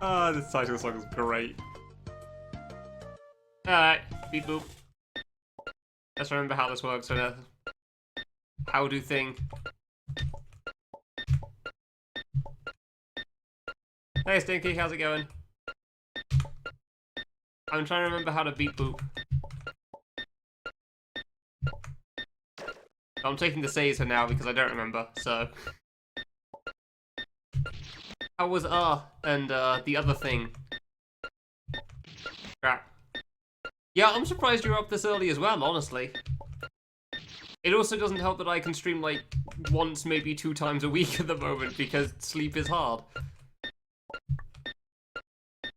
Ah, this title song is great. Alright, beep boop. Let's remember how this works. So how do thing. Hey Stinky, how's it going? I'm trying to remember how to beep boop. I'm taking the saves for now because I don't remember, so. How was and the other thing? Crap. Yeah, I'm surprised you're up this early as well, honestly. It also doesn't help that I can stream like once, maybe 2 times a week at the moment because sleep is hard.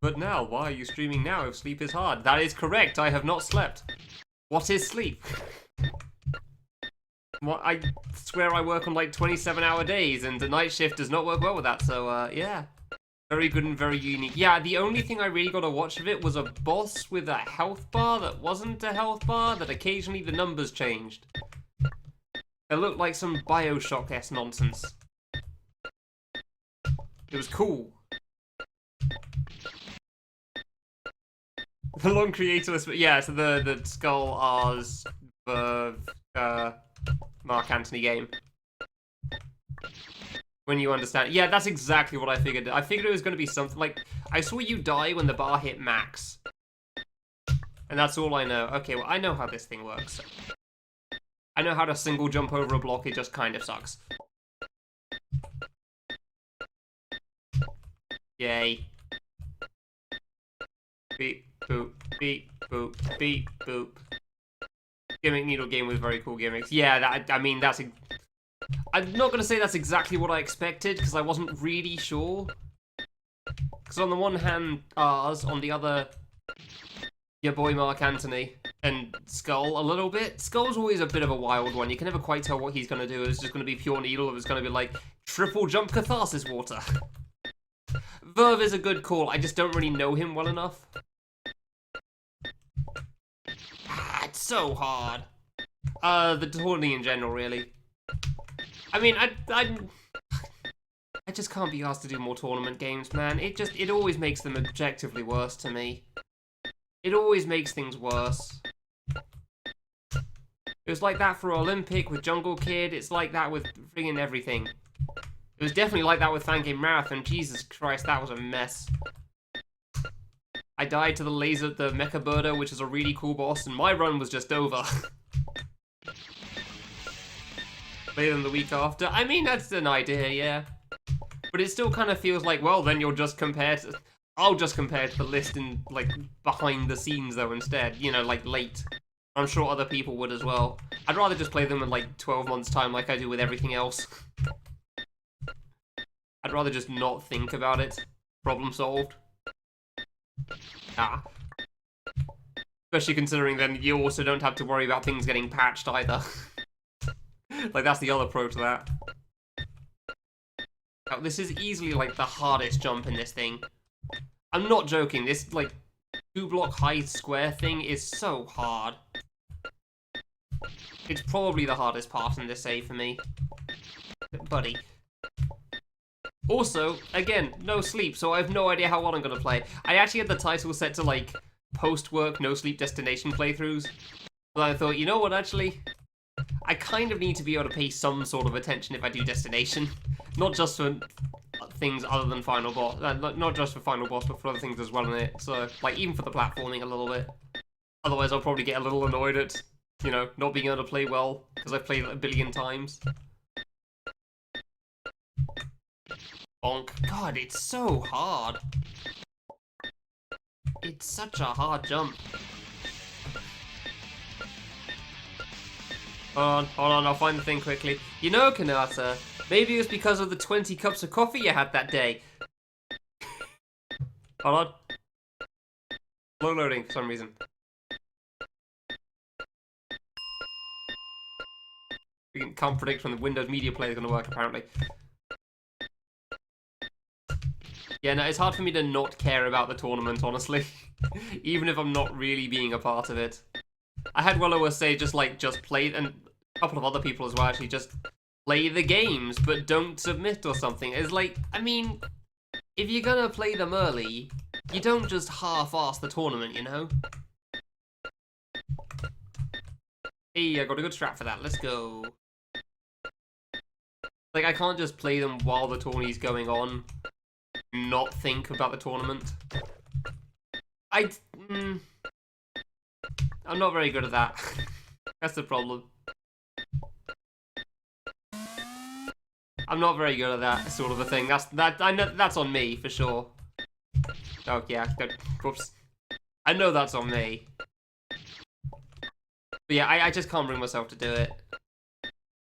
But now, why are you streaming now if sleep is hard? That is correct, I have not slept. What is sleep? What, I swear I work on like 27-hour days and the night shift does not work well with that, so yeah. Very good and very unique. Yeah, the only thing I really got to watch of it was a boss with a health bar that wasn't a health bar, that occasionally the numbers changed. It looked like some Bioshock-esque nonsense. It was cool. The long creatorless, but yeah, so the Skull R's Mark Antony game. When you understand. Yeah, that's exactly what I figured. I figured it was going to be something like, I saw you die when the bar hit max. And that's all I know. Okay, well, I know how this thing works. I know how to single jump over a block, it just kind of sucks. Yay. Beep, boop, beep, boop, beep, boop. Gimmick Needle game with very cool gimmicks. Yeah, I mean, that's... I'm not going to say that's exactly what I expected, because I wasn't really sure. Because on the one hand, R's, on the other, your boy Mark Antony, and Skull a little bit. Skull's always a bit of a wild one. You can never quite tell what he's going to do. It's just going to be pure needle, or it's going to be like, triple jump catharsis water. Verve is a good call, I just don't really know him well enough. It's so hard. The tourney in general, really. I mean, I just can't be asked to do more tournament games, man. It always makes them objectively worse to me. It always makes things worse. It was like that for Olympic with Jungle Kid. It's like that with friggin' everything. It was definitely like that with Fangame Marathon. Jesus Christ, that was a mess. I died to the Mecha Birder, which is a really cool boss, and my run was just over. Later than the week after. I mean, that's an idea, yeah. But it still kind of feels like, well, then you'll just compare to... I'll just compare to the list in, like, behind the scenes, though, instead. You know, like, late. I'm sure other people would as well. I'd rather just play them in, like, 12 months' time like I do with everything else. I'd rather just not think about it. Problem solved. Ah. Especially considering then you also don't have to worry about things getting patched either. Like, that's the other pro to that. Now, this is easily, like, the hardest jump in this thing. I'm not joking, this, like, 2-block high square thing is so hard. It's probably the hardest part in this save for me. Buddy. Also, again, no sleep, so I have no idea how well I'm gonna play. I actually had the title set to, like, post-work, no-sleep destination playthroughs. But I thought, you know what, actually? I kind of need to be able to pay some sort of attention if I do destination. Not just for things other than Final Boss. Not just for Final Boss, but for other things as well in it. So, like, even for the platforming a little bit. Otherwise, I'll probably get a little annoyed at, you know, not being able to play well, because I've played it a billion times. Bonk. God, it's so hard. It's such a hard jump. Hold on, I'll find the thing quickly. You know, Kanata, maybe it was because of the 20 cups of coffee you had that day. Hold on. Slow loading for some reason. We can't predict when the Windows Media Player is going to work, apparently. Yeah, no, it's hard for me to not care about the tournament, honestly. Even if I'm not really being a part of it. I had Wellower say just play, and a couple of other people as well, actually, just play the games, but don't submit or something. It's like, I mean, if you're gonna play them early, you don't just half-ass the tournament, you know? Hey, I got a good strat for that. Let's go. Like, I can't just play them while the tourney's going on, not think about the tournament. I'm not very good at that. That's the problem. I'm not very good at that sort of a thing. I know that's on me for sure. Oh yeah, whoops. I know that's on me. But yeah, I just can't bring myself to do it.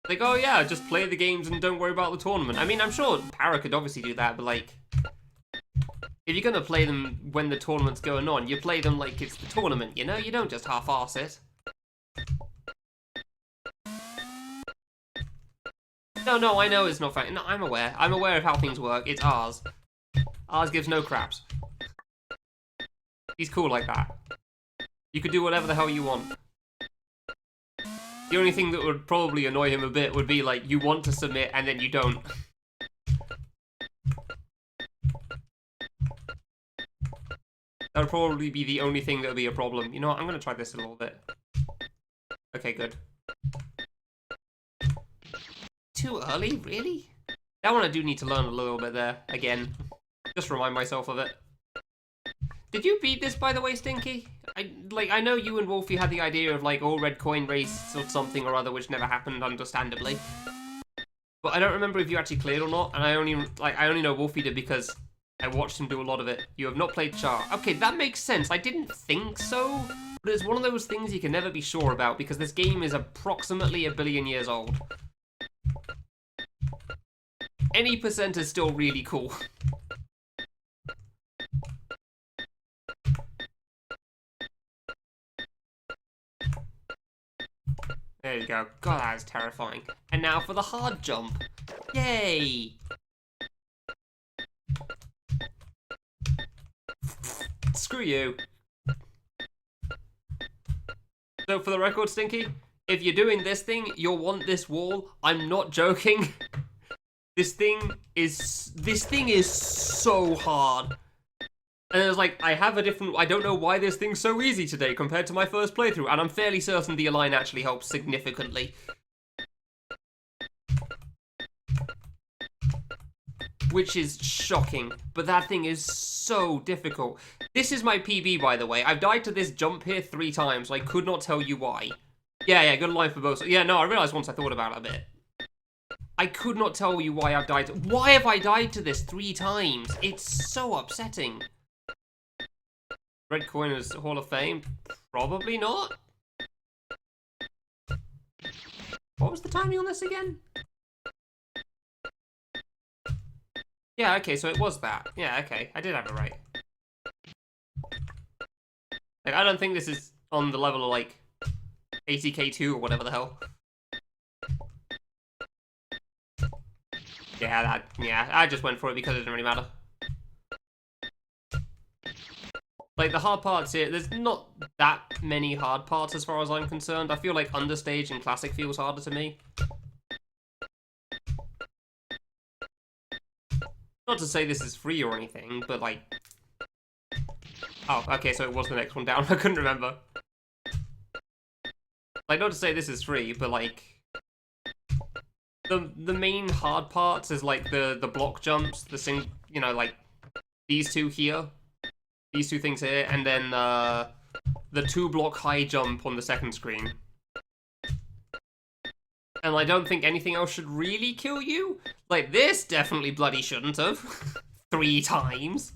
Like, oh yeah, just play the games and don't worry about the tournament. I mean, I'm sure Para could obviously do that, but like, if you're gonna play them when the tournament's going on, you play them like it's the tournament, you know? You don't just half-arse it. No, I know it's not fair. No, I'm aware. I'm aware of how things work. It's ours. Ours gives no craps. He's cool like that. You could do whatever the hell you want. The only thing that would probably annoy him a bit would be like, you want to submit and then you don't. That would probably be the only thing that would be a problem. You know what? I'm going to try this a little bit. Okay, good. Too early? Really? That one I do need to learn a little bit there, again. Just remind myself of it. Did you beat this, by the way, Stinky? I know you and Wolfie had the idea of, like, all red coin race or something or other, which never happened, understandably. But I don't remember if you actually cleared or not, and I only know Wolfie did because I watched him do a lot of it. You have not played Charr. Okay, that makes sense. I didn't think so, but it's one of those things you can never be sure about, because this game is approximately 1 billion years old. Any percent is still really cool. There you go. God, that is terrifying. And now for the hard jump. Yay! Screw you. So for the record, Stinky, if you're doing this thing, you'll want this wall. I'm not joking. This thing is so hard. And it was like, I don't know why this thing's so easy today compared to my first playthrough, and I'm fairly certain the align actually helps significantly. Which is shocking, but that thing is so difficult. This is my PB, by the way. I've died to this jump here 3 times, so I could not tell you why. Yeah, good line for both. Yeah, no, I realized once I thought about it a bit. I could not tell you why I've died. Why have I died to this 3 times? It's so upsetting. Red coin is Hall of Fame? Probably not. What was the timing on this again? Yeah, okay, so it was that. Yeah, okay, I did have it right. Like, I don't think this is on the level of, like, ATK2 or whatever the hell. Yeah, I just went for it because it didn't really matter. Like, the hard parts here, there's not that many hard parts as far as I'm concerned. I feel like Understage and Classic feels harder to me. Not to say this is free or anything, but like... Oh, okay, so it was the next one down. I couldn't remember. Like, not to say this is free, but like... The main hard parts is like the block jumps, you know, like these two here. These 2 things here, and then the 2-block high jump on the second screen. And I don't think anything else should really kill you. Like, this definitely bloody shouldn't have. 3 times.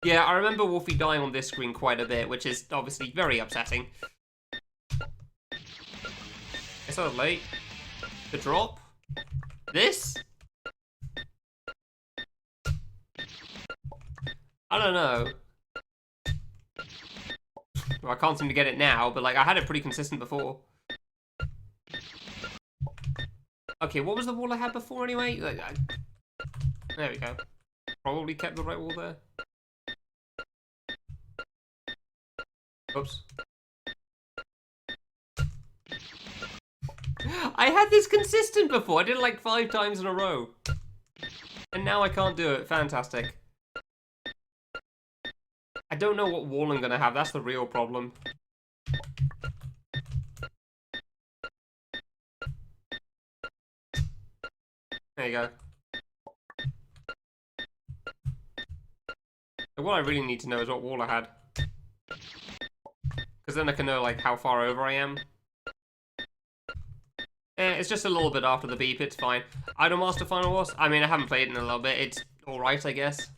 Yeah, I remember Wolfie dying on this screen quite a bit, which is obviously very upsetting. It's so late. The drop? This? I don't know. Well, I can't seem to get it now, but like I had it pretty consistent before. Okay, what was the wall I had before anyway? Like, there we go. Probably kept the right wall there. Oops. I had this consistent before. I did it like 5 times in a row. And now I can't do it. Fantastic. I don't know what wall I'm gonna have. That's the real problem. There you go. So what I really need to know is what wall I had. Because then I can know, like, how far over I am. It's just a little bit after the beep, it's fine. Idolmaster Final Boss? I mean, I haven't played it in a little bit. It's alright, I guess.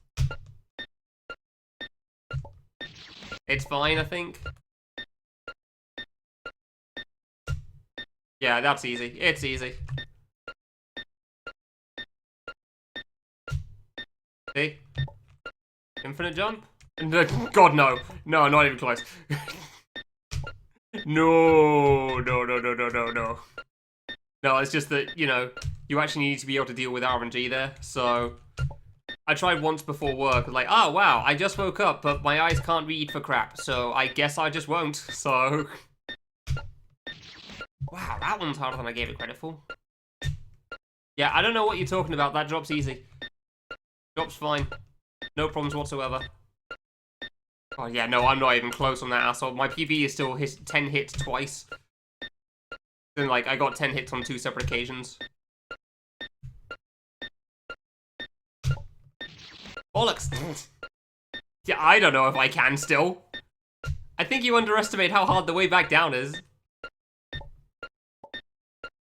It's fine, I think. Yeah, that's easy. It's easy. See? Infinite jump? God, no. No, not even close. No. No, it's just that, you know, you actually need to be able to deal with RNG there, so... I tried once before work, like, oh wow, I just woke up, but my eyes can't read for crap, so I guess I just won't, so... Wow, that one's harder than I gave it credit for. Yeah, I don't know what you're talking about, that drop's easy. Drop's fine. No problems whatsoever. Oh yeah, no, I'm not even close on that asshole. My PB is still 10 hits twice. Then, like, I got 10 hits on 2 separate occasions. Bollocks! Yeah, I don't know if I can still. I think you underestimate how hard the way back down is.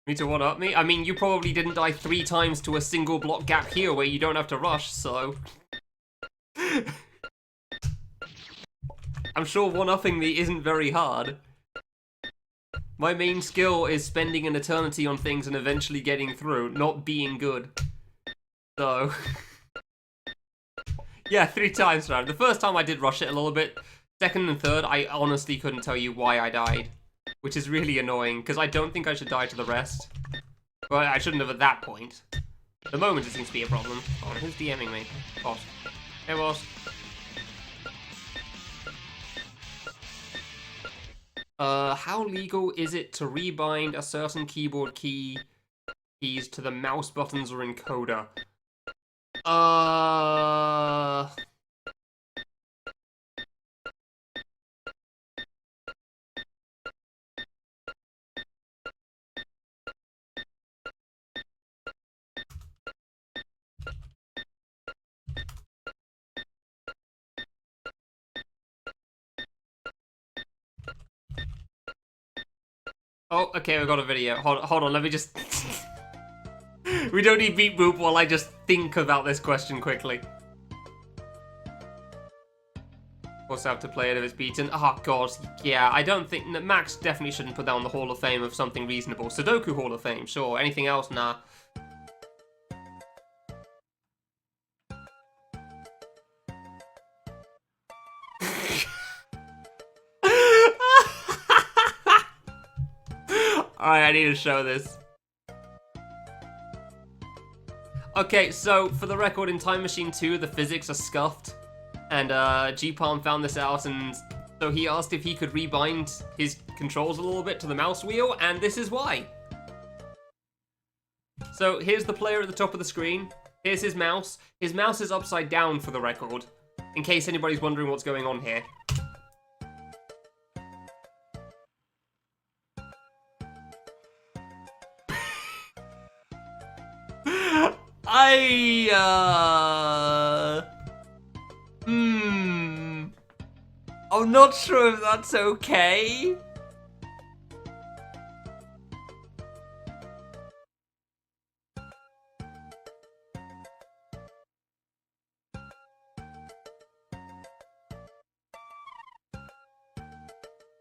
Me to one-up me? I mean, you probably didn't die 3 times to a single block gap here where you don't have to rush, so... I'm sure one-upping me isn't very hard. My main skill is spending an eternity on things and eventually getting through, not being good. So... Yeah, 3 times around. The first time I did rush it a little bit. Second and third, I honestly couldn't tell you why I died. Which is really annoying, because I don't think I should die to the rest. Well, I shouldn't have at that point. At the moment, it seems to be a problem. Oh, who's DMing me? Boss. Hey, boss. How legal is it to rebind a certain keyboard keys to the mouse buttons or encoder? Oh, okay, we got a video. Hold on, let me just... We don't need beep boop while I just think about this question quickly. Also have to play it if it's beaten. Oh god, yeah, I don't think... Max definitely shouldn't put that on the Hall of Fame of something reasonable. Sudoku Hall of Fame, sure. Anything else? Nah. Alright, I need to show this. Okay, so, for the record, in Time Machine 2, the physics are scuffed. And, G-Palm found this out, and so he asked if he could rebind his controls a little bit to the mouse wheel, and this is why. So, here's the player at the top of the screen. Here's his mouse. His mouse is upside down, for the record, in case anybody's wondering what's going on here. I'm not sure if that's okay.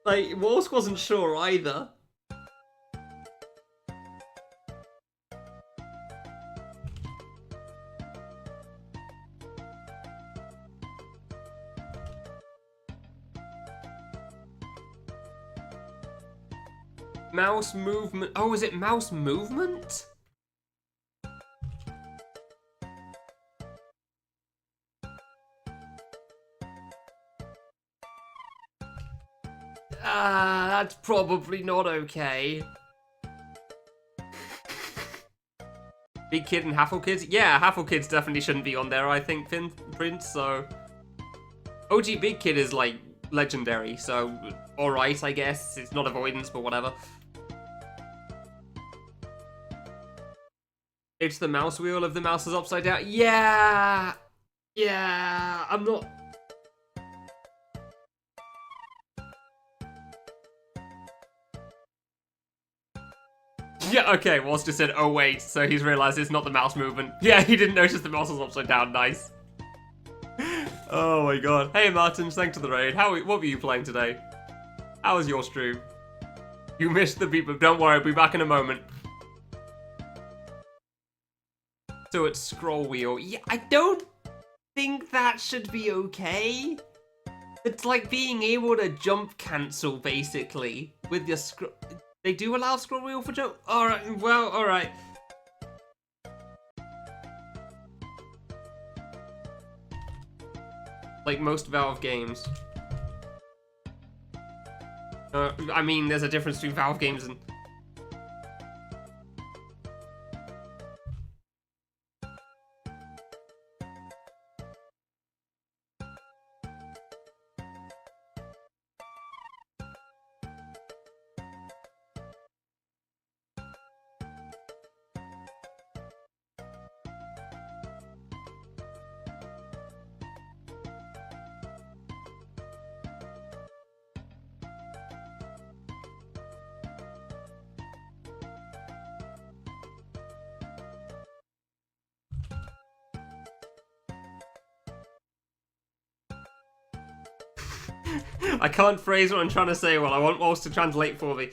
Like, Wolsk wasn't sure either. Mouse movement. Oh, is it mouse movement? That's probably not okay. Big Kid and Haffle Kids? Yeah, Haffle Kids definitely shouldn't be on there, I think, Prince, so... OG Big Kid is, like, legendary, so alright, I guess. It's not avoidance, but whatever. It's the mouse wheel if the mouse is upside down. Yeah! Yeah, I'm not... Yeah, okay, Walsh just said, oh wait, so he's realized it's not the mouse movement. Yeah, he didn't notice the mouse was upside down, nice. Oh my god. Hey Martins, thanks for the raid. What were you playing today? How was your stream? You missed the beep, but don't worry, I'll be back in a moment. So it's scroll wheel. Yeah, I don't think that should be okay. It's like being able to jump cancel, basically, with your scroll. They do allow scroll wheel for jump? Alright, well, alright. Like most Valve games. I mean, there's a difference between Valve games and... I can't phrase what I'm trying to say well. I want Walsh to translate for me.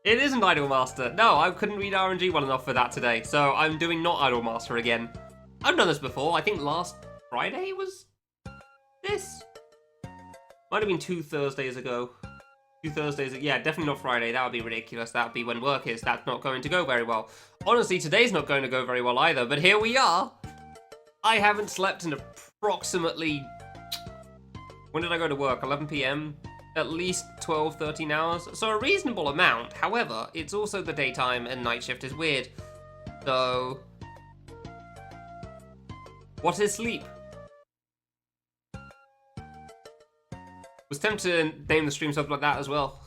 It isn't Idolmaster. No, I couldn't read RNG well enough for that today, so I'm doing not Idolmaster again. I've done this before. I think last Friday was this? Might have been 2 Thursdays ago. 2 Thursdays, yeah, definitely not Friday. That would be ridiculous. That would be when work is. That's not going to go very well. Honestly, today's not going to go very well either, but here we are. I haven't slept in approximately... When did I go to work? 11 PM? At least 12, 13 hours. So a reasonable amount. However, it's also the daytime and night shift is weird. So... What is sleep? Was tempted to name the stream something like that as well.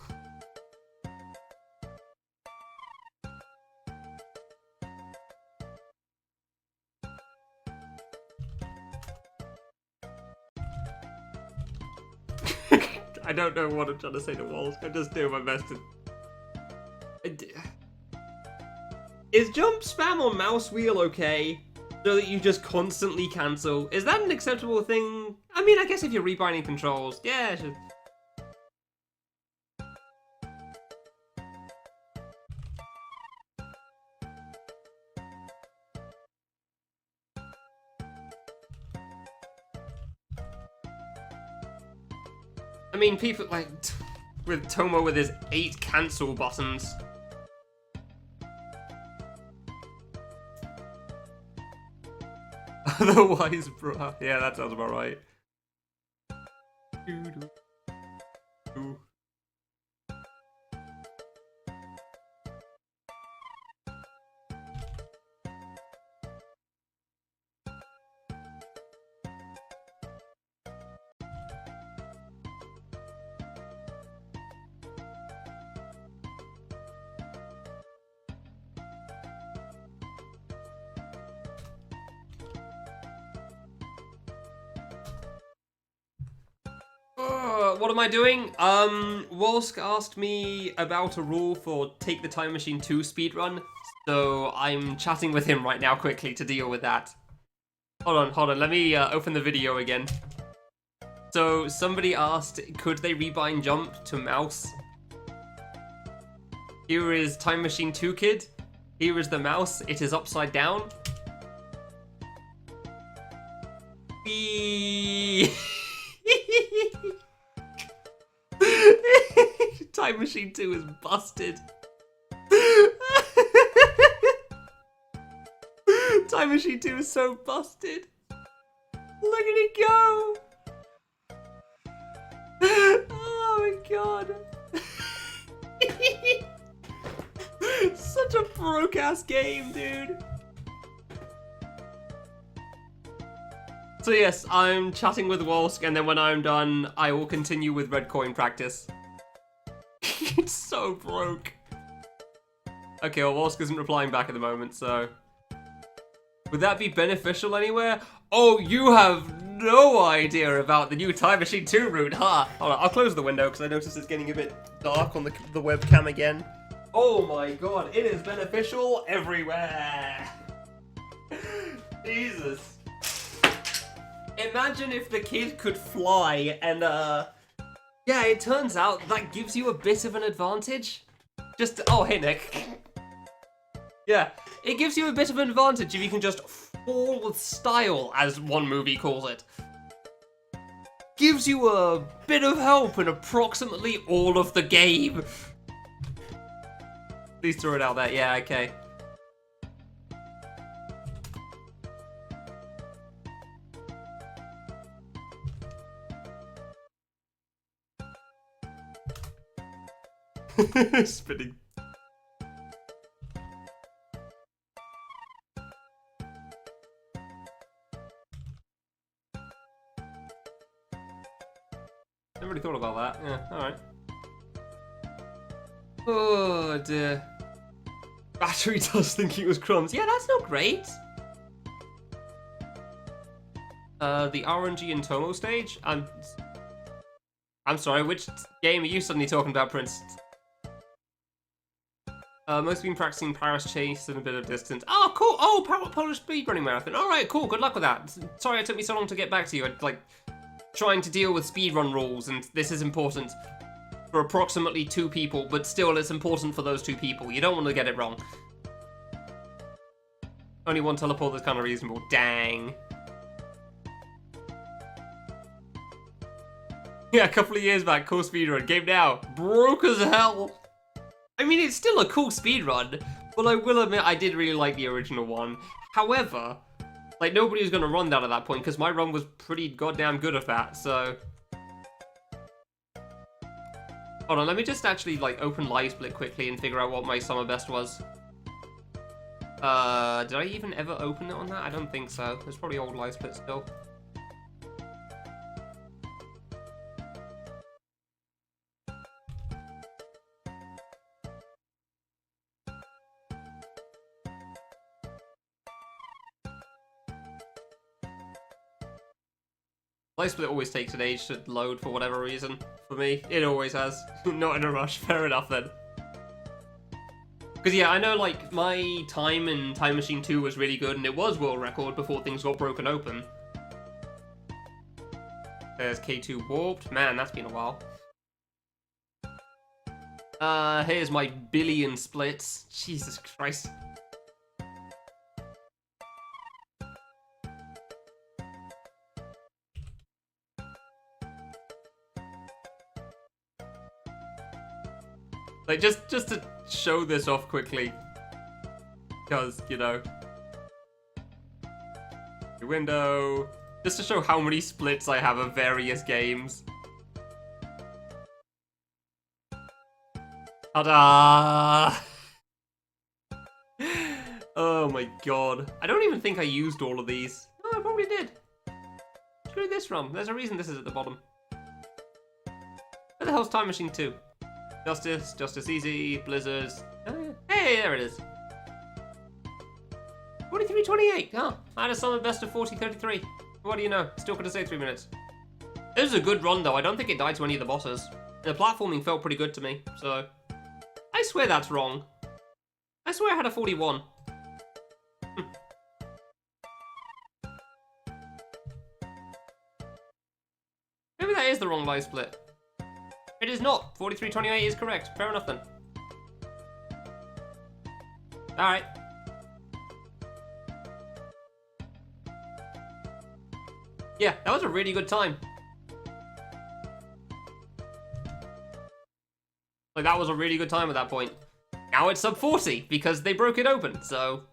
I don't know what I'm trying to say to Walsh. I'm just doing my best to... Is jump spam on mouse wheel okay? So that you just constantly cancel. Is that an acceptable thing? I mean, I guess if you're rebinding controls, yeah, it should. I mean, people like with Tomo with his 8 cancel buttons. Otherwise, bruh. Yeah, that sounds about right. What am I doing? Wolsk asked me about a rule for Take the Time Machine 2 speedrun, so I'm chatting with him right now quickly to deal with that. Hold on, let me open the video again. So, somebody asked, could they rebind jump to mouse? Here is Time Machine 2 Kid. Here is the mouse, it is upside down. Time Machine 2 is busted. Time Machine 2 is so busted. Look at it go! Oh my god. Such a broke-ass game, dude. So yes, I'm chatting with Wolsk, and then when I'm done, I will continue with red coin practice. It's so broke. Okay, well, Wolsk isn't replying back at the moment, so... Would that be beneficial anywhere? Oh, you have no idea about the new Time Machine 2 route, huh? Hold on, I'll close the window because I notice it's getting a bit dark on the webcam again. Oh my god, it is beneficial everywhere. Jesus. Imagine if the kid could fly and, yeah, it turns out that gives you a bit of an advantage. Just, oh, hey, Nick. Yeah, it gives you a bit of an advantage if you can just fall with style, as one movie calls it. Gives you a bit of help in approximately all of the game. Please throw it out there. Yeah, okay. Spinning. Never really thought about that. Yeah, alright. Oh dear. Battery does think it was crumbs. Yeah, that's not great. The RNG and Tomo stage? I'm sorry, which game are you suddenly talking about, Prince? Mostly been practicing Paris Chase and a bit of distance. Oh, cool! Oh, Polish speedrunning marathon. Alright, cool, good luck with that. Sorry it took me so long to get back to you. I'd, like, trying to deal with speedrun rules, and this is important for approximately 2 people, but still it's important for those 2 people. You don't want to get it wrong. Only one teleport that's kind of reasonable. Dang. Yeah, a couple of years back, cool speedrun. Game now. Broke as hell. I mean, it's still a cool speedrun, but I will admit I did really like the original one. However, like, nobody was going to run that at that point, because my run was pretty goddamn good at that, so... Hold on, let me just actually, like, open Live Split quickly and figure out what my summer best was. Did I even ever open it on that? I don't think so. There's probably old Live Split still. Live Split always takes an age to load for whatever reason. For me, it always has. Not in a rush. Fair enough then. Because yeah, I know like my time in Time Machine 2 was really good and it was world record before things got broken open. There's K2 warped. Man, that's been a while. Here's my billion splits. Jesus Christ. Like, just to show this off quickly. Because, you know. The window. Just to show how many splits I have of various games. Ta-da! Oh my god. I don't even think I used all of these. No, I probably did. Screw this from. There's a reason this is at the bottom. Where the hell's Time Machine 2? Justice Easy, Blizzards. Oh, yeah. Hey, there it is. 43.28. Oh, I had a summer best of 40.33. What do you know? Still could have saved 3 minutes. This was a good run, though. I don't think it died to any of the bosses. The platforming felt pretty good to me, so... I swear that's wrong. I swear I had a 41. Maybe that is the wrong Live Split. It is not. 43.28 is correct. Fair enough then. Alright. Yeah, that was a really good time. Like, that was a really good time at that point. Now it's sub 40 because they broke it open, so...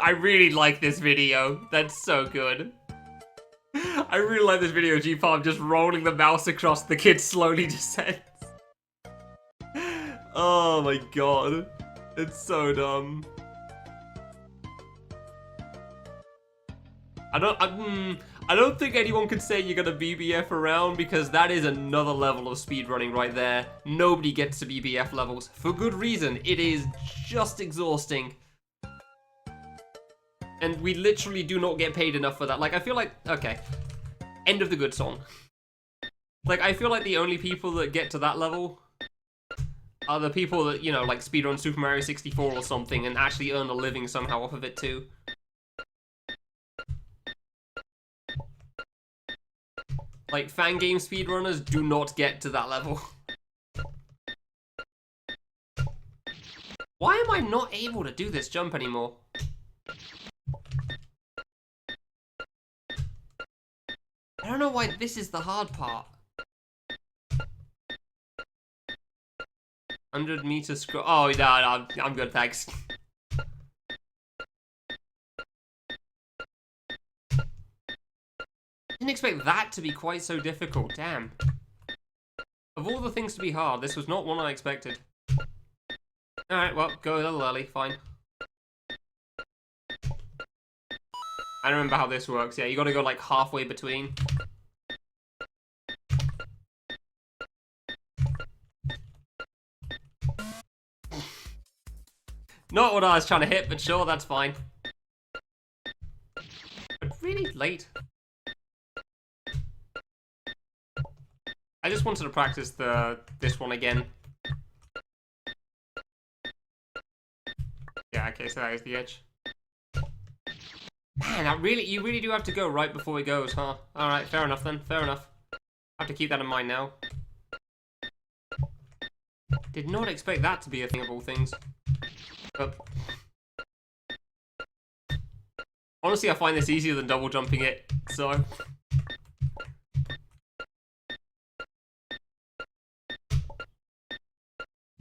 I really like this video. That's so good. I really like this video, G-Palm, just rolling the mouse across the kid slowly descends. Oh my god. It's so dumb. I don't think anyone could say you're gonna BBF around, because that is another level of speedrunning right there. Nobody gets to BBF levels. For good reason. It is just exhausting. And we literally do not get paid enough for that. Like, I feel like... Okay. End of the good song. Like, I feel like the only people that get to that level are the people that, you know, like, speedrun Super Mario 64 or something and actually earn a living somehow off of it, too. Like, fan game speedrunners do not get to that level. Why am I not able to do this jump anymore? I don't know why this is the hard part. 100 meter scroll. Oh, no, I'm good, thanks. Didn't expect that to be quite so difficult, damn. Of all the things to be hard, this was not one I expected. Alright, well, go a little early, fine. I remember how this works, yeah, you gotta go like halfway between. Not what I was trying to hit, but sure, that's fine. But really late. I just wanted to practice this one again. Yeah, okay, so that is the edge. Man, you really do have to go right before it goes, huh? Alright, fair enough then, fair enough. I have to keep that in mind now. Did not expect that to be a thing of all things. But honestly, I find this easier than double jumping it, so...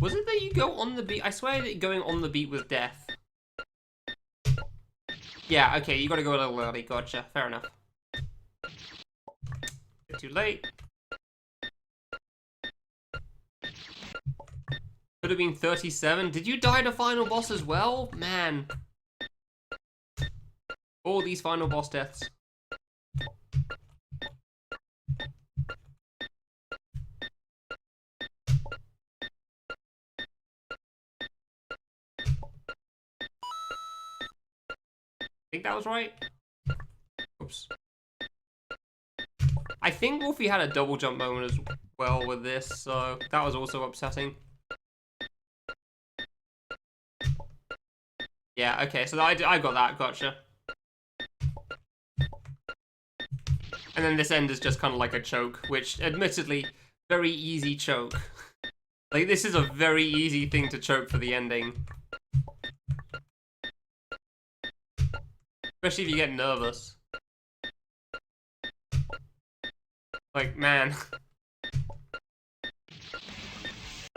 Was it that you go on the beat? I swear that going on the beat was death. Yeah, okay, you gotta go a little early, gotcha, fair enough. Bit too late. Could have been 37. Did you die to final boss as well? Man. All these final boss deaths. I think that was right. Oops. I think Wolfie had a double jump moment as well with this, so that was also upsetting. Yeah, okay, so I got that, gotcha. And then this end is just kind of like a choke, which, admittedly, very easy choke. Like, this is a very easy thing to choke for the ending. Especially if you get nervous. Like, man.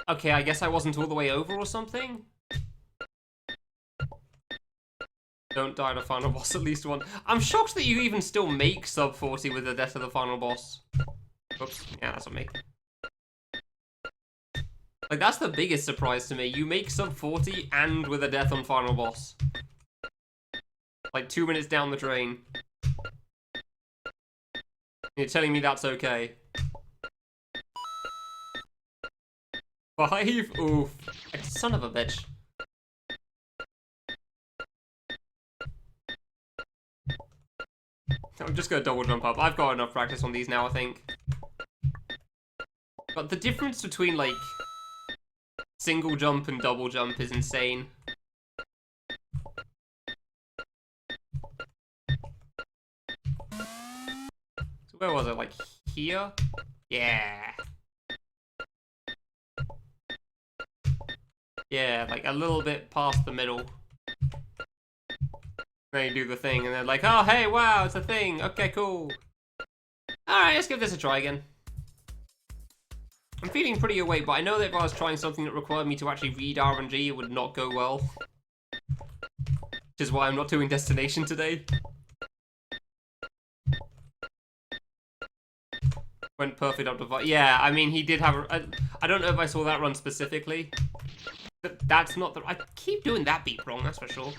Okay, I guess I wasn't all the way over or something? Don't die to final boss at least one. I'm shocked that you even still make sub 40 with the death of the final boss. Oops, yeah, that's on me. Like, that's the biggest surprise to me. You make sub 40 and with a death on final boss. Like 2 minutes down the drain. You're telling me that's okay. 5? Oof. Son of a bitch. I'm just gonna double jump up. I've got enough practice on these now, I think. But the difference between, like, single jump and double jump is insane. So where was it? Like, here? Yeah. Yeah, like a little bit past the middle. Then you do the thing, and they're like, oh, hey, wow, it's a thing. Okay, cool. Alright, let's give this a try again. I'm feeling pretty awake, but I know that if I was trying something that required me to actually read RNG, it would not go well. Which is why I'm not doing Destination today. Went perfect up to... Yeah, I mean, he did have... I don't know if I saw that run specifically. That's not the... I keep doing that beat wrong, that's for sure.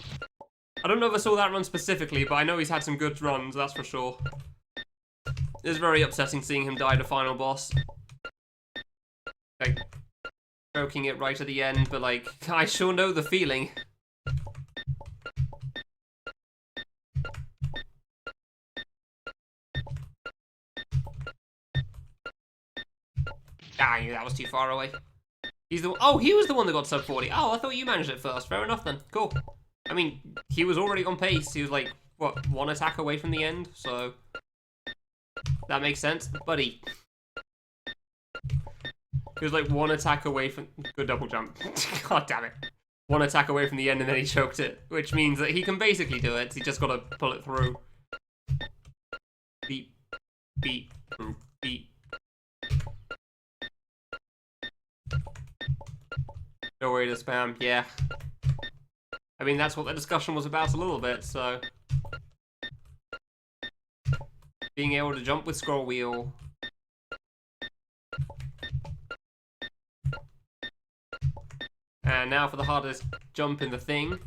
I don't know if I saw that run specifically, but I know he's had some good runs, that's for sure. It's very upsetting seeing him die to final boss. Like, choking it right at the end, but like, I sure know the feeling. Ah, I knew that was too far away. He's the... Oh, he was the one that got sub 40. Oh, I thought you managed it first. Fair enough then. Cool. I mean, he was already on pace. He was like, what, one attack away from the end? So, that makes sense. Buddy. He was like one attack away from... Good double jump. God damn it. One attack away from the end and then he choked it. Which means that he can basically do it. He just got to pull it through. Beep. Beep. Boop. Beep. No way to spam. Yeah. I mean, that's what the discussion was about a little bit, so... Being able to jump with scroll wheel. And now for the hardest jump in the thing.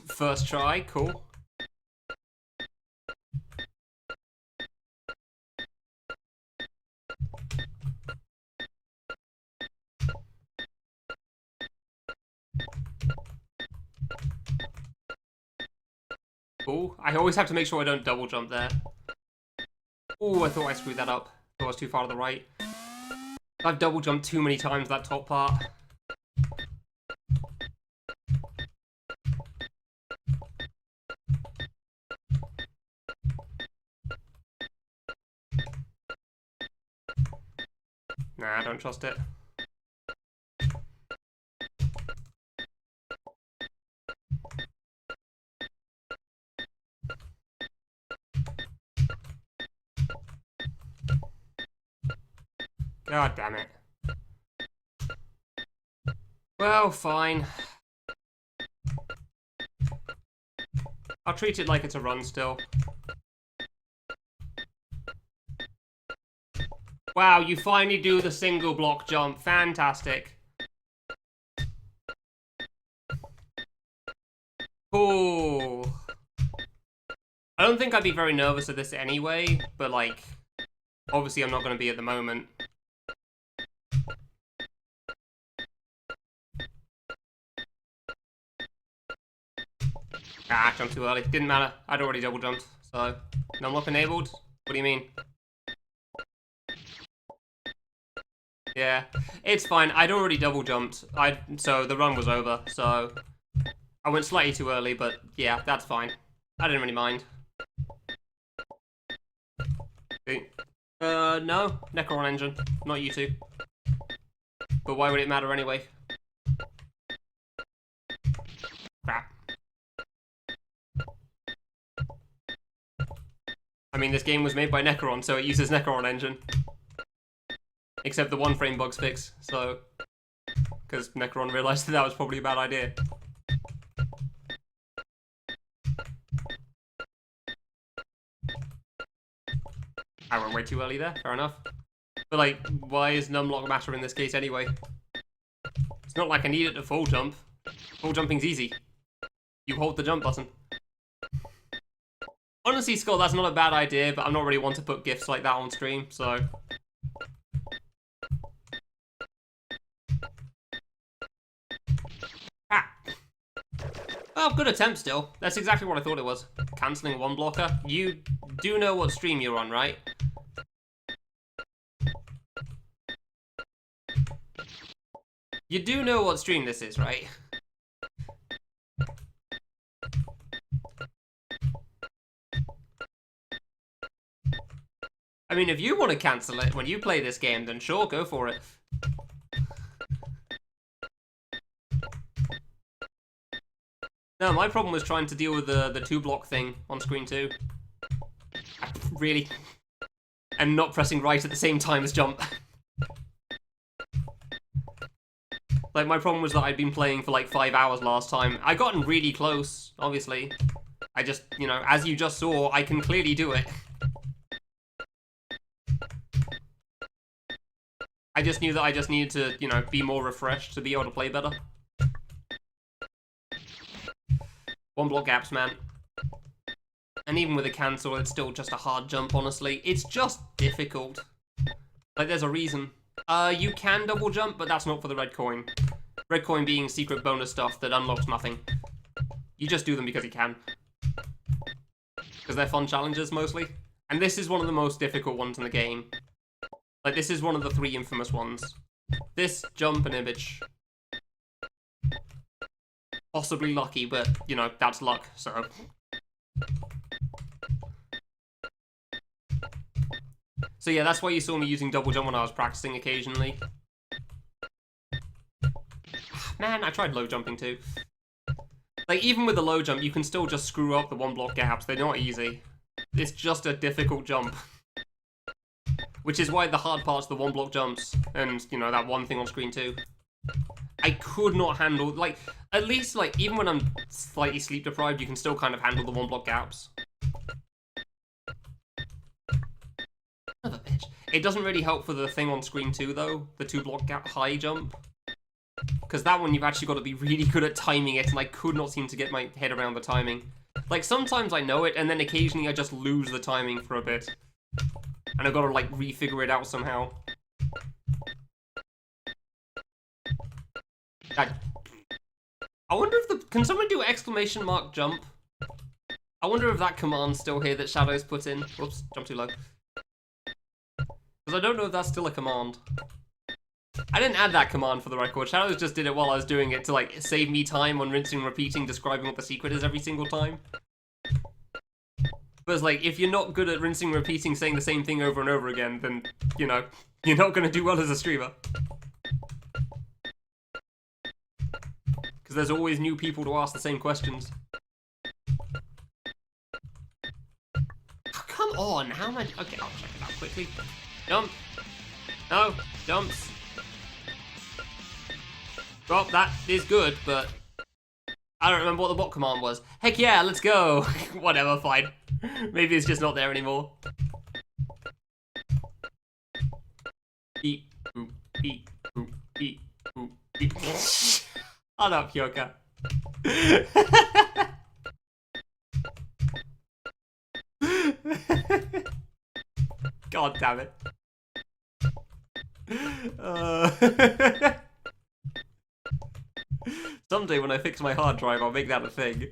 First try, cool. Cool. I always have to make sure I don't double jump there. Oh, I thought I screwed that up. I thought I was too far to the right. I've double jumped too many times that top part. Nah, I don't trust it. God damn it. Well, fine. I'll treat it like it's a run still. Wow, you finally do the single block jump. Fantastic. Cool. I don't think I'd be very nervous at this anyway, but like, obviously I'm not going to be at the moment. Ah, jumped too early. Didn't matter. I'd already double jumped. So, numlock enabled? What do you mean? Yeah, it's fine. I'd already double jumped. So the run was over. So I went slightly too early, but yeah, that's fine. I didn't really mind. No, Necron engine, not you two. But why would it matter anyway? Crap. I mean, this game was made by Necron, so it uses Necron engine. Except the one frame bugs fix, so... Because Necron realized that was probably a bad idea. I went way too early there, fair enough. But like, why is numlock matter in this case anyway? It's not like I need it to full jump. Full jumping's easy. You hold the jump button. Honestly, Skull, that's not a bad idea, but I'm not really one to put gifs like that on stream, so... Ah! Oh, good attempt still. That's exactly what I thought it was. Cancelling one blocker. You do know what stream you're on, right? You do know what stream this is, right? I mean, if you want to cancel it when you play this game, then sure, go for it. No, my problem was trying to deal with the 2-block thing on screen too. Really? And not pressing right at the same time as jump. Like, my problem was that I'd been playing for like 5 hours last time. I gotten really close, obviously. I just, you know, as you just saw, I can clearly do it. I just knew that I just needed to, you know, be more refreshed to be able to play better. One block gaps, man. And even with a cancel, it's still just a hard jump, honestly. It's just difficult. Like, there's a reason. You can double jump, but that's not for the red coin. Red coin being secret bonus stuff that unlocks nothing. You just do them because you can. Because they're fun challenges, mostly. And this is one of the most difficult ones in the game. Like, this is one of the 3 infamous ones. This, jump, and image. Possibly lucky, but, you know, that's luck, so... So yeah, that's why you saw me using double jump when I was practicing occasionally. Man, I tried low jumping too. Like, even with the low jump, you can still just screw up the 1 block gaps. They're not easy. It's just a difficult jump. Which is why the hard part's the 1 block jumps. And, you know, that one thing on screen too. I could not handle, like, at least, like, even when I'm slightly sleep deprived, you can still kind of handle the 1 block gaps. Son of a bitch. It doesn't really help for the thing on screen too, though. The 2 block gap high jump. Because that one, you've actually got to be really good at timing it, and I could not seem to get my head around the timing. Like, sometimes I know it, and then occasionally I just lose the timing for a bit. And I've got to, like, refigure it out somehow. I wonder if the... Can someone do exclamation mark jump? I wonder if that command's still here that Shadow's put in. Whoops, jumped too low. Because I don't know if that's still a command. I didn't add that command for the record. Shadows just did it while I was doing it to, like, save me time on rinsing and repeating, describing what the secret is every single time. But it's like, if you're not good at rinsing and repeating, saying the same thing over and over again, then, you know, you're not going to do well as a streamer. Because there's always new people to ask the same questions. Oh, come on, how am I... Okay, I'll check it out quickly. Jump. No, jumps. Well, that is good, but I don't remember what the bot command was. Heck yeah, let's go. Whatever, fine. Maybe it's just not there anymore. Beep, boop, beep, boop, beep, boop, beep. Shut up, Hyoka. God damn it. Someday when I fix my hard drive, I'll make that a thing.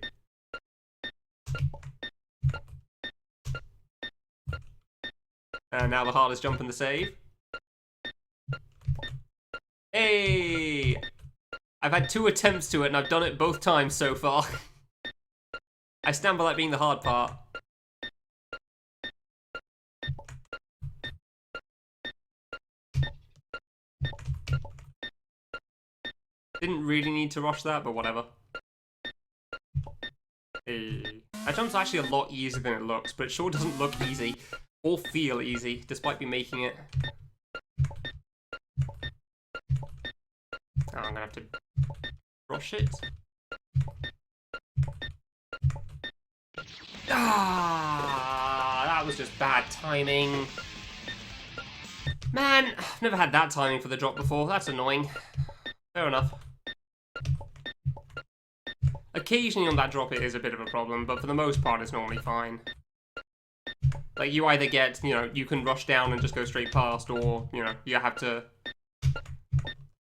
And now the hardest jump in the save. Hey! I've had 2 attempts to it and I've done it both times so far. I stand by that being the hard part. Didn't really need to rush that, but whatever. Hey. That jump's actually a lot easier than it looks, but it sure doesn't look easy. Or feel easy, despite me making it. Oh, I'm gonna have to rush it. Ah, that was just bad timing. Man, I've never had that timing for the drop before. That's annoying. Fair enough. Occasionally on that drop it is a bit of a problem, but for the most part it's normally fine. Like, you either get, you know, you can rush down and just go straight past, or, you know, you have to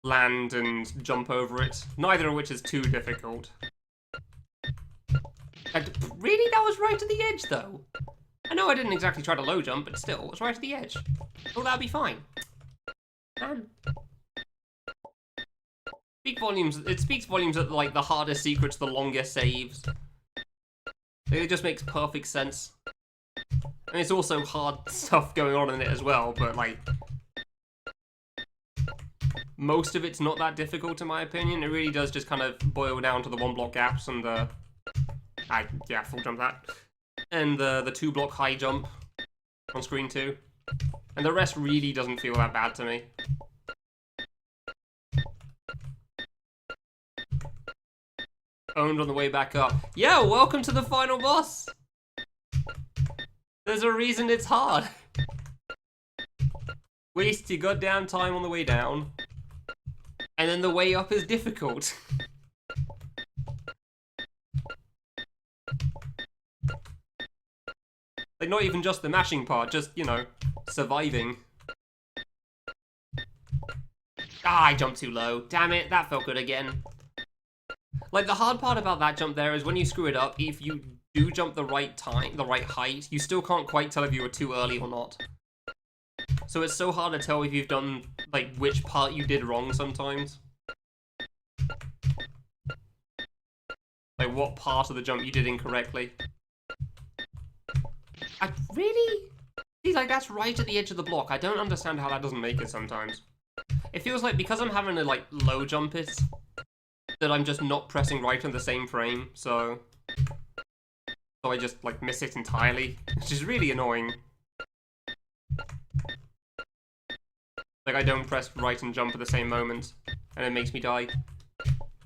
land and jump over it. Neither of which is too difficult. Really? That was right at the edge, though? I know I didn't exactly try to low jump, but still, it was right at the edge. Oh, that'll be fine. Man. It speaks volumes that, like, the hardest secrets, the longest saves. It just makes perfect sense. And it's also hard stuff going on in it as well, but, like, most of it's not that difficult in my opinion. It really does just kind of boil down to the 1 block gaps and the... yeah, full jump that. And the 2 block high jump on screen too. And the rest really doesn't feel that bad to me. owned on the way back up. Yeah, welcome to the final boss. There's a reason it's hard. Waste your goddamn time on the way down. And then the way up is difficult. Like, not even just the mashing part, just, you know, surviving. Ah, I jumped too low. Damn it, that felt good again. Like, the hard part about that jump there is when you screw it up, if you do jump the right time, the right height, you still can't quite tell if you were too early or not. So it's so hard to tell if you've done, like, which part you did wrong sometimes. Like, what part of the jump you did incorrectly. I really? See, like, that's right at the edge of the block. I don't understand how that doesn't make it sometimes. It feels like because I'm having to, like, low jump it, that I'm just not pressing right on the same frame, so I just, like, miss it entirely, which is really annoying. Like, I don't press right and jump at the same moment, and it makes me die.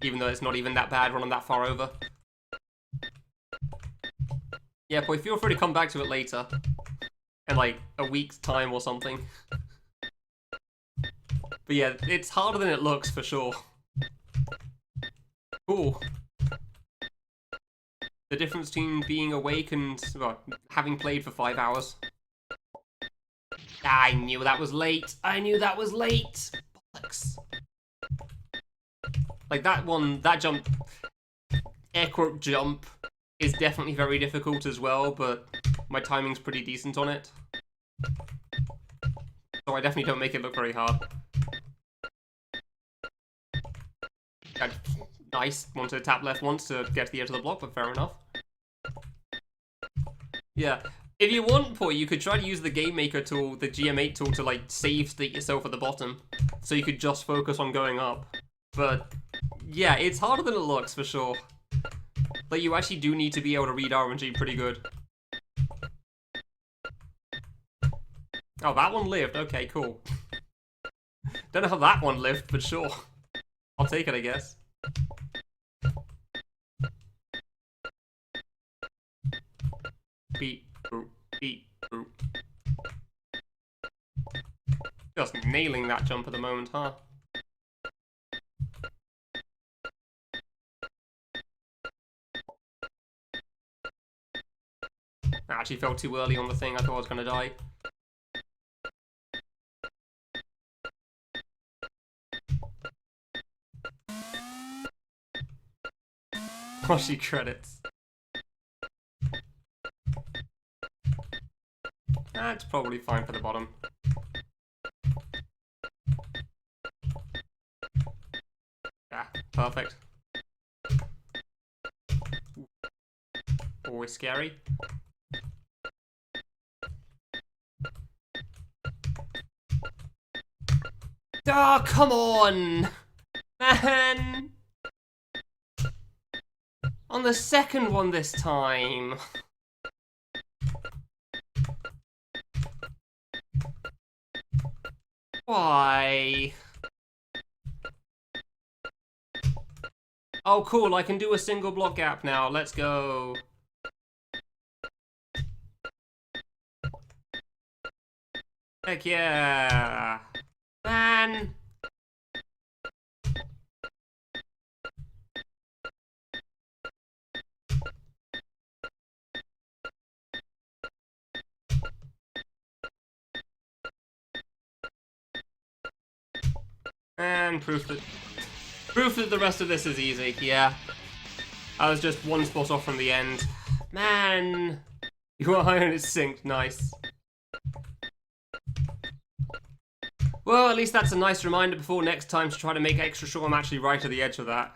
Even though it's not even that bad when I'm that far over. Yeah, boy, feel free to come back to it later. In, like, a week's time or something. But yeah, it's harder than it looks, for sure. Cool. The difference between being awake and, well, having played for 5 hours. I knew that was late. I knew that was late. Bollocks. Like, that one, that jump, air quote jump, is definitely very difficult as well, but my timing's pretty decent on it. So I definitely don't make it look very hard. Nice. Wanted to tap left once to get to the edge of the block, but fair enough. Yeah. If you want, Poi, you could try to use the Game Maker tool, the GM8 tool, to, like, save state yourself at the bottom. So you could just focus on going up. But, yeah, it's harder than it looks, for sure. Like, you actually do need to be able to read RNG pretty good. Oh, that one lived. Okay, cool. Don't know how that one lived, but sure. I'll take it, I guess. Beep, boop, beep, boop. Just nailing that jump at the moment, huh? I actually felt too early on the thing. I thought I was gonna die. Washy credits. That's probably fine for the bottom. Yeah, perfect. Always scary. Ah, oh, come on! Man! On the second one this time. Why? Oh, cool, I can do a single block gap now. Let's go. Heck yeah. Man. And proof that the rest of this is easy, yeah. I was just one spot off from the end. Man! Your iron is synced, nice. Well, at least that's a nice reminder before next time to try to make extra sure I'm actually right at the edge of that.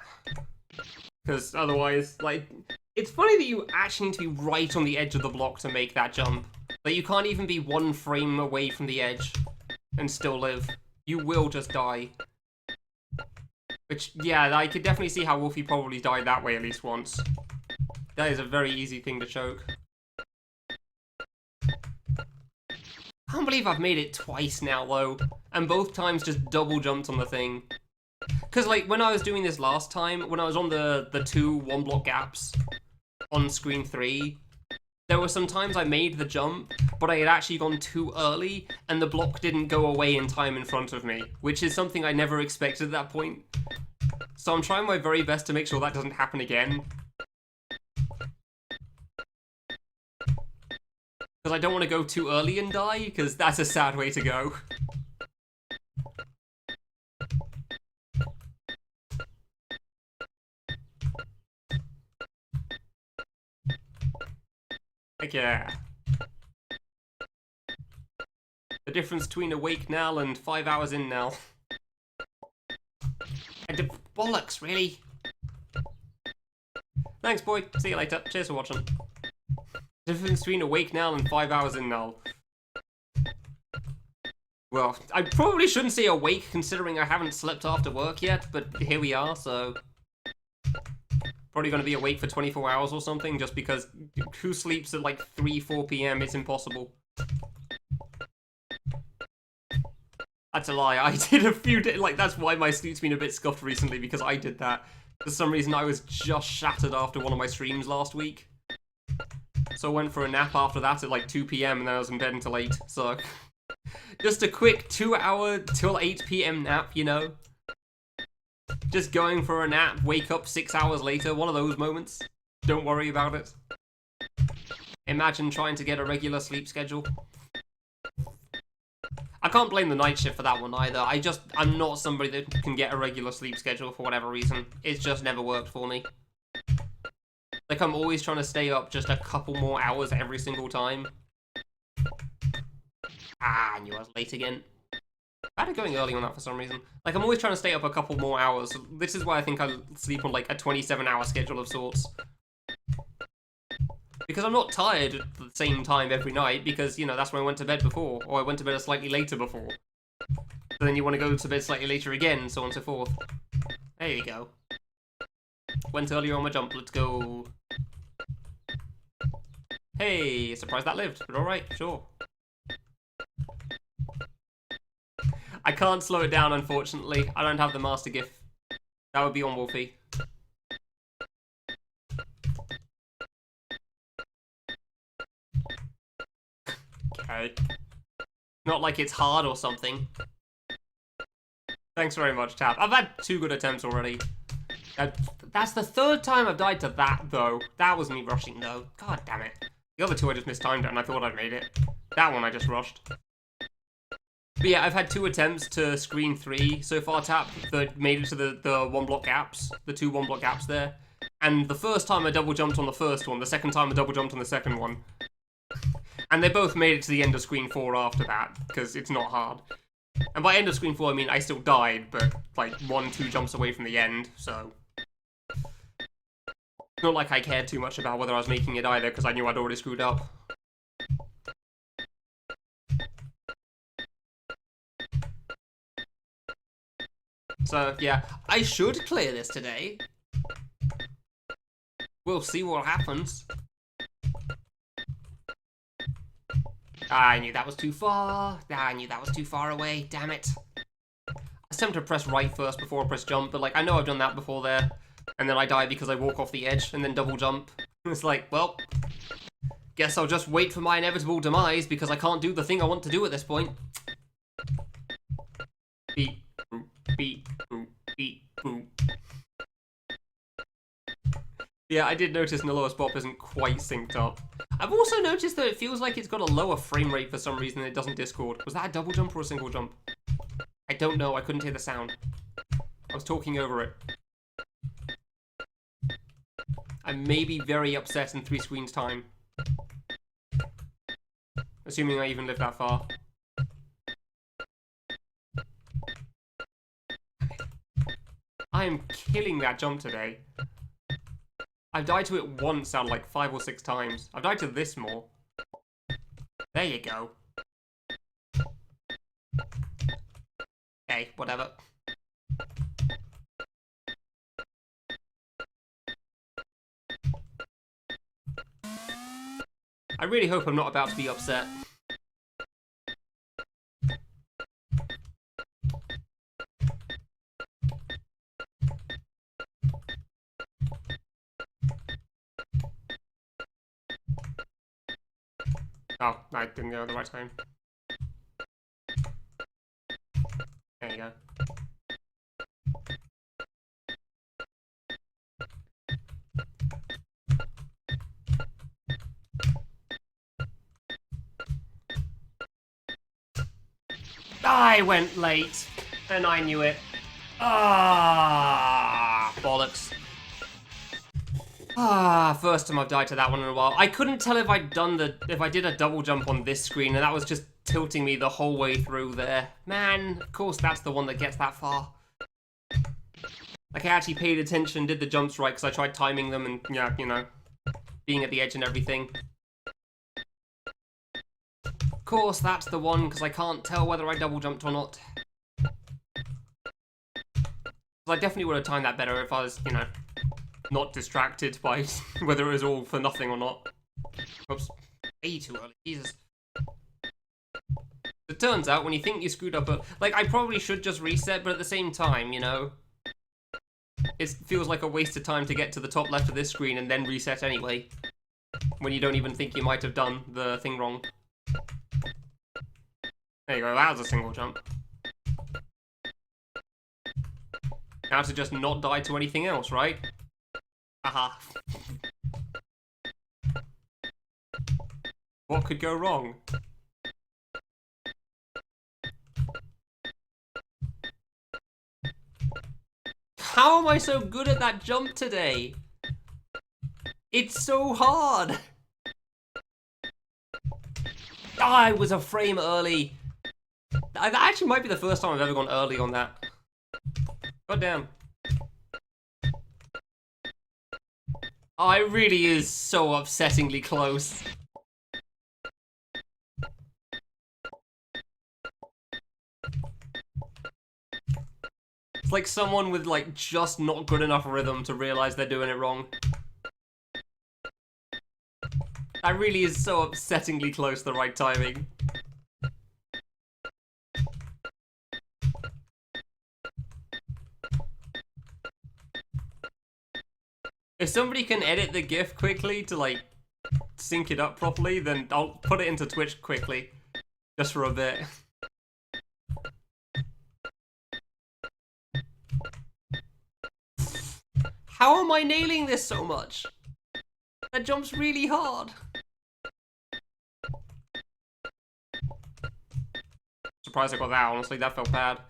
Because otherwise, like, it's funny that you actually need to be right on the edge of the block to make that jump. Like, you can't even be one frame away from the edge and still live. You will just die. Which, yeah, I could definitely see how Wolfie probably died that way at least once. That is a very easy thing to choke. I can't believe I've made it twice now, though. And both times just double jumped on the thing. Because, like, when I was doing this last time, when I was on the two one-block gaps on screen 3, there were some times I made the jump, but I had actually gone too early, and the block didn't go away in time in front of me, which is something I never expected at that point. So I'm trying my very best to make sure that doesn't happen again. Because I don't want to go too early and die, because that's a sad way to go. Like, yeah. The difference between awake now and 5 hours in now. Bollocks, really? Thanks, boy. See you later. Cheers for watching. The difference between awake now and 5 hours in now. Well, I probably shouldn't say awake considering I haven't slept after work yet, but here we are, so... Probably going to be awake for 24 hours or something, just because who sleeps at like 3, 4 p.m? It's impossible. That's a lie. I did a few days, like, that's why my sleep's been a bit scuffed recently, because I did that. For some reason, I was just shattered after one of my streams last week. So I went for a nap after that at like 2 p.m, and then I was in bed until 8, so... Just a quick 2-hour till 8 p.m. nap, you know? Just going for a nap, wake up 6 hours later, one of those moments. Don't worry about it. Imagine trying to get a regular sleep schedule. I can't blame the night shift for that one either. I'm not somebody that can get a regular sleep schedule for whatever reason. It's just never worked for me. Like, I'm always trying to stay up just a couple more hours every single time. Ah, I knew I was late again. I had it going early on that for some reason. Like, I'm always trying to stay up a couple more hours. This is why I think I sleep on, like, a 27-hour schedule of sorts. Because I'm not tired at the same time every night, because, you know, that's when I went to bed before, or I went to bed slightly later before. So then you want to go to bed slightly later again, so on and so forth. There you go. Went earlier on my jump, let's go. Hey, surprised that lived, but alright, sure. I can't slow it down, unfortunately. I don't have the master GIF. That would be on Wolfie. Okay. Not like it's hard or something. Thanks very much, Tap. I've had 2 good attempts already. That's the 3rd time I've died to that, though. That was me rushing, though. God damn it. The other 2 I just mistimed it, and I thought I'd made it. That one I just rushed. But yeah, I've had 2 attempts to screen 3 so far, Tap, that made it to the one-block gaps. The 2 one-block gaps there. And the first time I double jumped on the first one, the second time I double jumped on the second one. And they both made it to the end of screen 4 after that, because it's not hard. And by end of screen 4, I mean I still died, but like 1-2 jumps away from the end, so... Not like I cared too much about whether I was making it either, because I knew I'd already screwed up. So, yeah, I should clear this today. We'll see what happens. I knew that was too far. I knew that was too far away. Damn it. I was tempted to press right first before I press jump, but like I know I've done that before there. And then I die because I walk off the edge and then double jump. It's like, well, guess I'll just wait for my inevitable demise because I can't do the thing I want to do at this point. Beep, boop, beep, boop, beep, boop. Yeah, I did notice Niloa's Bop isn't quite synced up. I've also noticed that it feels like it's got a lower frame rate for some reason and it doesn't Discord. Was that a double jump or a single jump? I don't know, I couldn't hear the sound. I was talking over it. I may be very upset in 3 screens time. Assuming I even live that far. I am killing that jump today. I've died to it once out of like 5 or 6 times. I've died to this more. There you go. Okay, whatever. I really hope I'm not about to be upset. Oh, I didn't go at the right time. There you go. I went late, and I knew it. Ah, bollocks. Ah, first time I've died to that one in a while. I couldn't tell if if I did a double jump on this screen, and that was just tilting me the whole way through there. Man, of course that's the one that gets that far. Like, I actually paid attention, did the jumps right, because I tried timing them and, yeah, you know, being at the edge and everything. Of course, that's the one, because I can't tell whether I double jumped or not. I definitely would have timed that better if I was, you know, not distracted by whether it was all for nothing or not. Oops. Way too early, Jesus. It turns out, when you think you screwed up, like, I probably should just reset, but at the same time, you know, it feels like a waste of time to get to the top left of this screen and then reset anyway, when you don't even think you might have done the thing wrong. There you go, that was a single jump. Now to just not die to anything else, right? Haha. What could go wrong? How am I so good at that jump today? It's so hard! I was a frame early. That actually might be the first time I've ever gone early on that. God damn. Oh, it really is so upsettingly close. It's like someone with, like, just not good enough rhythm to realize they're doing it wrong. That really is so upsettingly close to the right timing. If somebody can edit the GIF quickly to, like, sync it up properly, then I'll put it into Twitch quickly. Just for a bit. How am I nailing this so much? That jump's really hard. Surprised I got that, honestly, that felt bad.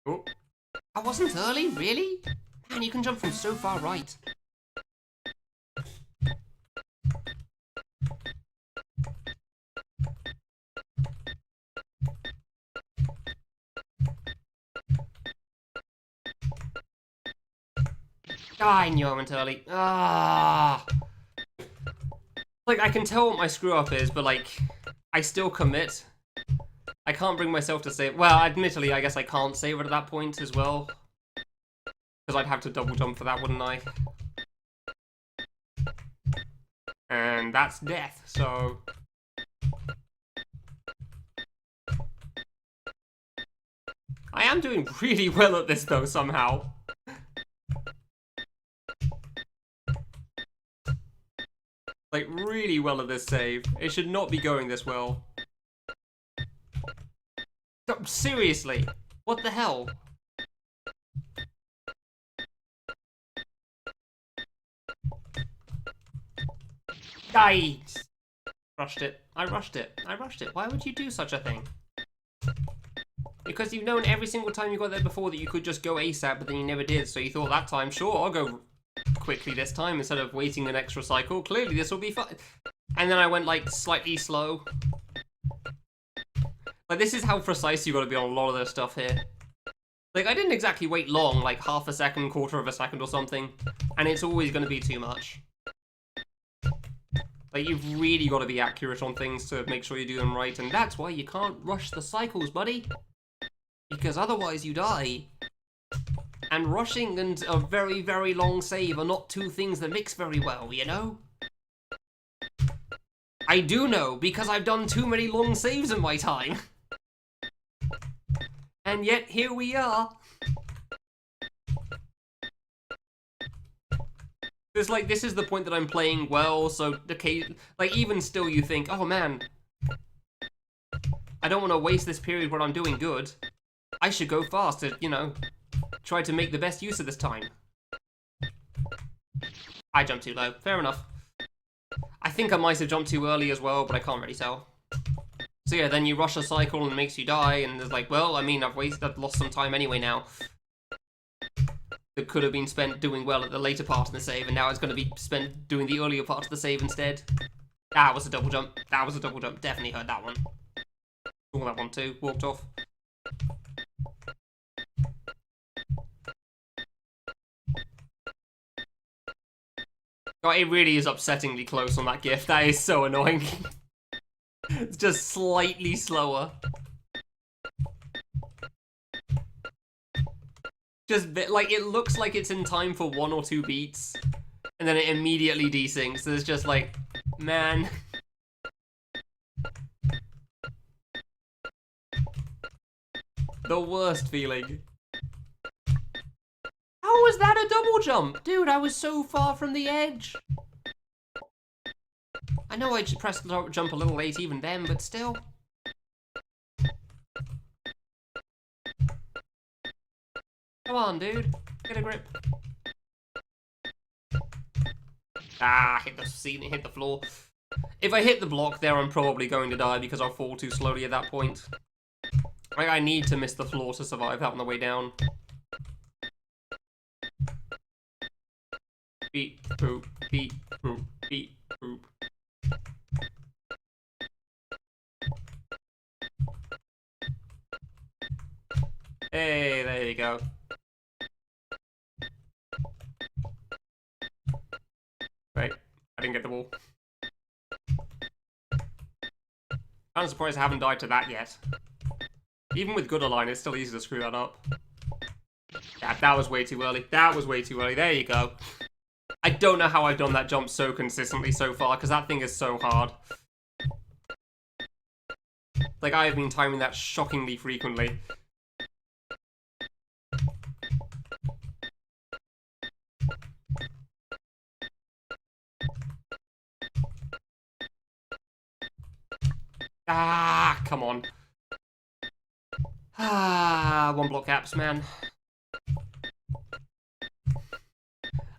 Oh. I wasn't early, really? Man, you can jump from so far right. I knew I went early. Ah. Like, I can tell what my screw up is, but, like, I still commit. I can't bring myself to save. Well, admittedly, I guess I can't save it at that point as well. Because I'd have to double jump for that, wouldn't I? And that's death, so... I am doing really well at this, though, somehow. Like, really well at this save. It should not be going this well. No, seriously, what the hell? I rushed it. I rushed it. I rushed it. Why would you do such a thing? Because you've known every single time you got there before that you could just go ASAP, but then you never did, so you thought that time, sure, I'll go quickly this time instead of waiting an extra cycle. Clearly this will be fun. And then I went, like, slightly slow. Like, this is how precise you gotta be on a lot of this stuff here. Like, I didn't exactly wait long, like half a second, quarter of a second or something, and it's always gonna be too much. Like, you've really gotta be accurate on things to make sure you do them right, and that's why you can't rush the cycles, buddy. Because otherwise you die. And rushing and a very, very long save are not two things that mix very well, you know? I do know, because I've done too many long saves in my time. And yet, here we are. It's like, this is the point that I'm playing well, so, okay, like, even still you think, oh man, I don't want to waste this period when I'm doing good. I should go fast to, you know, try to make the best use of this time. I jumped too low. Fair enough. I think I might have jumped too early as well, but I can't really tell. So yeah, then you rush a cycle and it makes you die, and it's like, well, I mean, I've lost some time anyway now. That could have been spent doing well at the later part of the save, and now it's going to be spent doing the earlier part of the save instead. That was a double jump. That was a double jump. Definitely heard that one. Saw that one too. Walked off. God, it really is upsettingly close on that GIF. That is so annoying. It's just slightly slower. Just like, it looks like it's in time for 1 or 2 beats, and then it immediately desyncs. So it's just like, man. The worst feeling. How was that a double jump? Dude, I was so far from the edge. I know I just pressed the jump a little late even then, but still. Come on, dude. Get a grip. Ah, hit the ceiling, hit the floor. If I hit the block there, I'm probably going to die because I'll fall too slowly at that point. Like, I need to miss the floor to survive that on the way down. Beep, boop, beep, boop, beep, boop. Hey, there you go. Right, I didn't get the wall. I'm surprised I haven't died to that yet. Even with good align, it's still easy to screw that up. Yeah, that was way too early. That was way too early. There you go. I don't know how I've done that jump so consistently so far, because that thing is so hard. Like, I have been timing that shockingly frequently. Ah, come on. Ah, 1 block gaps, man.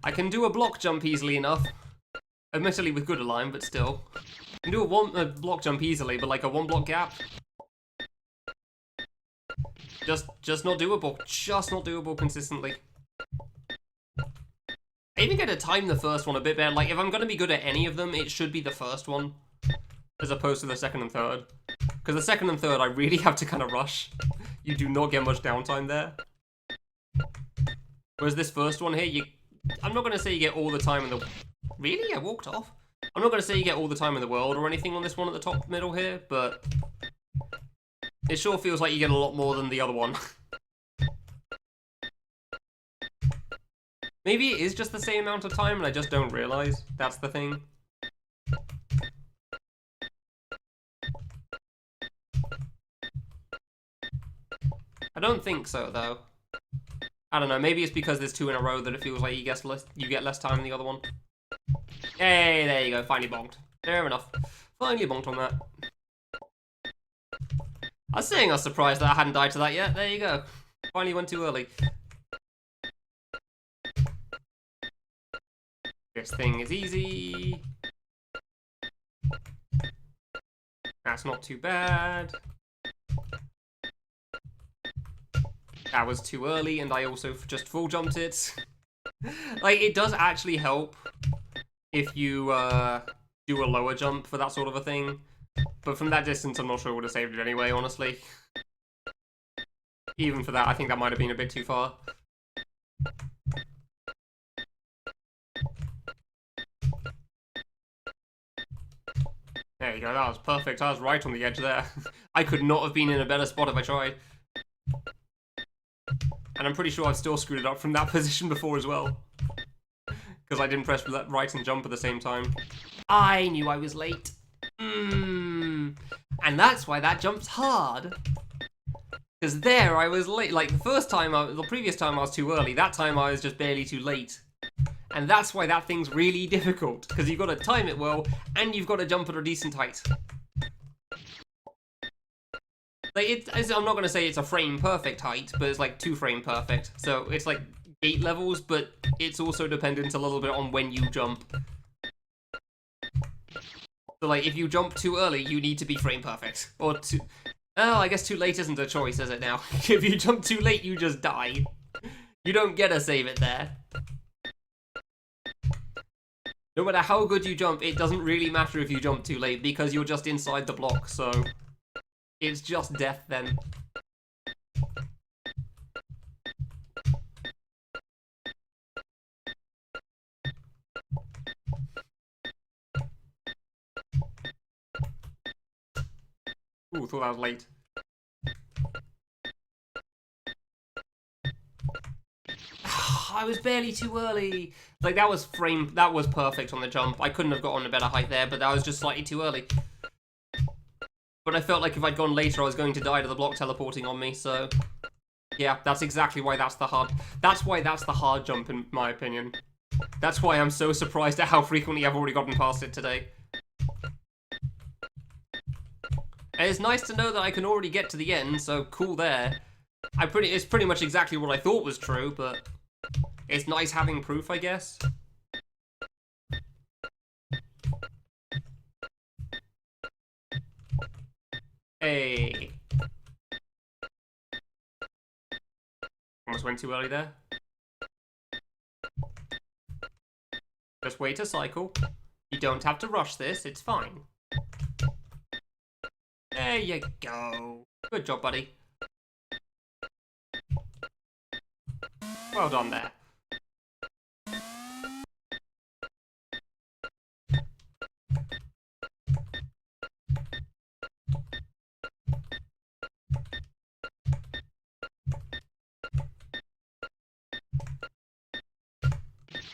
I can do a block jump easily enough. Admittedly with good align, but still. I can do a block jump easily, but like a 1 block gap. Just not doable. Just not doable consistently. I even get to time the first one a bit better. Like, if I'm going to be good at any of them, it should be the first one, as opposed to the second and third. Because the second and third, I really have to kind of rush. You do not get much downtime there. Whereas this first one here, I'm not going to say you get all the time in the... Really? I walked off? I'm not going to say you get all the time in the world or anything on this one at the top middle here, but... It sure feels like you get a lot more than the other one. Maybe it is just the same amount of time and I just don't realize. That's the thing. I don't think so, though. I don't know, maybe it's because there's 2 in a row that it feels like you get less time than the other one. Hey, there you go, finally bonked. Fair enough. Finally bonked on that. I was saying I was surprised that I hadn't died to that yet. There you go. Finally went too early. This thing is easy. That's not too bad. That was too early, and I also just full jumped it. Like, it does actually help if you do a lower jump for that sort of a thing. But from that distance, I'm not sure I would have saved it anyway, honestly. Even for that, I think that might have been a bit too far. There you go, that was perfect. I was right on the edge there. I could not have been in a better spot if I tried. And I'm pretty sure I've still screwed it up from that position before as well. Because I didn't press right and jump at the same time. I knew I was late. And that's why that jump's hard. Because there I was late. Like, the previous time I was too early. That time I was just barely too late. And that's why that thing's really difficult, because you've got to time it well, and you've got to jump at a decent height. Like, I'm not going to say it's a frame perfect height, but it's like 2 frame perfect. So it's like gate levels, but it's also dependent a little bit on when you jump. So like, if you jump too early, you need to be frame perfect. Or too... Oh, I guess too late isn't a choice, is it now? If you jump too late, you just die. You don't get to save it there. No matter how good you jump, it doesn't really matter if you jump too late, because you're just inside the block, so... It's just death then. Ooh, thought that was late. I was barely too early. Like, that was perfect on the jump. I couldn't have got on a better height there, but that was just slightly too early. But I felt like if I'd gone later, I was going to die to the block teleporting on me, so... Yeah, that's exactly why that's the hard... That's why that's the hard jump, in my opinion. That's why I'm so surprised at how frequently I've already gotten past it today. And it's nice to know that I can already get to the end, so cool there. It's pretty much exactly what I thought was true, but... It's nice having proof, I guess. Hey. Almost went too early there. Just wait a cycle. You don't have to rush this, it's fine. There you go. Good job, buddy. Well done there.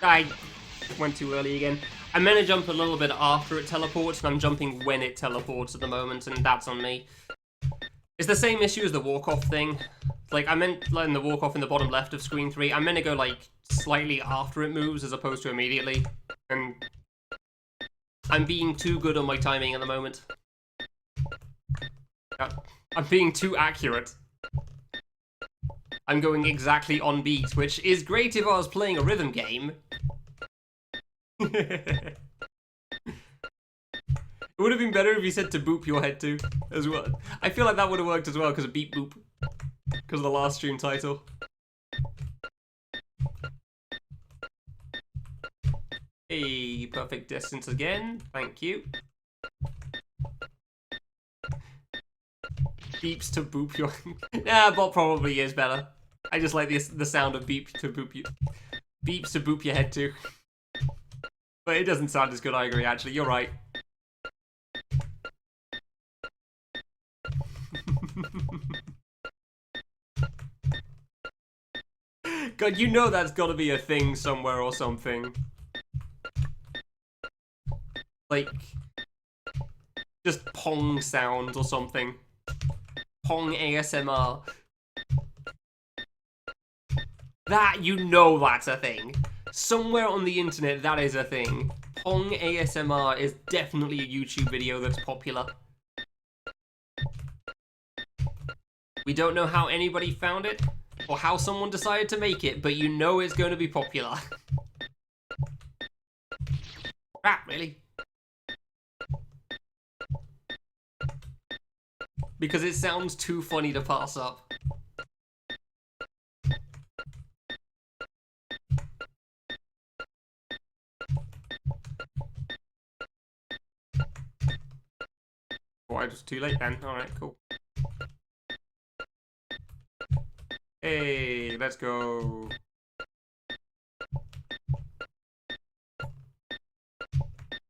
I went too early again. I'm meant to jump a little bit after it teleports, and I'm jumping when it teleports at the moment, and that's on me. It's the same issue as the walk-off thing. Like, I meant letting the walk-off in the bottom left of screen 3. I'm meant to go, like, slightly after it moves as opposed to immediately. And I'm being too good on my timing at the moment. I'm being too accurate. I'm going exactly on beat, which is great if I was playing a rhythm game. It would have been better if you said to boop your head to, as well. I feel like that would have worked as well, because of beat boop. Because of the last stream title. Hey, perfect distance again. Thank you. Beeps to boop your... Yeah, bot probably is better. I just like the sound of beep to boop you. Beeps to boop your head to. But it doesn't sound as good, I agree, actually. You're right. God, you know that's gotta be a thing somewhere or something. Like... just Pong sounds or something. Pong ASMR. That, you know that's a thing. Somewhere on the internet, that is a thing. Pong ASMR is definitely a YouTube video that's popular. We don't know how anybody found it, or how someone decided to make it, but you know it's going to be popular. Crap, really. Because it sounds too funny to pass up. Oh, I was too late then. Alright, cool. Hey, let's go.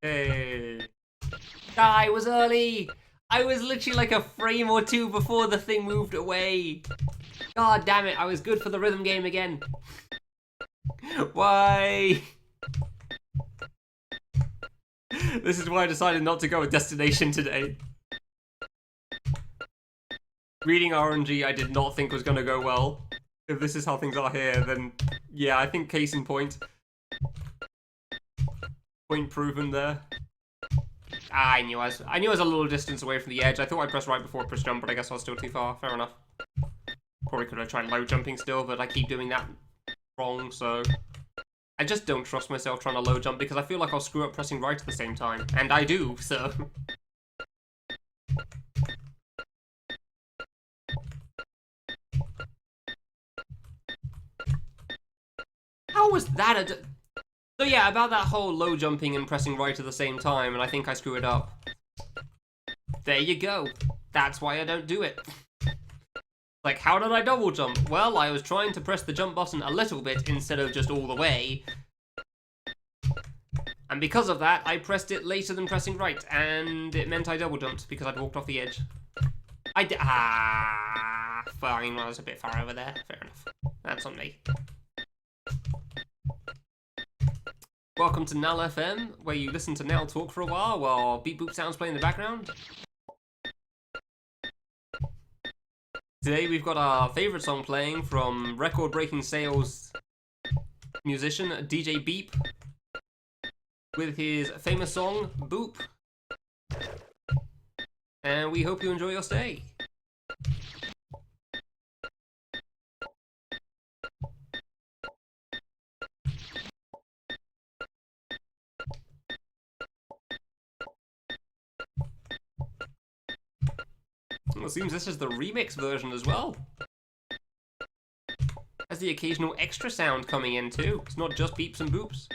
Hey. I was early! I was literally like a frame or two before the thing moved away. God damn it, I was good for the rhythm game again. Why? This is why I decided not to go with Destination today. Reading RNG I did not think was going to go well. If this is how things are here, then yeah, I think case in point. Point proven there. I knew I was a little distance away from the edge. I thought I pressed right before I pressed jump, but I guess I was still too far. Fair enough. Probably could have tried low jumping still, but I keep doing that wrong, so... I just don't trust myself trying to low jump because I feel like I'll screw up pressing right at the same time. And I do, so... How was that a... So yeah, about that whole low jumping and pressing right at the same time, and I think I screw it up. There you go. That's why I don't do it. Like, how did I double jump? Well, I was trying to press the jump button a little bit instead of just all the way. And because of that, I pressed it later than pressing right, and it meant I double jumped because I'd walked off the edge. Fine, I was a bit far over there. Fair enough. That's on me. Welcome to Null FM, where you listen to Nell talk for a while beep boop sounds play in the background. Today we've got our favourite song playing from record-breaking sales musician DJ Beep with his famous song, Boop. And we hope you enjoy your stay. Well, it seems this is the remix version as well. Has the occasional extra sound coming in too. It's not just beeps and boops.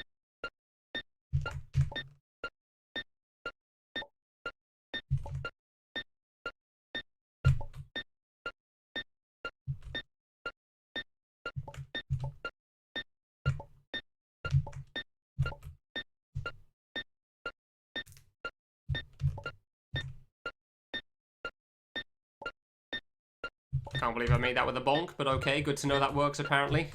Can't believe I made that with a bonk, but okay, good to know that works apparently.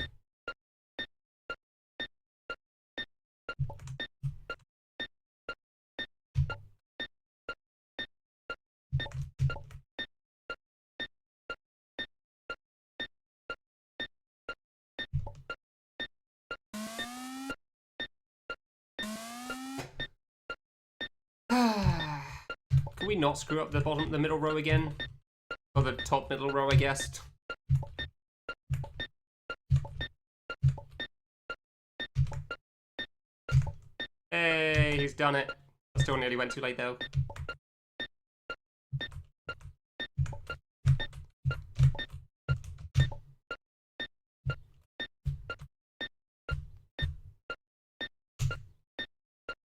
Can we not screw up the middle row again? Or the top middle row, I guess. Hey, he's done it. I still nearly went too late though.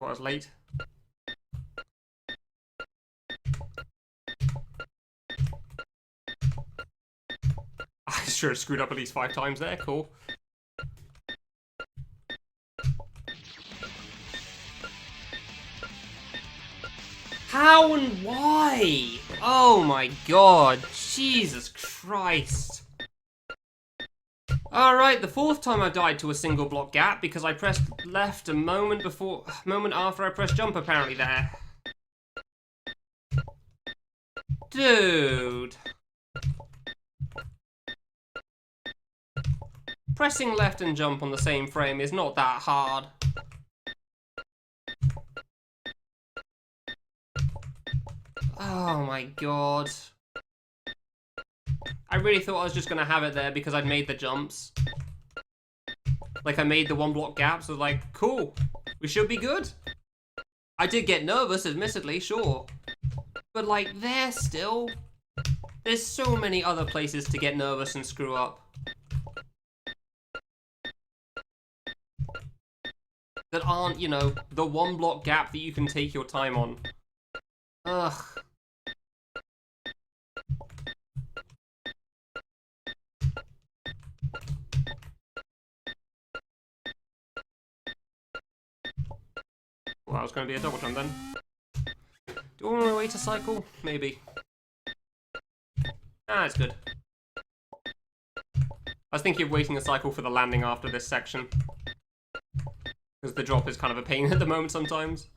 I was late. I sure screwed up at least 5 times there, cool. How and why? Oh my god, Jesus Christ. Alright, the 4th time I died to a single block gap because I pressed left a moment after I pressed jump apparently there. Dude. Pressing left and jump on the same frame is not that hard. Oh my god. I really thought I was just gonna have it there because I'd made the jumps. Like, I made the 1 block gaps, so like, cool. We should be good. I did get nervous, admittedly, sure. But like, there's so many other places to get nervous and screw up. That aren't, you know, the 1 block gap that you can take your time on. Ugh. Well, that was going to be a double jump then. Do I want to wait a cycle? Maybe. Ah, it's good. I was thinking of waiting a cycle for the landing after this section. Because the drop is kind of a pain at the moment sometimes.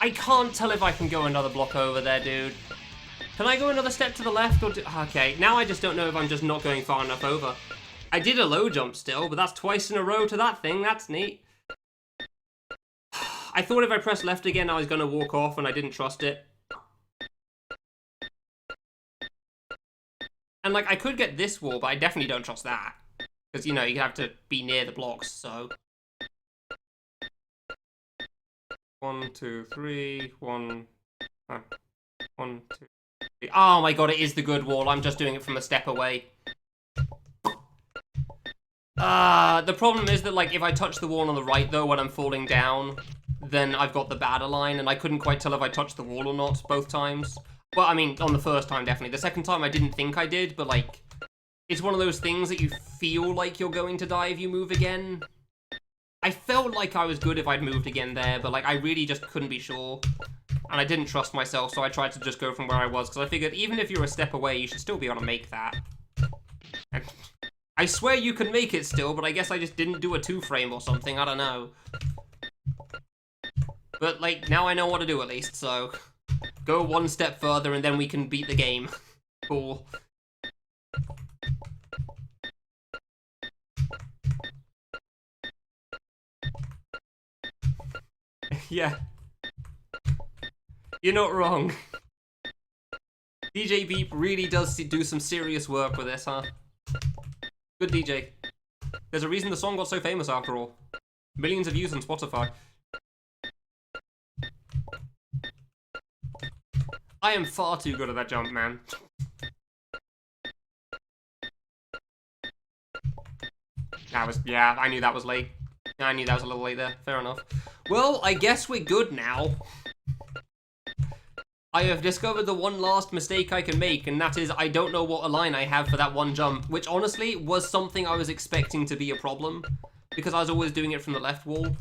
I can't tell if I can go another block over there, dude. Can I go another step to the left or okay, now I just don't know if I'm just not going far enough over. I did a low jump still, but that's twice in a row to that thing. That's neat. I thought if I pressed left again, I was going to walk off, and I didn't trust it. And, like, I could get this wall, but I definitely don't trust that. Because, you know, you have to be near the blocks, so... 1, 2, 3, 1... 1, 2, 3... Oh my god, it is the good wall. I'm just doing it from a step away. The problem is that, like, if I touch the wall on the right, though, when I'm falling down, then I've got the bad align, and I couldn't quite tell if I touched the wall or not both times. Well, I mean, on the first time, definitely. The second time, I didn't think I did, but, like, it's one of those things that you feel like you're going to die if you move again. I felt like I was good if I'd moved again there, but, like, I really just couldn't be sure. And I didn't trust myself, so I tried to just go from where I was, because I figured even if you're a step away, you should still be able to make that. And I swear you can make it still, but I guess I just didn't do a 2-frame or something, I don't know. But, like, now I know what to do at least, so... Go one step further and then we can beat the game. Cool. Yeah. You're not wrong. DJ Beep really does do some serious work with this, huh? Good DJ. There's a reason the song got so famous after all. Millions of views on Spotify. I am far too good at that jump, man. That was, yeah, I knew that was late. I knew that was a little late there. Fair enough. Well, I guess we're good now. I have discovered the one last mistake I can make, and that is I don't know what align I have for that one jump, which honestly was something I was expecting to be a problem, because I was always doing it from the left wall.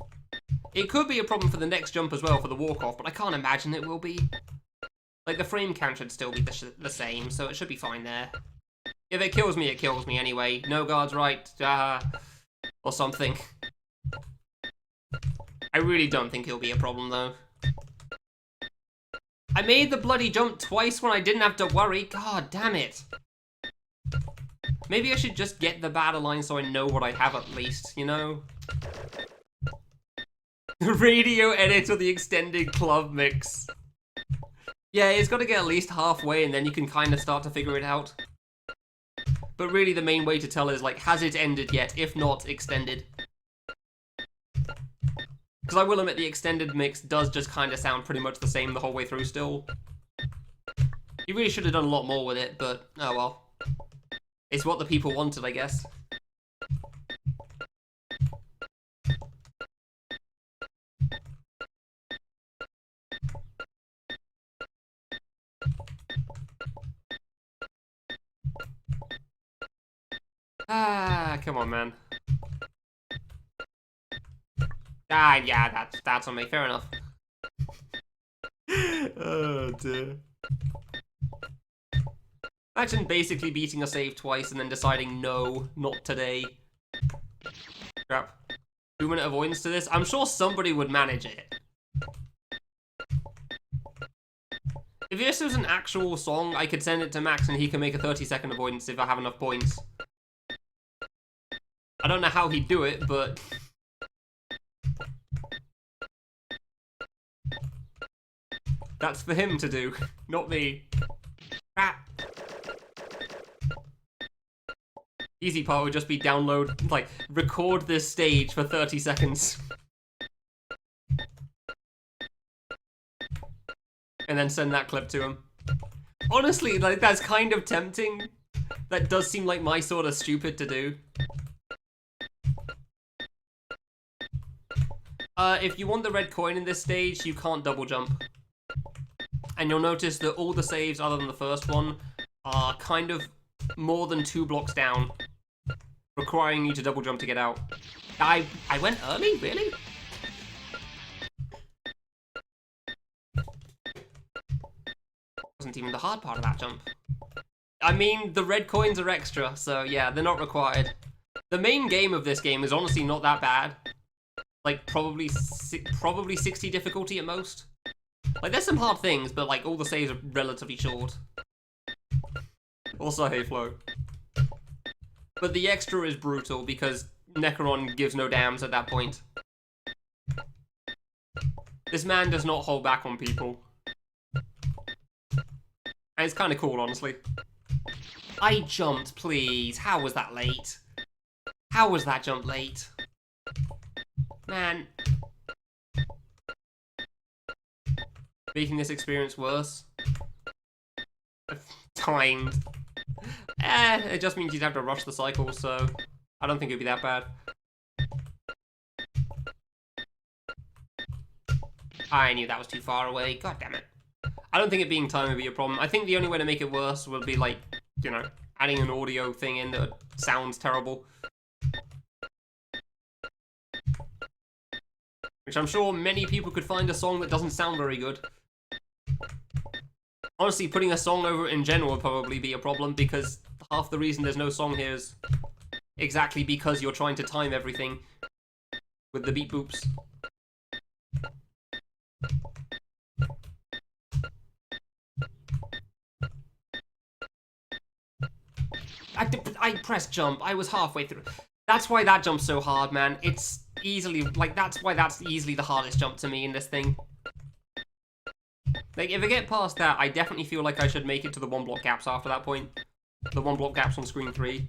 It could be a problem for the next jump as well, for the walk-off, but I can't imagine it will be. Like, the frame count should still be the same, so it should be fine there. If it kills me anyway. No guards right, or something. I really don't think it'll be a problem, though. I made the bloody jump twice when I didn't have to worry. God damn it. Maybe I should just get the battle line so I know what I have at least, you know? Radio edit of the extended club mix. Yeah, it's got to get at least halfway and then you can kind of start to figure it out. But really the main way to tell is, like, has it ended yet? If not, extended. Because I will admit the extended mix does just kind of sound pretty much the same the whole way through still. You really should have done a lot more with it, but oh well. It's what the people wanted, I guess. Ah, come on, man. Ah, yeah, that's on me. Fair enough. Oh, dear. Imagine basically beating a save twice and then deciding, no, not today. Crap. 2-minute avoidance to this? I'm sure somebody would manage it. If this was an actual song, I could send it to Max and he can make a 30-second avoidance if I have enough points. I don't know how he'd do it, but... That's for him to do, not me. Ah. Easy part would just be download, like, record this stage for 30 seconds. And then send that clip to him. Honestly, like, that's kind of tempting. That does seem like my sort of stupid to do. If you want the red coin in this stage, you can't double jump. And you'll notice that all the saves, other than the first one, are kind of more than 2 blocks down, requiring you to double jump to get out. I went early? Really? Wasn't even the hard part of that jump. I mean, the red coins are extra, so yeah, they're not required. The main game of this game is honestly not that bad. Like, probably 60 difficulty at most. Like, there's some hard things, but, like, all the saves are relatively short. Also, hey, Flo. But the extra is brutal, because Necron gives no damns at that point. This man does not hold back on people. And it's kind of cool, honestly. I jumped, please. How was that late? How was that jump late? Man. Making this experience worse. Timed. It just means you'd have to rush the cycle, so I don't think it'd be that bad. I knew that was too far away. God damn it. I don't think it being timed would be a problem. I think the only way to make it worse would be, like, you know, adding an audio thing in that sounds terrible. Which I'm sure many people could find a song that doesn't sound very good. Honestly, putting a song over it in general would probably be a problem, because half the reason there's no song here is exactly because you're trying to time everything with the beat boops. I pressed jump. I was halfway through. That's why that jump's so hard, man. It's easily, like, that's why that's easily the hardest jump to me in this thing. Like, if I get past that, I definitely feel like I should make it to the 1-block gaps after that point. The 1-block gaps on screen 3.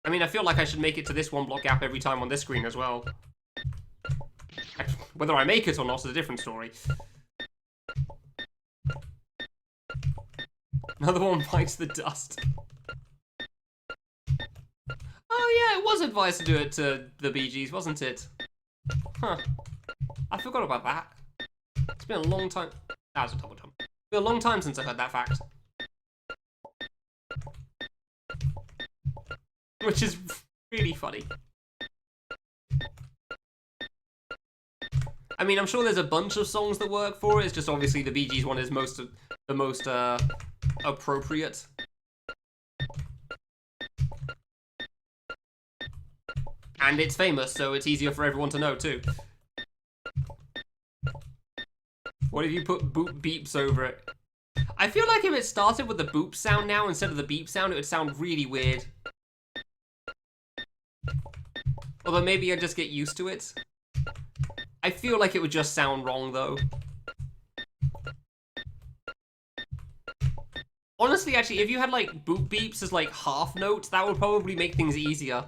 I mean, I feel like I should make it to this 1-block gap every time on this screen as well. Whether I make it or not is a different story. Another one bites the dust. Oh yeah, it was advised to do it to the Bee Gees, wasn't it? Huh. I forgot about that. It's been a long time. That was a double jump. It's been a long time since I heard that fact. Which is really funny. I mean, I'm sure there's a bunch of songs that work for it. It's just obviously the Bee Gees one is the most appropriate. And it's famous, so it's easier for everyone to know too. What if you put boop beeps over it? I feel like if it started with the boop sound now instead of the beep sound, it would sound really weird. Although maybe I just get used to it. I feel like it would just sound wrong, though. Honestly, actually, if you had, like, boop beeps as, like, half notes, that would probably make things easier.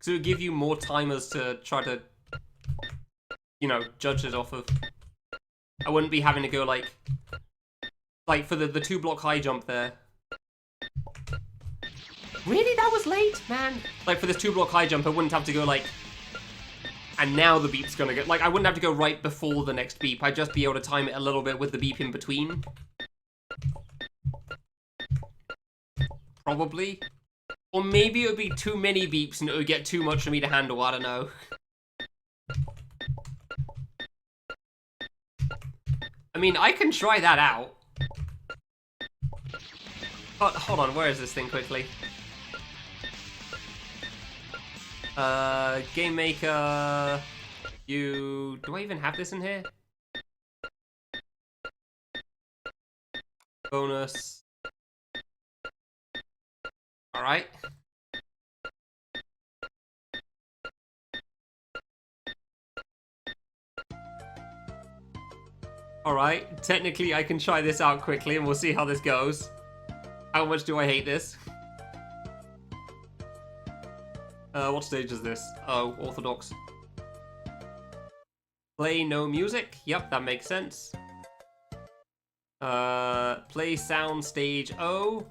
So it would give you more timers to try to, you know, judge it off of. I wouldn't be having to go, like for the 2-block high jump there. Really? That was late? Man. Like, for this 2-block high jump, I wouldn't have to go, like... And now the beep's gonna go... Like, I wouldn't have to go right before the next beep. I'd just be able to time it a little bit with the beep in between. Probably. Or maybe it would be too many beeps and it would get too much for me to handle. I don't know. I mean, I can try that out. Oh, hold on, where is this thing quickly? Game Maker... Do I even have this in here? Bonus. Alright. Alright, technically I can try this out quickly and we'll see how this goes. How much do I hate this? What stage is this? Oh, Orthodox. Play no music? Yep, that makes sense. Play sound stage O.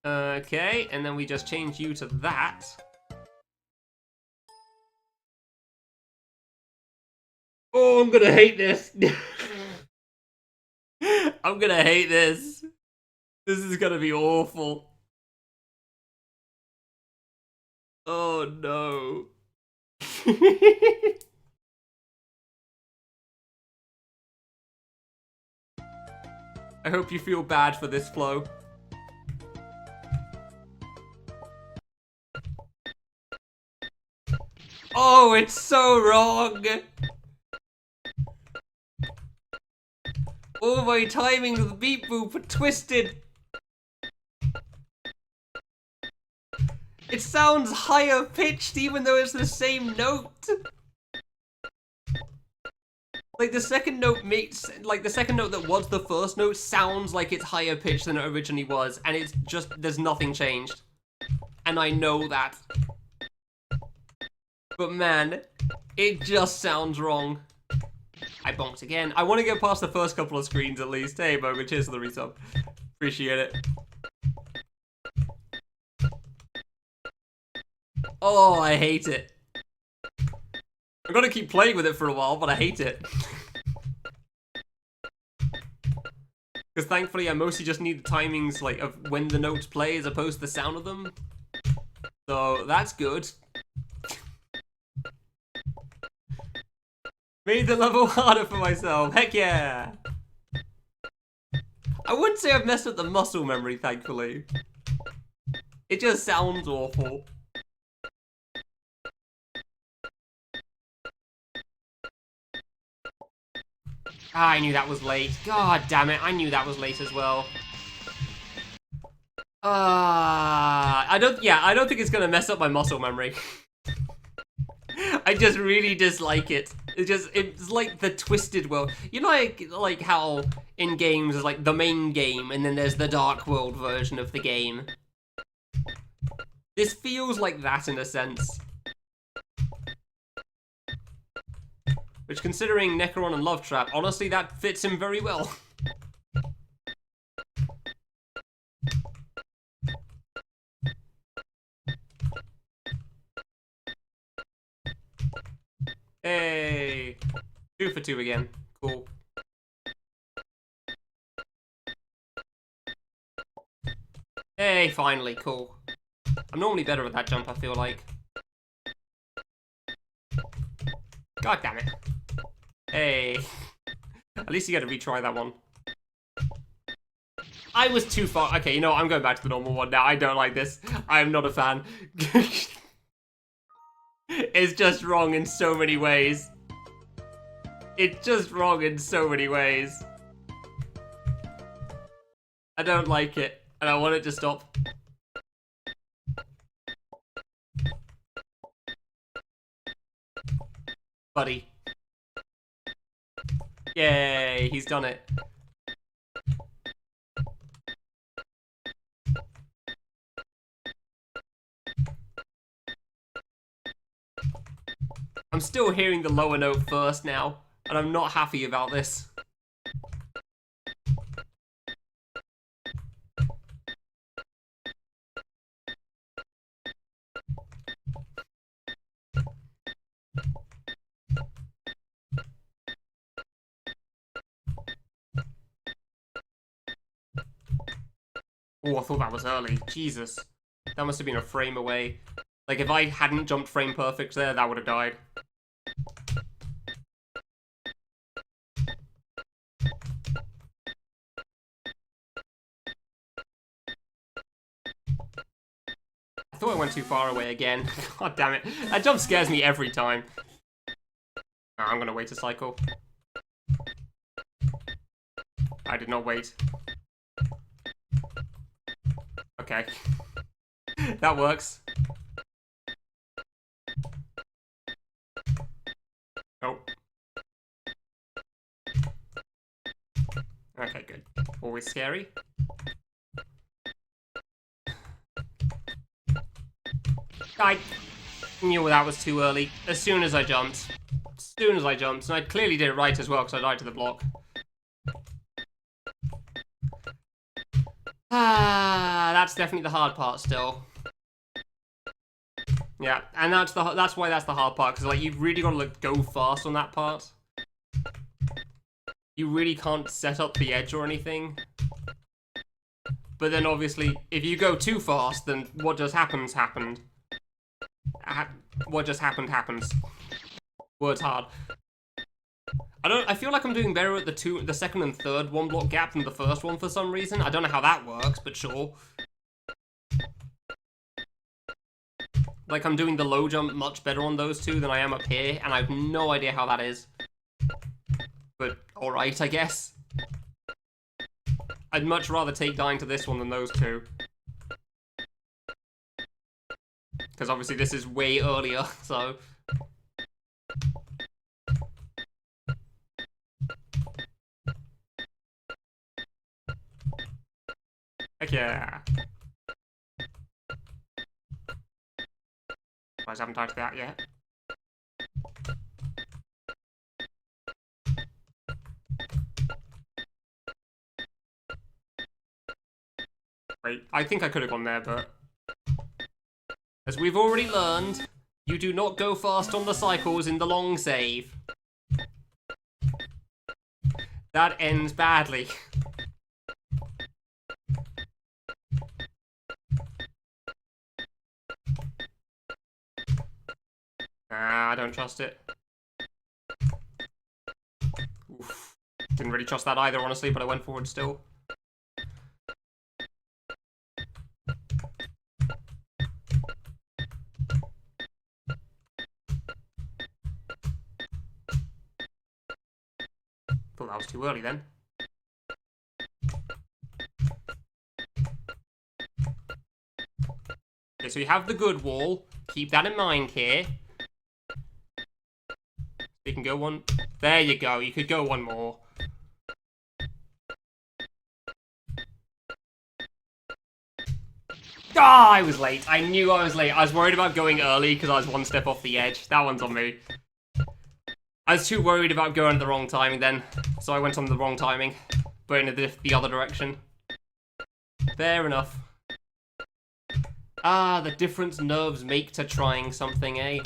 Okay, and then we just change you to that. Oh, I'm gonna hate this. I'm gonna hate this. This is gonna be awful. Oh no. I hope you feel bad for this flow. Oh, it's so wrong! All my timings with beep boop are twisted! It sounds higher pitched even though it's the same note! Like, the second note makes, like, the second note that was the first note sounds like it's higher pitched than it originally was, and it's just, there's nothing changed. And I know that. But man, it just sounds wrong. I bonked again. I want to get past the first couple of screens at least. Hey, Boga, cheers for the resub. Appreciate it. Oh, I hate it. I'm gonna keep playing with it for a while, but I hate it. Because thankfully I mostly just need the timings like of when the notes play as opposed to the sound of them. So that's good. Made the level harder for myself. Heck yeah! I wouldn't say I've messed up the muscle memory, thankfully. It just sounds awful. Ah, I knew that was late. God damn it, I knew that was late as well. I don't think it's gonna mess up my muscle memory. I just really dislike it. It's like the twisted world. You know, like how in games there's like the main game and then there's the dark world version of the game. This feels like that in a sense. Which, considering Necron and Love Trap, honestly, that fits him very well. Hey! 2 for 2 again. Cool. Hey, finally, cool. I'm normally better at that jump, I feel like. God damn it. Hey. At least you get to retry that one. I was too far. Okay, you know what? I'm going back to the normal one now. I don't like this. I am not a fan. It's just wrong in so many ways. It's just wrong in so many ways. I don't like it, and I want it to stop. Buddy. Yay, he's done it. I'm still hearing the lower note first now, and I'm not happy about this. Oh, I thought that was early. Jesus. That must have been a frame away. Like, if I hadn't jumped frame perfect there, that would have died. I thought I went too far away again. God damn it. That jump scares me every time. Oh, I'm gonna wait a cycle. I did not wait. Okay. That works. Oh. Okay, good. Always scary. I knew that was too early. As soon as I jumped. And I clearly did it right as well because I died to the block. Ah, that's definitely the hard part still. Yeah, and that's why that's the hard part, because like you've really got to like go fast on that part. You really can't set up the edge or anything. But then obviously, if you go too fast, then what just happened. What just happens. Words hard. I feel like I'm doing better at the second and third one block gap than the first one for some reason. I don't know how that works, but sure. like I'm doing the low jump much better on those two than I am up here, and I have no idea how that is. But alright, I guess. I'd much rather take dying to this one than those two. Because obviously this is way earlier, so... Heck yeah. I haven't died to that yet. Wait, I think I could have gone there, but... As we've already learned, you do not go fast on the cycles in the long save. That ends badly. I don't trust it. Oof. Didn't really trust that either, honestly, but I went forward still. Thought that was too early then. Okay, so you have the good wall. Keep that in mind here. You can go one. There you go. You could go one more. Ah, I was late. I knew I was late. I was worried about going early because I was one step off the edge. That one's on me. I was too worried about going the wrong timing then, so I went on the wrong timing, but in the other direction. Fair enough. Ah, the difference nerves make to trying something, eh?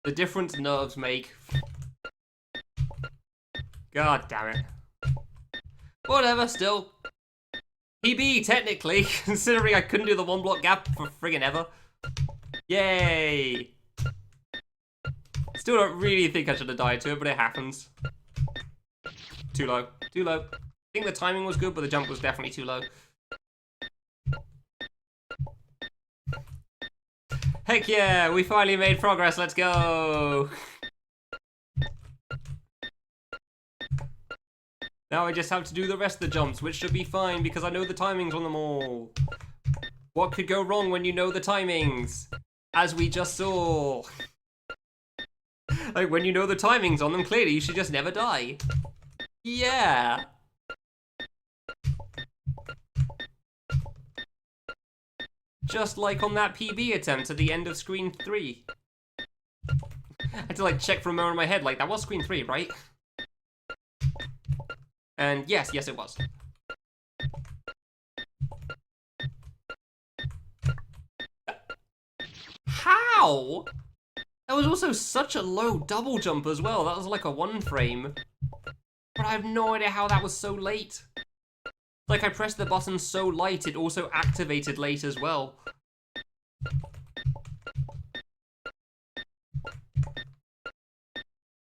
The difference nerves make. God damn it. Whatever, still. PB, technically, considering I couldn't do the one block gap for friggin' ever. Yay! Still don't really think I should have died to it, but it happens. Too low. Too low. I think the timing was good, but the jump was definitely too low. Heck yeah, we finally made progress, let's go! Now I just have to do the rest of the jumps, which should be fine because I know the timings on them all. What could go wrong when you know the timings? As we just saw. Like, when you know the timings on them, clearly you should just never die. Yeah! Just like on that PB attempt at the end of screen 3. I had to like check for a moment in my head, like that was screen 3, right? And yes, it was. How? That was also such a low double jump as well. That was like a 1 frame. But I have no idea how that was so late. Like, I pressed the button so light, it also activated late as well.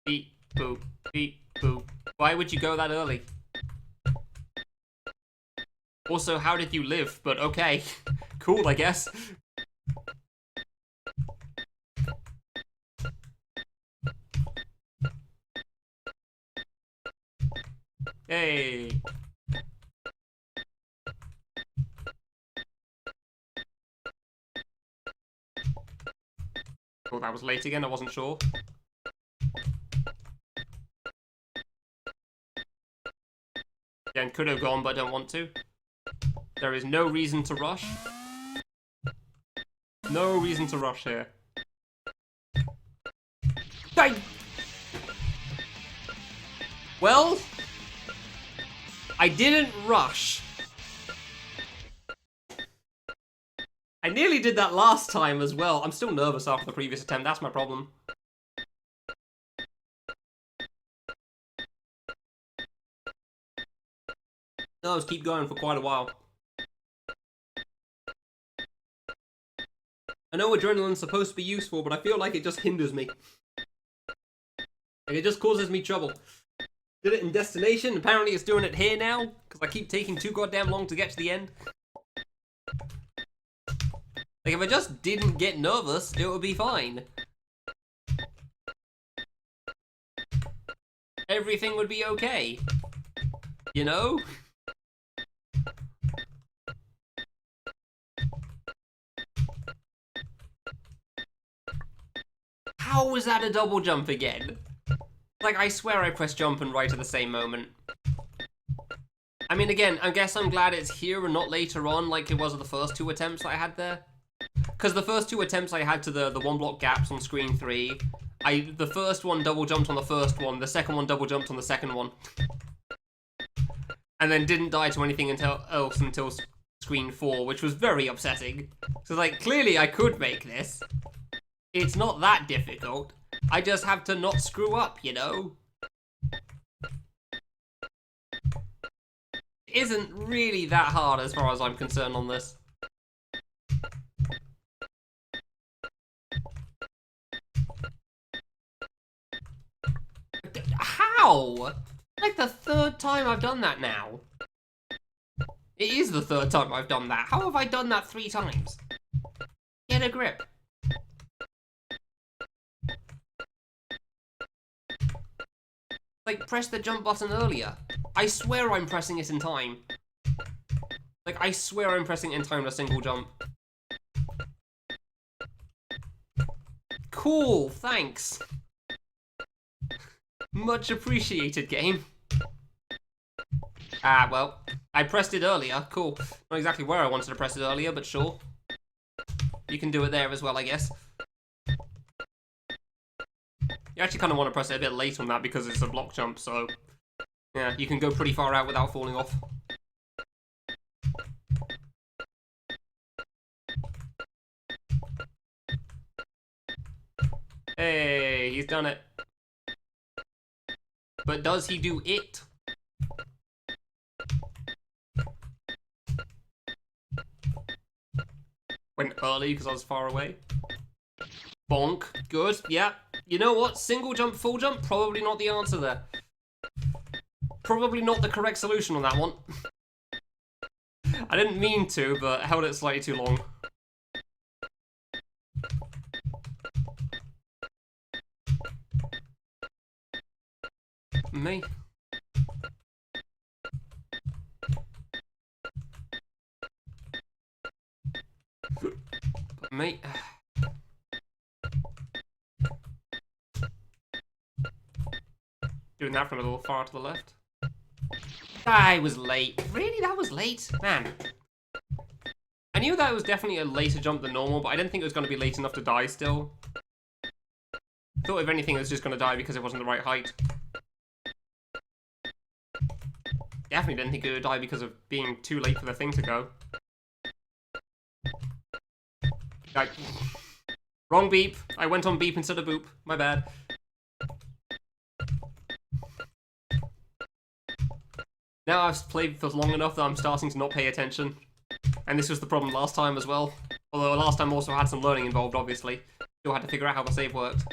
Beep, boop, beep, boop. Why would you go that early? Also, how did you live? But okay. Cool, I guess. Hey. Oh, that was late again, I wasn't sure. Again, could have gone, but I don't want to. There is no reason to rush. No reason to rush here. Die! Well, I didn't rush. I nearly did that last time as well. I'm still nervous after the previous attempt, that's my problem. Nerves keep going for quite a while. I know adrenaline's supposed to be useful, but I feel like it just hinders me. Like, it just causes me trouble. Did it in Destination, apparently it's doing it here now, because I keep taking too goddamn long to get to the end. Like, if I just didn't get nervous, it would be fine. Everything would be okay. You know? How was that a double jump again? Like, I swear I pressed jump and right at the same moment. I mean, again, I guess I'm glad it's here and not later on like it was at the first 2 attempts that I had there. Because the first 2 attempts I had to the 1 block gaps on screen 3, the first one double jumped on the first one, the second one double jumped on the second one. And then didn't die to anything else until screen 4, which was very upsetting. So, like, clearly I could make this. It's not that difficult. I just have to not screw up, you know? It isn't really that hard as far as I'm concerned on this. How? Like the 3rd time I've done that now. It is the 3rd time I've done that. How have I done that 3 times? Get a grip. Like, press the jump button earlier. I swear I'm pressing it in time. Like, I swear I'm pressing it in time to a single jump. Cool, thanks. Much appreciated, game. Ah, well, I pressed it earlier. Cool. Not exactly where I wanted to press it earlier, but sure. You can do it there as well, I guess. You actually kind of want to press it a bit late on that because it's a block jump, so... yeah, you can go pretty far out without falling off. Hey, he's done it. But does he do it? Went early because I was far away. Bonk. Good. Yeah. You know what? Single jump, full jump? Probably not the answer there. Probably not the correct solution on that one. I didn't mean to, but held it slightly too long. Me. Me. Doing that from a little far to the left. I was late. Really? That was late? Man. I knew that it was definitely a later jump than normal, but I didn't think it was going to be late enough to die still. Thought if anything it was just going to die because it wasn't the right height. Definitely didn't think it would die because of being too late for the thing to go. Like, wrong beep. I went on beep instead of boop. My bad. Now I've played for long enough that I'm starting to not pay attention. And this was the problem last time as well. Although last time also had some learning involved, obviously. Still had to figure out how the save worked.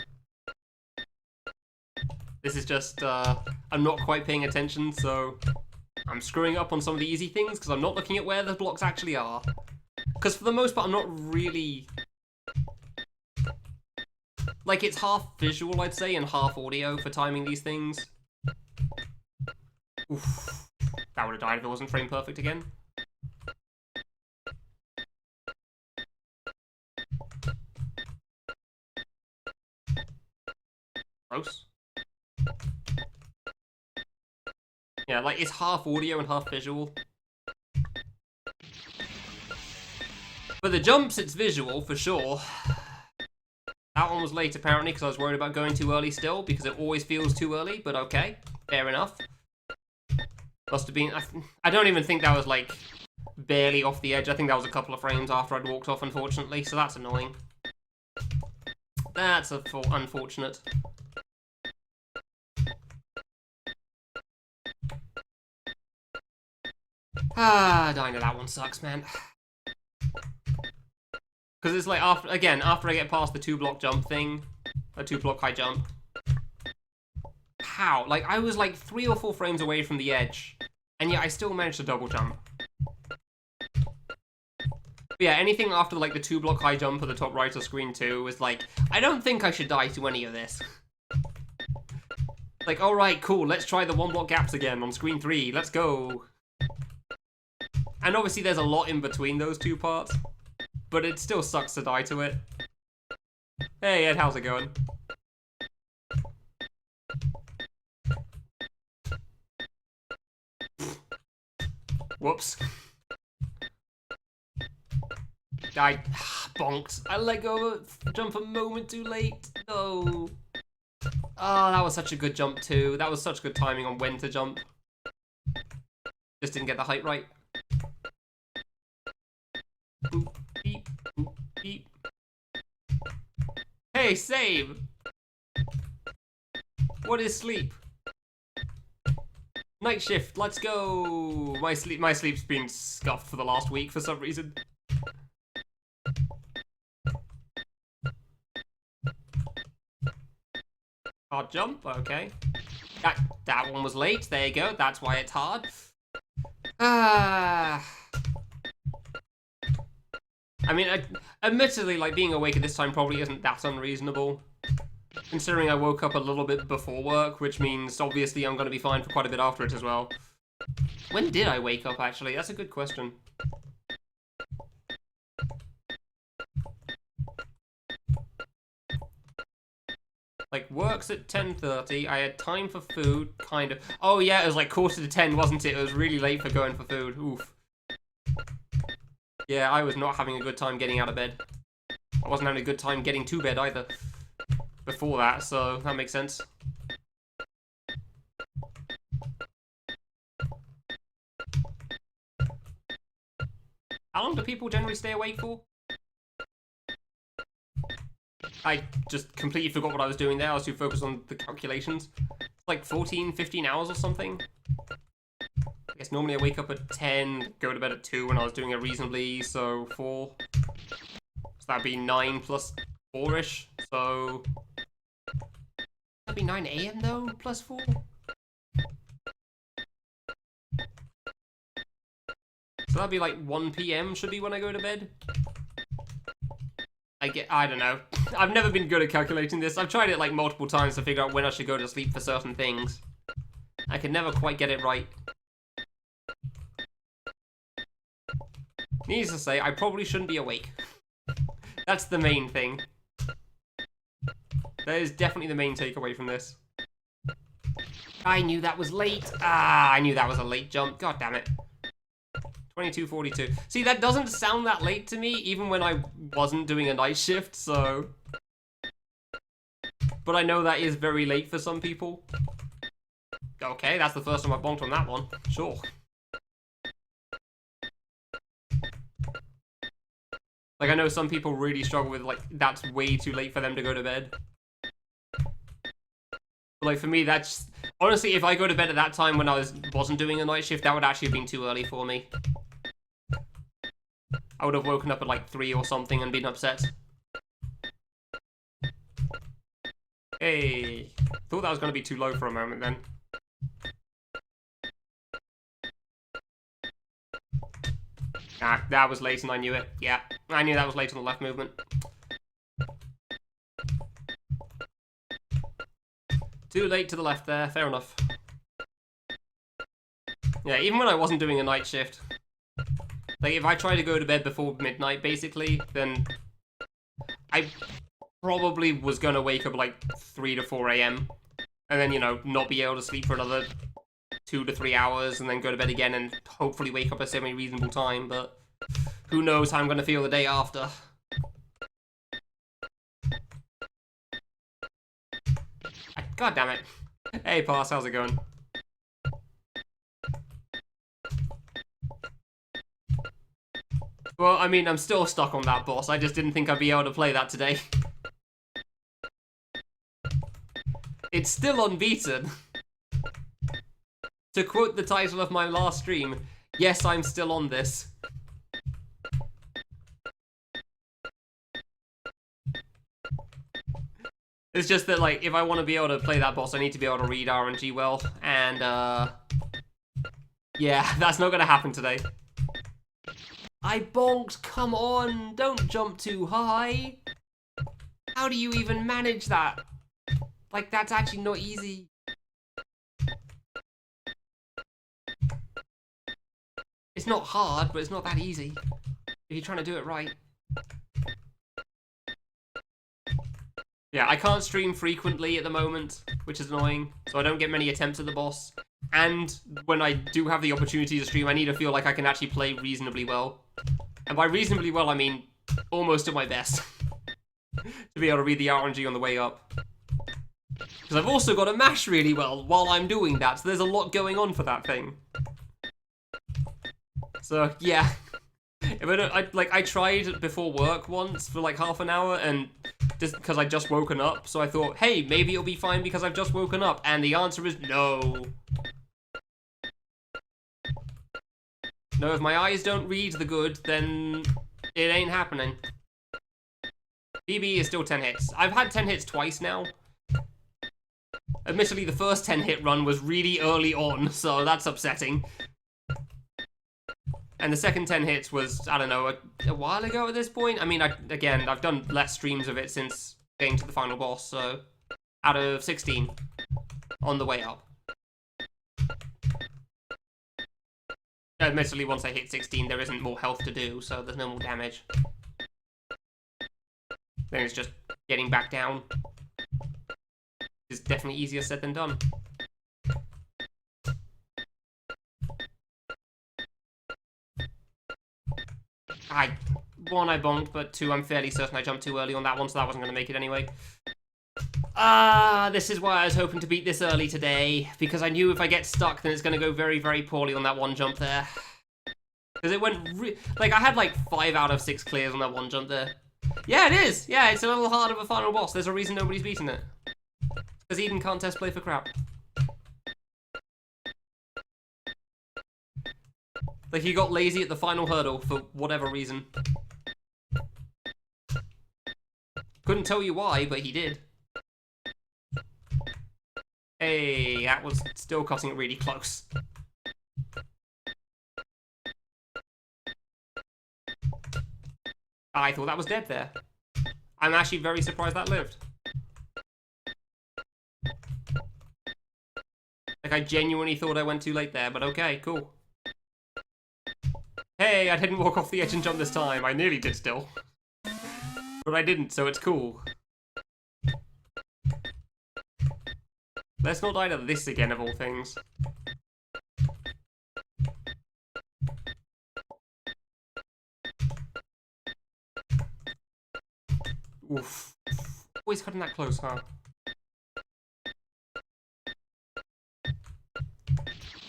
This is just, I'm not quite paying attention, so... I'm screwing up on some of the easy things because I'm not looking at where the blocks actually are. Because for the most part, I'm not really... like, it's half visual, I'd say, and half audio for timing these things. Oof. That would have died if it wasn't frame perfect again. Gross. Yeah, like, it's half audio and half visual. For the jumps, it's visual, for sure. That one was late, apparently, because I was worried about going too early still, because it always feels too early, but okay. Fair enough. Must have been... I don't even think that was, like, barely off the edge. I think that was a couple of frames after I'd walked off, unfortunately, so that's annoying. That's unfortunate. Ah, I know that one sucks, man. Because it's like, after I get past the 2-block jump thing, a 2-block high jump. How? Like, I was like 3 or 4 frames away from the edge, and yet I still managed to double jump. But yeah, anything after like the 2-block high jump at the top right of screen 2 is like, I don't think I should die to any of this. Like, alright, cool, let's try the 1-block gaps again on screen 3, let's go. And obviously there's a lot in between those two parts, but it still sucks to die to it. Hey Ed, how's it going? Whoops. I bonked. I let go of a jump a moment too late. No. Oh, that was such a good jump too. That was such good timing on when to jump. Just didn't get the height right. Boop, beep, boop, beep. Hey, save! What is sleep? Night shift, let's go! My sleep's been scuffed for the last week for some reason. Hard jump, okay. That one was late, there you go, that's why it's hard. I mean, admittedly, like, being awake at this time probably isn't that unreasonable. Considering I woke up a little bit before work, which means obviously I'm going to be fine for quite a bit after it as well. When did I wake up, actually? That's a good question. Like, works at 10:30, I had time for food, kind of. Oh yeah, it was like 9:45, wasn't it? It was really late for going for food, oof. Yeah, I was not having a good time getting out of bed. I wasn't having a good time getting to bed either. Before that, so that makes sense. How long do people generally stay awake for? I just completely forgot what I was doing there. I was too focused on the calculations. Like 14, 15 hours or something. I guess normally I wake up at 10, go to bed at 2 when I was doing it reasonably, so 4. So that'd be 9 plus 4-ish, so... That'd be 9 AM though, plus 4? So that'd be like 1 PM should be when I go to bed? I don't know. I've never been good at calculating this. I've tried it like multiple times to figure out when I should go to sleep for certain things. I can never quite get it right. Needless to say, I probably shouldn't be awake. That's the main thing. That is definitely the main takeaway from this. I knew that was late. Ah, I knew that was a late jump. God damn it. 22:42. See, that doesn't sound that late to me, even when I wasn't doing a night shift, so... But I know that is very late for some people. Okay, that's the first time I've bonked on that one. Sure. Like, I know some people really struggle with, like, that's way too late for them to go to bed. But, like, for me, that's... Honestly, if I go to bed at that time when I wasn't doing a night shift, that would actually have been too early for me. I would have woken up at, like, 3 or something and been upset. Hey. Thought that was going to be too low for a moment, then. Ah, that was late and I knew it. Yeah, I knew that was late on the left movement. Too late to the left there, fair enough. Yeah, even when I wasn't doing a night shift. Like, if I tried to go to bed before midnight, basically, then... I probably was gonna wake up like 3 to 4 AM. And then, you know, not be able to sleep for another 2 to 3 hours, and then go to bed again and hopefully wake up at a semi-reasonable time, but... Who knows how I'm gonna feel the day after. God damn it. Hey, Pass, how's it going? Well, I mean, I'm still stuck on that boss. I just didn't think I'd be able to play that today. It's still unbeaten. To quote the title of my last stream, yes, I'm still on this. It's just that, like, if I want to be able to play that boss, I need to be able to read RNG well, and, yeah, that's not gonna happen today. I bonked, come on, don't jump too high. How do you even manage that? Like, that's actually not easy. It's not hard, but it's not that easy. If you're trying to do it right. Yeah, I can't stream frequently at the moment, which is annoying, so I don't get many attempts at the boss. And when I do have the opportunity to stream, I need to feel like I can actually play reasonably well. And by reasonably well, I mean almost at my best. To be able to read the RNG on the way up. Because I've also got to mash really well while I'm doing that, so there's a lot going on for that thing. So, yeah. I tried before work once for like half an hour, and just because I'd just woken up, so I thought, hey, maybe it'll be fine because I've just woken up, and the answer is no. No, if my eyes don't read the good, then it ain't happening. BB is still 10 hits. I've had 10 hits twice now. Admittedly, the first 10 hit run was really early on, so that's upsetting. And the second 10 hits was, I don't know, a while ago at this point. I mean, again, I've done less streams of it since getting to the final boss, so out of 16 on the way up. Admittedly, once I hit 16, there isn't more health to do, so there's no more damage. Then it's just getting back down. It's definitely easier said than done. One, I bonked, but two, I'm fairly certain I jumped too early on that one, so that wasn't going to make it anyway. This is why I was hoping to beat this early today, because I knew if I get stuck, then it's going to go very, very poorly on that one jump there. Because it went like, I had like 5 out of 6 clears on that one jump there. Yeah, it is! Yeah, it's a little hard of a final boss. There's a reason nobody's beaten it. Because Eden can't test play for crap. Like, he got lazy at the final hurdle for whatever reason. Couldn't tell you why, but he did. Hey, that was still cutting it really close. I thought that was dead there. I'm actually very surprised that lived. Like, I genuinely thought I went too late there, but okay, cool. Hey, I didn't walk off the edge and jump this time. I nearly did still. But I didn't, so it's cool. Let's not die to this again, of all things. Oof. Always cutting that close, huh?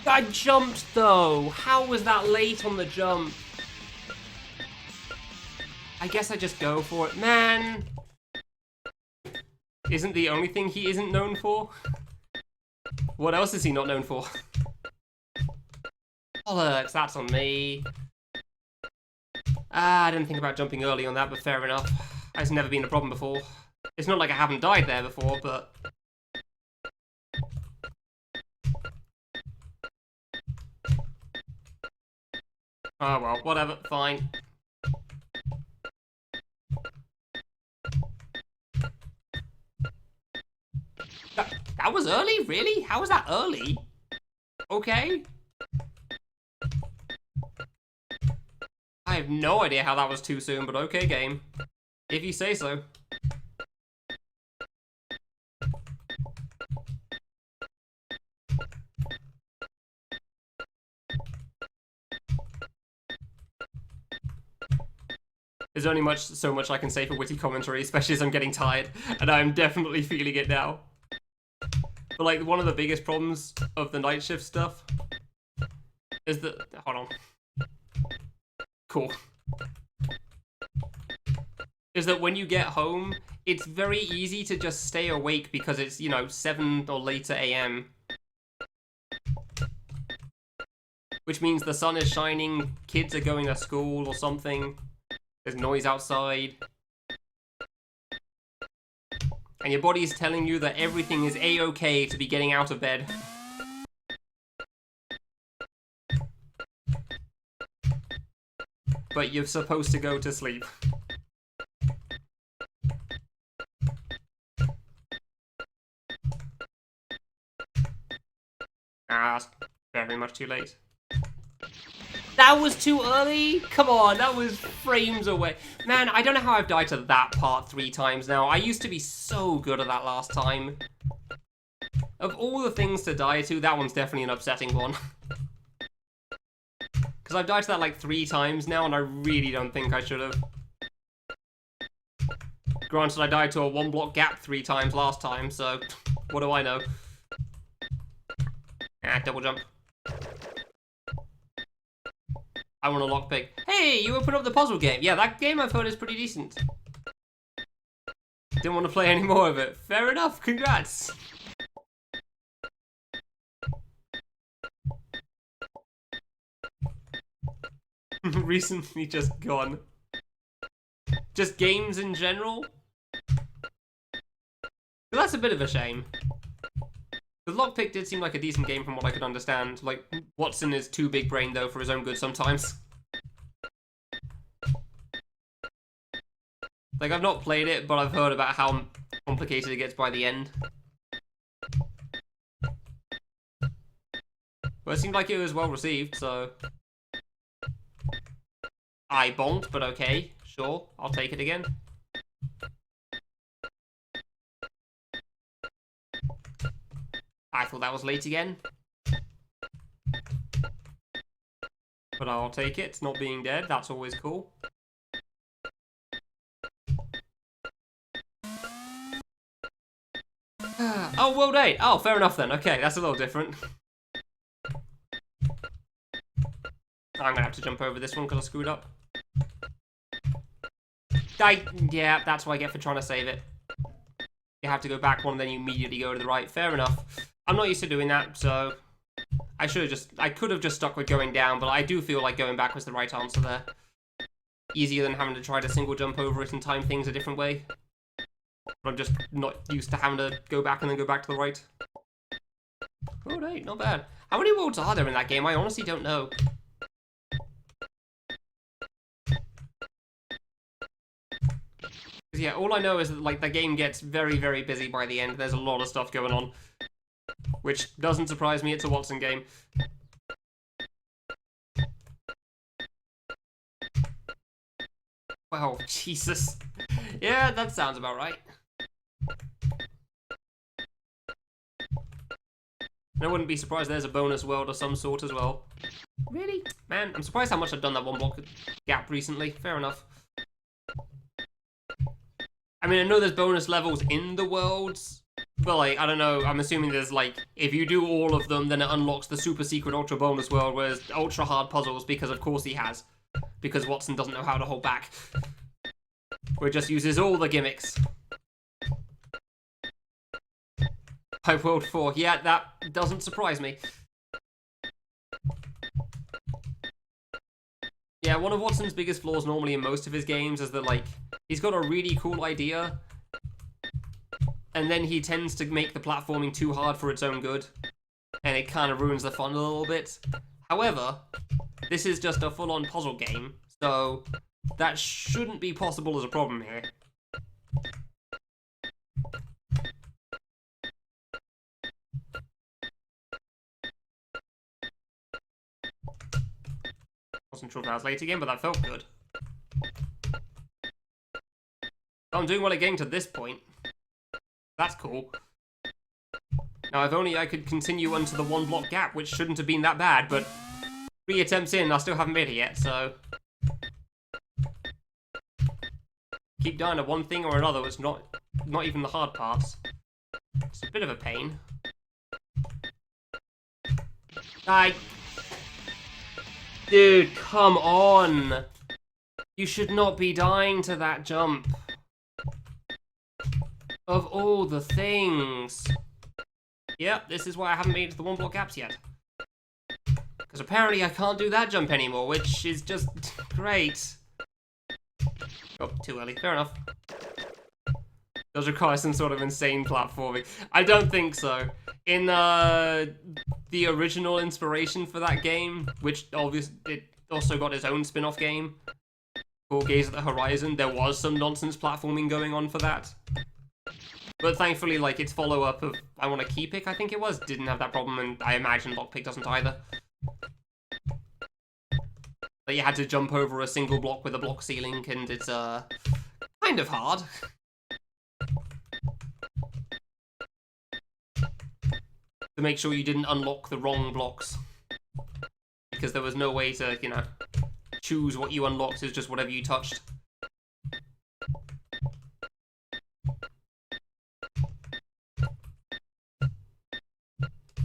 I jumped, though! How was that late on the jump? I guess I just go for it. Man! Isn't the only thing he isn't known for? What else is he not known for? Bollocks, that's on me. I didn't think about jumping early on that, but fair enough. It's never been a problem before. It's not like I haven't died there before, but... Oh well, whatever, fine. That was early? Really? How was that early? Okay. I have no idea how that was too soon, but okay, game. If you say so. There's only so much I can say for witty commentary, especially as I'm getting tired, and I'm definitely feeling it now. But like, one of the biggest problems of the night shift stuff is that... Hold on. Cool. Is that when you get home, it's very easy to just stay awake because it's, you know, 7 or later AM. Which means the sun is shining, kids are going to school or something. There's noise outside. And your body is telling you that everything is A-okay to be getting out of bed. but you're supposed to go to sleep. Ah, that's very much too late. That was too early? Come on, that was frames away. Man, I don't know how I've died to that part 3 times now. I used to be so good at that last time. Of all the things to die to, that one's definitely an upsetting one. Because I've died to that like 3 times now, and I really don't think I should have. Granted, I died to a 1-block gap 3 times last time, so what do I know? Ah, double jump. I want a lockpick. Hey, you open up the puzzle game. Yeah, that game I've heard is pretty decent. Didn't want to play any more of it. Fair enough, congrats. Recently just gone. Just games in general? Well, that's a bit of a shame. The lockpick did seem like a decent game from what I could understand. Like, Watson is too big brain though for his own good sometimes. Like, I've not played it, but I've heard about how complicated it gets by the end. Well, it seemed like it was well received, so... I bonked, but okay. Sure, I'll take it again. I thought that was late again. But I'll take it. Not being dead, that's always cool. Oh, World 8! Oh, fair enough then. Okay, that's a little different. I'm gonna have to jump over this one because I screwed up. Yeah, that's what I get for trying to save it. You have to go back one, then you immediately go to the right. Fair enough. I'm not used to doing that, so... I could have just stuck with going down, but I do feel like going back was the right answer there. Easier than having to try to single jump over it and time things a different way. But I'm just not used to having to go back and then go back to the right. Oh, hey, not bad. How many worlds are there in that game? I honestly don't know. Yeah, all I know is that, like, the game gets very, very busy by the end. There's a lot of stuff going on. Which doesn't surprise me, it's a Watson game. Wow, Jesus. Yeah, that sounds about right. And I wouldn't be surprised there's a bonus world of some sort as well. Really? Man, I'm surprised how much I've done that 1-block gap recently. Fair enough. I mean, I know there's bonus levels in the worlds, but, like, I don't know, I'm assuming there's, like, if you do all of them, then it unlocks the super secret ultra bonus world, whereas ultra hard puzzles, because of course he has. Because Watson doesn't know how to hold back. Where it just uses all the gimmicks. By World 4, yeah, that doesn't surprise me. Yeah, one of Watson's biggest flaws normally in most of his games is that, like, he's got a really cool idea, and then he tends to make the platforming too hard for its own good, and it kind of ruins the fun a little bit. However, this is just a full-on puzzle game, so that shouldn't be possible as a problem here. Wasn't sure if I was late again, but that felt good. I'm doing well at getting to this point. That's cool. Now, if only I could continue onto the 1-block gap, which shouldn't have been that bad, but 3 attempts in, I still haven't made it yet, so... Keep dying to one thing or another, it's not even the hard parts. It's a bit of a pain. Dude, come on! You should not be dying to that jump. Of all the things. Yep, this is why I haven't made it to the 1-block gaps yet. Because apparently I can't do that jump anymore, which is just great. Oh, too early. Fair enough. Does require some sort of insane platforming. I don't think so. In the original inspiration for that game, which obviously it also got its own spin-off game, Or Gaze at the Horizon, there was some nonsense platforming going on for that. But thankfully, like, its follow-up of I Want to Key Pick, I think it was, didn't have that problem, and I imagine Lockpick doesn't either. But you had to jump over a single block with a block ceiling, and it's, kind of hard. To make sure you didn't unlock the wrong blocks. Because there was no way to, you know, choose what you unlocked as just whatever you touched.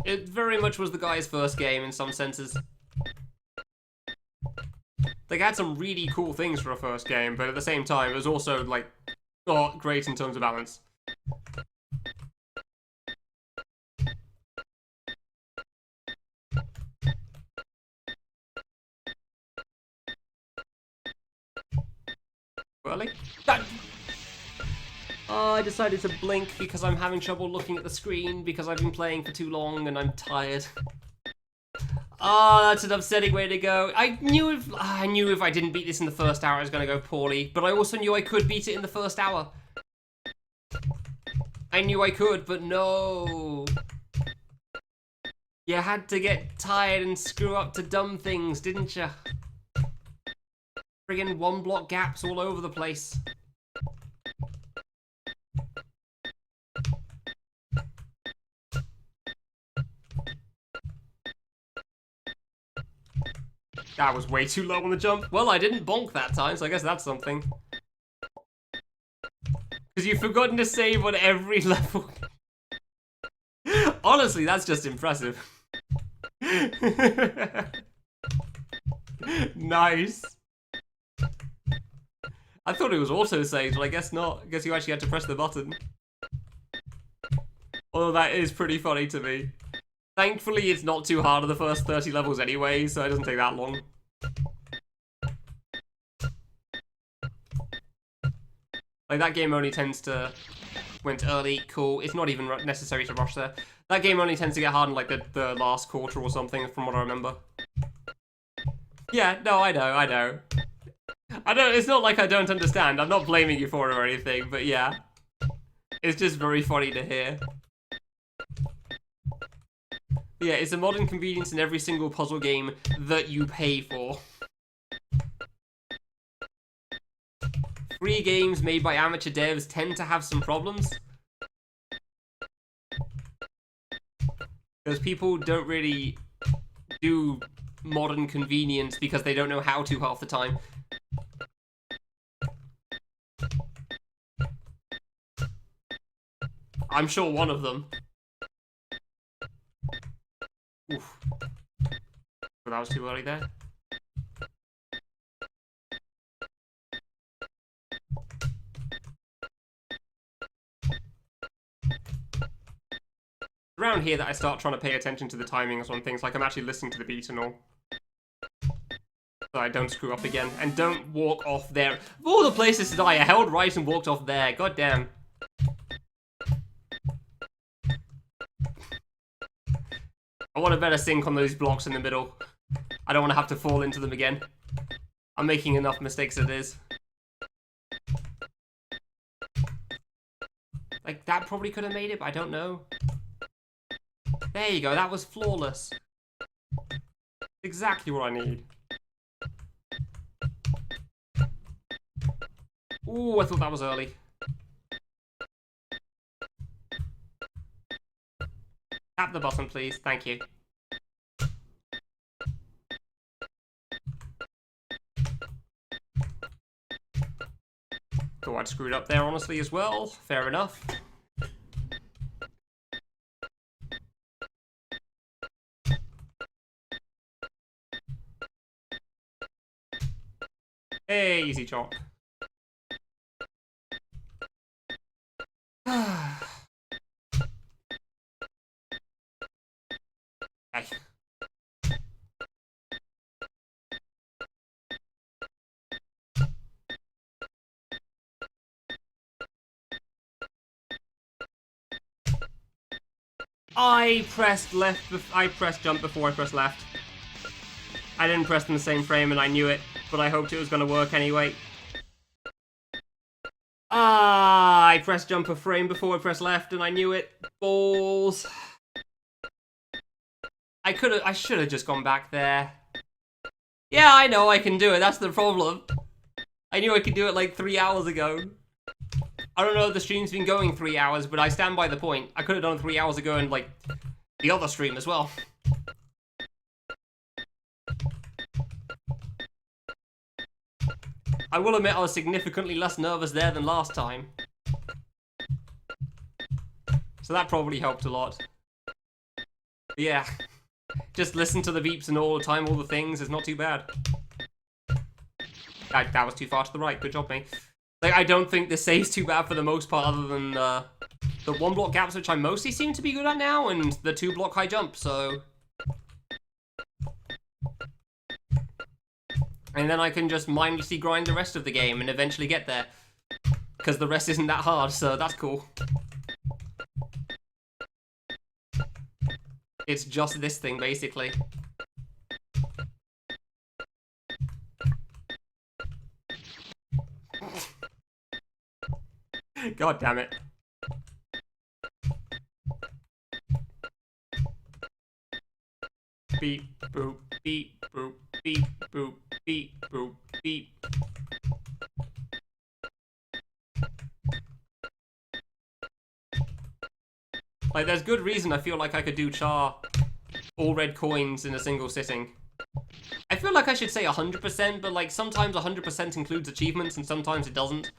It very much was the guy's first game in some senses. They had some really cool things for a first game, but at the same time, it was also, like, not great in terms of balance. Really? I decided to blink because I'm having trouble looking at the screen because I've been playing for too long and I'm tired. That's an upsetting way to go. I knew if I didn't beat this in the first hour, it was going to go poorly, but I also knew I could beat it in the first hour. I knew I could, but no. You had to get tired and screw up to dumb things, didn't you? Friggin' one block gaps all over the place. That was way too low on the jump. Well, I didn't bonk that time, so I guess that's something. Because you've forgotten to save on every level. Honestly, that's just impressive. Nice. I thought it was auto-saved, but I guess not. I guess you actually had to press the button. Although that is pretty funny to me. Thankfully, it's not too hard on the first 30 levels anyway, so it doesn't take that long. Like, that game only tends to... Went early, cool. It's not even necessary to rush there. That game only tends to get hard in, like, the last quarter or something, from what I remember. Yeah, no, I know. It's not like I don't understand. I'm not blaming you for it or anything, but yeah. It's just very funny to hear. Yeah, it's a modern convenience in every single puzzle game that you pay for. Free games made by amateur devs tend to have some problems. Because people don't really do modern convenience because they don't know how to half the time. I'm sure one of them. Oof. But that was too early there. Around here that I start trying to pay attention to the timings on things, like I'm actually listening to the beat and all. So I don't screw up again. And don't walk off there. Of all the places to die, I held right and walked off there. God damn. I want a better sync on those blocks in the middle. I don't want to have to fall into them again. I'm making enough mistakes as it is. Like, that probably could have made it, but I don't know. There you go, that was flawless. Exactly what I need. Ooh, I thought that was early. Tap the button, please. Thank you. Thought I'd screwed up there, honestly, as well. Fair enough. Hey, easy chop. Hey. I pressed jump before I pressed left. I didn't press in the same frame and I knew it, but I hoped it was going to work anyway. Ah, I pressed jump a frame before I pressed left and I knew it. Balls. I should have just gone back there. Yeah, I know I can do it, that's the problem. I knew I could do it like 3 hours ago. I don't know if the stream's been going 3 hours, but I stand by the point. I could have done it 3 hours ago and like the other stream as well. I will admit I was significantly less nervous there than last time. So that probably helped a lot. But yeah, just listen to the beeps and all the time, all the things, is not too bad. That was too far to the right, good job, mate. Like, I don't think this save's too bad for the most part, other than the 1 block gaps, which I mostly seem to be good at now, and the 2 block high jump, so... And then I can just mindlessly grind the rest of the game and eventually get there. Because the rest isn't that hard, so that's cool. It's just this thing, basically. God damn it. Beep, boop, beep, boop, beep, boop, beep, boop, beep. Like, there's good reason I feel like I could do Charr all red coins in a single sitting. I feel like I should say 100%, but like sometimes 100% includes achievements and sometimes it doesn't.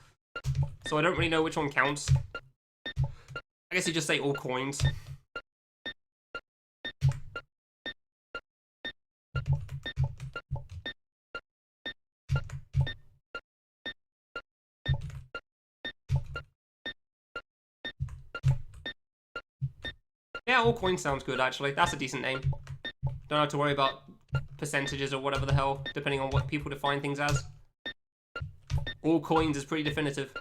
So I don't really know which one counts. I guess you just say all coins. Yeah, all coins sounds good, actually. That's a decent name. Don't have to worry about percentages or whatever the hell, depending on what people define things as. All coins is pretty definitive.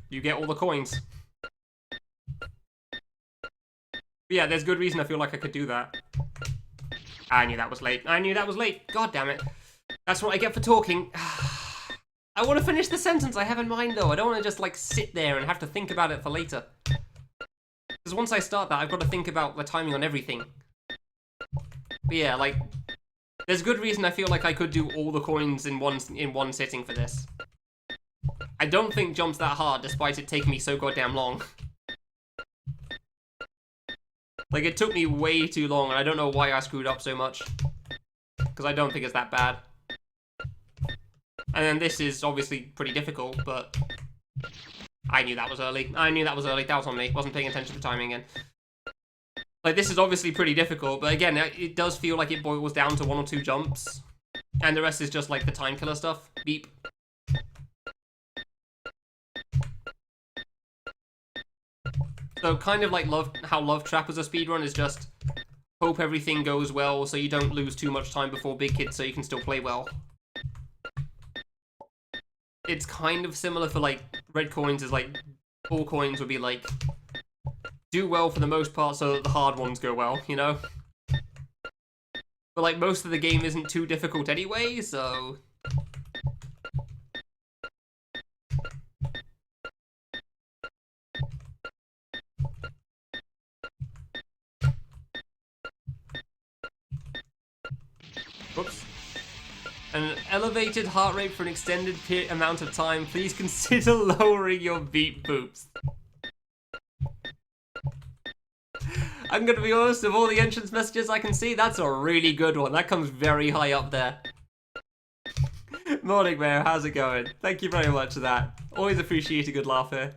You get all the coins. But yeah, there's good reason I feel like I could do that. I knew that was late. I knew that was late. God damn it. That's what I get for talking. I want to finish the sentence I have in mind, though. I don't want to just, like, sit there and have to think about it for later. Because once I start that, I've got to think about the timing on everything. But yeah, like, there's good reason I feel like I could do all the coins in one sitting for this. I don't think jump's that hard, despite it taking me so goddamn long. Like, it took me way too long, and I don't know why I screwed up so much. Because I don't think it's that bad. And then this is obviously pretty difficult, but... I knew that was early. I knew that was early. That was on me. Wasn't paying attention to the timing again. Like, this is obviously pretty difficult, but again, it does feel like it boils down to 1 or 2 jumps. And the rest is just, like, the time killer stuff. Beep. So, kind of like how Love Trap as a speedrun is just hope everything goes well so you don't lose too much time before Big Kids so you can still play well. It's kind of similar for, like, red coins is, like, all coins would be, like, do well for the most part so that the hard ones go well, you know? But, like, most of the game isn't too difficult anyway, so... Whoops. An elevated heart rate for an extended amount of time. Please consider lowering your beep boops. I'm gonna be honest, of all the entrance messages I can see, that's a really good one. That comes very high up there. Morning, Mayor. How's it going? Thank you very much for that. Always appreciate a good laugh here.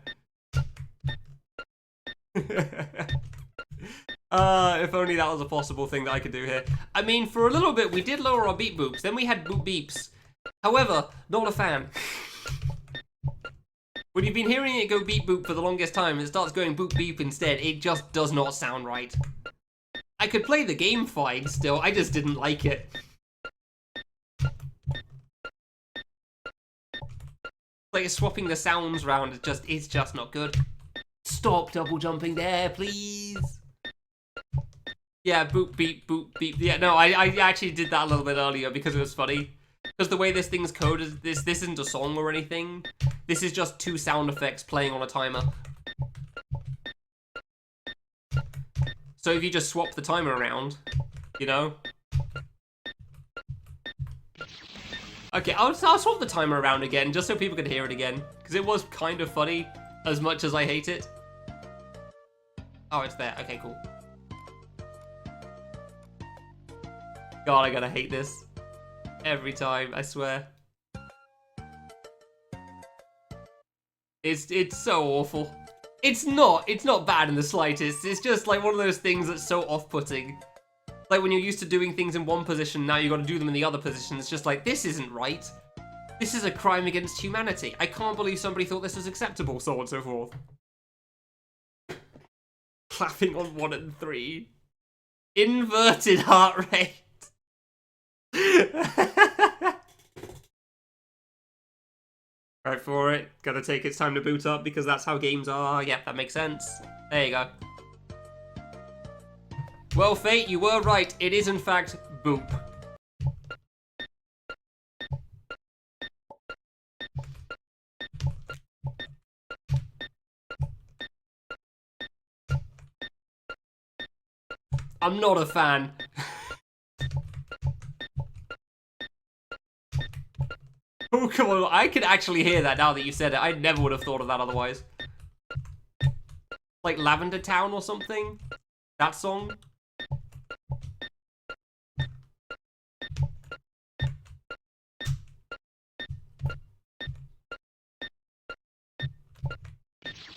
If only that was a possible thing that I could do here. I mean, for a little bit, we did lower our beep boops. Then we had boop beeps. However, not a fan. When you've been hearing it go beep boop for the longest time, and it starts going boop beep instead, it just does not sound right. I could play the game fine still, I just didn't like it. Like, swapping the sounds around, it's just not good. Stop double jumping there, please. Yeah, boop, beep, boop, beep. Yeah, no, I actually did that a little bit earlier because it was funny. Because the way this thing's coded, this isn't a song or anything. This is just 2 sound effects playing on a timer. So if you just swap the timer around, you know? Okay, I'll swap the timer around again, just so people can hear it again. Because it was kind of funny, as much as I hate it. Oh, it's there. Okay, cool. God, I gotta hate this. Every time, I swear. It's so awful. It's not bad in the slightest. It's just like one of those things that's so off-putting. Like when you're used to doing things in one position, now you gotta do them in the other position. It's just like, this isn't right. This is a crime against humanity. I can't believe somebody thought this was acceptable, so on and so forth. Clapping on 1 and 3. Inverted heart rate. Right for it. Gotta take its time to boot up because that's how games are. Yep, that makes sense. There you go. Well, Fate, you were right. It is, in fact, boop. I'm not a fan. Oh, come on. I can actually hear that now that you said it. I never would have thought of that otherwise. Like Lavender Town or something? That song?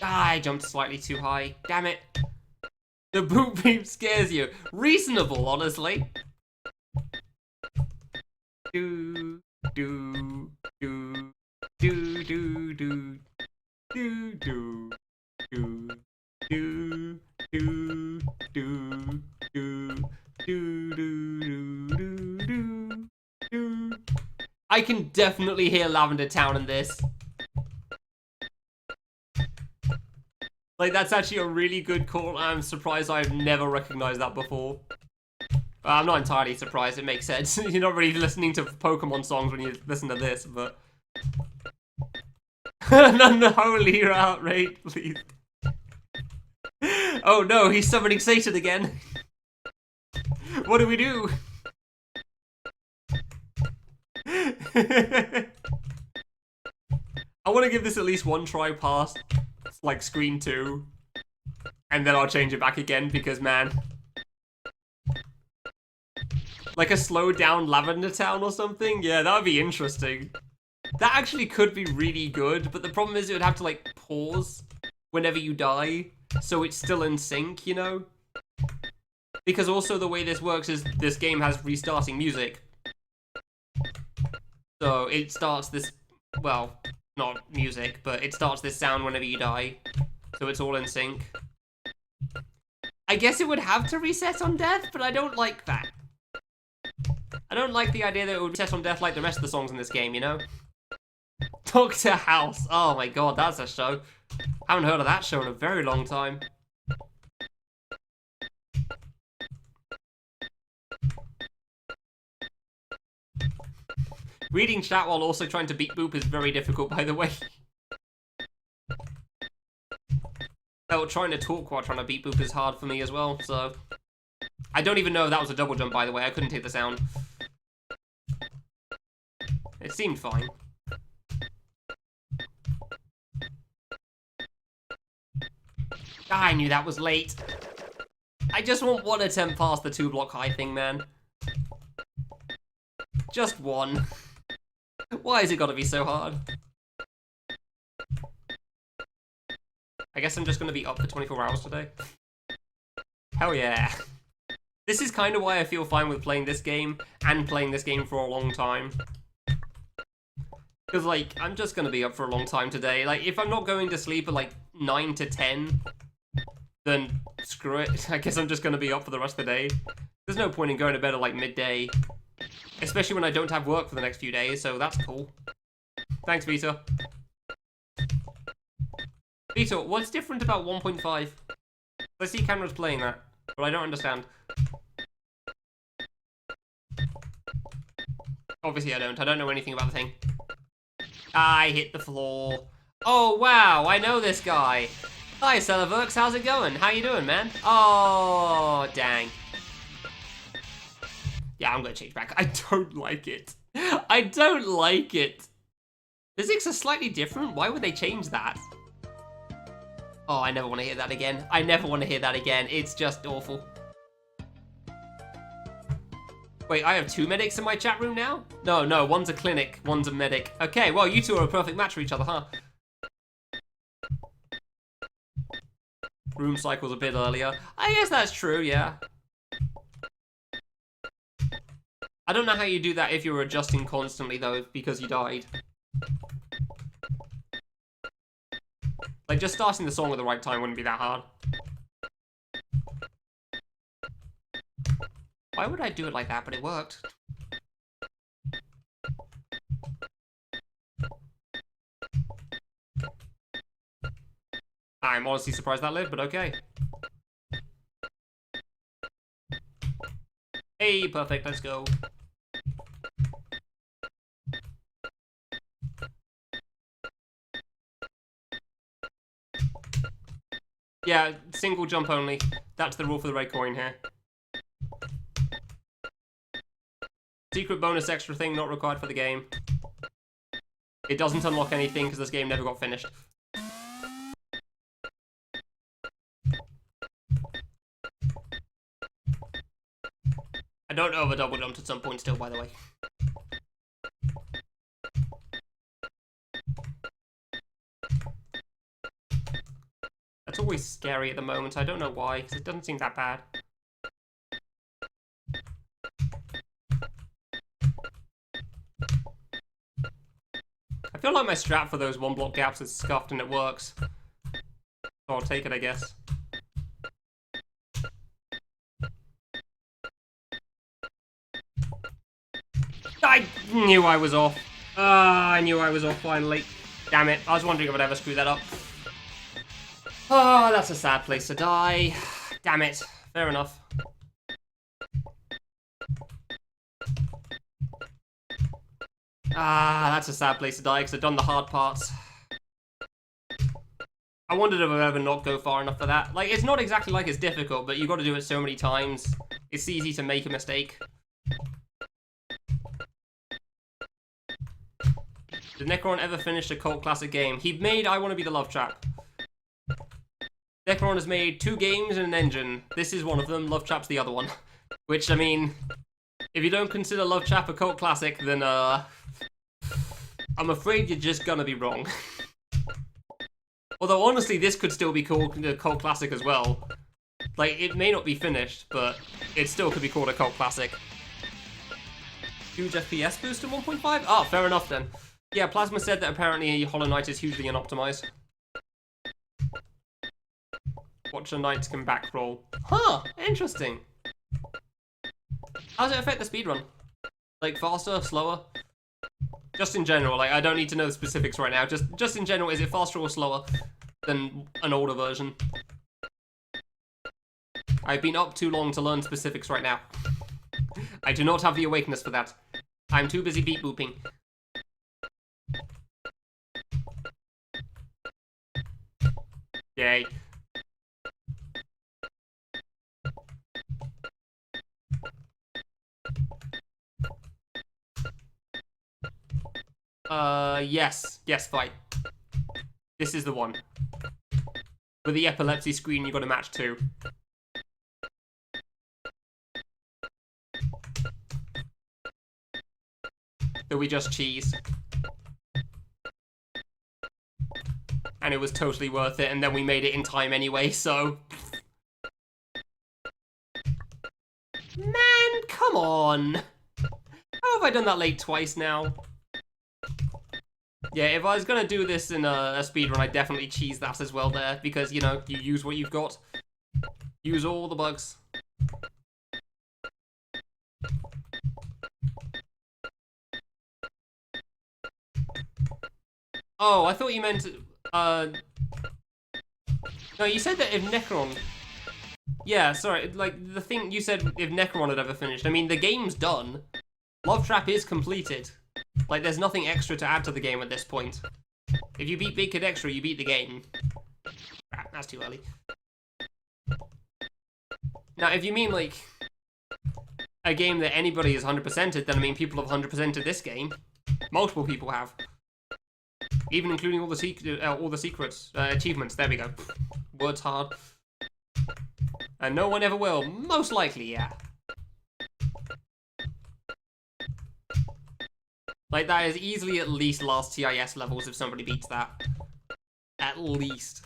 Ah, I jumped slightly too high. Damn it. The boop beep scares you. Reasonable, honestly. Do, do, do, do, do, do, do, do, do, do, do, do, do, do. I can definitely hear Lavender Town in this. Like, that's actually a really good call. I'm surprised I've never recognized that before. I'm not entirely surprised, it makes sense. You're not really listening to Pokemon songs when you listen to this, but... None the holy heart rate, please. Oh no, he's summoning Satan again. What do we do? I want to give this at least one try past, like, screen 2. And then I'll change it back again, because, man... Like a slowed down Lavender Town or something? Yeah, that would be interesting. That actually could be really good, but the problem is it would have to, like, pause whenever you die, so it's still in sync, you know? Because also the way this works is this game has restarting music. So it starts this, well, not music, but it starts this sound whenever you die, so it's all in sync. I guess it would have to reset on death, but I don't like that. I don't like the idea that it would reset on death like the rest of the songs in this game, you know? Doctor House. Oh my god, that's a show. Haven't heard of that show in a very long time. Reading chat while also trying to beat boop is very difficult, by the way. Oh, trying to talk while trying to beat boop is hard for me as well, so... I don't even know if that was a double jump, by the way. I couldn't hear the sound. It seemed fine. I knew that was late. I just want one attempt past the 2-block high thing, man. Just one. Why has it got to be so hard? I guess I'm just going to be up for 24 hours today. Hell yeah. This is kind of why I feel fine with playing this game, and playing this game for a long time. Because, like, I'm just going to be up for a long time today. Like, if I'm not going to sleep at, like, 9 to 10, then screw it. I guess I'm just going to be up for the rest of the day. There's no point in going to bed at, like, midday. Especially when I don't have work for the next few days, so that's cool. Thanks, Vita. Vita, what's different about 1.5? I see cameras playing that, but I don't understand. Obviously I don't. I don't know anything about the thing. I hit the floor. Oh, wow, I know this guy. Hi, Celeverx, how's it going? How you doing, man? Oh, dang. Yeah, I'm gonna change back. I don't like it. I don't like it. Physics are slightly different. Why would they change that? Oh, I never want to hear that again. I never want to hear that again. It's just awful. Wait, I have 2 medics in my chat room now? No, one's a clinic, one's a medic. Okay, well, you two are a perfect match for each other, huh? Room cycles a bit earlier. I guess that's true, yeah. I don't know how you do that if you're adjusting constantly, though, because you died. Like, just starting the song at the right time wouldn't be that hard. Why would I do it like that? But it worked. I'm honestly surprised that lived, but okay. Hey, perfect, let's go. Yeah, single jump only. That's the rule for the red coin here. Secret bonus extra thing not required for the game. It doesn't unlock anything because this game never got finished. I don't know if I double jumped at some point still, by the way. That's always scary at the moment. I don't know why, because it doesn't seem that bad. I feel like my strat for those 1-block gaps is scuffed and it works. So I'll take it, I guess. I knew I was off. I knew I was off finally. Damn it. I was wondering if I'd ever screw that up. Oh, that's a sad place to die. Damn it. Fair enough. Ah, that's a sad place to die because I've done the hard parts. I wondered if I'd ever not go far enough for that. Like, it's not exactly like it's difficult, but you've got to do it so many times. It's easy to make a mistake. Did Necron ever finish a cult classic game? He made I Want to Be the Love Trap. Necron has made 2 games and an engine. This is one of them. Love Trap's the other one. Which, I mean, if you don't consider Love Trap a cult classic, then, I'm afraid you're just gonna be wrong. Although, honestly, this could still be called a cult classic as well. Like, it may not be finished, but it still could be called a cult classic. Huge FPS boost in 1.5? Oh, fair enough then. Yeah, Plasma said that apparently Hollow Knight is hugely unoptimized. Watch a knight can back roll. Huh, interesting. How does it affect the speedrun? Like, faster, slower? Just in general, like, I don't need to know the specifics right now. Just in general, is it faster or slower than an older version? I've been up too long to learn specifics right now. I do not have the awakeness for that. I'm too busy beat booping. Yay. Yes, fight. This is the one. With the epilepsy screen, you got to match 2. That we just cheesed. And it was totally worth it, and then we made it in time anyway, so... Man, come on! How have I done that late twice now? Yeah, if I was gonna do this in a speedrun, I'd definitely cheese that as well there, because, you know, you use what you've got. Use all the bugs. Oh, I thought you meant... No, you said that if Necron... Yeah, sorry, like, the thing you said if Necron had ever finished. I mean, the game's done. Love Trap is completed. Like, there's nothing extra to add to the game at this point. If you beat Big Kid Extra, you beat the game. Crap, that's too early. Now, if you mean, like, a game that anybody has 100%ed, then I mean people have 100%ed this game. Multiple people have. Even including all the secrets, achievements. There we go. Words hard. And no one ever will. Most likely, yeah. Like, that is easily at least last TIS levels if somebody beats that. At least.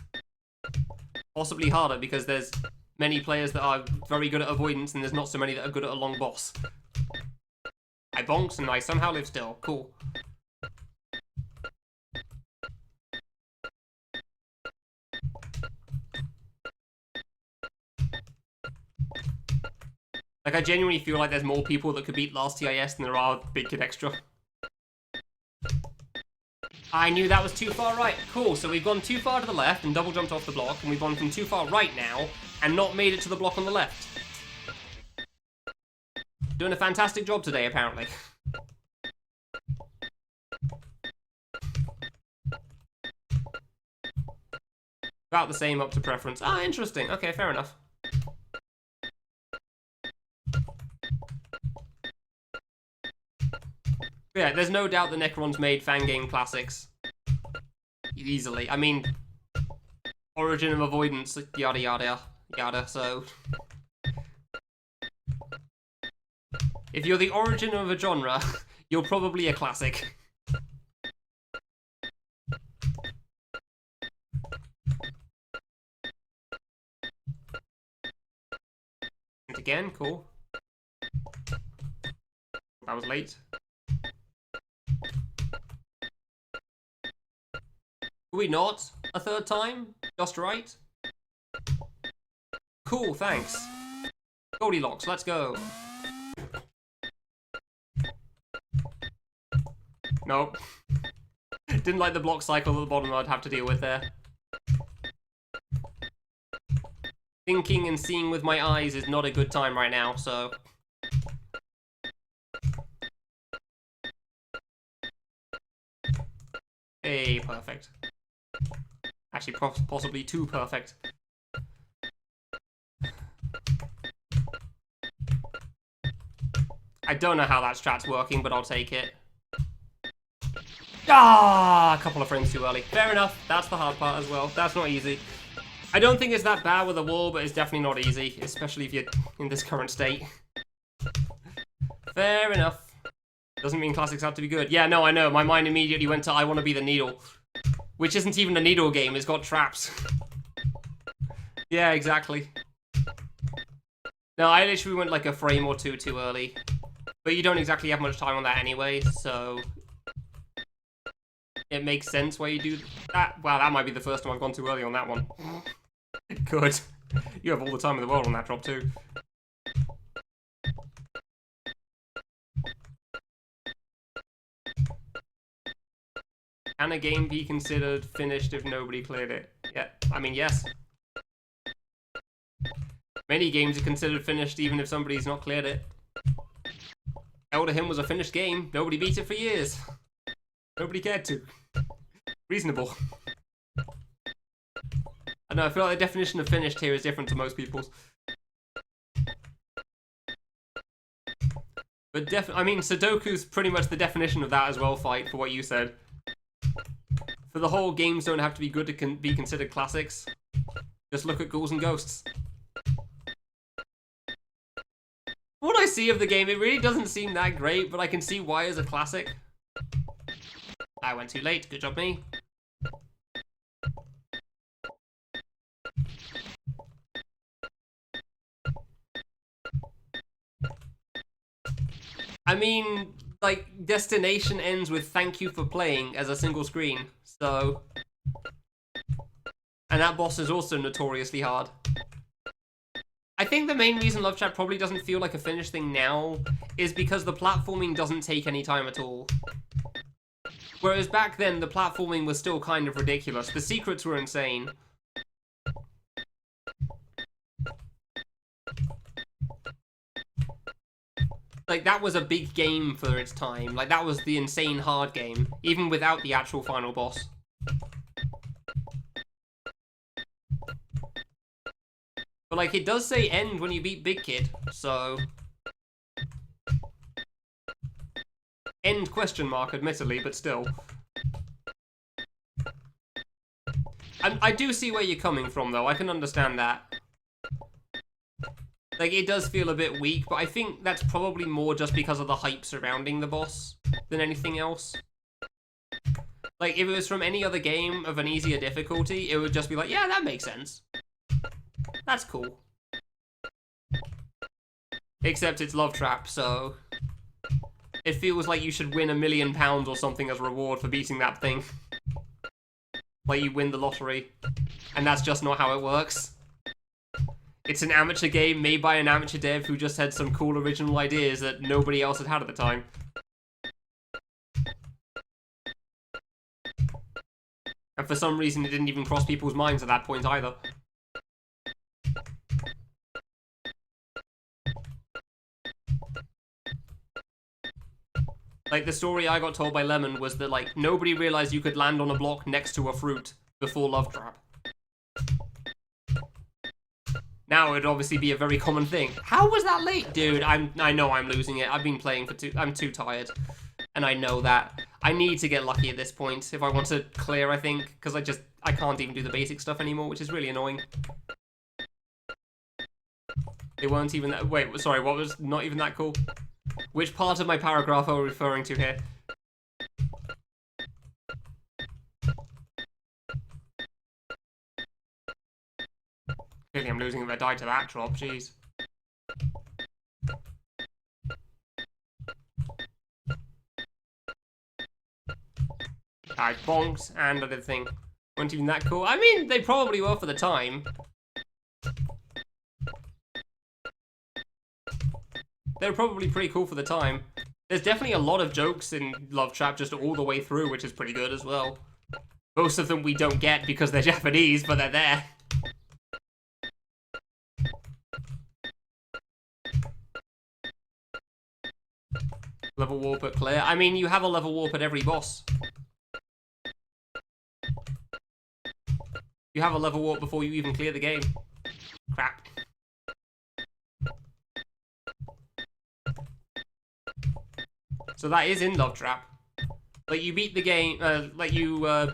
Possibly harder, because there's many players that are very good at avoidance, and there's not so many that are good at a long boss. I bonked, and I somehow live still. Cool. Like, I genuinely feel like there's more people that could beat last TIS than there are Big Kid Extra. I knew that was too far right. Cool, so we've gone too far to the left and double jumped off the block, and we've gone from too far right now and not made it to the block on the left. Doing a fantastic job today, apparently. About the same up to preference. Ah, interesting. Okay, fair enough. Yeah, there's no doubt the Necron's made fan game classics. Easily. I mean, origin of avoidance, yada yada yada, so... If you're the origin of a genre, you're probably a classic. And again, cool. That was late. Were we not? A third time? Just right? Cool, thanks. Goldilocks, let's go. Nope. Didn't like the block cycle at the bottom I'd have to deal with there. Thinking and seeing with my eyes is not a good time right now, so... Hey, perfect. Actually, possibly too perfect. I don't know how that strat's working, but I'll take it. Ah, a couple of frames too early. Fair enough. That's the hard part as well. That's not easy. I don't think it's that bad with a wall, but it's definitely not easy, especially if you're in this current state. Fair enough. Doesn't mean classics have to be good. Yeah, no, I know. My mind immediately went to I Want to Be the Needle. Which isn't even a needle game, it's got traps. Yeah, exactly. No, I literally went like a frame or two too early. But you don't exactly have much time on that anyway, so... It makes sense why you do that. Wow, that might be the first time I've gone too early on that one. Good. You have all the time in the world on that drop too. Can a game be considered finished if nobody cleared it? Yeah, I mean, yes. Many games are considered finished even if somebody's not cleared it. Elder Hymn was a finished game. Nobody beat it for years. Nobody cared to. Reasonable. I know, I feel like the definition of finished here is different to most people's. But I mean, Sudoku's pretty much the definition of that as well, Fight, for what you said. For the whole games don't have to be good to be considered classics. Just look at Ghouls and Ghosts. What I see of the game, it really doesn't seem that great, but I can see why as a classic. I went too late, good job me. I mean, like, Destination ends with thank you for playing as a single screen, so... And that boss is also notoriously hard. I think the main reason Love Chat probably doesn't feel like a finished thing now is because the platforming doesn't take any time at all. Whereas back then, the platforming was still kind of ridiculous. The secrets were insane. like, that was a big game for its time. Like, that was the insane hard game, even without the actual final boss. But, like, it does say end when you beat Big Kid, so... End question mark, admittedly, but still. I do see where you're coming from, though. I can understand that. Like, it does feel a bit weak, but I think that's probably more just because of the hype surrounding the boss than anything else. Like, if it was from any other game of an easier difficulty, it would just be like, yeah, that makes sense. That's cool. Except it's Love Trap, so... It feels like you should win £1 million or something as reward for beating that thing. Like you win the lottery. And that's just not how it works. It's an amateur game made by an amateur dev who just had some cool original ideas that nobody else had had at the time. And for some reason it didn't even cross people's minds at that point either. Like, the story I got told by Lemon was that, like, nobody realized you could land on a block next to a fruit before Love Trap. Now it'd obviously be a very common thing. How was that late? Dude, I know I'm losing it. I've been playing for I'm too tired. And I know that. I need to get lucky at this point if I want to clear, I think. Because I can't even do the basic stuff anymore, which is really annoying. They weren't even that... Wait, sorry, what was not even that cool? Which part of my paragraph are we referring to here? Clearly I'm losing if I die to that drop, jeez. Alright, bonks, and I did the thing. Weren't even that cool. I mean, they probably were for the time. They were probably pretty cool for the time. There's definitely a lot of jokes in Love Trap just all the way through, which is pretty good as well. Most of them we don't get because they're Japanese, but they're there. Level warp at clear. I mean, you have a level warp at every boss. You have a level warp before you even clear the game. Crap. So that is in Love Trap. Like, you beat the game,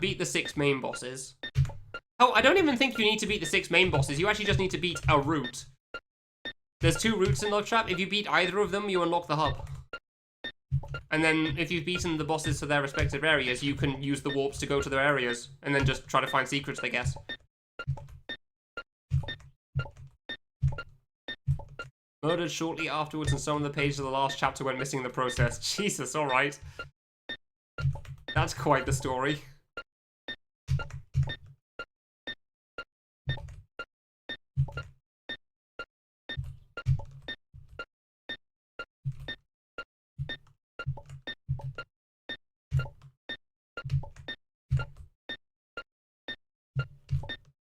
beat the 6 main bosses. Oh, I don't even think you need to beat the 6 main bosses. You actually just need to beat a route. There's 2 routes in Love Trap. If you beat either of them, you unlock the hub. And then, if you've beaten the bosses to their respective areas, you can use the warps to go to their areas. And then just try to find secrets, I guess. Murdered shortly afterwards, and some of the pages of the last chapter went missing in the process. Jesus, alright. That's quite the story.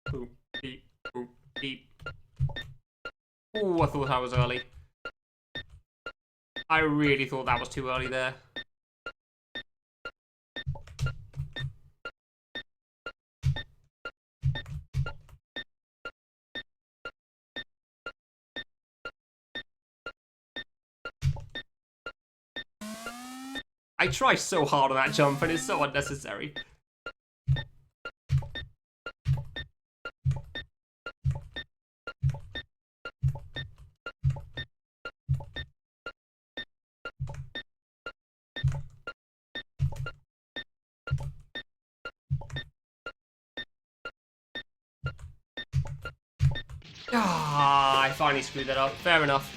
Boop, beep, boop, beep. Ooh, I thought that was early. I really thought that was too early there. I try so hard on that jump and it's so unnecessary. Ah, I finally screwed that up. Fair enough.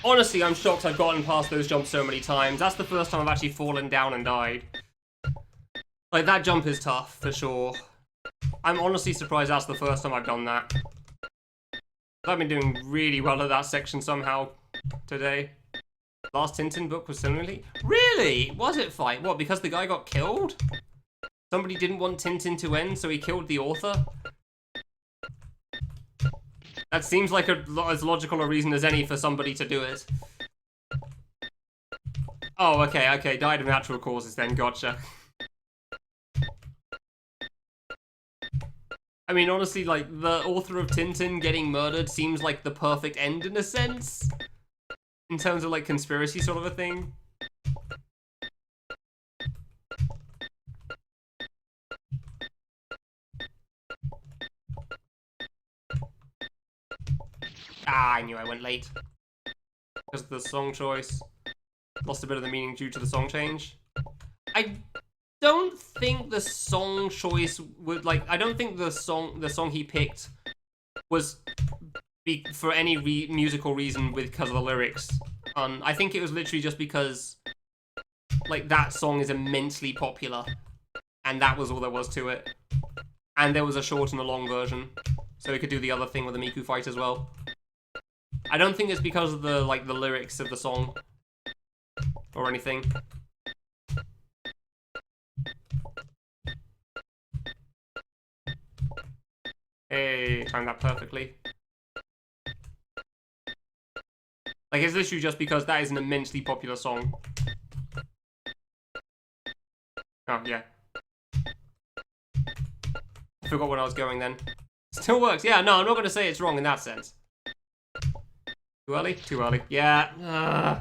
Honestly, I'm shocked I've gotten past those jumps so many times. That's the first time I've actually fallen down and died. Like, that jump is tough, for sure. I'm honestly surprised that's the first time I've done that. I've been doing really well at that section somehow today. Last Tintin book was similarly... Really? Was it fight? What, because the guy got killed? Somebody didn't want Tintin to end, so he killed the author? That seems like as logical a reason as any for somebody to do it. Oh, okay, died of natural causes then, gotcha. I mean, honestly, like, the author of Tintin getting murdered seems like the perfect end in a sense. In terms of, like, conspiracy sort of a thing. Ah, I knew I went late. Because of the song choice. Lost a bit of the meaning due to the song change. I don't think the song choice would, like, I don't think the song he picked was for any musical reason because of the lyrics. I think it was literally just because, like, that song is immensely popular. And that was all there was to it. And there was a short and a long version. So we could do the other thing with the Miku fight as well. I don't think it's because of the, like, the lyrics of the song. Or anything. Hey, timed that perfectly. Like, it's literally just because that is an immensely popular song. Oh, yeah. I forgot where I was going then. Still works. Yeah, no, I'm not going to say it's wrong in that sense. Too early? Too early. Yeah.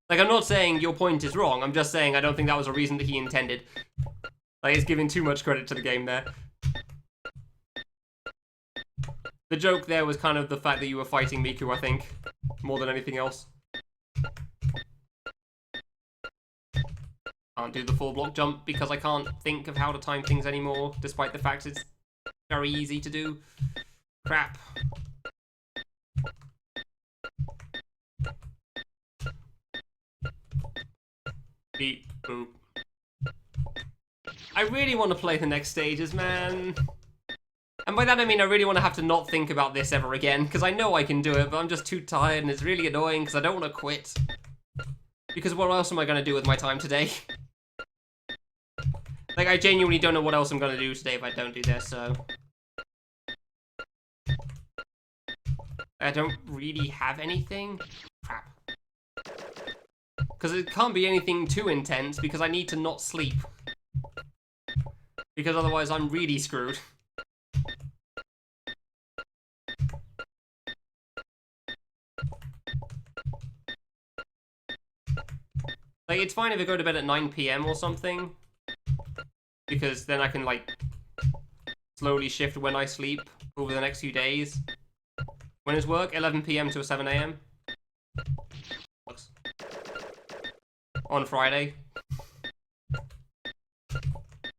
Like, I'm not saying your point is wrong. I'm just saying I don't think that was a reason that he intended. Like, it's giving too much credit to the game there. The joke there was kind of the fact that you were fighting Miku, I think. More than anything else. Can't do the full block jump because I can't think of how to time things anymore, despite the fact it's very easy to do. Crap. Beep, boop. I really want to play the next stages, man. And by that I mean I really want to have to not think about this ever again, because I know I can do it, but I'm just too tired and it's really annoying because I don't want to quit. Because what else am I going to do with my time today? Like, I genuinely don't know what else I'm going to do today if I don't do this, so... I don't really have anything. Crap. Because it can't be anything too intense, because I need to not sleep. Because otherwise I'm really screwed. Like, it's fine if I go to bed at 9 PM or something. Because then I can, like, slowly shift when I sleep over the next few days. When is work? 11 PM to 7 AM. On Friday.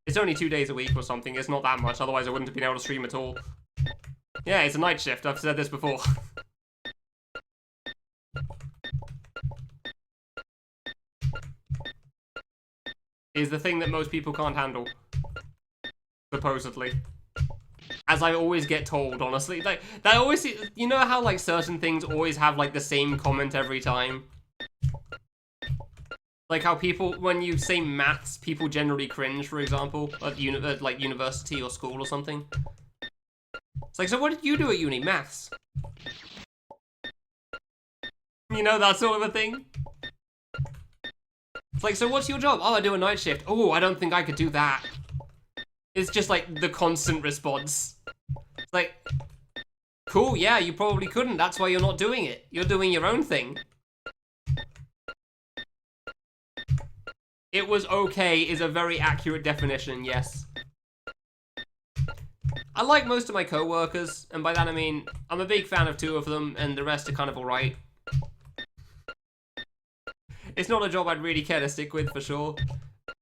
It's only 2 days a week or something. It's not that much, otherwise I wouldn't have been able to stream at all. Yeah, it's a night shift. I've said this before. Is the thing that most people can't handle. Supposedly. As I always get told, honestly. Like, that always... You know how, like, certain things always have, like, the same comment every time? Like how people, when you say maths, people generally cringe, for example, at like university or school or something. It's like, so what did you do at uni? Maths. You know, that sort of a thing. It's like, so what's your job? Oh, I do a night shift. Oh, I don't think I could do that. It's just like the constant response. It's like, cool, yeah, you probably couldn't. That's why you're not doing it. You're doing your own thing. It was okay is a very accurate definition, yes. I like most of my co-workers, and by that I mean, I'm a big fan of 2 of them, and the rest are kind of alright. It's not a job I'd really care to stick with, for sure.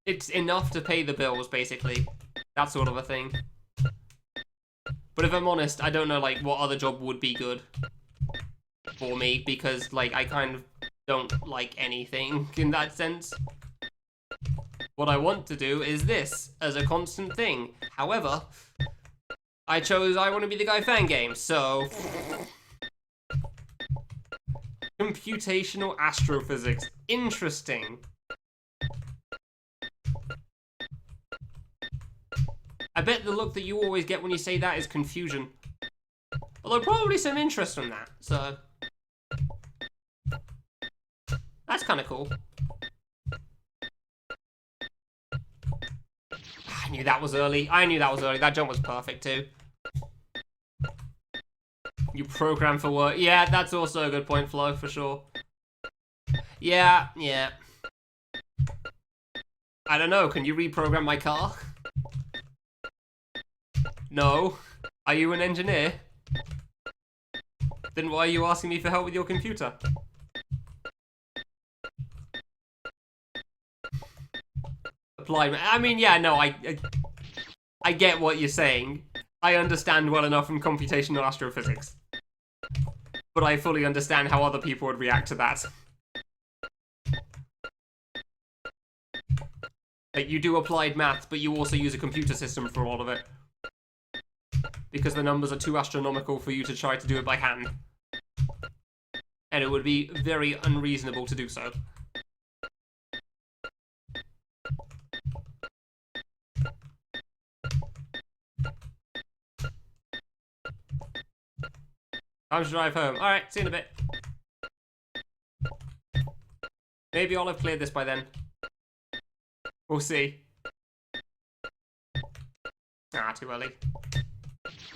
It's enough to pay the bills, basically. That sort of a thing. But if I'm honest, I don't know, like, what other job would be good for me, because, like, I kind of don't like anything in that sense. What I want to do is this, as a constant thing. However, I chose I Want to Be the Guy fan game, so... Computational astrophysics. Interesting. I bet the look that you always get when you say that is confusion. Although probably some interest from that, so... That's kind of cool. I knew that was early. That jump was perfect, too. You program for work. Yeah, that's also a good point, Flo, for sure. Yeah. I don't know. Can you reprogram my car? No. Are you an engineer? Then why are you asking me for help with your computer? Apply. I mean, yeah, no, I get what you're saying. I understand well enough from computational astrophysics. But I fully understand how other people would react to that. Like, you do applied math, but you also use a computer system for all of it. Because the numbers are too astronomical for you to try to do it by hand. And it would be very unreasonable to do so. Time to drive home. Alright, see you in a bit. Maybe I'll have cleared this by then. We'll see. Ah, too early.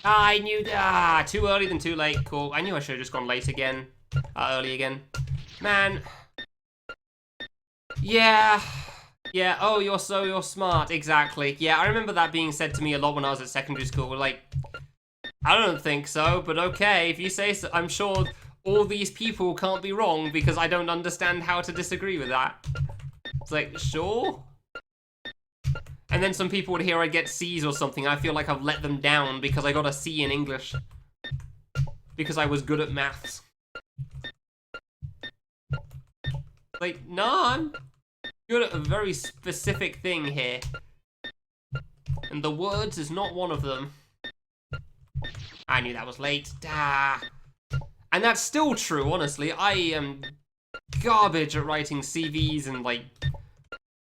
I knew that. Too early than too late. Cool. I knew I should have just gone late again. Early again. Man. Yeah. Yeah. Oh, you're smart. Exactly. Yeah, I remember that being said to me a lot when I was at secondary school. Like, I don't think so, but okay, if you say so. I'm sure all these people can't be wrong because I don't understand how to disagree with that. It's like, sure. And then some people would hear I get C's or something. I feel like I've let them down because I got a C in English. Because I was good at maths. Like, no, I'm good at a very specific thing here. And the words is not one of them. I knew that was late. And that's still true, honestly. I am garbage at writing CVs and, like,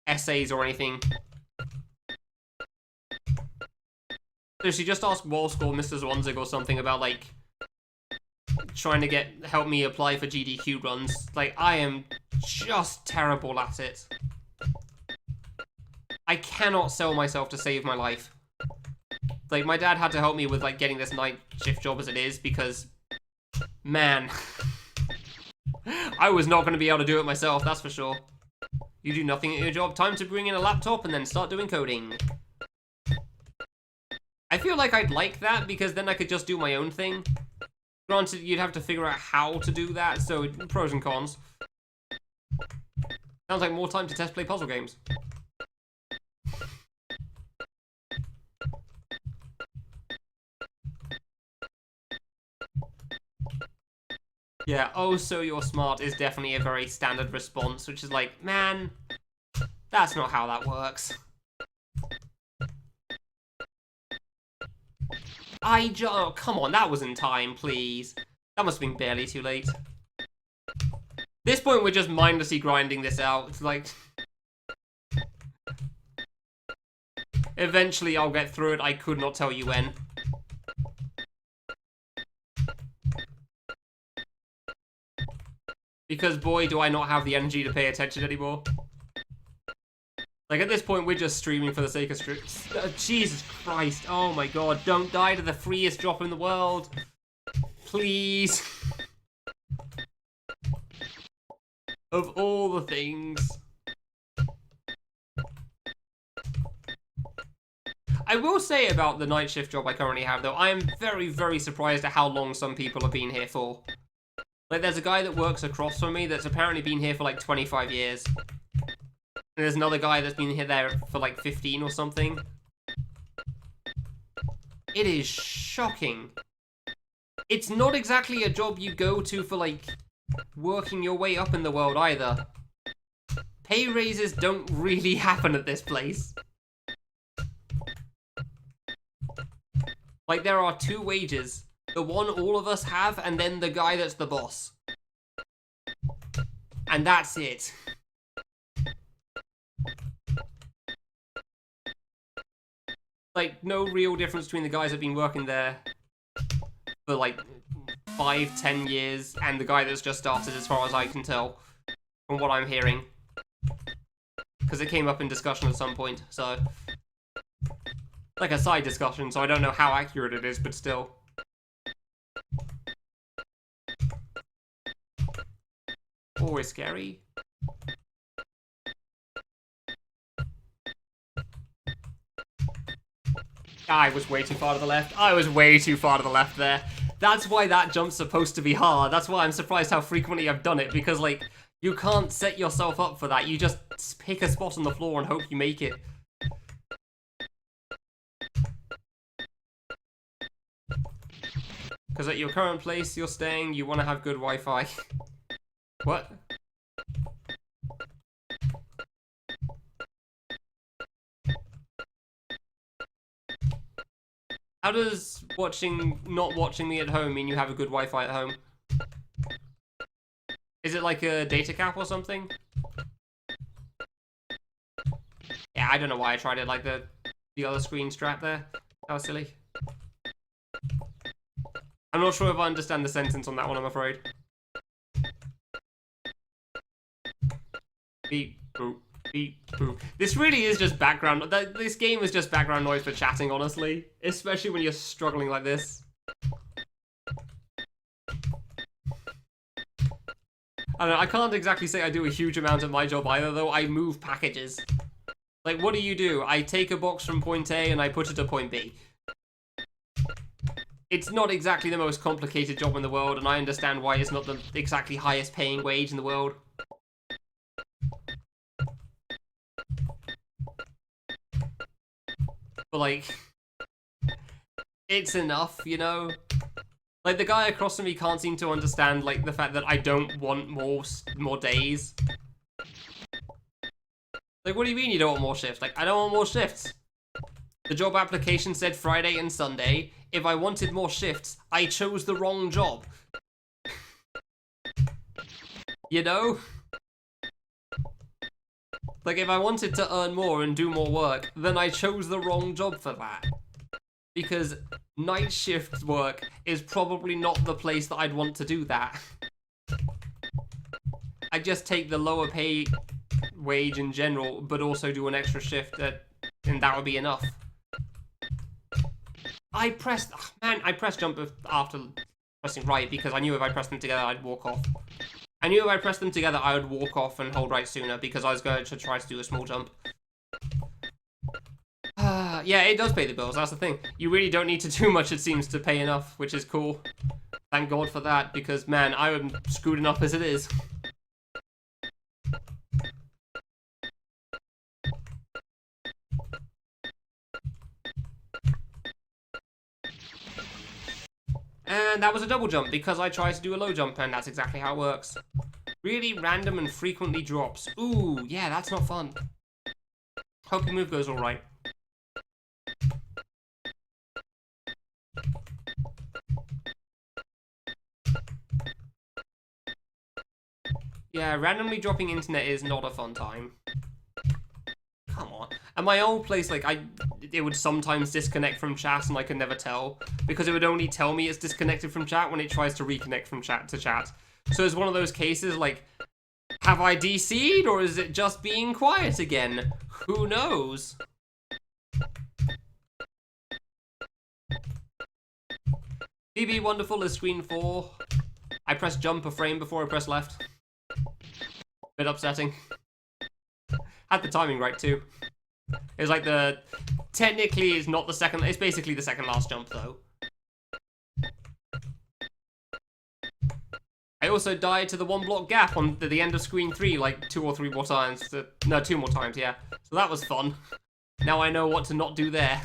essays or anything. Seriously, just ask Wall School Mr. Zwanzig or something about, like, trying to help me apply for GDQ runs. Like, I am just terrible at it. I cannot sell myself to save my life. Like, my dad had to help me with, like, getting this night shift job as it is because, man, I was not going to be able to do it myself, that's for sure. You do nothing at your job, time to bring in a laptop and then start doing coding. I feel like I'd like that because then I could just do my own thing. Granted, you'd have to figure out how to do that, so pros and cons. Sounds like more time to test play puzzle games. Yeah, oh, so you're smart is definitely a very standard response, which is like, man, that's not how that works. Oh, come on, that was in time, please. That must have been barely too late. At this point, we're just mindlessly grinding this out. It's like... Eventually, I'll get through it. I could not tell you when. Because, boy, do I not have the energy to pay attention anymore. Like, at this point, we're just streaming for the sake of streaming. Jesus Christ. Oh, my God. Don't die to the freest drop in the world. Please. Of all the things. I will say about the night shift job I currently have, though, I am very, very surprised at how long some people have been here for. Like, there's a guy that works across from me that's apparently been here for, like, 25 years. And there's another guy that's been here there for like 15 or something. It is shocking. It's not exactly a job you go to for like working your way up in the world either. Pay raises don't really happen at this place. Like, there are two wages. The one all of us have, and then the guy that's the boss. And that's it. Like, no real difference between the guys that have been working there for, like, 5-10 years and the guy that's just started, as far as I can tell. from what I'm hearing. Because it came up in discussion at some point, so... Like a side discussion, so I don't know how accurate it is, but still. Always scary. I was way too far to the left. I was way too far to the left there. That's why that jump's supposed to be hard. That's why I'm surprised how frequently I've done it, because, like, you can't set yourself up for that. You just pick a spot on the floor and hope you make it. Because at your current place you're staying, you want to have good Wi-Fi. What? How does not watching me at home mean you have a good Wi-Fi at home? Is it like a data cap or something? Yeah, I don't know why I tried it like the other screen strap there. That was silly. I'm not sure if I understand the sentence on that one, I'm afraid. Beep, boop, beep, boop. This really is just background... This game is just background noise for chatting, honestly. Especially when you're struggling like this. I don't know, I can't exactly say I do a huge amount of my job either, though. I move packages. Like, what do? I take a box from point A and I put it to point B. It's not exactly the most complicated job in the world, and I understand why it's not the exactly highest paying wage in the world. But, like, it's enough, you know? Like, the guy across from me can't seem to understand, like, the fact that I don't want more days. Like, what do you mean you don't want more shifts? Like, I don't want more shifts. The job application said Friday and Sunday. If I wanted more shifts, I chose the wrong job. You know? Like, if I wanted to earn more and do more work, then I chose the wrong job for that. Because night shift work is probably not the place that I'd want to do that. I'd just take the lower pay wage in general, but also do an extra shift, and that would be enough. I pressed jump after pressing right because I knew if I pressed them together, I'd walk off. I knew if I pressed them together, I would walk off and hold right sooner because I was going to try to do a small jump. Yeah, it does pay the bills, that's the thing. You really don't need to do much, it seems, to pay enough, which is cool. Thank God for that, because, man, I am screwed enough as it is. And that was a double jump because I tried to do a low jump, and that's exactly how it works. Really random and frequently drops. Ooh, yeah, that's not fun. Hope your move goes alright. Yeah, randomly dropping internet is not a fun time. Come on. At my old place, like, it would sometimes disconnect from chat and I could never tell. Because it would only tell me it's disconnected from chat when it tries to reconnect from chat to chat. So it's one of those cases, like, have I DC'd or is it just being quiet again? Who knows? BB Wonderful is screen 4. I pressed jump a frame before I pressed left. Bit upsetting. Had the timing right too. It was like technically it's not the second, it's basically the second last jump though. I also died to the 1 block gap on the end of screen 3 like 2 or 3 more times. No, 2 more times, yeah. So that was fun. Now I know what to not do there.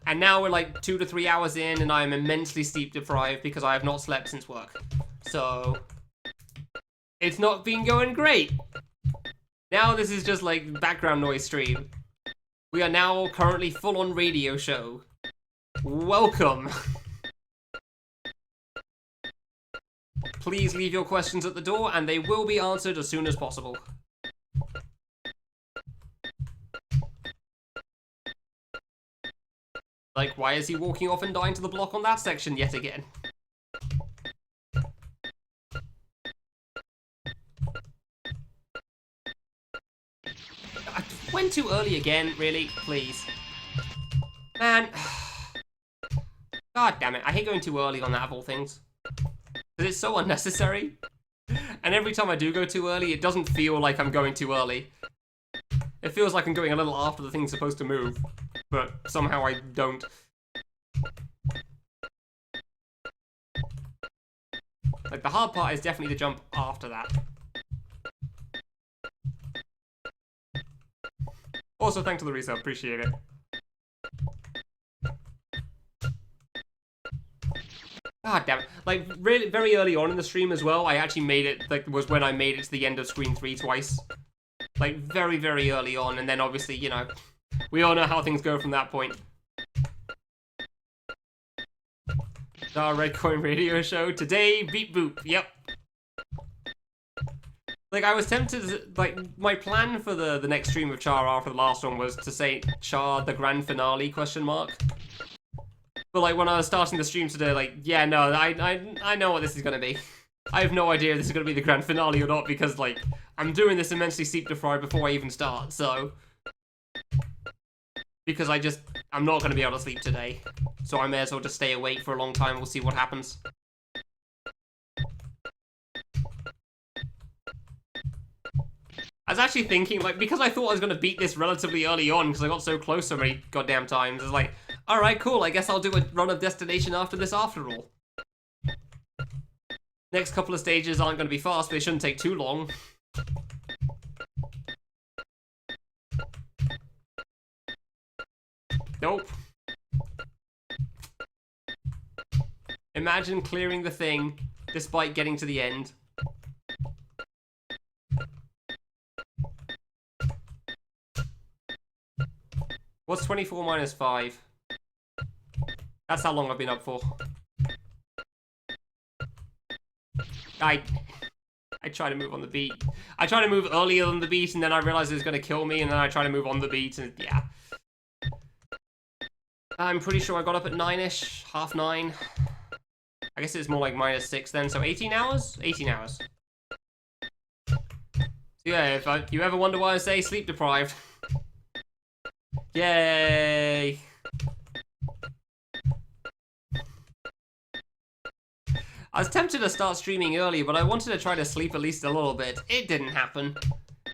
And now we're like 2 to 3 hours in and I am immensely sleep deprived because I have not slept since work. So it's not been going great. Now this is just like background noise stream. We are now currently full on radio show. Welcome. Please leave your questions at the door and they will be answered as soon as possible. Like, why is he walking off and dying to the block on that section yet again? went too early again, really? Please. Man. God damn it. I hate going too early on that of all things. Because it's so unnecessary. And every time I do go too early, it doesn't feel like I'm going too early. It feels like I'm going a little after the thing's supposed to move. But somehow I don't. Like, the hard part is definitely the jump after that. Also, thanks for the resub. Appreciate it. God damn it. Like, really, very early on in the stream as well, I actually made it, like, was when I made it to the end of screen 3 twice. Like, very, very early on, and then obviously, you know, we all know how things go from that point. Our Red Coin radio show today, beep boop, yep. Like, I was tempted to, like, my plan for the next stream of Charr after the last one was to say Charr the grand finale, question mark. But, like, when I was starting the stream today, like, yeah, no, I know what this is gonna be. I have no idea if this is gonna be the grand finale or not, because, like, I'm doing this immensely sleep deprived before I even start, so... Because I'm not gonna be able to sleep today. So I may as well just stay awake for a long time, we'll see what happens. I was actually thinking, like, because I thought I was gonna beat this relatively early on, because I got so close so many goddamn times, it's like, alright, cool, I guess I'll do a run of Destination after this after all. Next couple of stages aren't gonna be fast, but they shouldn't take too long. Nope. Imagine clearing the thing, despite getting to the end. What's 24 minus 5? That's how long I've been up for. I try to move on the beat. I try to move earlier than the beat, and then I realize it's going to kill me, and then I try to move on the beat, and yeah. I'm pretty sure I got up at 9-ish, half 9. I guess it's more like -6 then, so 18 hours? 18 hours. So yeah, if you ever wonder why I say sleep deprived. Yay! I was tempted to start streaming early, but I wanted to try to sleep at least a little bit. It didn't happen.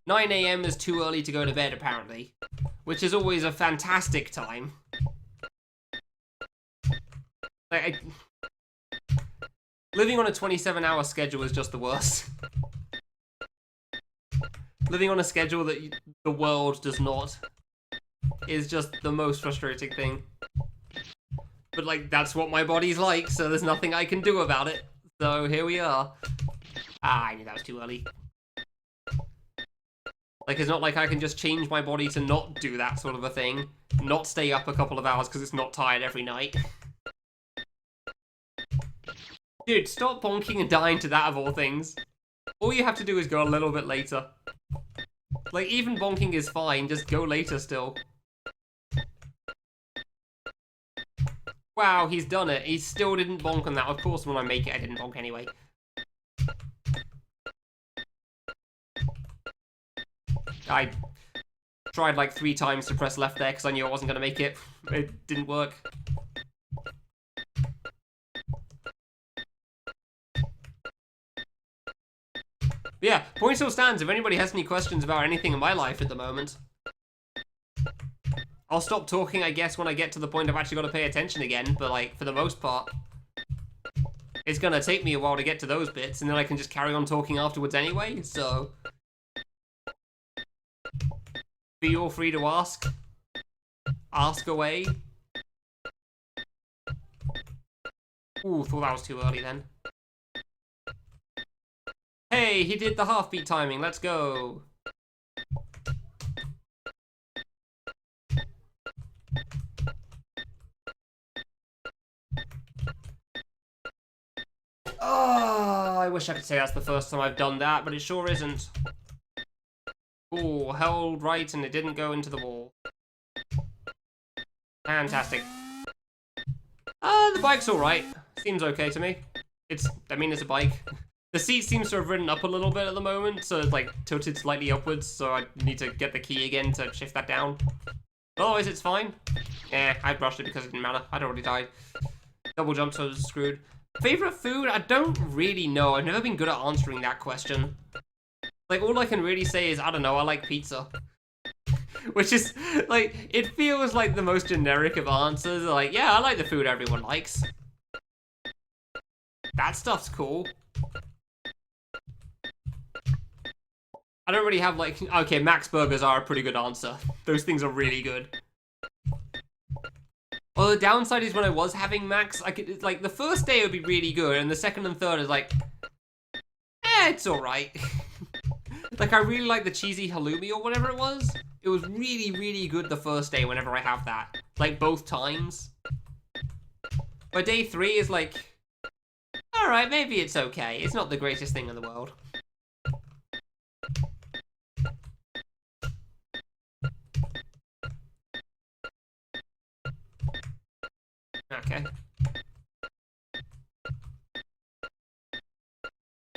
9 AM is too early to go to bed, apparently. Which is always a fantastic time. Like, living on a 27-hour schedule is just the worst. Living on a schedule that the world does not is just the most frustrating thing. But, like, that's what my body's like, so there's nothing I can do about it. So, here we are. Ah, I knew that was too early. Like, it's not like I can just change my body to not do that sort of a thing. Not stay up a couple of hours because it's not tired every night. Dude, stop bonking and dying to that of all things. All you have to do is go a little bit later. Like, even bonking is fine, just go later still. Wow, he's done it. He still didn't bonk on that. Of course, when I make it, I didn't bonk anyway. I tried like 3 times to press left there because I knew I wasn't going to make it. It didn't work. But yeah, point still stands. If anybody has any questions about anything in my life at the moment, I'll stop talking, I guess, when I get to the point I've actually got to pay attention again, but, like, for the most part, it's gonna take me a while to get to those bits, and then I can just carry on talking afterwards anyway, so... Feel free to ask. Ask away. Ooh, thought that was too early then. Hey, he did the half-beat timing, let's go! Oh, I wish I could say that's the first time I've done that, but it sure isn't. Ooh, held right and it didn't go into the wall. Fantastic. The bike's alright. Seems okay to me. I mean, it's a bike. The seat seems to have ridden up a little bit at the moment, so it's like tilted slightly upwards, so I need to get the key again to shift that down. Otherwise, it's fine. Yeah, I brushed it because it didn't matter. I'd already died. Double jump, so I was screwed. Favorite food? I don't really know. I've never been good at answering that question. Like, all I can really say is, I don't know, I like pizza. Which is, like, it feels like the most generic of answers. Like, yeah, I like the food everyone likes. That stuff's cool. I don't really have, like... Okay, Max Burgers are a pretty good answer. Those things are really good. Well, the downside is when I was having Max, I could, like, the first day would be really good, and the second and third is like... it's alright. Like, I really like the cheesy halloumi or whatever it was. It was really, really good the first day whenever I have that. Like, both times. But day 3 is like... Alright, maybe it's okay. It's not the greatest thing in the world. Okay.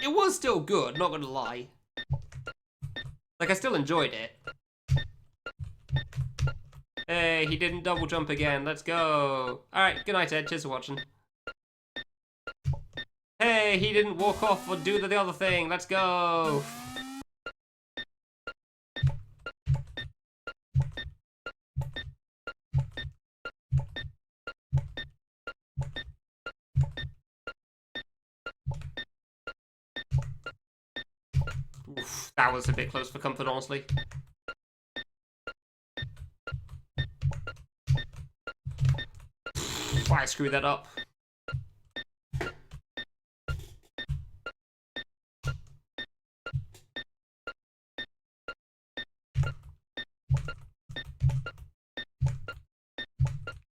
It was still good, not gonna lie. Like, I still enjoyed it. Hey, he didn't double jump again. Let's go. Alright, good night, Ed. Cheers for watching. Hey, he didn't walk off or do the other thing. Let's go. Oof, that was a bit close for comfort, honestly. Why I screwed that up.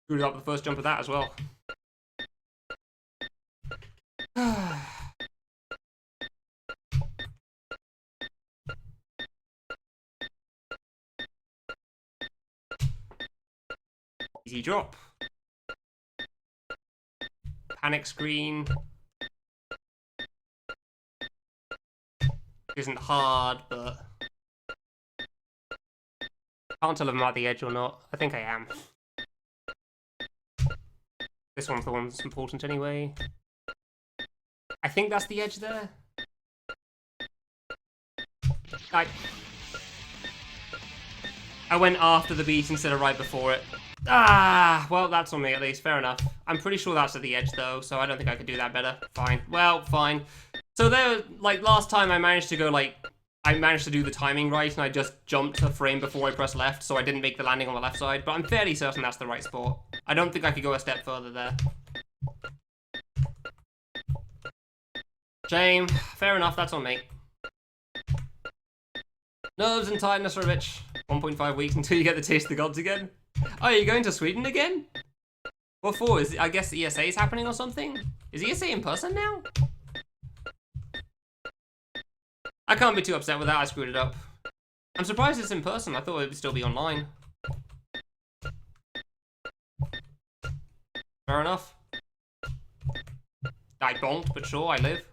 Screwed up the first jump of that as well. Easy drop. Panic screen. Isn't hard, but... Can't tell if I'm at the edge or not. I think I am. This one's the one that's important anyway. I think that's the edge there. I went after the beat instead of right before it. Ah, well, that's on me at least. Fair enough. I'm pretty sure that's at the edge, though, so I don't think I could do that better. Fine. Well, fine. So there, like, last time I managed to go, like, I managed to do the timing right, and I just jumped a frame before I pressed left, so I didn't make the landing on the left side, but I'm fairly certain that's the right spot. I don't think I could go a step further there. Shame. Fair enough, that's on me. Nerves and tiredness are a bitch. 1.5 weeks until you get the taste of the gods again. Oh, are you going to Sweden again? What for? I guess the ESA is happening or something? Is ESA in person now? I can't be too upset with that, I screwed it up. I'm surprised it's in person, I thought it would still be online. Fair enough. I bonked, but sure, I live.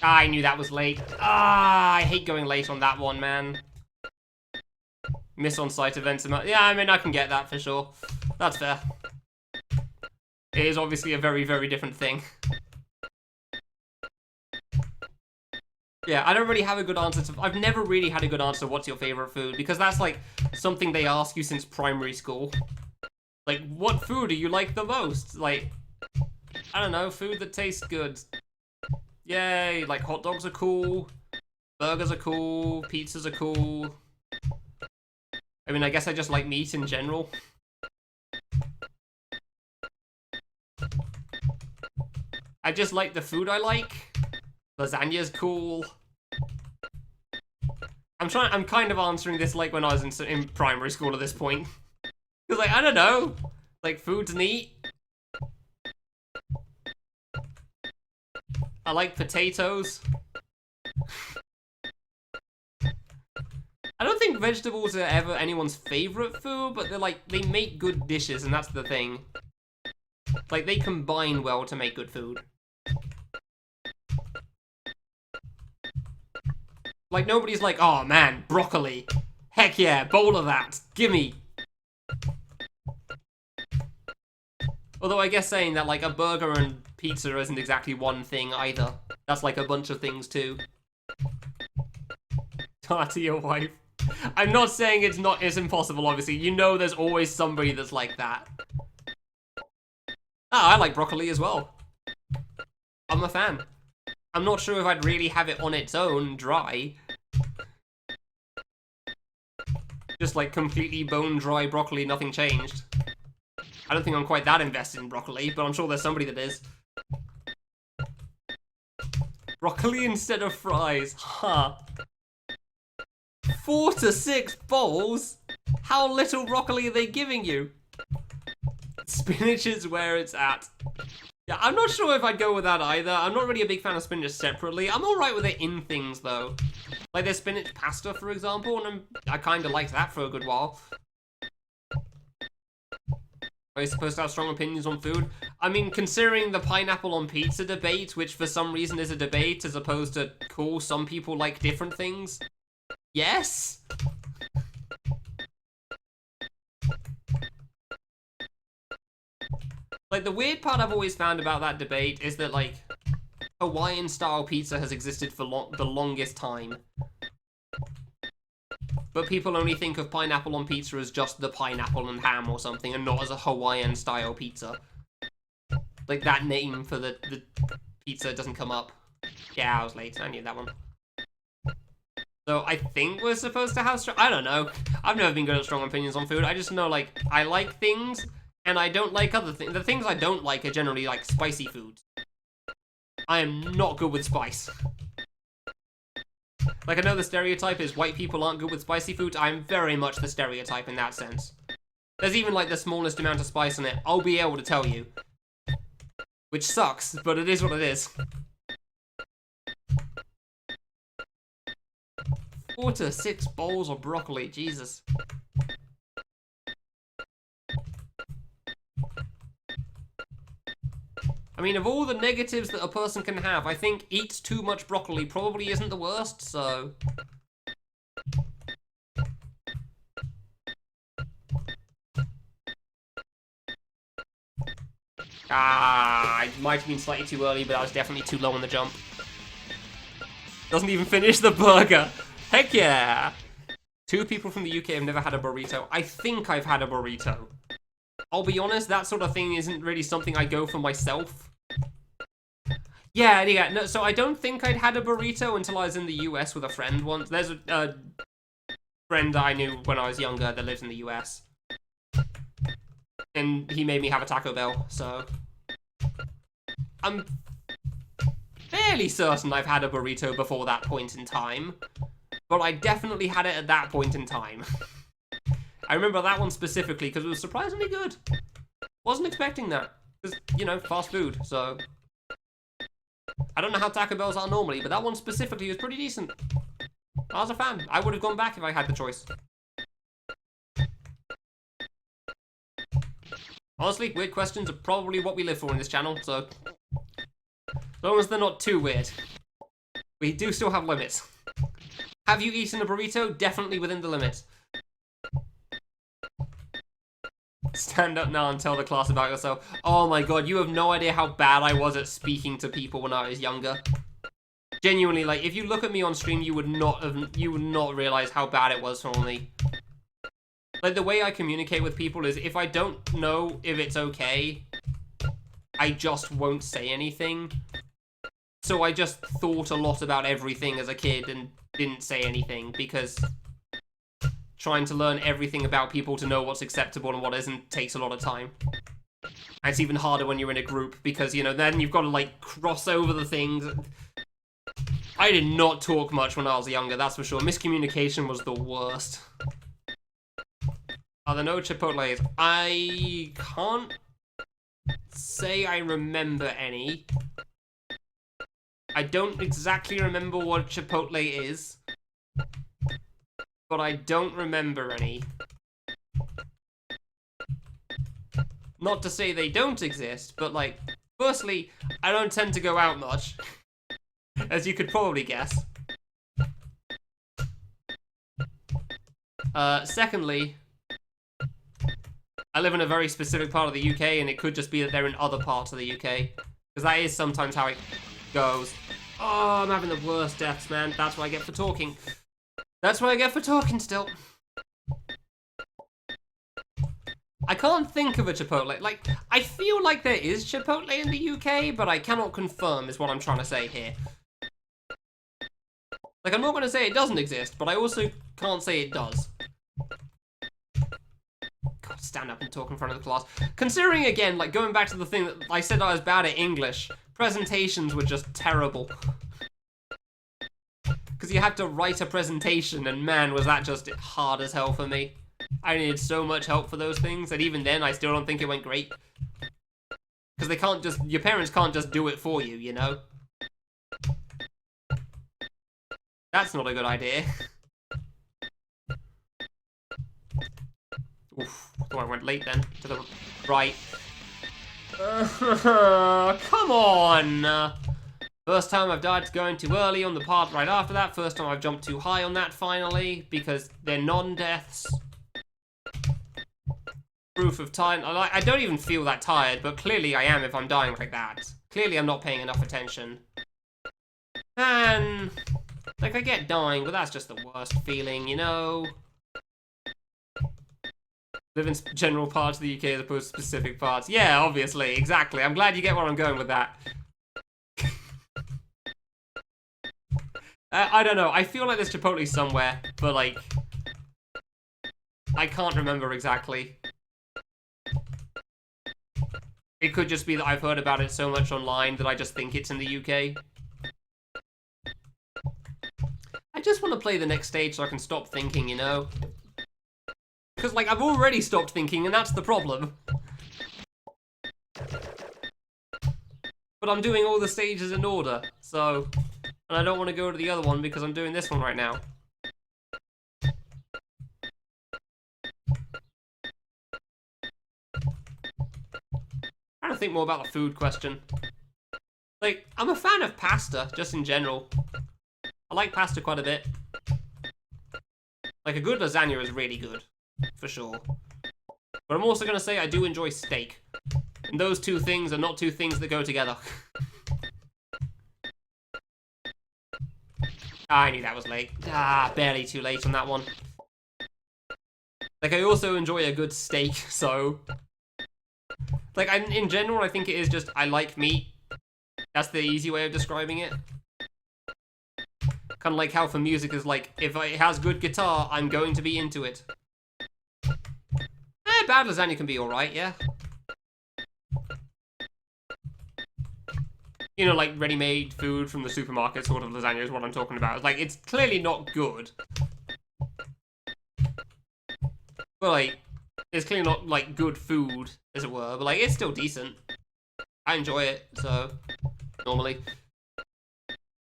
Ah, I knew that was late. Ah, I hate going late on that one, man. Miss on-site events. Yeah, I mean, I can get that for sure. That's fair. It is obviously a very, very different thing. Yeah, I don't really have a good answer to... I've never really had a good answer, what's your favorite food? Because that's, like, something they ask you since primary school. Like, what food do you like the most? Like, I don't know, food that tastes good. Yay, like, hot dogs are cool. Burgers are cool. Pizzas are cool. I mean, I guess I just like meat in general. I just like the food I like. Lasagna's cool. I'm kind of answering this like when I was in primary school at this point. Because, like, I don't know. Like, food's neat. I like potatoes. I don't think vegetables are ever anyone's favorite food, but they're like, they make good dishes, and that's the thing. Like, they combine well to make good food. Like, nobody's like, oh man, broccoli. Heck yeah, bowl of that. Gimme. Although I guess saying that, like, a burger and pizza isn't exactly one thing either. That's like a bunch of things too. Talk to your wife. I'm not saying it's impossible, obviously. You know there's always somebody that's like that. Ah, I like broccoli as well. I'm a fan. I'm not sure if I'd really have it on its own, dry. Just like completely bone-dry broccoli, nothing changed. I don't think I'm quite that invested in broccoli, but I'm sure there's somebody that is. Broccoli instead of fries, huh? 4 to 6 bowls? How little broccoli are they giving you? Spinach is where it's at. Yeah, I'm not sure if I'd go with that either. I'm not really a big fan of spinach separately. I'm alright with it in things, though. Like, there's spinach pasta, for example, and I kind of liked that for a good while. Are you supposed to have strong opinions on food? I mean, considering the pineapple on pizza debate, which for some reason is a debate, as opposed to, cool, some people like different things. Yes? Like, the weird part I've always found about that debate is that, like, Hawaiian-style pizza has existed for the longest time. But people only think of pineapple on pizza as just the pineapple and ham or something, and not as a Hawaiian-style pizza. Like, that name for the pizza doesn't come up. Yeah, I was late. I knew that one. So I think we're supposed to have strong... I don't know. I've never been good at strong opinions on food. I just know, like, I like things, and I don't like other things. The things I don't like are generally, like, spicy foods. I am not good with spice. Like, I know the stereotype is white people aren't good with spicy foods. I'm very much the stereotype in that sense. There's even, like, the smallest amount of spice in it. I'll be able to tell you. Which sucks, but it is what it is. 4 to 6 bowls of broccoli, Jesus. I mean, of all the negatives that a person can have, I think eats too much broccoli probably isn't the worst, so... Ah, I might have been slightly too early, but I was definitely too low on the jump. Doesn't even finish the burger. Heck yeah! 2 people from the UK have never had a burrito. I think I've had a burrito. I'll be honest, that sort of thing isn't really something I go for myself. Yeah, no, so I don't think I'd had a burrito until I was in the US with a friend once. There's a friend I knew when I was younger that lives in the US. And he made me have a Taco Bell, so... I'm fairly certain I've had a burrito before that point in time. But I definitely had it at that point in time. I remember that one specifically because it was surprisingly good. Wasn't expecting that. Because, you know, fast food, so... I don't know how Taco Bells are normally, but that one specifically was pretty decent. I was a fan. I would have gone back if I had the choice. Honestly, weird questions are probably what we live for in this channel, so... As long as they're not too weird. We do still have limits. Have you eaten a burrito? Definitely within the limit. Stand up now and tell the class about yourself. Oh my god, you have no idea how bad I was at speaking to people when I was younger. Genuinely, like, if you look at me on stream, you would not realize how bad it was for me. Like, the way I communicate with people is if I don't know if it's okay, I just won't say anything. So I just thought a lot about everything as a kid and didn't say anything because trying to learn everything about people to know what's acceptable and what isn't takes a lot of time. And it's even harder when you're in a group because, you know, then you've got to, like, cross over the things. I did not talk much when I was younger, that's for sure. Miscommunication was the worst. Are there no Chipotles? I can't say I remember any. I don't exactly remember what Chipotle is. but I don't remember any. Not to say they don't exist, but like, firstly, I don't tend to go out much, as you could probably guess. Secondly, I live in a very specific part of the UK, and it could just be that they're in other parts of the UK. Because that is sometimes how it goes. Oh, I'm having the worst deaths, man. That's what I get for talking. That's what I get for talking still. I can't think of a Chipotle. Like, I feel like there is Chipotle in the UK, but I cannot confirm is what I'm trying to say here. Like, I'm not going to say it doesn't exist, but I also can't say it does. God, stand up and talk in front of the class. Considering, again, like, going back to the thing that I said I was bad at English, presentations were just terrible. Because you had to write a presentation, and man, was that just hard as hell for me. I needed so much help for those things, and even then, I still don't think it went great. Because they can't just, your parents can't just do it for you, you know? That's not a good idea. Oof, oh, I went late then, to the right. Come on! First time I've died going too early on the part right after that. First time I've jumped too high on that finally, because they're non-deaths. Proof of time. I don't even feel that tired, but clearly I am if I'm dying like that. Clearly I'm not paying enough attention. And like, I get dying, but that's just the worst feeling, you know? Live in general parts of the UK as opposed to specific parts. Yeah, obviously, exactly. I'm glad you get where I'm going with that. I don't know. I feel like there's Chipotle somewhere, but like, I can't remember exactly. It could just be that I've heard about it so much online that I just think it's in the UK. I just want to play the next stage so I can stop thinking, you know? Because, like, I've already stopped thinking, and that's the problem. But I'm doing all the stages in order, so... And I don't want to go to the other one because I'm doing this one right now. I'm trying to think more about the food question. Like, I'm a fan of pasta, just in general. I like pasta quite a bit. Like, a good lasagna is really good. For sure. But I'm also going to say I do enjoy steak. And those two things are not two things that go together. I knew that was late. Barely too late on that one. Like, I also enjoy a good steak, so... Like, in general, I think it is just, I like meat. That's the easy way of describing it. Kind of like how for music is like, if it has good guitar, I'm going to be into it. Bad lasagna can be alright, yeah. You know, like ready-made food from the supermarket sort of lasagna is what I'm talking about. Like, it's clearly not good. But, like, it's clearly not, like, good food, as it were. But, like, it's still decent. I enjoy it, so, normally.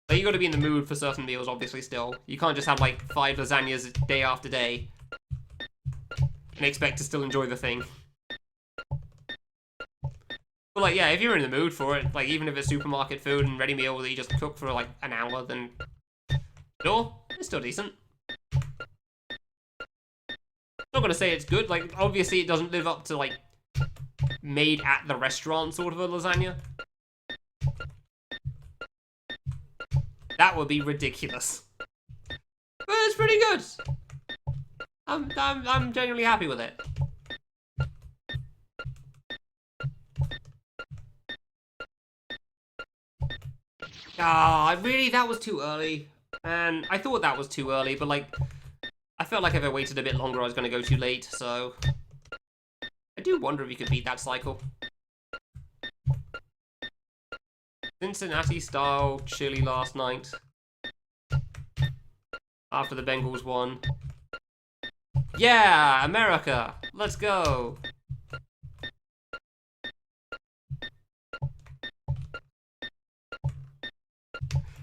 But you gotta be in the mood for certain meals, obviously, still. You can't just have, like, 5 lasagnas day after day and expect to still enjoy the thing. But, like, yeah, if you're in the mood for it, like, even if it's supermarket food and ready meal that you just cook for, like, an hour, then... Sure, it's still decent. I'm not gonna say it's good, like, obviously it doesn't live up to, like, made at the restaurant sort of a lasagna. That would be ridiculous. But it's pretty good. I'm genuinely happy with it. Really, that was too early. And I thought that was too early, but like, I felt like if I waited a bit longer, I was going to go too late, so... I do wonder if you could beat that cycle. Cincinnati-style chili last night. After the Bengals won. Yeah, America! Let's go!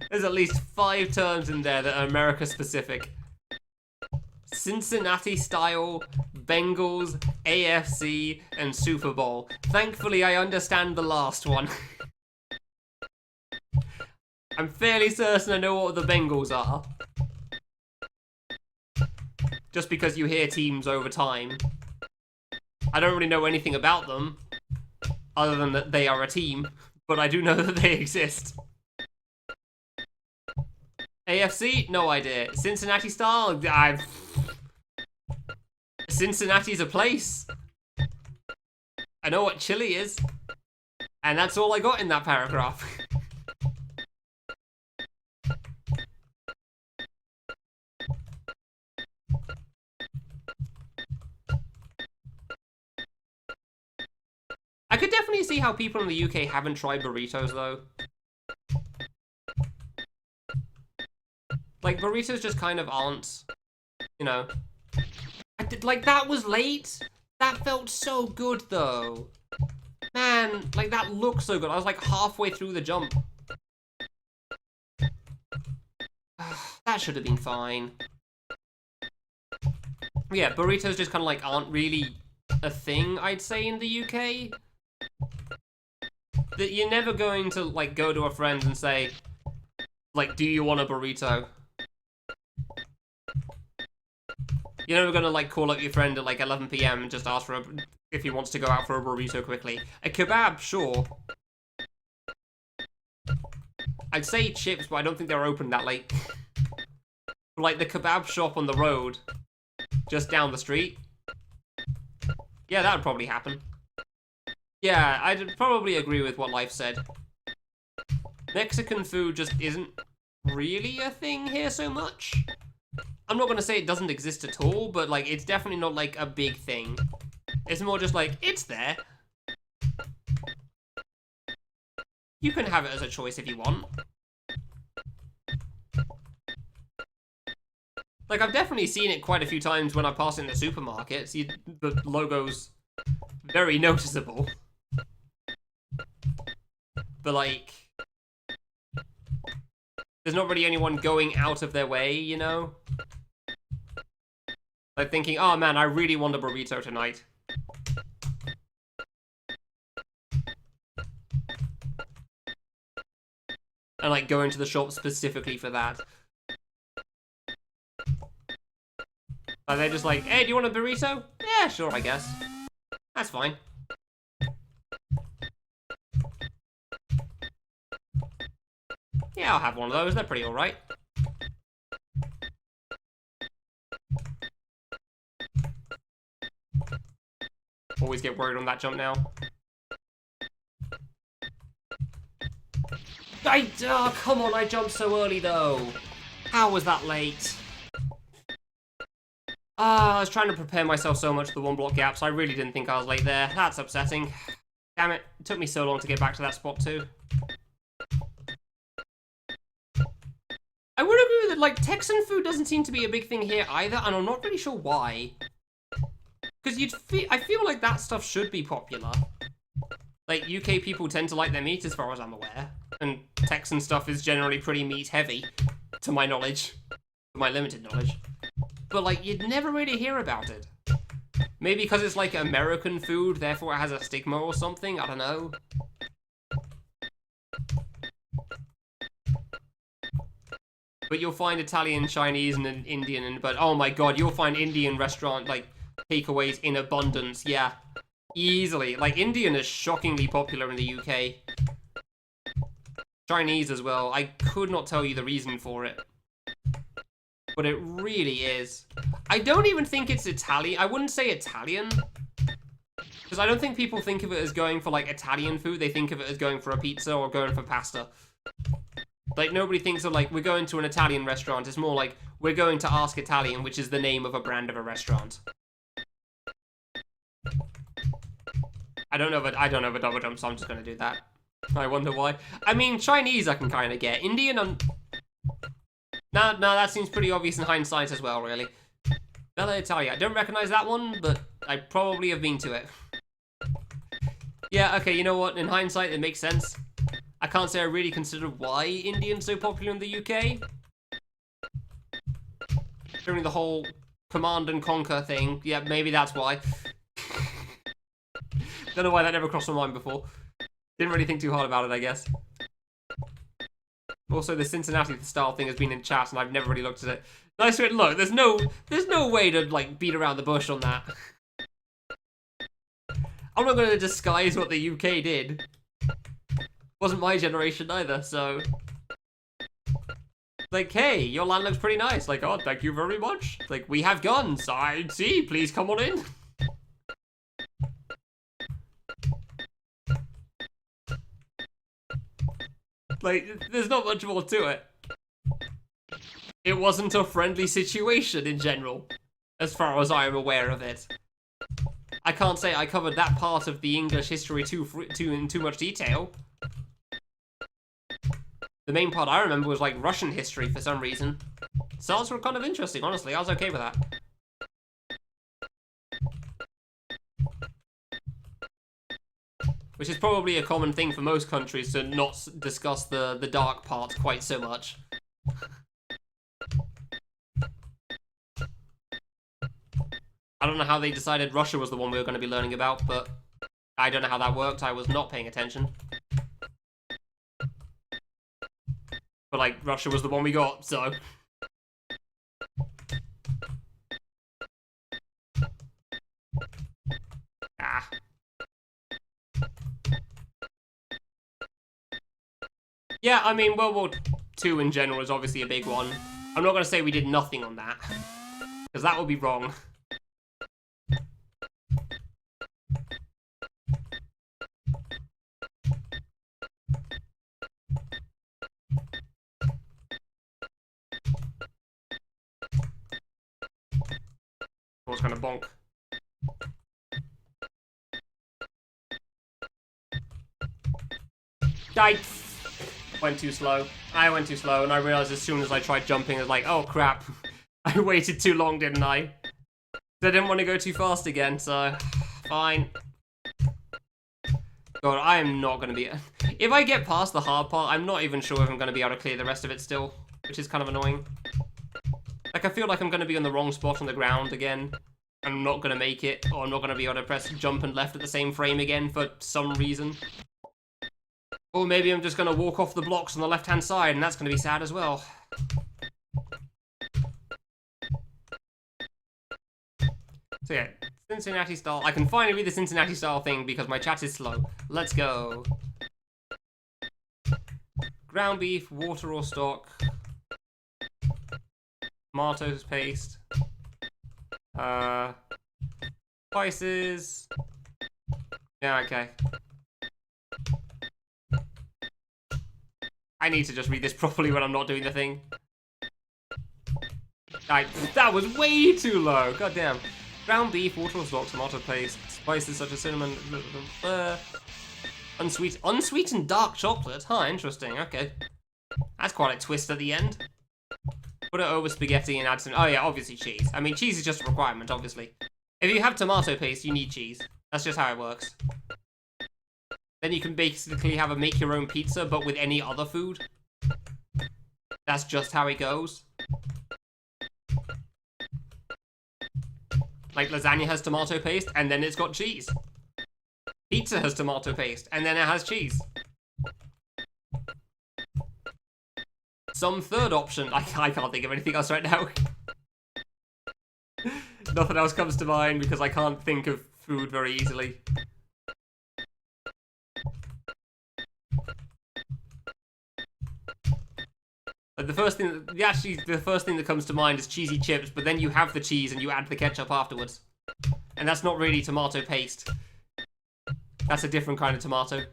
There's at least 5 terms in there that are America-specific. Cincinnati style, Bengals, AFC, and Super Bowl. Thankfully, I understand the last one. I'm fairly certain I know what the Bengals are. Just because you hear teams over time. I don't really know anything about them, other than that they are a team, but I do know that they exist. AFC? No idea. Cincinnati style? Cincinnati's a place. I know what chili is. And that's all I got in that paragraph. I could definitely see how people in the UK haven't tried burritos, though. Like, burritos just kind of aren't, you know. Like, that was late. That felt so good, though. Man, like, that looked so good. I was, like, halfway through the jump. That should have been fine. Yeah, burritos just kind of, like, aren't really a thing, I'd say, in the UK. That you're never going to, like, go to a friend and say, like, do you want a burrito? You're never gonna, like, call up your friend at, like, 11 PM and just ask for if he wants to go out for a burrito quickly. A kebab, sure. I'd say chips, but I don't think they're open that late. Like, the kebab shop on the road, just down the street. Yeah, that would probably happen. Yeah, I'd probably agree with what Life said. Mexican food just isn't really a thing here so much. I'm not gonna say it doesn't exist at all, but, like, it's definitely not, like, a big thing. It's more just like, it's there. You can have it as a choice if you want. Like, I've definitely seen it quite a few times when I pass in the supermarkets. The logo's very noticeable. But, like, there's not really anyone going out of their way, you know? Like, thinking, oh man, I really want a burrito tonight. And, like, going to the shop specifically for that. Like, they're just like, hey, do you want a burrito? Yeah, sure, I guess. That's fine. Yeah, I'll have one of those. They're pretty alright. Always get worried on that jump now. Oh, come on, I jumped so early, though. How was that late? I was trying to prepare myself so much for the one block gaps. I really didn't think I was late there. That's upsetting. Damn it. It took me so long to get back to that spot, too. I would agree with it. Like, Texan food doesn't seem to be a big thing here either, and I'm not really sure why. Because I feel like that stuff should be popular. Like, UK people tend to like their meat, as far as I'm aware. And Texan stuff is generally pretty meat-heavy, to my knowledge. To my limited knowledge. But, like, you'd never really hear about it. Maybe because it's, like, American food, therefore it has a stigma or something? I don't know. But you'll find Italian, Chinese, and Indian, but oh my god, you'll find Indian restaurant, like, takeaways in abundance, yeah. Easily. Like, Indian is shockingly popular in the UK. Chinese as well. I could not tell you the reason for it. But it really is. I don't even think it's Italian. I wouldn't say Italian. Because I don't think people think of it as going for, like, Italian food. They think of it as going for a pizza or going for pasta. Like, nobody thinks of, like, we're going to an Italian restaurant. It's more like, we're going to Ask Italian, which is the name of a brand of a restaurant. I don't know if a double jump, so I'm just gonna do that. I wonder why. I mean, Chinese I can kind of get. Indian, No, that seems pretty obvious in hindsight as well, really. Bella Italia. I don't recognize that one, but I probably have been to it. Yeah, okay, you know what? In hindsight, it makes sense. I can't say I really considered why Indian's so popular in the UK. During the whole command and conquer thing. Yeah, maybe that's why. Don't know why that never crossed my mind before. Didn't really think too hard about it, I guess. Also, the Cincinnati style thing has been in chat, and I've never really looked at it. Nice way to look. There's no way to like beat around the bush on that. I'm not going to disguise what the UK did. Wasn't my generation either, so. Like, hey, your land looks pretty nice. Like, oh, thank you very much. Like, we have guns. I see. Please come on in. Like, there's not much more to it. It wasn't a friendly situation in general, as far as I am aware of it. I can't say I covered that part of the English history in too much detail. The main part I remember was like Russian history for some reason. So those were kind of interesting, honestly. I was okay with that. Which is probably a common thing for most countries to not discuss the dark part quite so much. I don't know how they decided Russia was the one we were going to be learning about, but I don't know how that worked. I was not paying attention. But, like, Russia was the one we got, so. Ah. Yeah, I mean, World War II in general is obviously a big one. I'm not going to say we did nothing on that, because that would be wrong. Was kind of bonk. I went too slow. I went too slow, and I realized as soon as I tried jumping, I was like, oh crap. I waited too long, didn't I? I didn't want to go too fast again, so fine. God, I am not going to be... If I get past the hard part, I'm not even sure if I'm going to be able to clear the rest of it still, which is kind of annoying. Like, I feel like I'm going to be on the wrong spot on the ground again. I'm not going to make it, or I'm not going to be able to press jump and left at the same frame again for some reason. Or maybe I'm just going to walk off the blocks on the left-hand side, and that's going to be sad as well. So yeah, Cincinnati style. I can finally read the Cincinnati style thing because my chat is slow. Let's go. Ground beef, water or stock. Tomatoes paste. Spices. Yeah, okay. I need to just read this properly when I'm not doing the thing. That was way too low. God damn. Ground beef, water or stock, tomato paste, spices such as cinnamon, unsweetened dark chocolate. Huh, interesting. Okay. That's quite a twist at the end. Put it over spaghetti and add some... Oh yeah, obviously cheese. I mean, cheese is just a requirement, obviously. If you have tomato paste, you need cheese. That's just how it works. Then you can basically have a make your own pizza, but with any other food. That's just how it goes. Like, lasagna has tomato paste, and then it's got cheese. Pizza has tomato paste, and then it has cheese. Some third option. I can't think of anything else right now. Nothing else comes to mind because I can't think of food very easily. Like the first thing that comes to mind is cheesy chips, but then you have the cheese and you add the ketchup afterwards. And that's not really tomato paste. That's a different kind of tomato.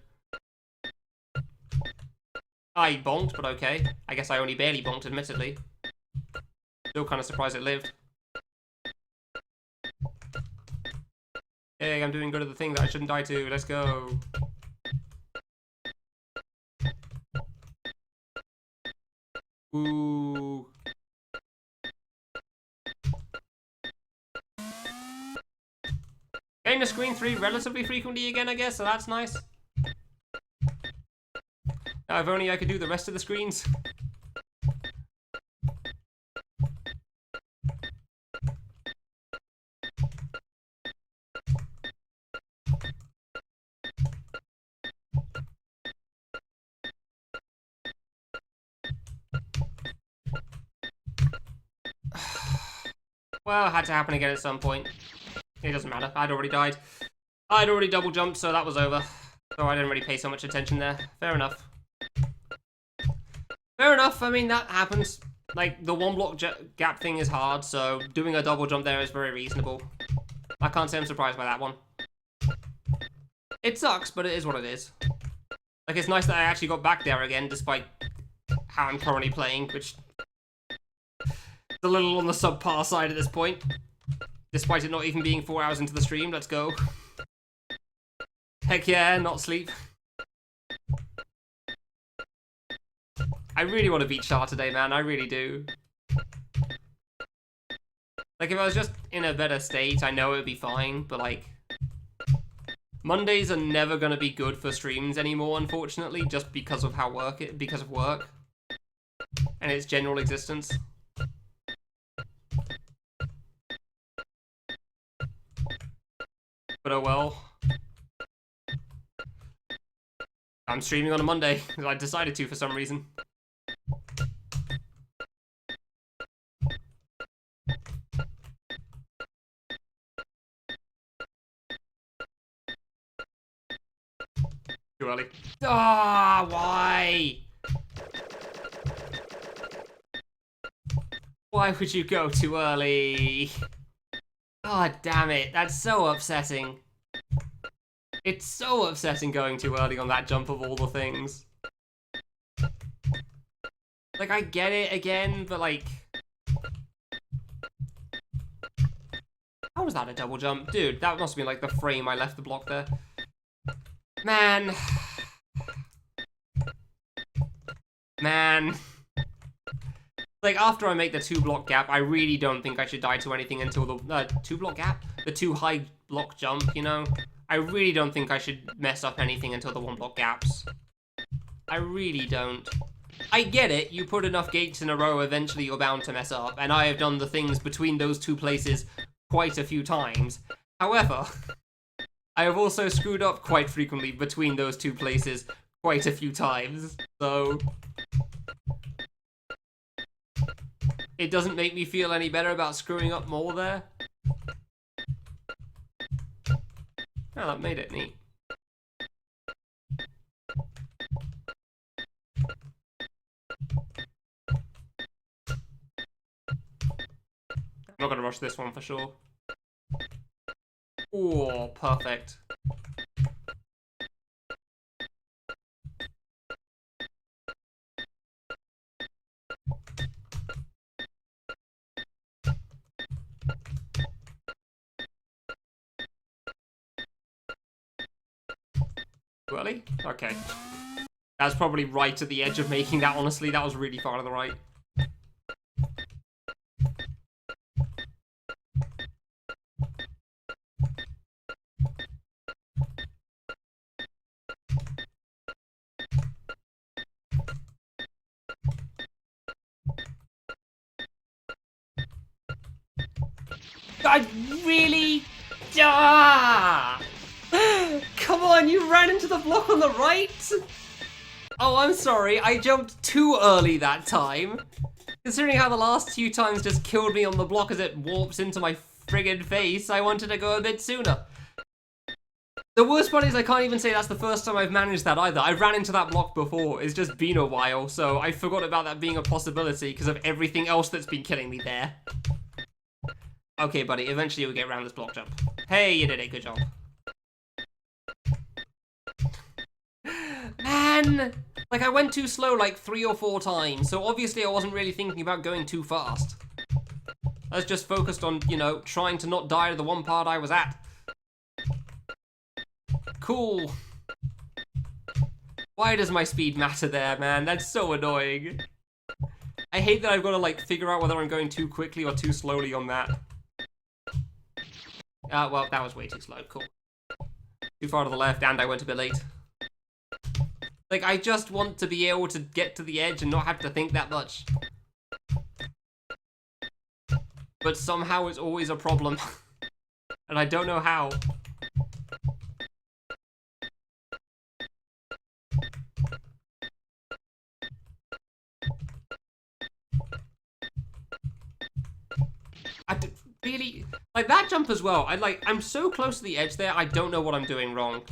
I bonked, but okay. I guess I only barely bonked, admittedly. Still kind of surprised it lived. Hey, I'm doing good at the thing that I shouldn't die to. Let's go. Ooh. Getting to screen 3 relatively frequently again, I guess, so that's nice. Now, if only I could do the rest of the screens. I Well, it had to happen again at some point. It doesn't matter. I'd already died. I'd already double jumped, so that was over. So I didn't really pay so much attention there. Fair enough. Fair enough. I mean, that happens. Like, the one block gap thing is hard, so doing a double jump there is very reasonable. I can't say I'm surprised by that one. It sucks, but it is what it is. Like, it's nice that I actually got back there again, despite how I'm currently playing, which is a little on the subpar side at this point. Despite it not even being 4 hours into the stream, let's go. Heck yeah, not sleep. I really want to beat Charr today, man. I really do. Like, if I was just in a better state, I know it would be fine, but like... Mondays are never going to be good for streams anymore, unfortunately, just because of how work and its general existence. But oh well. I'm streaming on a Monday, because I decided to for some reason. Too early. Ah, why? Why would you go too early? God damn it, that's so upsetting. It's so upsetting going too early on that jump of all the things. Like, I get it again, but like... How was that a double jump? Dude, that must have been like the frame I left the block there. Man. Man. Like, after I make the 2-block gap, I really don't think I should die to anything until the 2-block gap? The 2-high block jump, you know? I really don't think I should mess up anything until the 1-block gaps. I really don't. I get it, you put enough gates in a row, eventually you're bound to mess up, and I have done the things between those two places quite a few times. However, I have also screwed up quite frequently between those two places quite a few times, so... It doesn't make me feel any better about screwing up more there. Oh, that made it neat. I'm not gonna rush this one for sure. Oh, perfect. Really? Okay. That's probably right at the edge of making that, honestly. That was really far to the right. I really... Ah! Come on, you ran into the block on the right? Oh, I'm sorry, I jumped too early that time. Considering how the last few times just killed me on the block as it warps into my friggin' face, I wanted to go a bit sooner. The worst part is I can't even say that's the first time I've managed that either. I ran into that block before, it's just been a while, so I forgot about that being a possibility because of everything else that's been killing me there. Okay, buddy, eventually you'll get around this block jump. Hey, you did it, good job. Man! Like, I went too slow like 3 or 4 times, so obviously I wasn't really thinking about going too fast. I was just focused on, you know, trying to not die to the one part I was at. Cool. Why does my speed matter there, man? That's so annoying. I hate that I've got to, like, figure out whether I'm going too quickly or too slowly on that. Well, that was way too slow. Cool. Too far to the left, and I went a bit late. Like, I just want to be able to get to the edge and not have to think that much. But somehow it's always a problem. And I don't know how. really... Like, that jump as well. I'm so close to the edge there, I don't know what I'm doing wrong.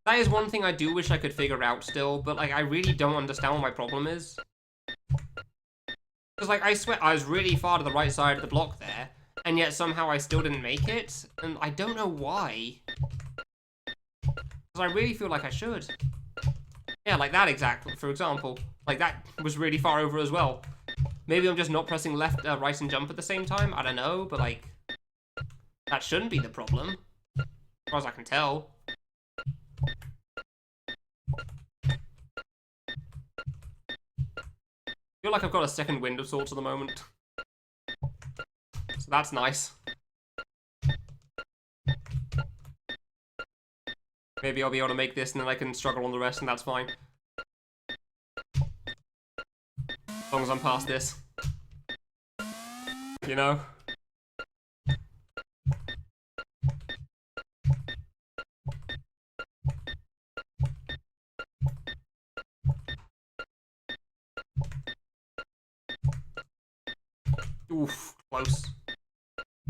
That is one thing I do wish I could figure out still, but, like, I really don't understand what my problem is. Because, like, I swear I was really far to the right side of the block there, and yet somehow I still didn't make it, and I don't know why. Because I really feel like I should. Yeah, like that exactly, for example. Like, that was really far over as well. Maybe I'm just not pressing left, right, and jump at the same time. I don't know, but, like, that shouldn't be the problem. As far as I can tell. I feel like I've got a second wind of sorts at the moment. So that's nice. Maybe I'll be able to make this and then I can struggle on the rest and that's fine. As long as I'm past this. You know? Oof, close.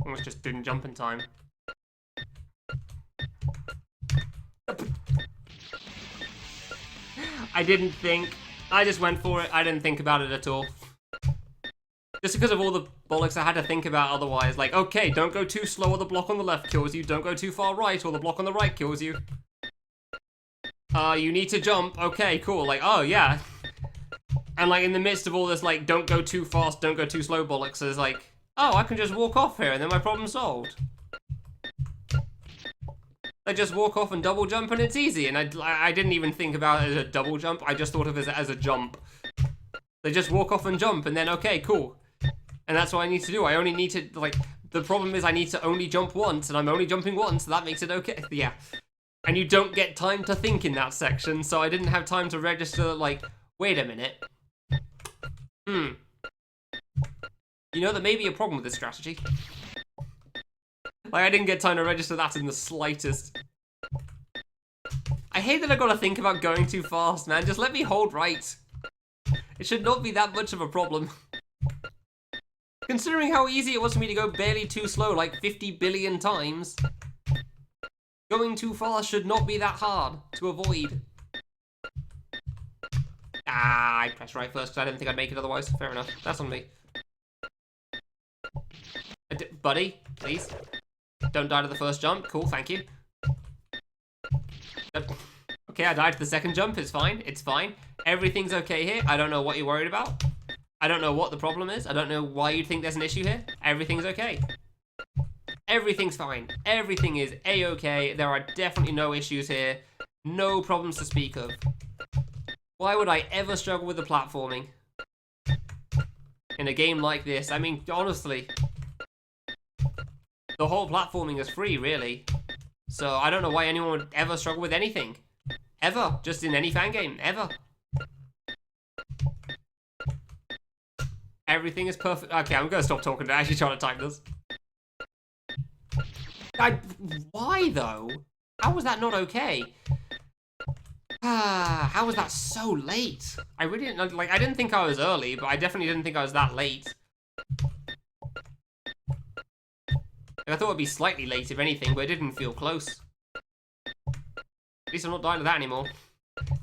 Almost just didn't jump in time. I didn't think. I just went for it. I didn't think about it at all. Just because of all the bollocks I had to think about otherwise. Like, okay, don't go too slow or the block on the left kills you. Don't go too far right or the block on the right kills you. You need to jump. Okay, cool. Like, oh, yeah. And, like, in the midst of all this, like, don't go too fast, don't go too slow bollocks, there's like, oh, I can just walk off here and then my problem's solved. I just walk off and double jump and it's easy. And I didn't even think about it as a double jump. I just thought of it as a jump. They just walk off and jump and then, okay, cool. And that's what I need to do. I only need to, like, the problem is I need to only jump once and I'm only jumping once. So that makes it okay. Yeah. And you don't get time to think in that section. So I didn't have time to register, like, wait a minute. You know, there may be a problem with this strategy. Like, I didn't get time to register that in the slightest. I hate that I've got to think about going too fast, man. Just let me hold right. It should not be that much of a problem. Considering how easy it was for me to go barely too slow like 50 billion times. Going too fast should not be that hard to avoid. Ah, I pressed right first because I didn't think I'd make it otherwise. Fair enough. That's on me. Buddy, please. Don't die to the first jump. Cool, thank you. Okay, I died to the second jump. It's fine. It's fine. Everything's okay here. I don't know what you're worried about. I don't know what the problem is. I don't know why you think there's an issue here. Everything's okay. Everything's fine. Everything is A-okay. There are definitely no issues here. No problems to speak of. Why would I ever struggle with the platforming? In a game like this, I mean, honestly, the whole platforming is free, really. So I don't know why anyone would ever struggle with anything. Ever. Just in any fan game. Ever. Everything is perfect. Okay, I'm gonna stop talking to actually trying to type this. Why, though? How was that not okay? How was that so late? I really didn't, like, I didn't think I was early, but I definitely didn't think I was that late. I thought it'd be slightly late, if anything, but it didn't feel close. At least I'm not dying to that anymore.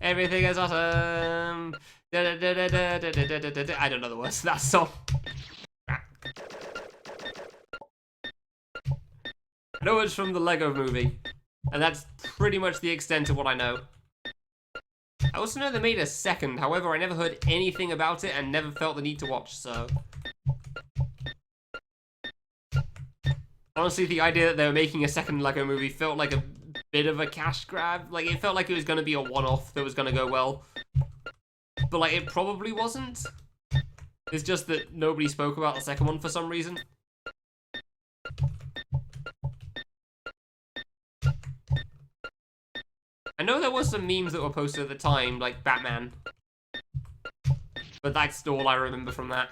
Everything is awesome. I don't know the words to that song. I know it's from the Lego movie, and that's pretty much the extent of what I know. I also know they made a second, however, I never heard anything about it and never felt the need to watch, so. Honestly, the idea that they were making a second Lego movie felt like a bit of a cash grab. Like, it felt like it was going to be a one-off that was going to go well. But, like, it probably wasn't. It's just that nobody spoke about the second one for some reason. I know there was some memes that were posted at the time, like Batman. But that's all I remember from that.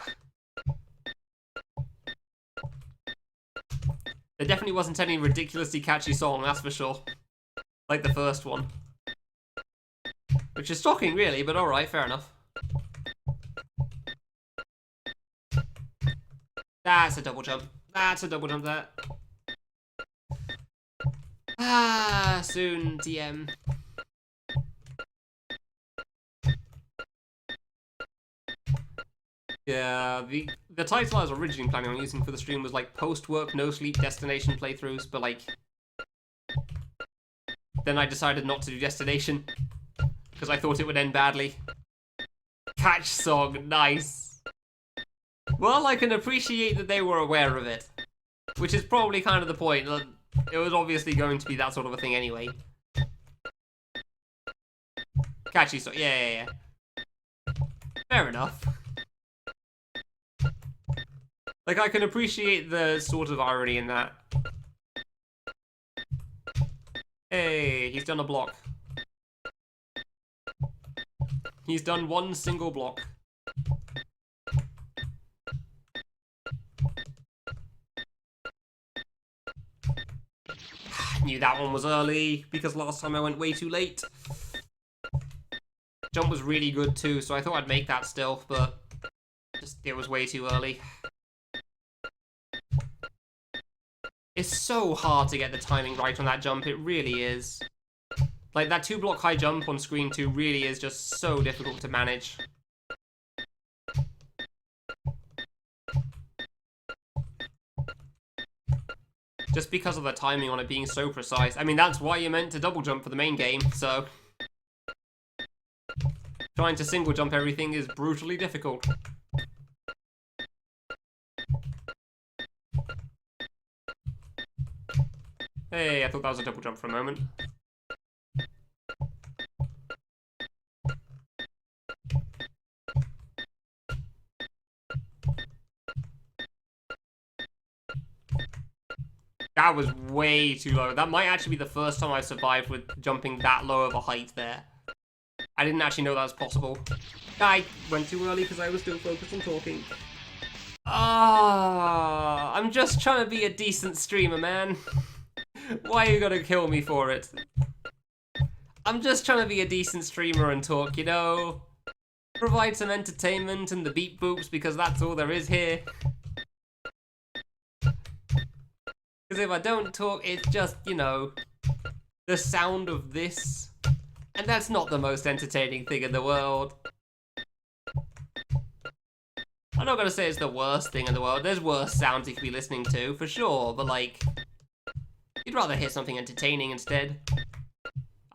There definitely wasn't any ridiculously catchy song, that's for sure. Like the first one. Which is shocking, really, but alright, fair enough. That's a double jump. That's a double jump there. Ah, soon, TM. Yeah, the title I was originally planning on using for the stream was like post-work, no-sleep destination playthroughs, but like... Then I decided not to do destination, because I thought it would end badly. Catch song, nice. Well, I can appreciate that they were aware of it, which is probably kind of the point. It was obviously going to be that sort of a thing anyway. Catchy song, yeah. Fair enough. Like, I can appreciate the sort of irony in that. Hey, he's done a block. He's done one single block. Knew that one was early, because last time I went way too late. Jump was really good too, so I thought I'd make that still, but it was way too early. It's so hard to get the timing right on that jump, it really is. Like, that 2-block high jump on screen 2 really is just so difficult to manage. Just because of the timing on it being so precise. I mean, that's why you're meant to double jump for the main game, so... Trying to single jump everything is brutally difficult. Hey, I thought that was a double jump for a moment. That was way too low. That might actually be the first time I survived with jumping that low of a height there. I didn't actually know that was possible. I went too early because I was still focused on talking. Ah, I'm just trying to be a decent streamer, man. Why are you gonna kill me for it? I'm just trying to be a decent streamer and talk, you know? Provide some entertainment and the beep boops because that's all there is here. Because if I don't talk, it's just, you know, the sound of this. And that's not the most entertaining thing in the world. I'm not gonna say it's the worst thing in the world. There's worse sounds you could be listening to, for sure, but like... You'd rather hear something entertaining instead.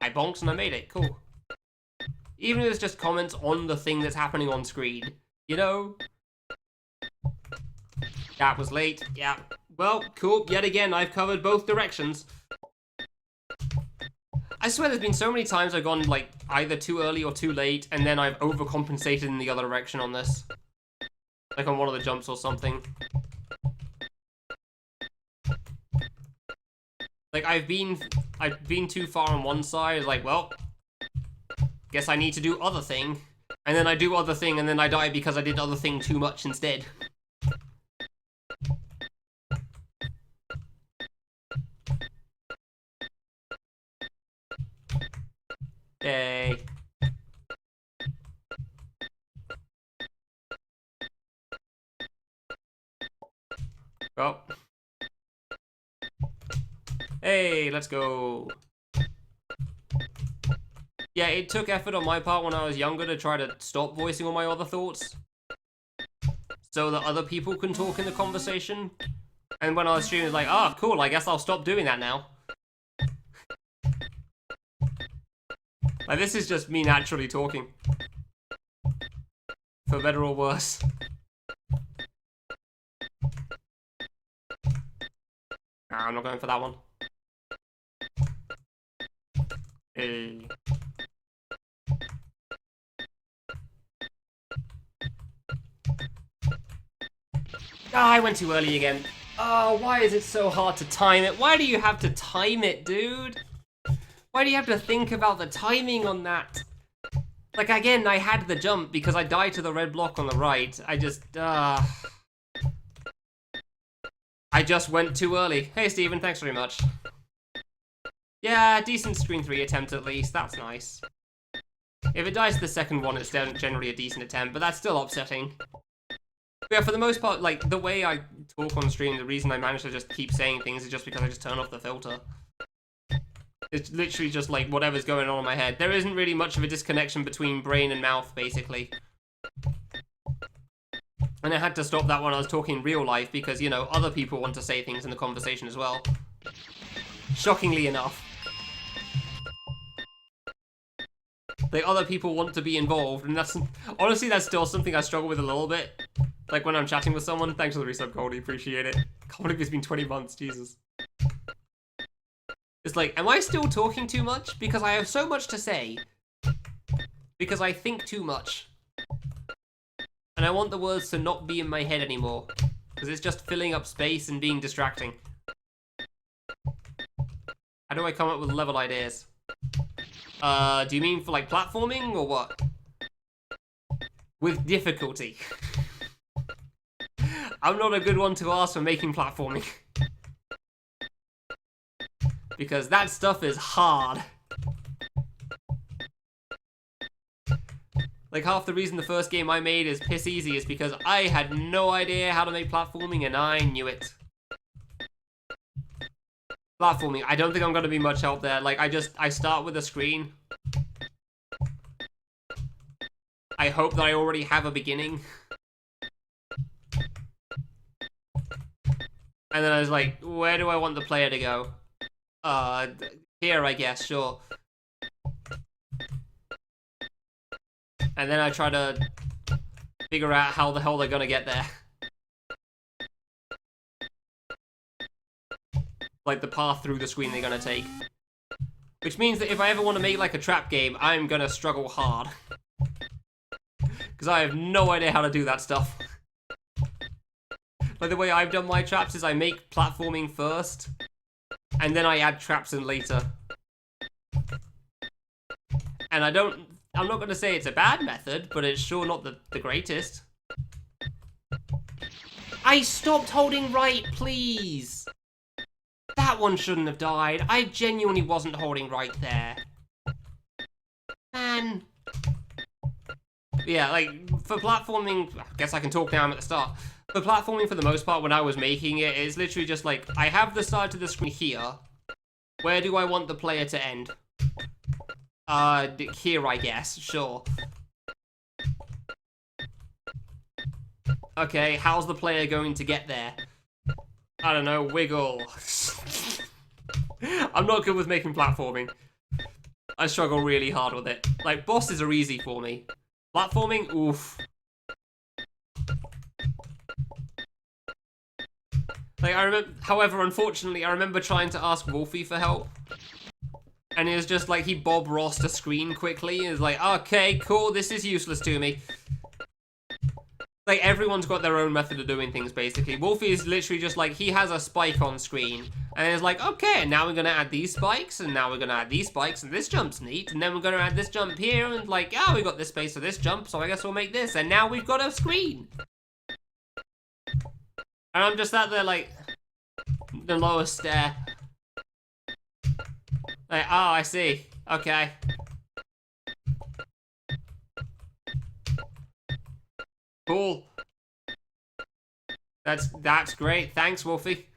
I bonked and I made it, cool. Even if it's just comments on the thing that's happening on screen, you know? That was late, yeah. Well, cool, yet again, I've covered both directions. I swear there's been so many times I've gone, like, either too early or too late, and then I've overcompensated in the other direction on this. Like on one of the jumps or something. Like, I've been too far on one side, like, well, guess I need to do other thing. And then I do other thing, and then I die because I did other thing too much instead. Yay. Oh. Hey, let's go. Yeah, it took effort on my part when I was younger to try to stop voicing all my other thoughts. So that other people can talk in the conversation. And when I was streaming, it was like, ah, cool, I guess I'll stop doing that now. Like, this is just me naturally talking. For better or worse. Nah, I'm not going for that one. Hey. Ah, I went too early again. Oh, why is it so hard to time it? Why do you have to time it, dude? Why do you have to think about the timing on that? Like, again, I had the jump because I died to the red block on the right. I just went too early. Hey, Steven, thanks very much. Yeah, decent screen 3 attempt at least. That's nice. If it dies to the second one, it's generally a decent attempt, but that's still upsetting. Yeah, for the most part, like, the way I talk on stream, the reason I manage to just keep saying things is just because I just turn off the filter. It's literally just, like, whatever's going on in my head. There isn't really much of a disconnection between brain and mouth, basically. And I had to stop that when I was talking real life because, you know, other people want to say things in the conversation as well. Shockingly enough. Like, other people want to be involved, and that's... Honestly, that's still something I struggle with a little bit. Like, when I'm chatting with someone. Thanks for the resub, Goldie. Appreciate it. Can't believe it's been 20 months. Jesus. It's like, am I still talking too much? Because I have so much to say. Because I think too much. And I want the words to not be in my head anymore. Because it's just filling up space and being distracting. How do I come up with level ideas? Do you mean for, like, platforming, or what? With difficulty. I'm not a good one to ask for making platforming. Because that stuff is hard. Like, half the reason the first game I made is piss easy is because I had no idea how to make platforming, and I knew it. Platforming, I don't think I'm gonna be much help there. Like, I start with a screen. I hope that I already have a beginning. And then I was like, where do I want the player to go? Here, I guess, sure. And then I try to figure out how the hell they're gonna get there. Like, the path through the screen they're gonna take. Which means that if I ever want to make, like, a trap game, I'm gonna struggle hard. Because I have no idea how to do that stuff. Like, the way I've done my traps is I make platforming first, and then I add traps in later. And I'm not gonna say it's a bad method, but it's sure not the greatest. I stopped holding right, please! That one shouldn't have died. I genuinely wasn't holding right there. Man. Yeah, like, for platforming, I guess I can talk now, I'm at the start. For platforming, for the most part, when I was making it, it's literally just like, I have the start of the screen here. Where do I want the player to end? Here, I guess, sure. Okay, how's the player going to get there? I don't know, wiggle. I'm not good with making platforming. I struggle really hard with it. Like, bosses are easy for me. Platforming, oof. Like, I remember, however, unfortunately, I remember trying to ask Wolfie for help. And it was just like, he Bob Rossed a screen quickly, and was like, okay, cool, this is useless to me. Like, everyone's got their own method of doing things, basically. Wolfie is literally just like, he has a spike on screen. And it's like, okay, now we're gonna add these spikes, and now we're gonna add these spikes, and this jump's neat, and then we're gonna add this jump here, and like, we got this space for this jump, so I guess we'll make this, and now we've got a screen. And I'm just sat there like, the lowest stair. Like, oh, I see. Okay. Cool. That's great. Thanks, Wolfie.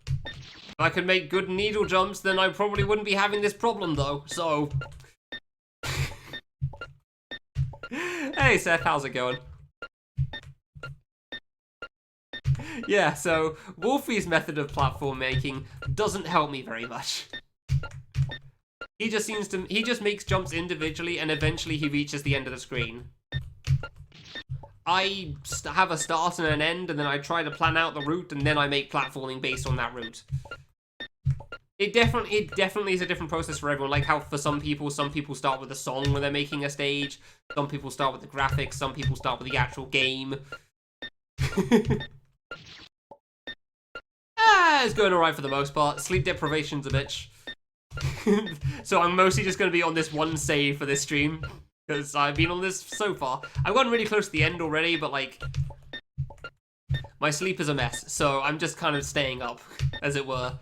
If I could make good needle jumps, then I probably wouldn't be having this problem, though, so... Hey, Seth, how's it going? Yeah, so, Wolfie's method of platform making doesn't help me very much. He just makes jumps individually, and eventually he reaches the end of the screen. I have a start and an end, and then I try to plan out the route, and then I make platforming based on that route. It definitely is a different process for everyone. Like how for some people start with a song when they're making a stage. Some people start with the graphics. Some people start with the actual game. It's going alright for the most part. Sleep deprivation's a bitch. So I'm mostly just going to be on this one save for this stream. Because I've been on this so far. I've gotten really close to the end already, but like... my sleep is a mess. So I'm just kind of staying up, as it were.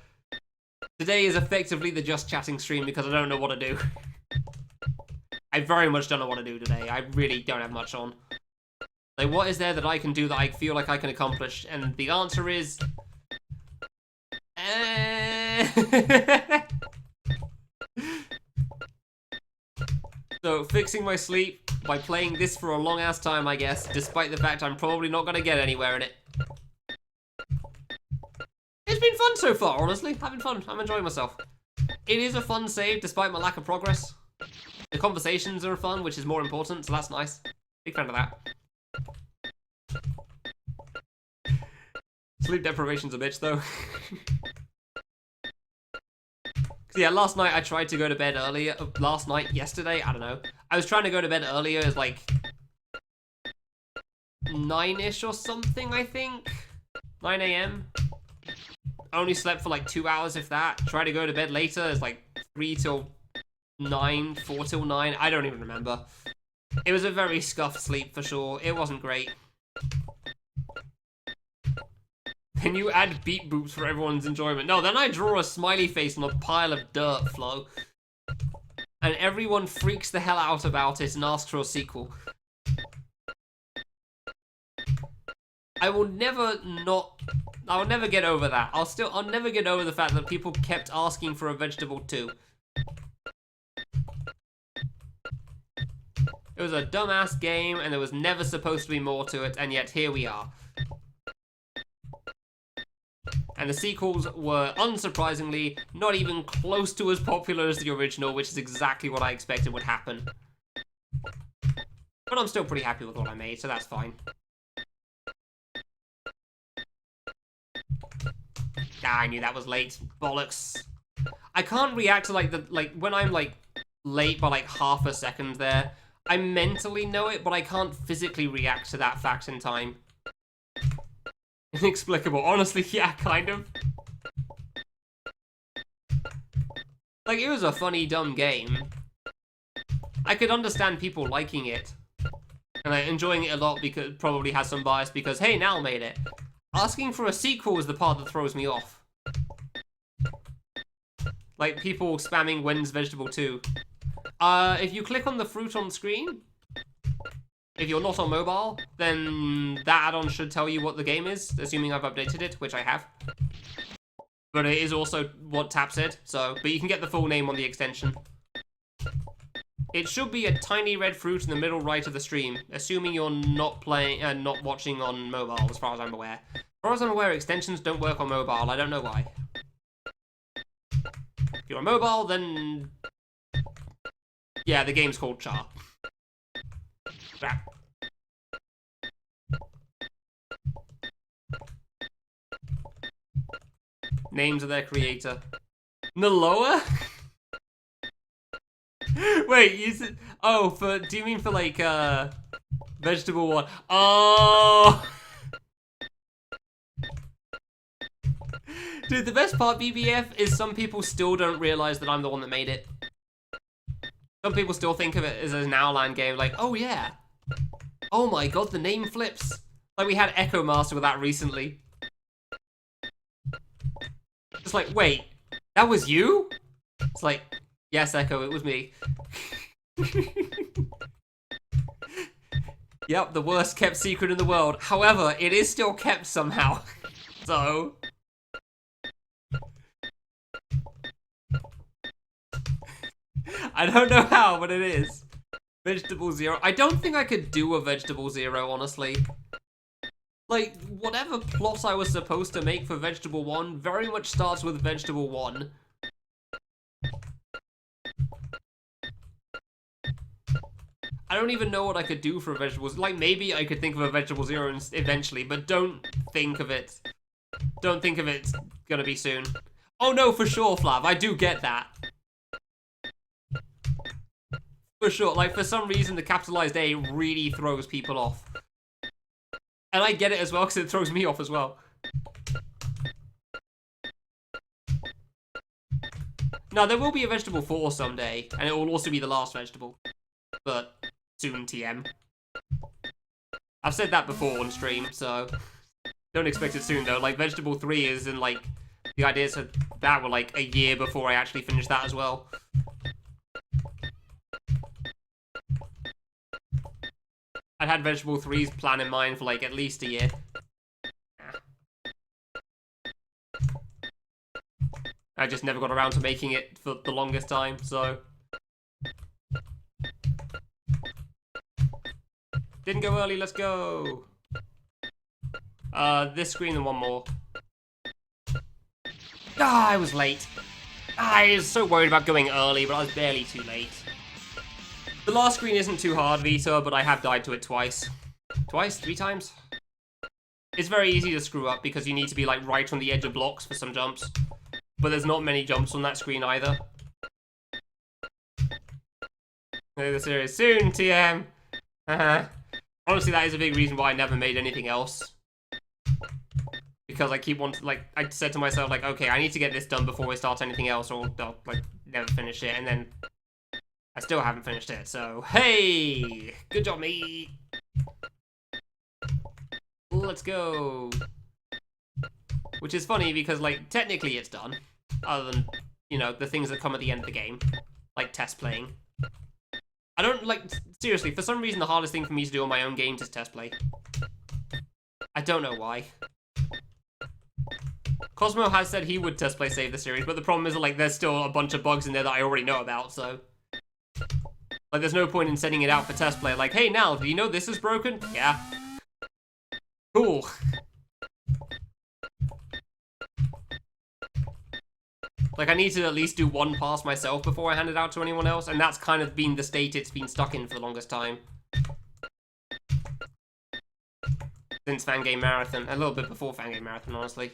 Today is effectively the just chatting stream because I don't know what to do. I very much don't know what to do today. I really don't have much on. Like, what is there that I can do that I feel like I can accomplish? And the answer is... So, fixing my sleep by playing this for a long-ass time, I guess, despite the fact I'm probably not going to get anywhere in it. It's been fun so far, honestly. Having fun. I'm enjoying myself. It is a fun save, despite my lack of progress. The conversations are fun, which is more important, so that's nice. Big fan of that. Sleep deprivation's a bitch, though. Yeah, last night I tried to go to bed earlier. Yesterday, I don't know. I was trying to go to bed earlier. It was like 9-ish or something, I think. 9 AM. Only slept for like 2 hours, if that. Tried to go to bed later. It's like 3 till 9, 4 till 9. I don't even remember. It was a very scuffed sleep for sure. It wasn't great. Then you add beat boops for everyone's enjoyment. No, then I draw a smiley face on a pile of dirt, Flo. And everyone freaks the hell out about it and asks for a sequel. I will never get over that. I'll never get over the fact that people kept asking for a Vegetable 2. It was a dumbass game and there was never supposed to be more to it, and yet here we are. And the sequels were, unsurprisingly, not even close to as popular as the original, which is exactly what I expected would happen. But I'm still pretty happy with what I made, so that's fine. Ah, I knew that was late. Bollocks. I can't react to, when I'm, late by, half a second there. I mentally know it, but I can't physically react to that fact in time. Inexplicable. Honestly, yeah, kind of. Like, it was a funny, dumb game. I could understand people liking it. And enjoying it a lot because it probably has some bias because, hey, Nal made it. Asking for a sequel is the part that throws me off. Like, people spamming when's Vegetable 2. If you click on the fruit on screen, if you're not on mobile, then that add-on should tell you what the game is, assuming I've updated it, which I have. But it is also what Tap said, so... But you can get the full name on the extension. It should be a tiny red fruit in the middle right of the stream, assuming you're not not watching on mobile, as far as I'm aware. As far as I'm aware, extensions don't work on mobile. I don't know why. If you're on mobile, then... Yeah, the game's called Charr. Names of their creator. Naloa? Wait, you said... Oh, do you mean for, Vegetable 1? Oh! Dude, the best part, BBF, is some people still don't realize that I'm the one that made it. Some people still think of it as a Nowland game, like, oh yeah. Oh my god, the name flips. Like, we had Echo Master with that recently. It's like, wait, that was you? It's like, yes, Echo, it was me. Yep, the worst kept secret in the world. However, it is still kept somehow. So... I don't know how, but it is. Vegetable 0. I don't think I could do a Vegetable 0, honestly. Like, whatever plot I was supposed to make for Vegetable 1 very much starts with Vegetable 1. I don't even know what I could do for a Vegetable... Like, maybe I could think of a Vegetable 0 eventually, but don't think of it. Don't think of it gonna be soon. Oh no, for sure, Flav, I do get that. For sure, like, for some reason, the capitalized A really throws people off. And I get it as well, because it throws me off as well. Now, there will be a Vegetable 4 someday, and it will also be the last vegetable. But, soon, TM. I've said that before on stream, so... Don't expect it soon, though. Like, Vegetable 3 is in, like... The idea is to that were like a year before I actually finished that as well. I'd had Vegetable 3's plan in mind for like at least a year. I just never got around to making it for the longest time, so... Didn't go early, let's go! This screen and one more. Ah, I was late. I was so worried about going early, but I was barely too late. The last screen isn't too hard, Vita, but I have died to it twice. Twice? 3 times? It's very easy to screw up because you need to be like right on the edge of blocks for some jumps. But there's not many jumps on that screen either. The series soon, TM! Honestly, that is a big reason why I never made anything else. Because I keep wanting, like, I said to myself, like, okay, I need to get this done before we start anything else, or I'll, like, never finish it, and then I still haven't finished it, so, hey! Good job, me! Let's go! Which is funny, because, like, technically it's done. Other than, you know, the things that come at the end of the game. Like test playing. I don't, like, seriously, for some reason the hardest thing for me to do on my own games is test play. I don't know why. Cosmo has said he would test play Save the Series, but the problem is, like, there's still a bunch of bugs in there that I already know about, so... Like, there's no point in sending it out for test play. Like, hey, Nal, do you know this is broken? Yeah. Cool. Like, I need to at least do one pass myself before I hand it out to anyone else, and that's kind of been the state it's been stuck in for the longest time. Since Fangame Marathon. A little bit before Fangame Marathon, honestly.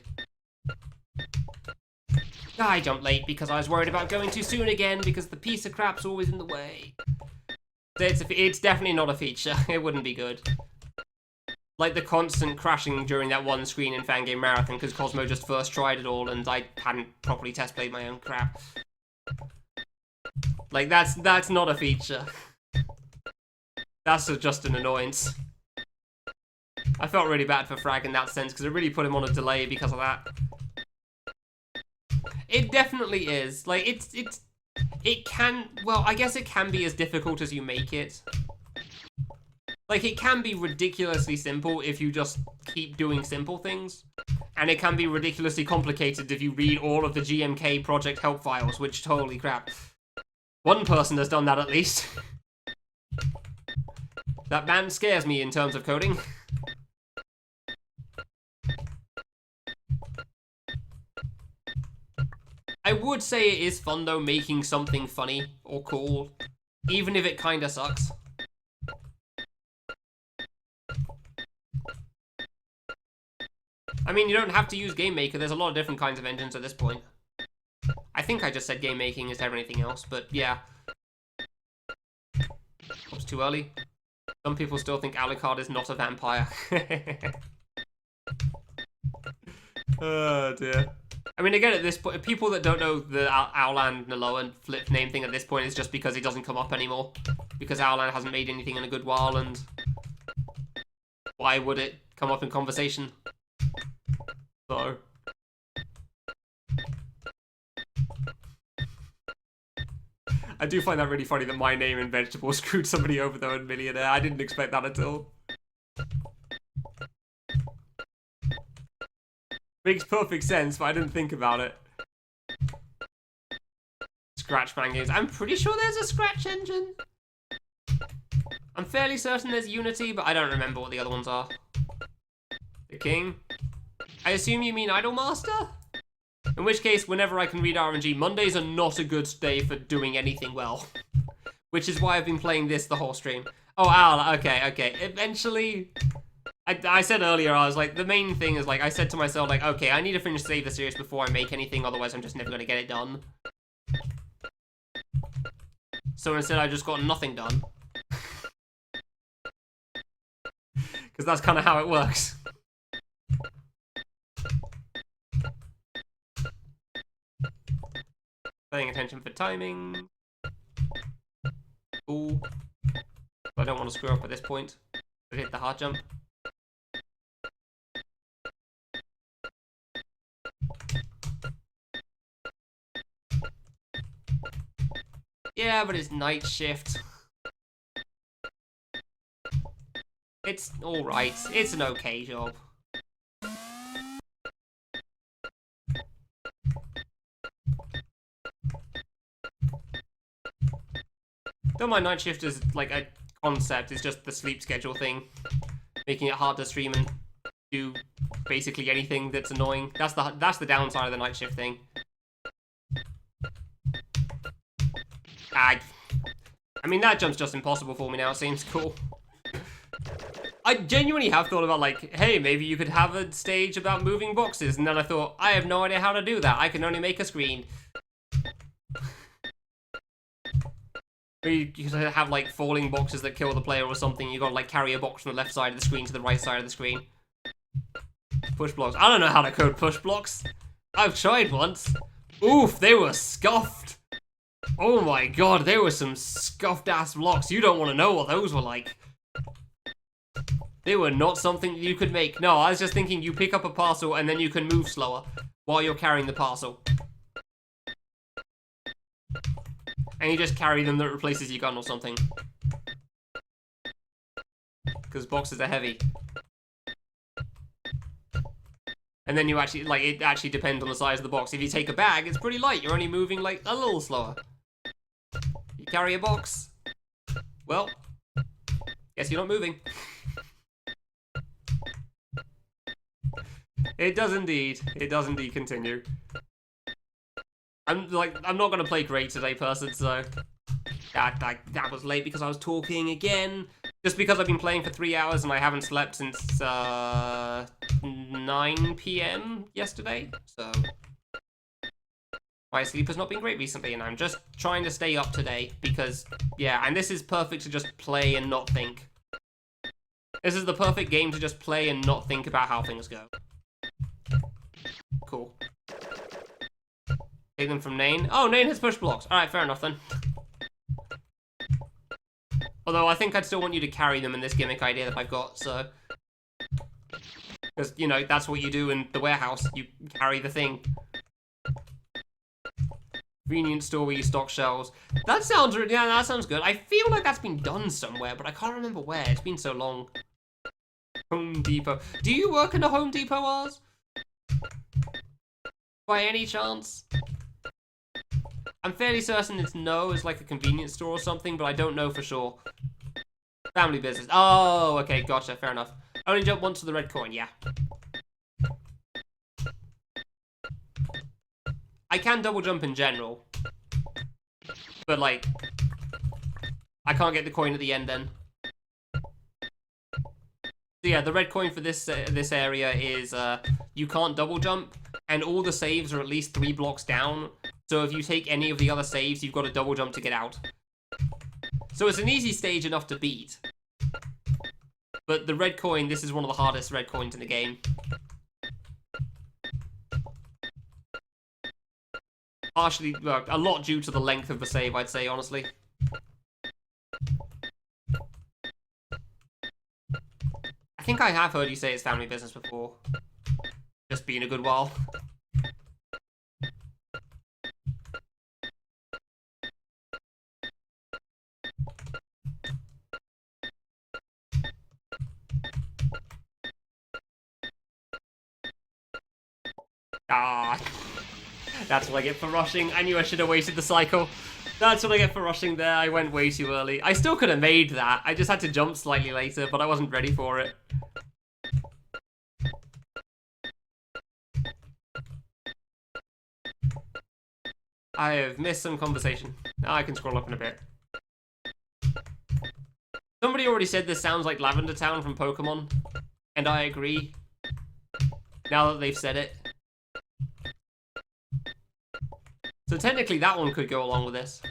I jumped late because I was worried about going too soon again, because the piece of crap's always in the way. It's definitely not a feature. It wouldn't be good. Like the constant crashing during that one screen in Fangame Marathon, because Cosmo just first tried it all and I hadn't properly test played my own crap. Like, that's not a feature. That's just an annoyance. I felt really bad for Frag in that sense, because it really put him on a delay because of that. It definitely is. Like, it can, well, I guess it can be as difficult as you make it. Like, it can be ridiculously simple if you just keep doing simple things. And it can be ridiculously complicated if you read all of the GMK project help files, which, holy crap. One person has done that at least. That man scares me in terms of coding. I would say it is fun, though, making something funny or cool, even if it kinda sucks. I mean, you don't have to use Game Maker. There's a lot of different kinds of engines at this point. I think I just said game making instead of anything else, but yeah. Oops, too early. Some people still think Alucard is not a vampire. Oh, dear. I mean, again, at this point, people that don't know the Owland Naloan flip name thing at this point is just because it doesn't come up anymore. Because Owland hasn't made anything in a good while, and why would it come up in conversation? So, I do find that really funny that my name in Vegetable screwed somebody over though in Millionaire. I didn't expect that at all. Makes perfect sense, but I didn't think about it. Scratch fan games. I'm pretty sure there's a Scratch engine. I'm fairly certain there's Unity, but I don't remember what the other ones are. The King. I assume you mean Idolmaster? In which case, whenever I can read RNG, Mondays are not a good day for doing anything well. Which is why I've been playing this the whole stream. Oh, Al, okay. Eventually, I said earlier, I was like, the main thing is, like, I said to myself, like, okay, I need to finish Save the Series before I make anything, otherwise I'm just never going to get it done. So instead, I just got nothing done. Because that's kind of how it works. Paying attention for timing. Cool. I don't want to screw up at this point. I hit the hard jump. Yeah, but it's night shift. It's alright. It's an okay job. Though my night shift is like a concept, it's just the sleep schedule thing. Making it hard to stream and do basically anything that's annoying. That's the downside of the night shift thing. I mean, that jump's just impossible for me now, it seems cool. I genuinely have thought about, like, hey, maybe you could have a stage about moving boxes, and then I thought, I have no idea how to do that. I can only make a screen. You could have, like, falling boxes that kill the player or something. You gotta, like, carry a box from the left side of the screen to the right side of the screen. Push blocks. I don't know how to code push blocks. I've tried once. Oof, they were scuffed. Oh my god, they were some scuffed ass blocks. You don't want to know what those were like. They were not something that you could make. No, I was just thinking you pick up a parcel and then you can move slower while you're carrying the parcel. And you just carry them that replaces your gun or something. Because boxes are heavy. And then you actually, like, it actually depends on the size of the box. If you take a bag, it's pretty light. You're only moving, like, a little slower. You carry a box. Well, guess you're not moving. It does indeed. It does indeed continue. I'm not gonna play great today, person, so that was late because I was talking again. Just because I've been playing for 3 hours and I haven't slept since 9 PM yesterday, so my sleep has not been great recently, and I'm just trying to stay up today because, yeah, and this is perfect to just play and not think. This is the perfect game to just play and not think about how things go. Cool. Take them from Nain. Oh, Nain has push blocks. Alright, fair enough then. Although I think I'd still want you to carry them in this gimmick idea that I've got, so... Because, you know, that's what you do in the warehouse. You carry the thing. Convenience store where you stock shelves. That sounds... Yeah, that sounds good. I feel like that's been done somewhere, but I can't remember where. It's been so long. Home Depot. Do you work in a Home Depot, Oz? By any chance? I'm fairly certain it's no, it's like a convenience store or something, but I don't know for sure. Family business. Oh, okay, gotcha, fair enough. Only jump once to the red coin, yeah. I can double jump in general. But, like, I can't get the coin at the end then. So yeah, the red coin for this area is you can't double jump, and all the saves are at least 3 blocks down. So if you take any of the other saves, you've got to double jump to get out. So it's an easy stage enough to beat. But the red coin, this is one of the hardest red coins in the game. Partially, well, a lot due to the length of the save, I'd say, honestly. I think I have heard you say it's family business before. Just been a good while. Ah, that's what I get for rushing. I knew I should have waited the cycle. That's what I get for rushing there. I went way too early. I still could have made that. I just had to jump slightly later, but I wasn't ready for it. I have missed some conversation. Now I can scroll up in a bit. Somebody already said this sounds like Lavender Town from Pokemon, and I agree. Now that they've said it. So technically that one could go along with this.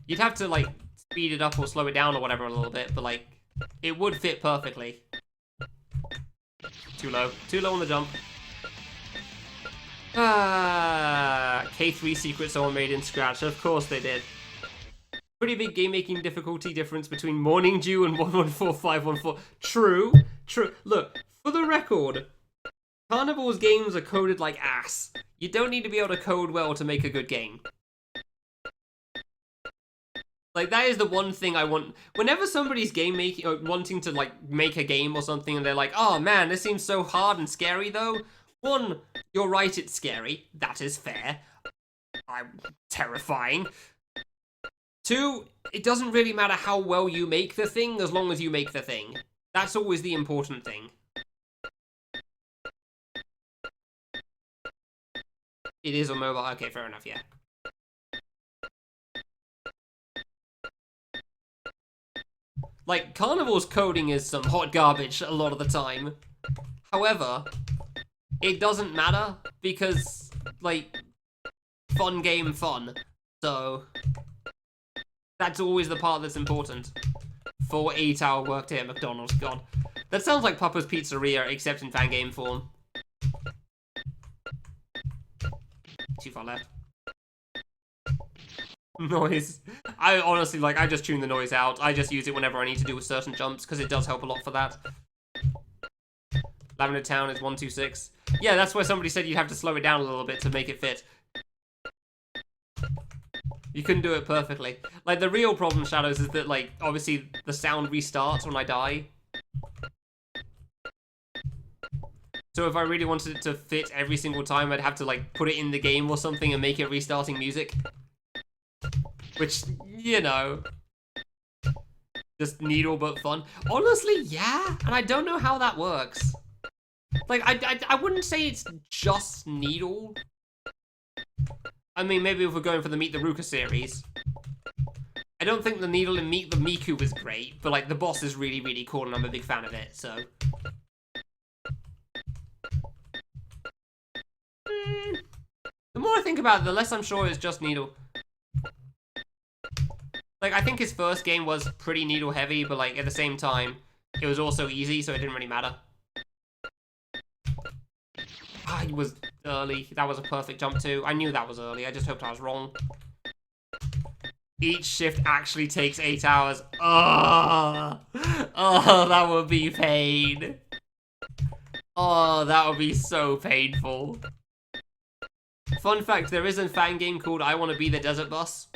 You'd have to, like, speed it up or slow it down or whatever a little bit, but, like, it would fit perfectly. Too low. Too low on the jump. Ah, K3 secret someone made in Scratch. Of course they did. Pretty big game-making difficulty difference between Morning Dew and 114514. True. True. Look, for the record, Carnival's games are coded like ass. You don't need to be able to code well to make a good game. Like, that is the one thing I want. Whenever somebody's game making, or wanting to, like, make a game or something, and they're like, oh man, this seems so hard and scary, though. One, you're right, it's scary. That is fair. I'm terrifying. Two, it doesn't really matter how well you make the thing, as long as you make the thing. That's always the important thing. It is on mobile. Okay, fair enough, yeah. Like, Carnival's coding is some hot garbage a lot of the time. However, it doesn't matter because, like, fun game fun. So, that's always the part that's important. 4 8-hour workday at McDonald's, god. That sounds like Papa's Pizzeria, except in fan game form. Too far left. Noise. I honestly, like, I just tune the noise out. I just use it whenever I need to do certain jumps, because it does help a lot for that. Lavender Town is 126. Yeah, that's where somebody said you'd have to slow it down a little bit to make it fit. You couldn't do it perfectly. Like, the real problem, Shadows, is that, like, obviously the sound restarts when I die. So if I really wanted it to fit every single time, I'd have to, like, put it in the game or something and make it restarting music. Which, you know, just needle but fun. Honestly, yeah, and I don't know how that works. Like, I wouldn't say it's just needle. I mean, maybe if we're going for the Meet the Ruka series. I don't think the needle in Meet the Miku was great, but, like, the boss is really, really cool, and I'm a big fan of it, so. The more I think about it, the less I'm sure it's just needle. Like, I think his first game was pretty needle heavy, but, like, at the same time, it was also easy, so it didn't really matter. Ah, he was early. That was a perfect jump too. I knew that was early. I just hoped I was wrong. Each shift actually takes 8 hours. Oh, that would be pain. Oh, that would be so painful. Fun fact, there is a fan game called I Want to Be the Desert Bus.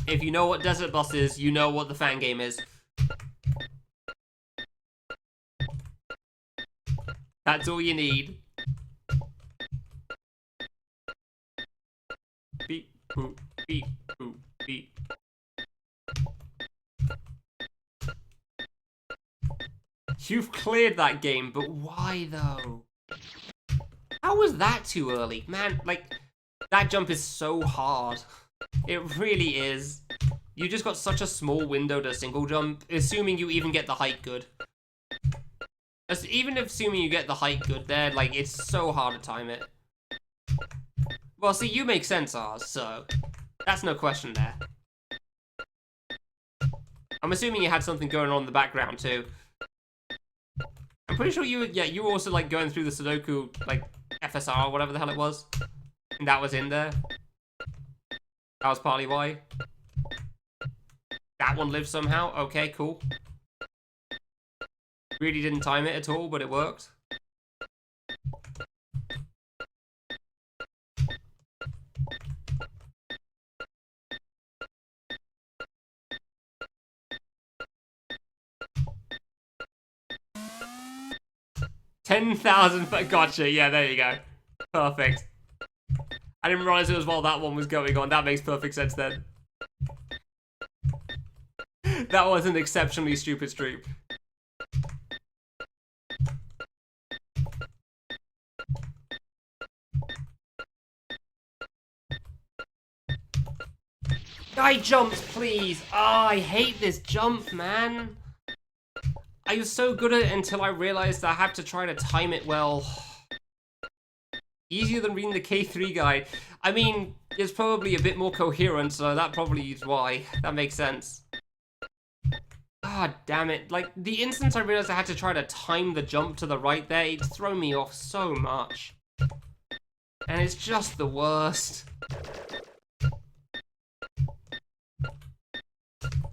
If you know what Desert Bus is, you know what the fan game is. That's all you need. Beep, boop, beep, boop, beep. You've cleared that game, but why though? How was that too early? Man, like, that jump is so hard. It really is. You just got such a small window to single jump, assuming you even get the height good. Even assuming you get the height good there, like, it's so hard to time it. Well, see, you make sense, Ours, so that's no question there. I'm assuming you had something going on in the background, too. I'm pretty sure you were also, like, going through the Sudoku, like, FSR or whatever the hell it was. And that was in there. That was partly why. That one lived somehow. Okay, cool. Really didn't time it at all, but it worked. $10,000. Gotcha. Yeah, there you go. Perfect. I didn't realize it was while that one was going on. That makes perfect sense then. That was an exceptionally stupid stream. Die jumps, please! Oh, I hate this jump, man. I was so good at it until I realized I have to try to time it well. Easier than reading the K3 guide. I mean, it's probably a bit more coherent, so that probably is why. That makes sense. God damn it. Like, the instant I realized I had to try to time the jump to the right there, it's thrown me off so much. And it's just the worst.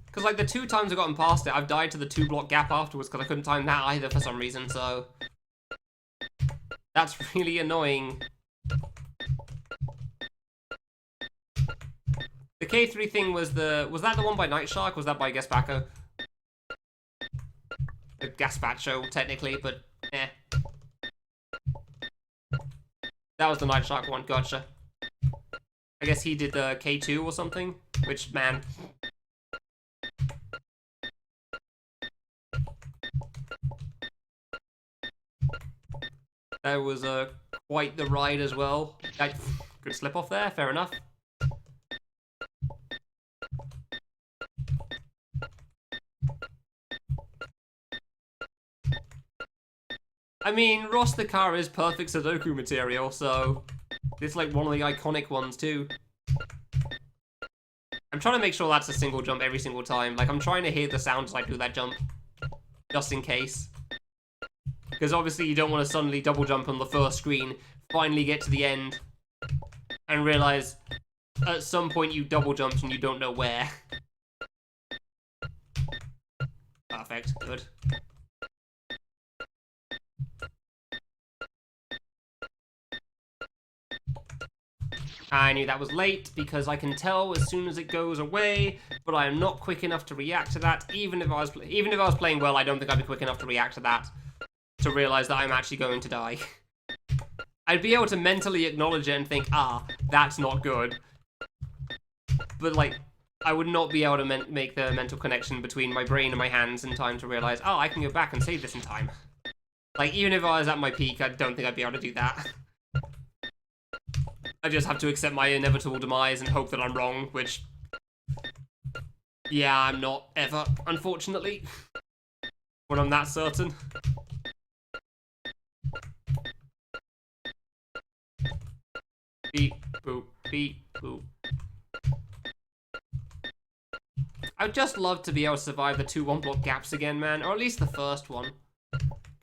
Because, like, the 2 times I've gotten past it, I've died to the 2-block gap afterwards because I couldn't time that either for some reason, so... That's really annoying. The The K3 thing was that the one by Night Shark? Was that by Gaspacho? The Gaspacho, technically, but eh. That was the Night Shark one, gotcha. I guess he did the K2 or something, which, man. That was quite the ride as well. Good slip off there, fair enough. I mean, Ross the car is perfect Sudoku material, so it's like one of the iconic ones too. I'm trying to make sure that's a single jump every single time. Like, I'm trying to hear the sound as I do that jump, just in case. Because obviously you don't want to suddenly double jump on the first screen, finally get to the end, and realize at some point you double jumped and you don't know where. Perfect, good. I knew that was late because I can tell as soon as it goes away, but I am not quick enough to react to that. Even if I was playing well, I don't think I'd be quick enough to react to that to realize that I'm actually going to die. I'd be able to mentally acknowledge it and think, ah, that's not good. But like, I would not be able to make the mental connection between my brain and my hands in time to realize, oh, I can go back and save this in time. Like, even if I was at my peak, I don't think I'd be able to do that. I just have to accept my inevitable demise and hope that I'm wrong, which... yeah, I'm not ever, unfortunately. When I'm that certain. Beep, boop, beep, boop. I'd just love to be able to survive the 2 1-block gaps again, man. Or at least the first one.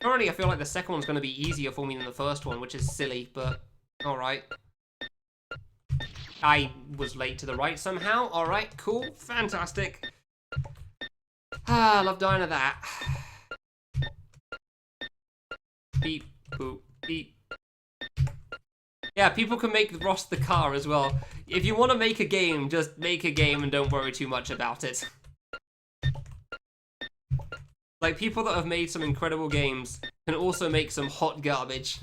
Currently, I feel like the second one's going to be easier for me than the first one, which is silly, but alright. I was late to the right somehow. Alright, cool, fantastic. Ah, I love dying at that. Beep, boop, beep. Yeah, people can make Ross the car as well. If you want to make a game, just make a game and don't worry too much about it. Like, people that have made some incredible games can also make some hot garbage.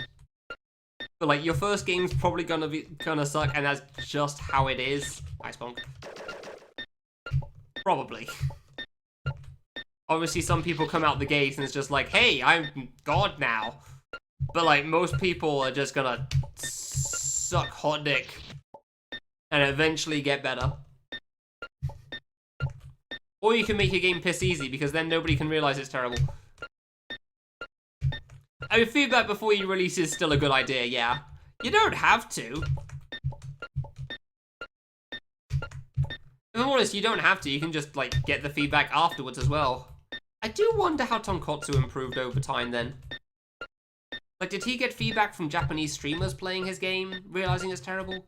But like, your first game's probably gonna suck, and that's just how it is. Ice bonk. Probably. Obviously, some people come out the gate and it's just like, hey, I'm God now. But like, most people are just gonna suck hot dick and eventually get better. Or you can make your game piss easy, because then nobody can realize it's terrible. I mean, feedback before you release is still a good idea, yeah. You don't have to. If I'm honest, you don't have to. You can just, like, get the feedback afterwards as well. I do wonder how Tonkotsu improved over time, then. Like, did he get feedback from Japanese streamers playing his game, realizing it's terrible?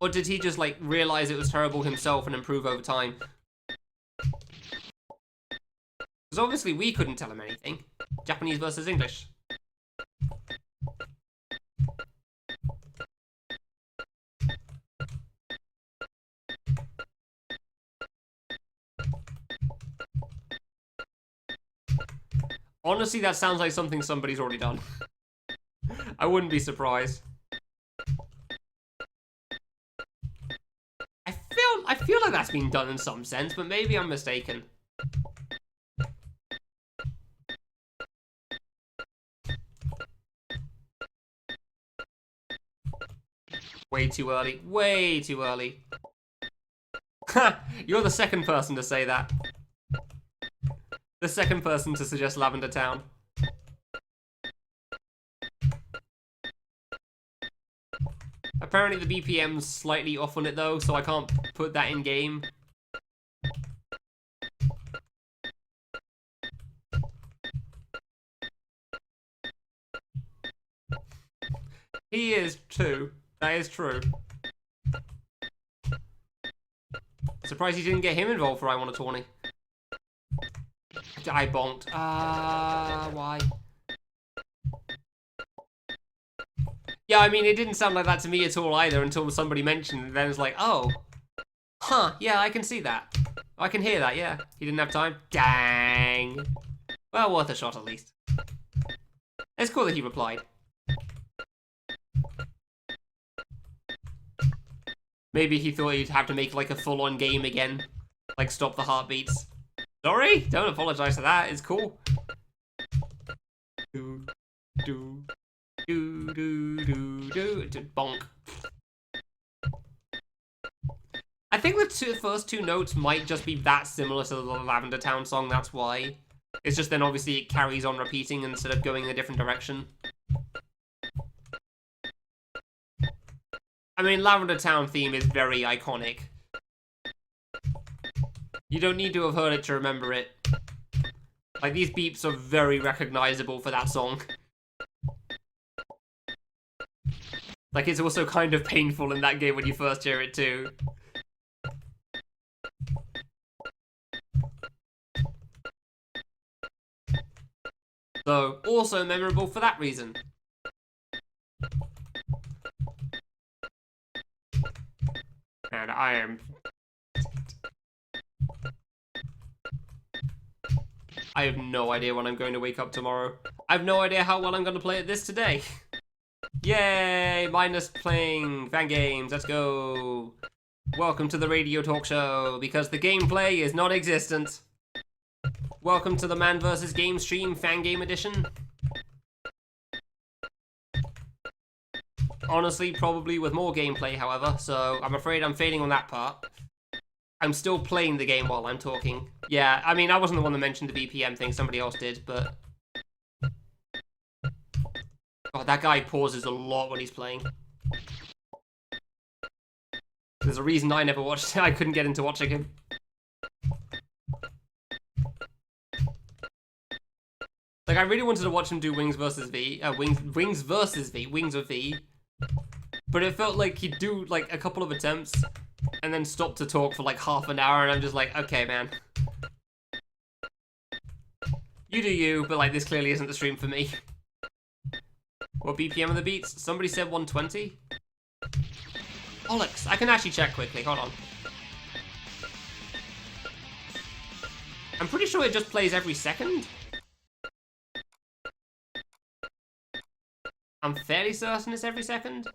Or did he just, like, realize it was terrible himself and improve over time? Because obviously we couldn't tell him anything. Japanese versus English. Honestly, that sounds like something somebody's already done. I wouldn't be surprised. I feel like that's been done in some sense, but maybe I'm mistaken. Way too early. Way too early. You're the second person to say that. The second person to suggest Lavender Town. Apparently the BPM's slightly off on it though, so I can't put that in game. He is too. That is true. Surprised he didn't get him involved for I Want a Tourney. I bonked. Why? Yeah, I mean, it didn't sound like that to me at all either until somebody mentioned it, and then it's like, oh. Huh, yeah, I can see that. I can hear that, yeah. He didn't have time? Dang. Well, worth a shot at least. It's cool that he replied. Maybe he thought he'd have to make like a full-on game again. Like stop the heartbeats. Sorry, don't apologize for that, it's cool. Do, do, do, do, do, do, bonk. I think the first two notes might just be that similar to the Lavender Town song, that's why. It's just then obviously it carries on repeating instead of going in a different direction. I mean, Lavender Town theme is very iconic. You don't need to have heard it to remember it. Like, these beeps are very recognizable for that song. Like, it's also kind of painful in that game when you first hear it too. So, also memorable for that reason. And I am... I have no idea when I'm going to wake up tomorrow. I have no idea how well I'm going to play at this today. Yay! Minus playing fan games, let's go! Welcome to the radio talk show, because the gameplay is non-existent. Welcome to the Man vs. Game stream fan game edition. Honestly, probably with more gameplay, however, so I'm afraid I'm failing on that part. I'm still playing the game while I'm talking. Yeah, I mean, I wasn't the one that mentioned the BPM thing, somebody else did, but... God, that guy pauses a lot when he's playing. There's a reason I never watched it. I couldn't get into watching him. Like, I really wanted to watch him do Wings versus V. Wings versus V. Wings with V. But it felt like he'd do, like, a couple of attempts and then stop to talk for, like, half an hour, and I'm just like, okay, man. You do you, but, like, this clearly isn't the stream for me. What BPM are the beats? Somebody said 120? Bollocks. I can actually check quickly. Hold on. I'm pretty sure it just plays every second. I'm fairly certain it's every second.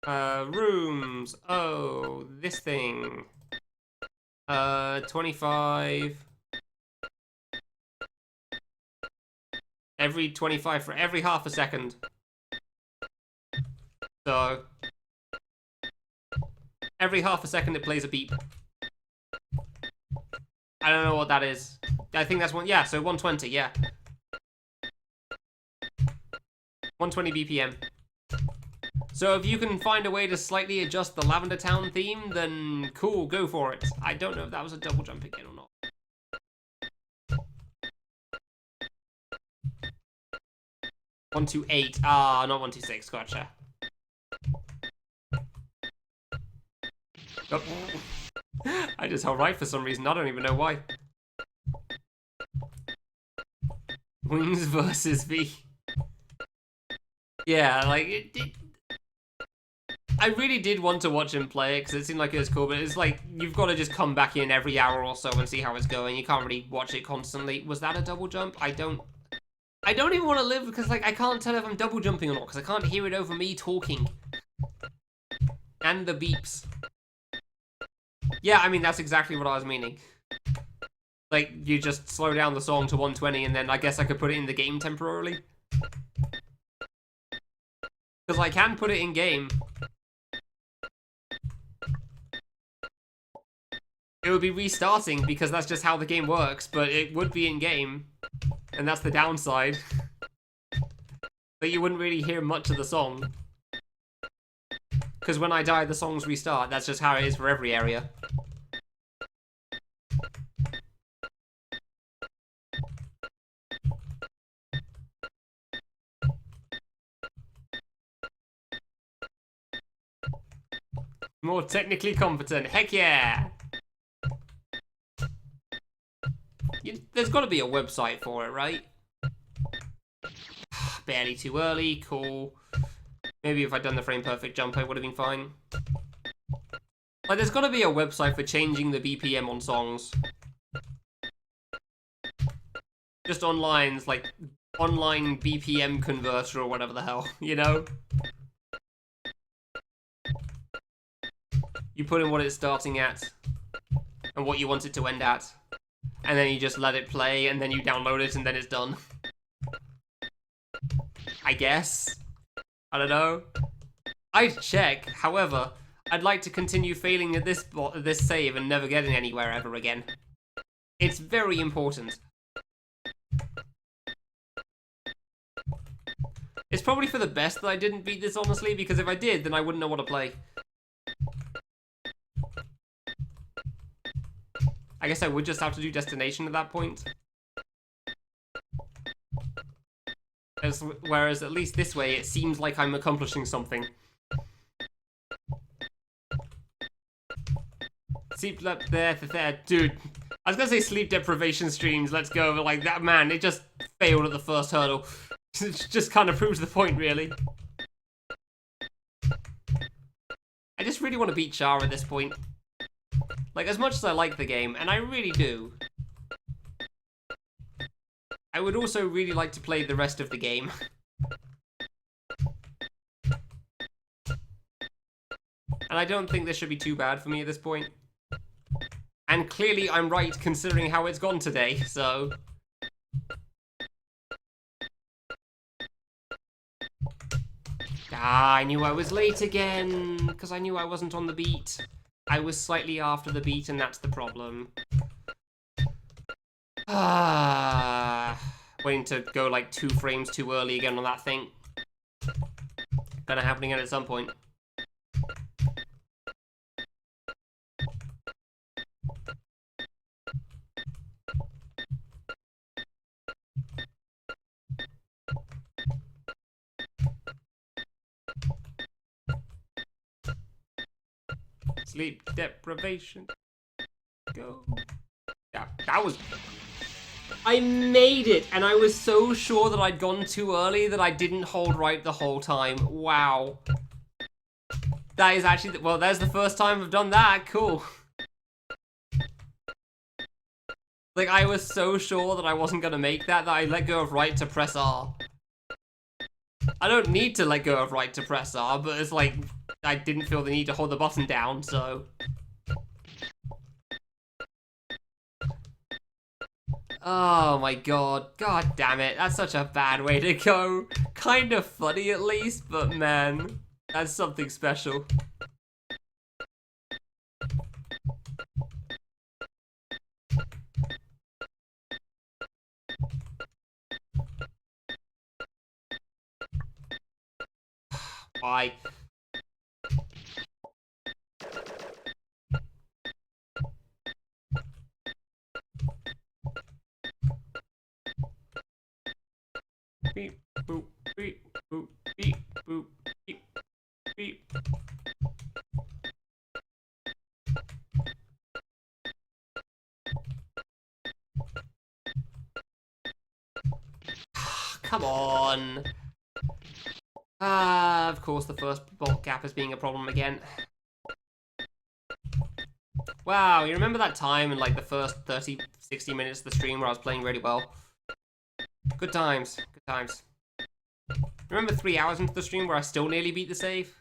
Rooms. Oh, this thing. 25. Every 25 for every half a second. So, every half a second it plays a beep. I don't know what that is. I think that's one. Yeah, so 120, yeah. 120 BPM. So if you can find a way to slightly adjust the Lavender Town theme, then cool, go for it. I don't know if that was a double jump again or not. 128. Ah, not 126. Gotcha. Oh. I just held right for some reason. I don't even know why. Wings versus V. Yeah, like I really did want to watch him play it because it seemed like it was cool, but it's like you've got to just come back in every hour or so and see how it's going. You can't really watch it constantly. Was that a double jump? I don't even want to live because like I can't tell if I'm double jumping or not because I can't hear it over me talking. And the beeps. Yeah, I mean, that's exactly what I was meaning. Like, you just slow down the song to 120 and then I guess I could put it in the game temporarily. Because I can put it in game. It would be restarting because that's just how the game works, but it would be in game. And that's the downside. But you wouldn't really hear much of the song. Because when I die, the songs restart. That's just how it is for every area. More technically competent. Heck yeah! There's got to be a website for it, right? barely too early. Cool. Maybe if I'd done the frame perfect jump, I would have been fine. Like, there's got to be a website for changing the BPM on songs. Just online, it's like online BPM converter or whatever the hell, you know? You put in what it's starting at and what you want it to end at, and then you just let it play, and then you download it, and then it's done. I guess. I don't know. I'd check, however, I'd like to continue failing at this save and never getting anywhere ever again. It's very important. It's probably for the best that I didn't beat this, honestly, because if I did, then I wouldn't know what to play. I guess I would just have to do Destination at that point. Whereas at least this way, it seems like I'm accomplishing something. Sleep there, dude. I was gonna say sleep deprivation streams, let's go, but like that, man, it just failed at the first hurdle. It just kind of proves the point, really. I just really want to beat Charr at this point. Like, as much as I like the game, and I really do, I would also really like to play the rest of the game. And I don't think this should be too bad for me at this point. And clearly I'm right, considering how it's gone today, so... Ah, I knew I was late again, because I knew I wasn't on the beat. I was slightly after the beat, and that's the problem. Ah, waiting to go like 2 frames too early again on that thing. Gonna happen again at some point. Sleep deprivation. Go. Yeah, that was... I made it, and I was so sure that I'd gone too early that I didn't hold right the whole time. Wow. That is actually... Well, there's the first time I've done that. Cool. Like, I was so sure that I wasn't gonna make that I let go of right to press R. I don't need to let go of right to press R, but it's like... I didn't feel the need to hold the button down, so... Oh my god. God damn it. That's such a bad way to go. Kind of funny at least, but man, that's something special. Why? Beep, boop, beep, boop, beep, boop, beep, beep. Come on. Of course the first bolt gap is being a problem again. Wow, you remember that time in like the first 30, 60 minutes of the stream where I was playing really well? Good times, good times. Remember 3 hours into the stream where I still nearly beat the save?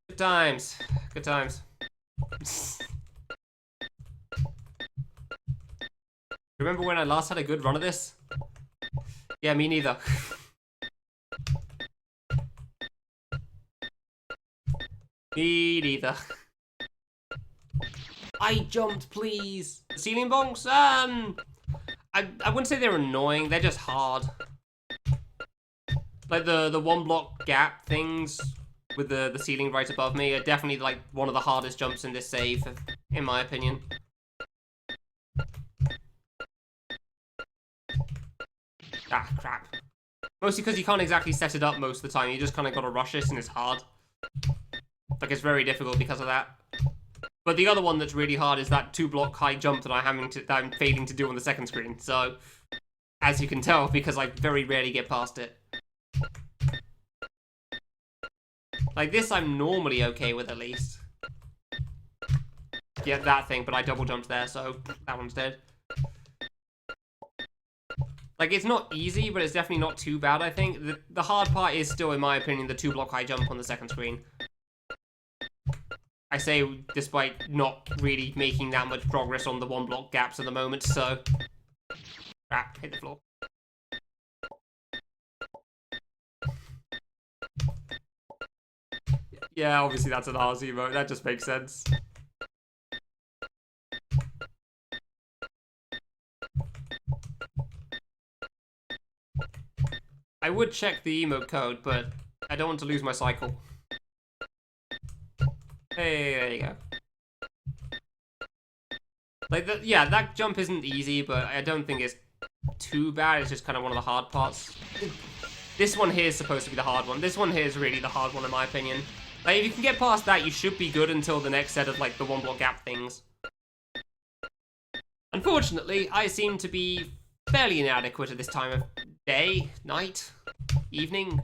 Good times, good times. Remember when I last had a good run of this? Yeah, me neither. Me neither. I jumped, please. The ceiling bonks? I wouldn't say they're annoying, they're just hard. Like the 1 block gap things with the ceiling right above me are definitely like one of the hardest jumps in this save, in my opinion. Ah, crap. Mostly because you can't exactly set it up most of the time, you just kind of gotta rush it and it's hard. Like, it's very difficult because of that. But the other one that's really hard is that 2 block high jump that I'm failing to do on the second screen, so... As you can tell, because I very rarely get past it. Like this I'm normally okay with at least. Yeah, that thing, but I double jumped there, so that one's dead. Like, it's not easy, but it's definitely not too bad, I think. The hard part is still, in my opinion, the 2-block high jump on the second screen. I say despite not really making that much progress on the 1-block gaps at the moment, so... Ah, hit the floor. Yeah, obviously that's an RZ mode, that just makes sense. I would check the emote code, but I don't want to lose my cycle. Hey, there you go. Like, yeah, that jump isn't easy, but I don't think it's too bad. It's just kind of one of the hard parts. This one here is supposed to be the hard one. This one here is really the hard one, in my opinion. Like, if you can get past that, you should be good until the next set of, like, the 1-block gap things. Unfortunately, I seem to be fairly inadequate at this time of day, night, evening.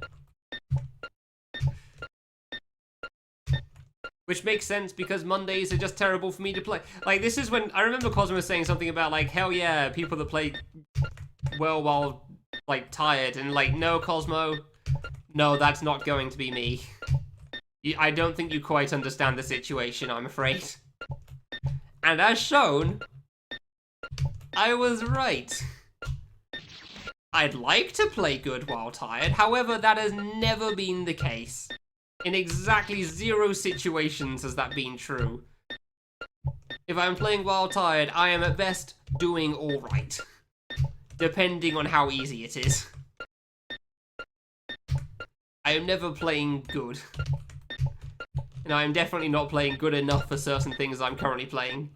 Which makes sense because Mondays are just terrible for me to play. Like, this is when... I remember Cosmo saying something about, like, hell yeah, people that play well while, like, tired. And, like, no, Cosmo, no, that's not going to be me. I don't think you quite understand the situation, I'm afraid. And as shown, I was right. I'd like to play good while tired, however, that has never been the case. In exactly 0 situations has that been true. If I'm playing while tired, I am at best doing alright. Depending on how easy it is. I am never playing good. And I am definitely not playing good enough for certain things I'm currently playing.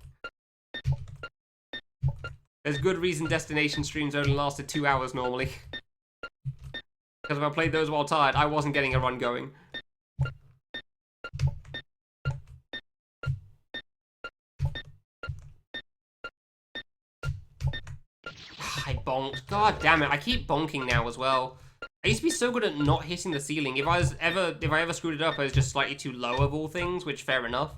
There's good reason destination streams only lasted 2 hours normally. Because if I played those while tired, I wasn't getting a run going. I bonked. God damn it, I keep bonking now as well. I used to be so good at not hitting the ceiling. If I ever screwed it up, I was just slightly too low of all things, which fair enough.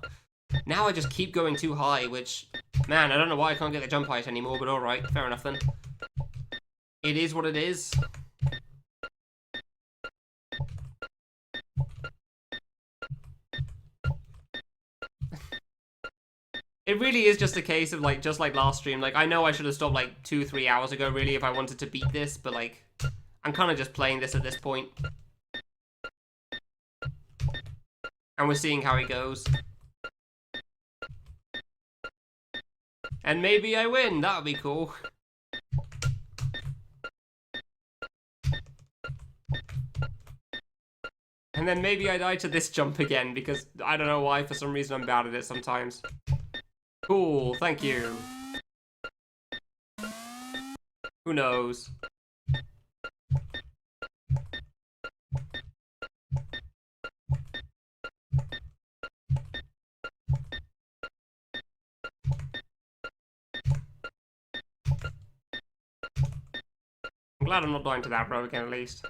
Now I just keep going too high, which, man, I don't know why I can't get the jump height anymore, but alright, fair enough then. It is what it is. It really is just a case of, like, just like last stream, like, I know I should have stopped, like, 2-3 hours ago, really, if I wanted to beat this, but, like, I'm kind of just playing this at this point. And we're seeing how it goes. And maybe I win, that would be cool. And then maybe I die to this jump again, because I don't know why, for some reason I'm bad at it sometimes. Cool, thank you. Who knows? I'm glad I'm not dying to that bro again, at least.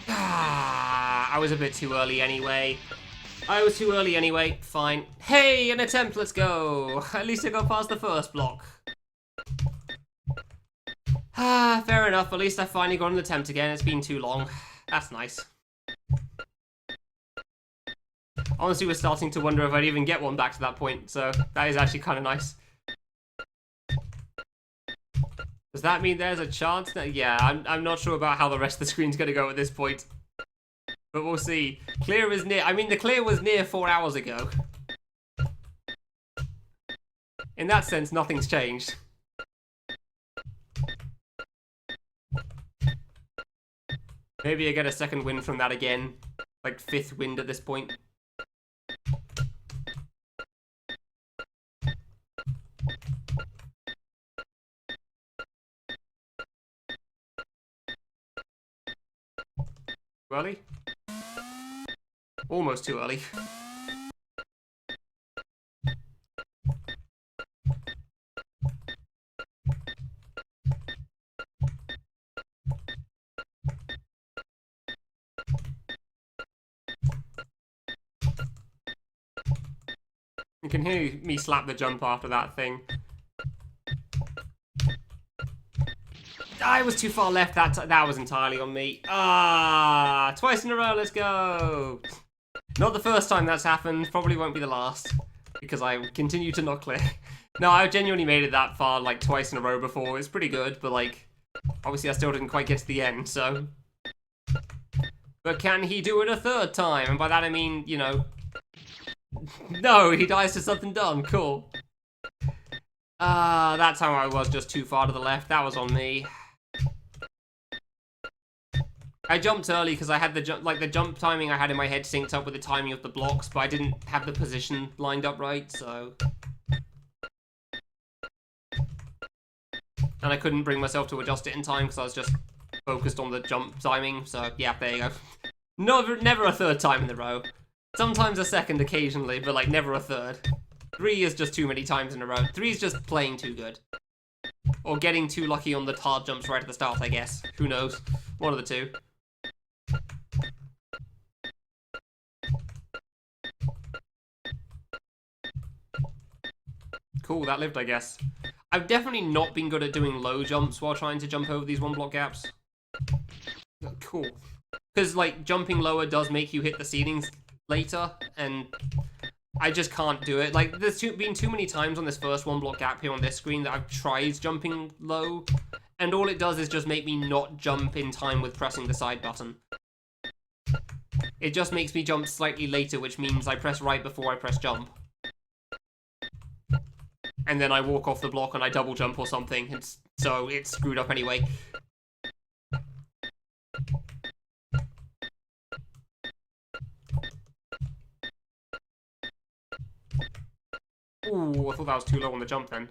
I was a bit too early anyway. Fine. Hey, an attempt, let's go. At least I got past the first block. Fair enough. At least I finally got an attempt again. It's been too long. That's nice. Honestly, we're starting to wonder if I'd even get one back to that point, so that is actually kind of nice. Does that mean there's a chance that... Yeah, I'm not sure about how the rest of the screen's going to go at this point. But we'll see. Clear is near. I mean, the clear was near 4 hours ago. In that sense, nothing's changed. Maybe I get a second win from that again. Like, 5th wind at this point. Too early? Almost too early. You can hear me slap the jump after that thing. I was too far left. That was entirely on me. Ah, twice in a row. Let's go. Not the first time that's happened. Probably won't be the last because I continue to not clear. No, I genuinely made it that far like twice in a row before. It's pretty good, but like obviously I still didn't quite get to the end. So, but can he do it a third time? And by that I mean, you know, no, he dies to something done. Cool. That time I was just too far to the left. That was on me. I jumped early because I had the jump timing I had in my head synced up with the timing of the blocks, but I didn't have the position lined up right, so. And I couldn't bring myself to adjust it in time because I was just focused on the jump timing, so yeah, there you go. Never a third time in the row. Sometimes a second occasionally, but like never a third. 3 is just too many times in a row. 3 is just playing too good. Or getting too lucky on the hard jumps right at the start, I guess. Who knows? One of the two. Cool, that lived, I guess. I've definitely not been good at doing low jumps while trying to jump over these one-block gaps. Cool. Because, like, jumping lower does make you hit the ceilings later, and I just can't do it. Like, there's been too many times on this first one-block gap here on this screen that I've tried jumping low, and all it does is just make me not jump in time with pressing the side button. It just makes me jump slightly later, which means I press right before I press jump. And then I walk off the block and I double jump or something, so it's screwed up anyway. Ooh, I thought that was too low on the jump then.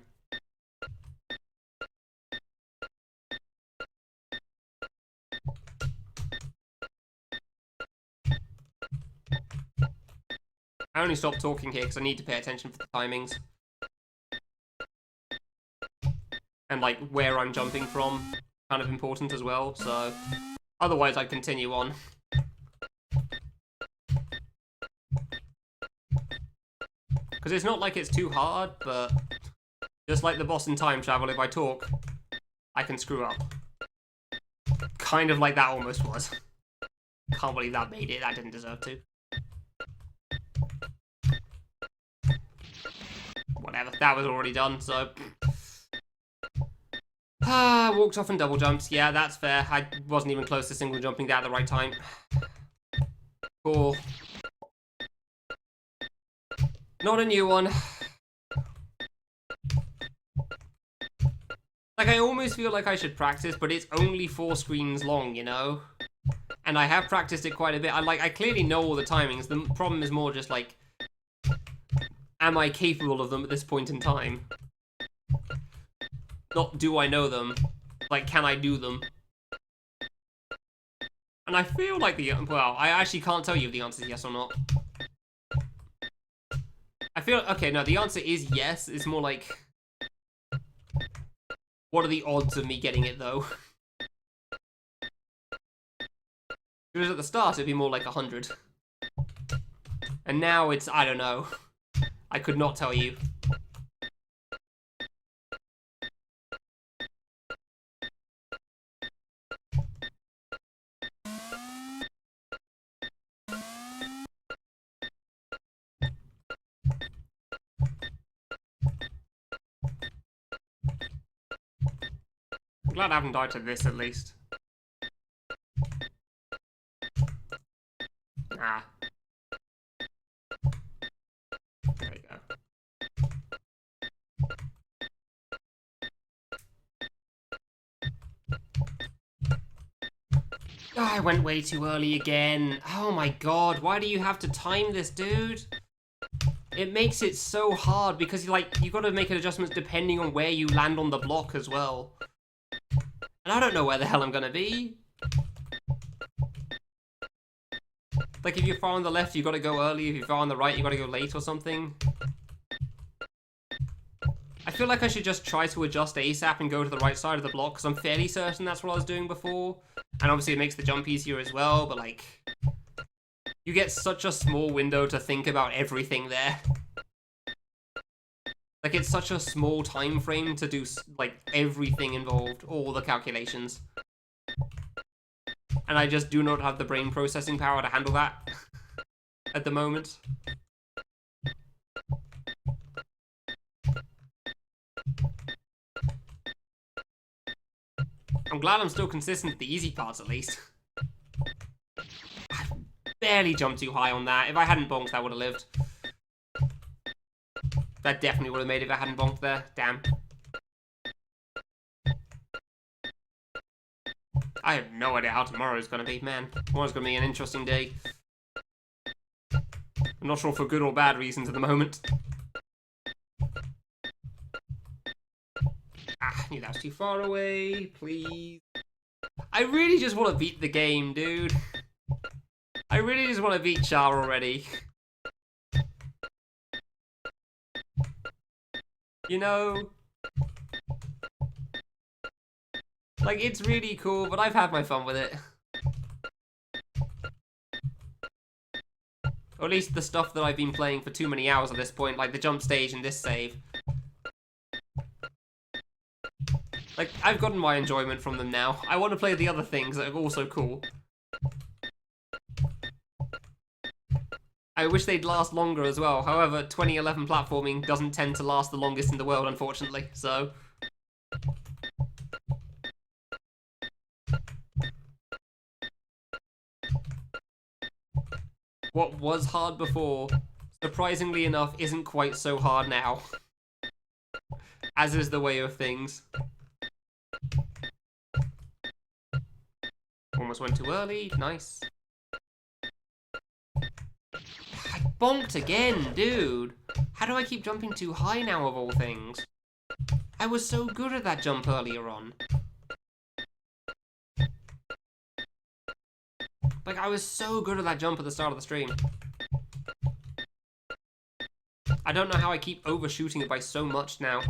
I only stopped talking here because I need to pay attention for the timings. And like where I'm jumping from, kind of important as well, so otherwise I'd continue on. Because it's not like it's too hard, but just like the boss in time travel, if I talk, I can screw up. Kind of like that almost was. Can't believe that made it, that didn't deserve to. Whatever, that was already done, so. Walked off and double jumps. Yeah, that's fair. I wasn't even close to single jumping that at the right time. Cool. Not a new one. Like, I almost feel like I should practice, but it's only 4 screens long, you know? And I have practiced it quite a bit. I clearly know all the timings. The problem is more just, like, am I capable of them at this point in time? Not do I know them, like can I do them? And I feel like well, I actually can't tell you if the answer is yes or not. I feel, okay, no, the answer is yes. It's more like, what are the odds of me getting it though? If it was at the start, it'd be more like 100. And now it's, I don't know. I could not tell you. I'm glad I haven't died to this, at least. Ah. There we go. Oh, I went way too early again. Oh my god, why do you have to time this, dude? It makes it so hard because, like, you gotta make adjustments depending on where you land on the block as well. And I don't know where the hell I'm gonna be. Like, if you're far on the left, you gotta go early. If you're far on the right, you gotta go late or something. I feel like I should just try to adjust ASAP and go to the right side of the block, because I'm fairly certain that's what I was doing before. And obviously it makes the jump easier as well, but like, you get such a small window to think about everything there. Like, it's such a small time frame to do, like, everything involved, all the calculations. And I just do not have the brain processing power to handle that at the moment. I'm glad I'm still consistent with the easy parts, at least. I barely jumped too high on that. If I hadn't bonked, that would have lived. That definitely would have made it if I hadn't bonked there. Damn. I have no idea how tomorrow's going to be, man. Tomorrow's going to be an interesting day. I'm not sure for good or bad reasons at the moment. Ah, I knew that was too far away. Please. I really just want to beat the game, dude. I really just want to beat Charr already. You know? Like, it's really cool, but I've had my fun with it. Or at least the stuff that I've been playing for too many hours at this point, like the jump stage and this save. Like, I've gotten my enjoyment from them now. I want to play the other things that are also cool. I wish they'd last longer as well. However, 2011 platforming doesn't tend to last the longest in the world, unfortunately, so... What was hard before, surprisingly enough, isn't quite so hard now. As is the way of things. Almost went too early, nice. I bonked again, dude. How do I keep jumping too high now, of all things? I was so good at that jump earlier on. Like, I was so good at that jump at the start of the stream. I don't know how I keep overshooting it by so much now.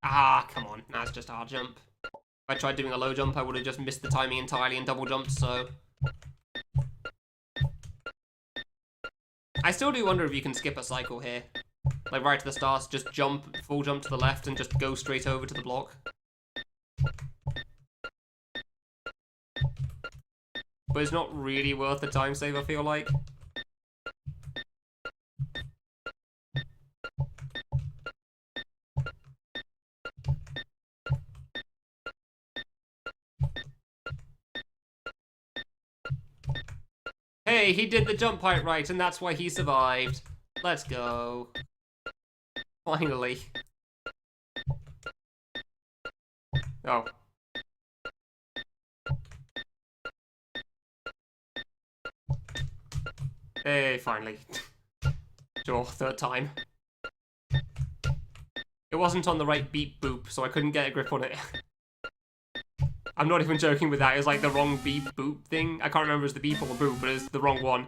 Ah, come on. That's just a hard jump. If I tried doing a low jump, I would have just missed the timing entirely and double jumped, so... I still do wonder if you can skip a cycle here. Like, right to the start, just jump, full jump to the left, and just go straight over to the block. But it's not really worth the time save, I feel like. Hey, he did the jump height right, and that's why he survived. Let's go. Finally. Oh. Hey, finally. Sure, third time. It wasn't on the right beep boop, so I couldn't get a grip on it. I'm not even joking with that, it was like the wrong beep boop thing. I can't remember if it's the beep or the boop, but it's the wrong one.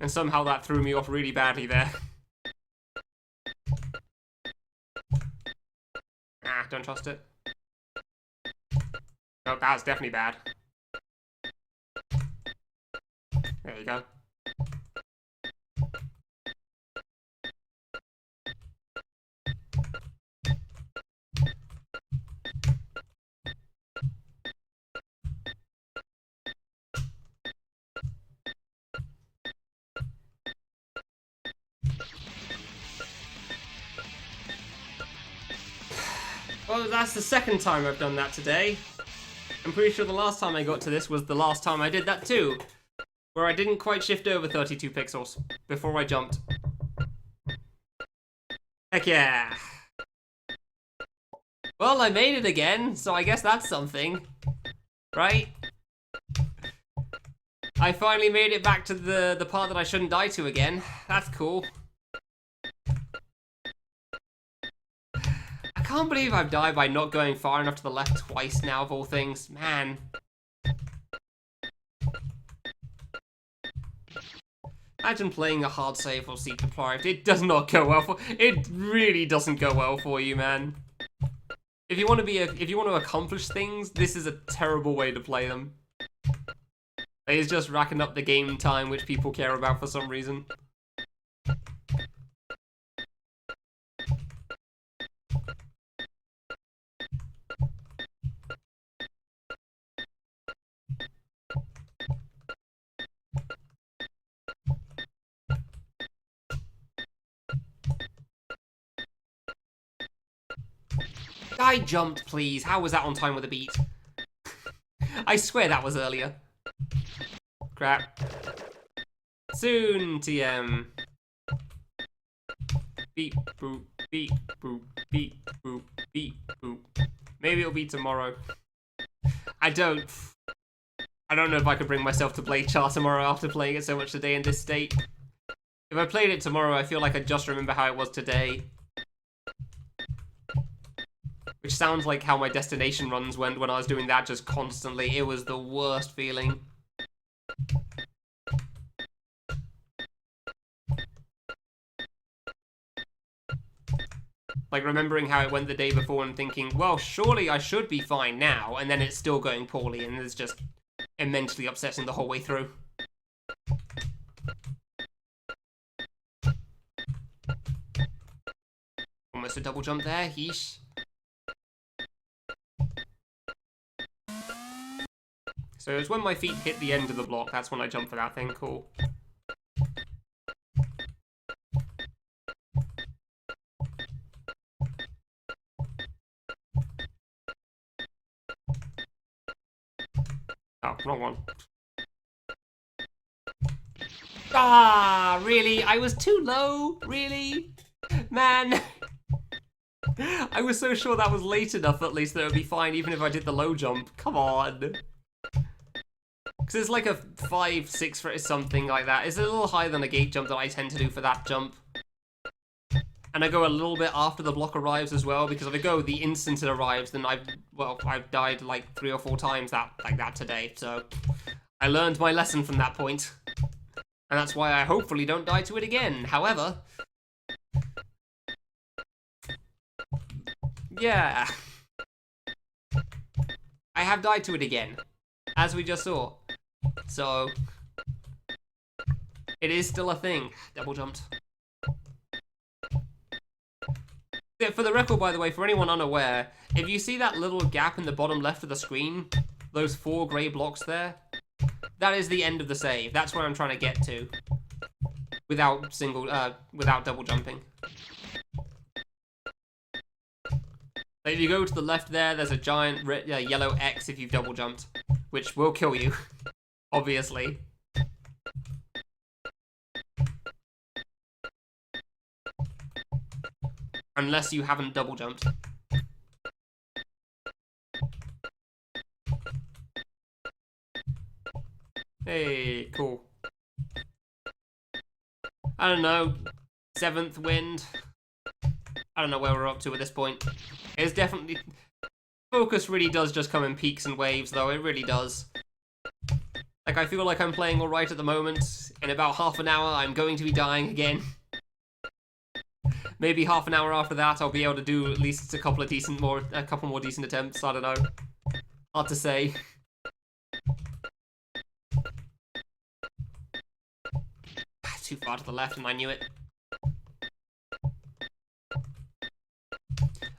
And somehow that threw me off really badly there. Ah, don't trust it. Oh, that's definitely bad. There you go. Well, that's the second time I've done that today. I'm pretty sure the last time I got to this was the last time I did that too, where I didn't quite shift over 32 pixels before I jumped. Heck yeah. Well, I made it again, so I guess that's something, right? I finally made it back to the part that I shouldn't die to again. That's cool. I can't believe I've died by not going far enough to the left twice now, of all things. Man. Imagine playing a hard save or sleep deprived. It does not go well for... It really doesn't go well for you, man. If you want to accomplish things, this is a terrible way to play them. It's just racking up the game time, which people care about for some reason. I jumped, please. How was that on time with a beat? I swear that was earlier. Crap. Soon, TM. Beep, boop, beep, boop, beep, boop, beep, boop. Maybe it'll be tomorrow. I don't know if I could bring myself to play Charr tomorrow after playing it so much today in this state. If I played it tomorrow, I feel like I'd just remember how it was today. Which sounds like how my destination runs went when I was doing that just constantly. It was the worst feeling. Like remembering how it went the day before and thinking, well, surely I should be fine now, and then it's still going poorly, and it's just immensely upsetting the whole way through. Almost a double jump there, yeesh. So it's when my feet hit the end of the block, that's when I jump for that thing, cool. Oh, wrong one. Ah, really? I was too low? Really? Man. I was so sure that was late enough at least that it would be fine even if I did the low jump. Come on. Because it's like a 5, 6 for something like that. It's a little higher than a gate jump that I tend to do for that jump. And I go a little bit after the block arrives as well, because if I go the instant it arrives, then I've died like 3 or 4 times like that today. So I learned my lesson from that point. And that's why I hopefully don't die to it again. However, yeah, I have died to it again, as we just saw. So it is still a thing. Double jumped. For the record, by the way, for anyone unaware, if you see that little gap in the bottom left of the screen, those 4 grey blocks there, that is the end of the save. That's where I'm trying to get to, without double jumping. Like if you go to the left there, there's a giant yellow X if you've double jumped, which will kill you, obviously. Unless you haven't double jumped. Hey, cool. I don't know. 7th wind. I don't know where we're up to at this point. It's definitely... Focus really does just come in peaks and waves, though. It really does. Like, I feel like I'm playing alright at the moment. In about half an hour, I'm going to be dying again. Maybe half an hour after that, I'll be able to do at least a couple more decent attempts. I don't know. Hard to say. Too far to the left, and I knew it.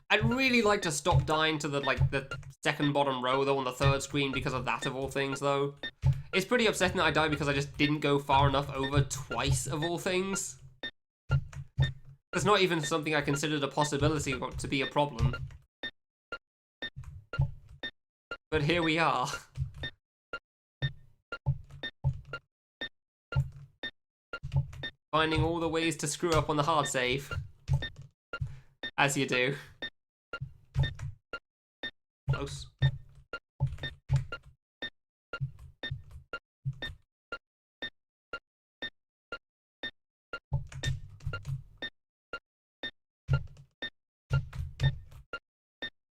I'd really like to stop dying to the second bottom row though on the 3rd screen because of that of all things though. It's pretty upsetting that I died because I just didn't go far enough over twice of all things. It's not even something I considered a possibility to be a problem. But here we are. Finding all the ways to screw up on the hard save. As you do. Close.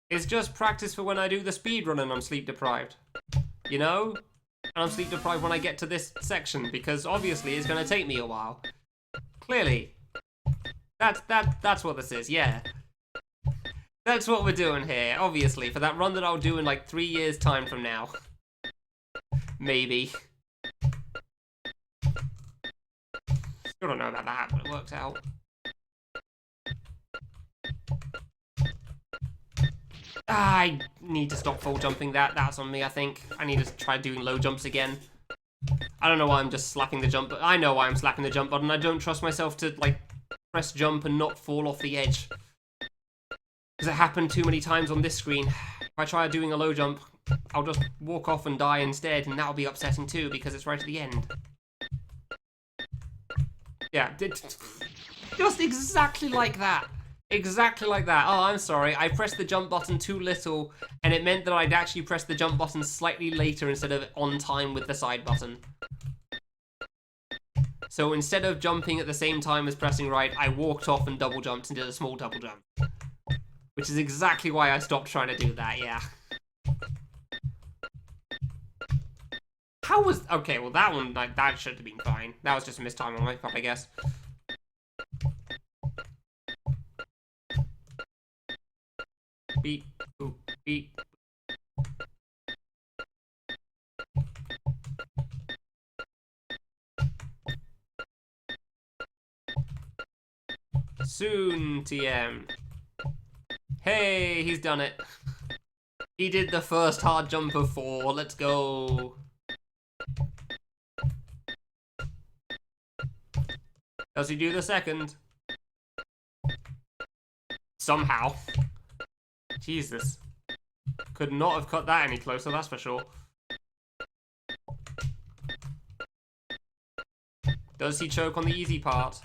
It's just practice for when I do the speedrun and I'm sleep deprived. You know? And I'm sleep deprived when I get to this section, because obviously it's going to take me a while. Clearly. That's what this is, yeah. That's what we're doing here, obviously, for that run that I'll do in like 3 years' time from now. Maybe. Still don't know about that, but it worked out. I need to stop full jumping that. That's on me, I think. I need to try doing low jumps again. I don't know why I'm just slapping the jump, but I know why I'm slapping the jump button. I don't trust myself to, like, press jump and not fall off the edge. Because it happened too many times on this screen. If I try doing a low jump, I'll just walk off and die instead, and that'll be upsetting too, because it's right at the end. Yeah, just exactly like that. Exactly like that. Oh, I'm sorry. I pressed the jump button too little, and it meant that I'd actually pressed the jump button slightly later instead of on time with the side button. So instead of jumping at the same time as pressing right, I walked off and double jumped and did a small double jump. Which is exactly why I stopped trying to do that, yeah. How was... Okay, well that one, like, that should have been fine. That was just a missed time on my part, I guess. Beep, boop, beep. Soon, TM. Hey, he's done it. He did the first hard jump of 4. Let's go. Does he do the second? Somehow. Jesus. Could not have cut that any closer, that's for sure. Does he choke on the easy part?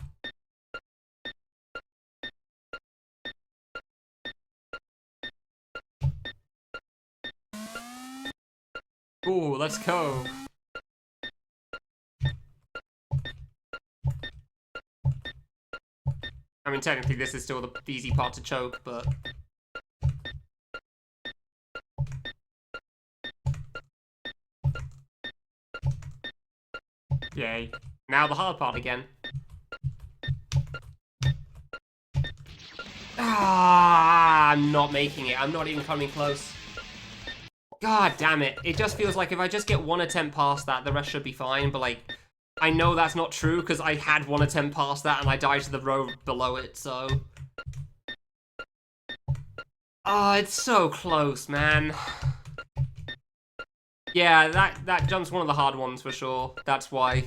Ooh, let's go. I mean, technically this is still the easy part to choke, but... Yay. Now the hard part again. Ah, I'm not making it. I'm not even coming close. God damn it. It just feels like if I just get one attempt past that, the rest should be fine, but like... I know that's not true, because I had one attempt past that and I died to the row below it, so... Oh, it's so close, man. Yeah, that jump's one of the hard ones for sure. That's why.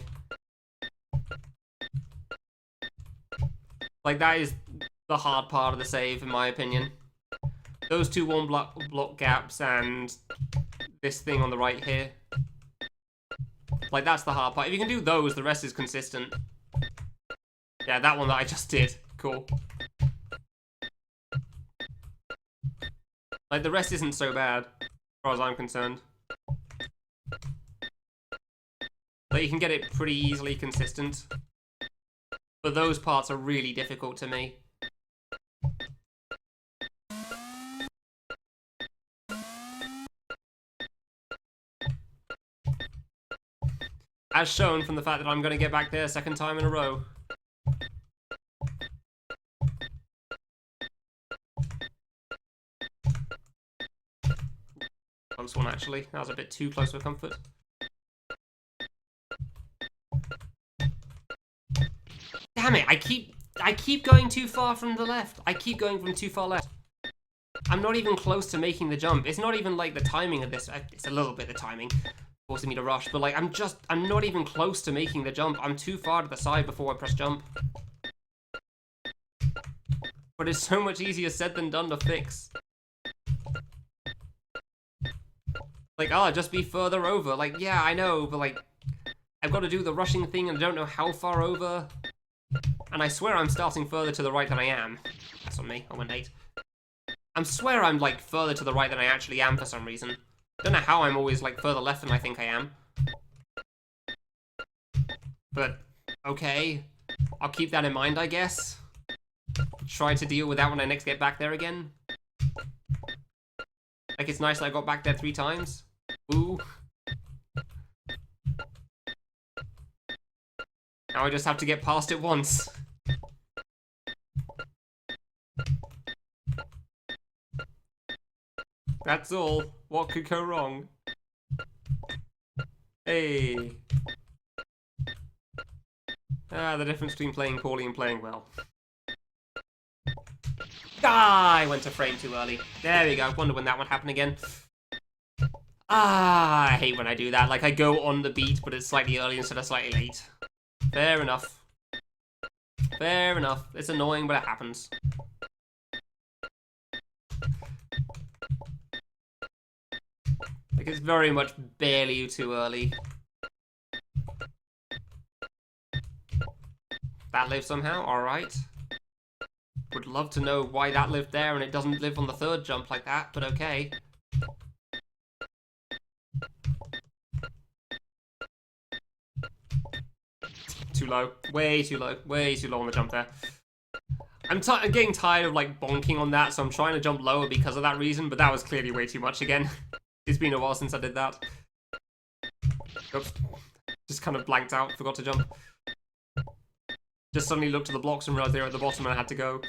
Like, that is the hard part of the save, in my opinion. Those two block gaps and this thing on the right here. Like, that's the hard part. If you can do those, the rest is consistent. Yeah, that one that I just did. Cool. Like, the rest isn't so bad, as far as I'm concerned. But you can get it pretty easily consistent. But those parts are really difficult to me. As shown from the fact that I'm going to get back there a second time in a row. Close one, actually. That was a bit too close for comfort. Damn it, I keep going too far from the left. I keep going from too far left. I'm not even close to making the jump. It's not even like the timing of this. It's a little bit the timing. Forcing me to rush, but like I'm not even close to making the jump. I'm too far to the side before I press jump. But it's so much easier said than done to fix. Like, oh, just be further over. Like, yeah, I know, but like, I've got to do the rushing thing and I don't know how far over. And I swear I'm starting further to the right than I am. That's on me, I went 8. I swear I'm like further to the right than I actually am for some reason. Don't know how I'm always, like, further left than I think I am. But, okay. I'll keep that in mind, I guess. Try to deal with that when I next get back there again. Like, it's nice that I got back there 3 times. Ooh. Now I just have to get past it once. That's all. What could go wrong? Hey. Ah, the difference between playing poorly and playing well. Ah, I went to frame too early. There we go. Wonder when that one happened again. Ah, I hate when I do that. Like, I go on the beat, but it's slightly early instead of slightly late. Fair enough. Fair enough. It's annoying, but it happens. Like, it's very much barely too early. That lived somehow? Alright. Would love to know why that lived there and it doesn't live on the third jump like that, but okay. Too low. Way too low. Way too low on the jump there. I'm getting tired of, like, bonking on that, so I'm trying to jump lower because of that reason, but that was clearly way too much again. It's been a while since I did that. Oops. Just kind of blanked out, forgot to jump. Just suddenly looked at the blocks and realized they were at the bottom and I had to go.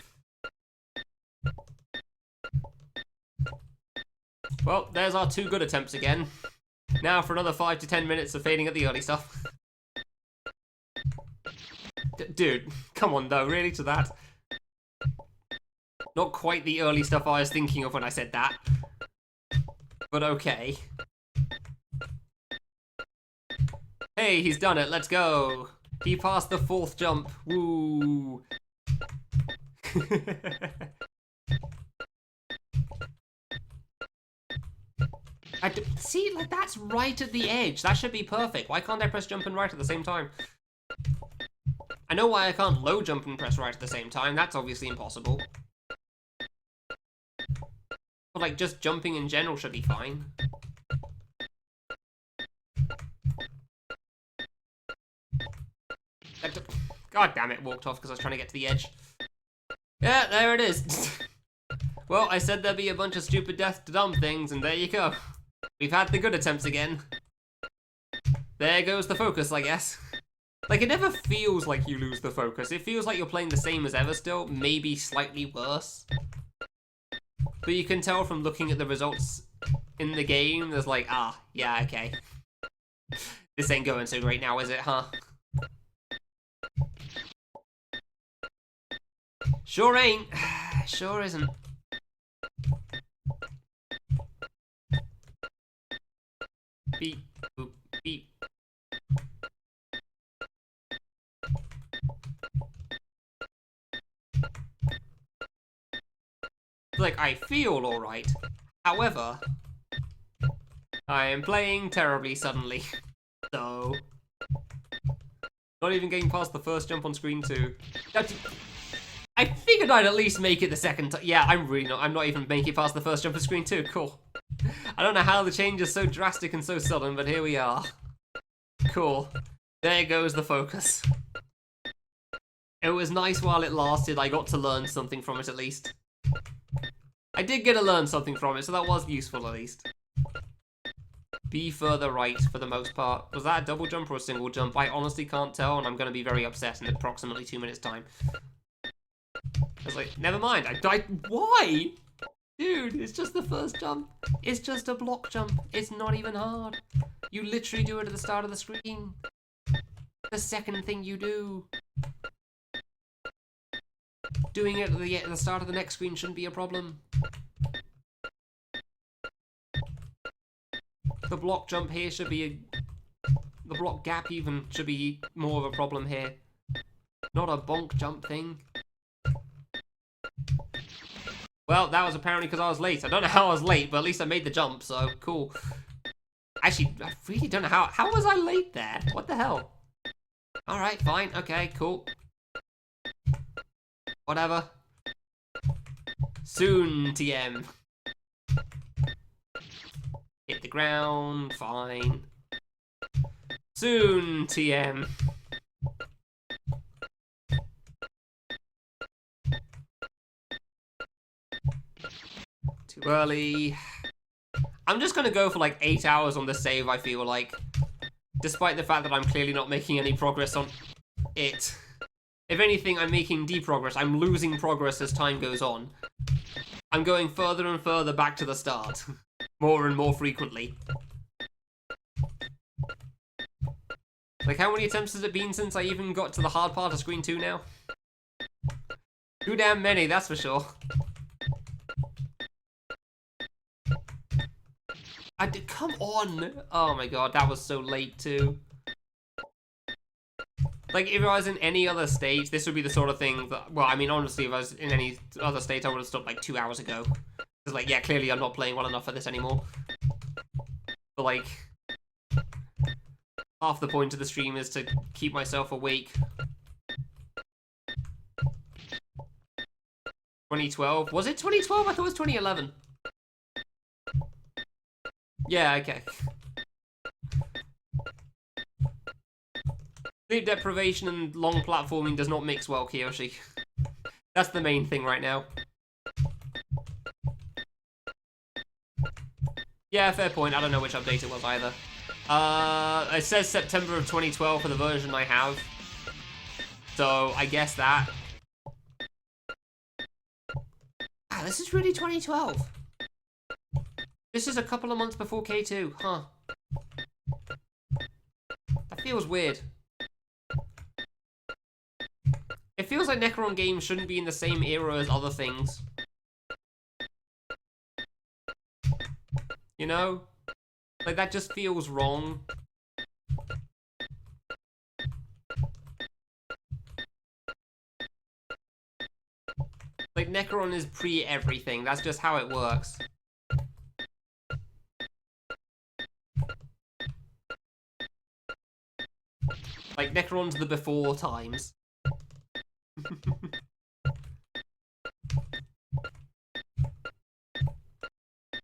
Well, there's our 2 good attempts again. Now for another 5 to 10 minutes of fading at the early stuff. Dude, come on though, really to that? Not quite the early stuff I was thinking of when I said that. But okay. Hey, he's done it, let's go! He passed the 4th jump. Woo! See, like, that's right at the edge. That should be perfect. Why can't I press jump and right at the same time? I know why I can't low jump and press right at the same time. That's obviously impossible. But, like, just jumping in general should be fine. God damn it, walked off because I was trying to get to the edge. Yeah, there it is. Well, I said there'd be a bunch of stupid death to dumb things, and there you go. We've had the good attempts again. There goes the focus, I guess. Like, it never feels like you lose the focus. It feels like you're playing the same as ever still, maybe slightly worse. But you can tell from looking at the results in the game, there's like, ah, yeah, okay. This ain't going so great now, is it, huh? Sure ain't. Sure isn't. Beep, boop, beep. Like, I feel alright. However, I am playing terribly suddenly. So, not even getting past the first jump on screen 2. I figured I'd at least make it the second time. Yeah, I'm not even making it past the first jump on screen 2. Cool. I don't know how the change is so drastic and so sudden, but here we are. Cool. There goes the focus. It was nice while it lasted. I got to learn something from it at least. I did get to learn something from it, so that was useful at least. Be further right for the most part. Was that a double jump or a single jump? I honestly can't tell, and I'm going to be very upset in approximately 2 minutes' time. I was like, never mind, I died. Why? Dude, it's just the first jump. It's just a block jump. It's not even hard. You literally do it at the start of the screen. The second thing you do. Doing it at the start of the next screen shouldn't be a problem. The block jump here should be the block gap even should be more of a problem here. Not a bonk jump thing. Well, that was apparently because I was late. I don't know how I was late, but at least I made the jump, so cool. Actually, I really don't know how was I late there? What the hell? Alright, fine, okay, cool. Whatever. Soon, TM. Hit the ground, fine. Soon, TM. Too early. I'm just gonna go for like 8 hours on the save, I feel like. Despite the fact that I'm clearly not making any progress on it. If anything, I'm making deprogress. I'm losing progress as time goes on. I'm going further and further back to the start. more and more frequently. Like, how many attempts has it been since I even got to the hard part of Screen 2 now? Too damn many, that's for sure. Come on! Oh my god, that was so late too. Like, if I was in any other state, this would be the sort of thing that... Well, I mean, honestly, if I was in any other state, I would have stopped like 2 hours ago. Because, like, yeah, clearly I'm not playing well enough for this anymore. But, like... half the point of the stream is to keep myself awake. 2012? Was it 2012? I thought it was 2011. Yeah, okay. Sleep deprivation and long platforming does not mix well, Kiyoshi. That's the main thing right now. Yeah, fair point. I don't know which update it was either. It says September of 2012 for the version I have. So, I guess that. Ah, this is really 2012. This is a couple of months before K2, huh? That feels weird. It feels like Necron games shouldn't be in the same era as other things. You know? Like, that just feels wrong. Like, Necron is pre-everything. That's just how it works. Like, Necron's the before times.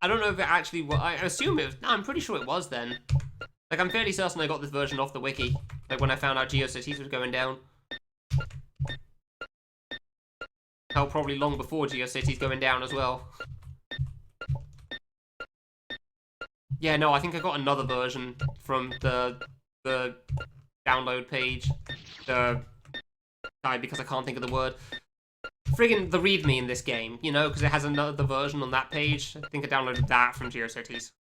I don't know if it actually was. I assume it was. No, I'm pretty sure it was then. Like, I'm fairly certain I got this version off the wiki. Like, when I found out GeoCities was going down. Hell, probably long before GeoCities going down as well. Yeah, no, I think I got another version from the download page. Because I can't think of the word. Friggin' the readme in this game, you know, because it has another version on that page. I think I downloaded that from GeoCities.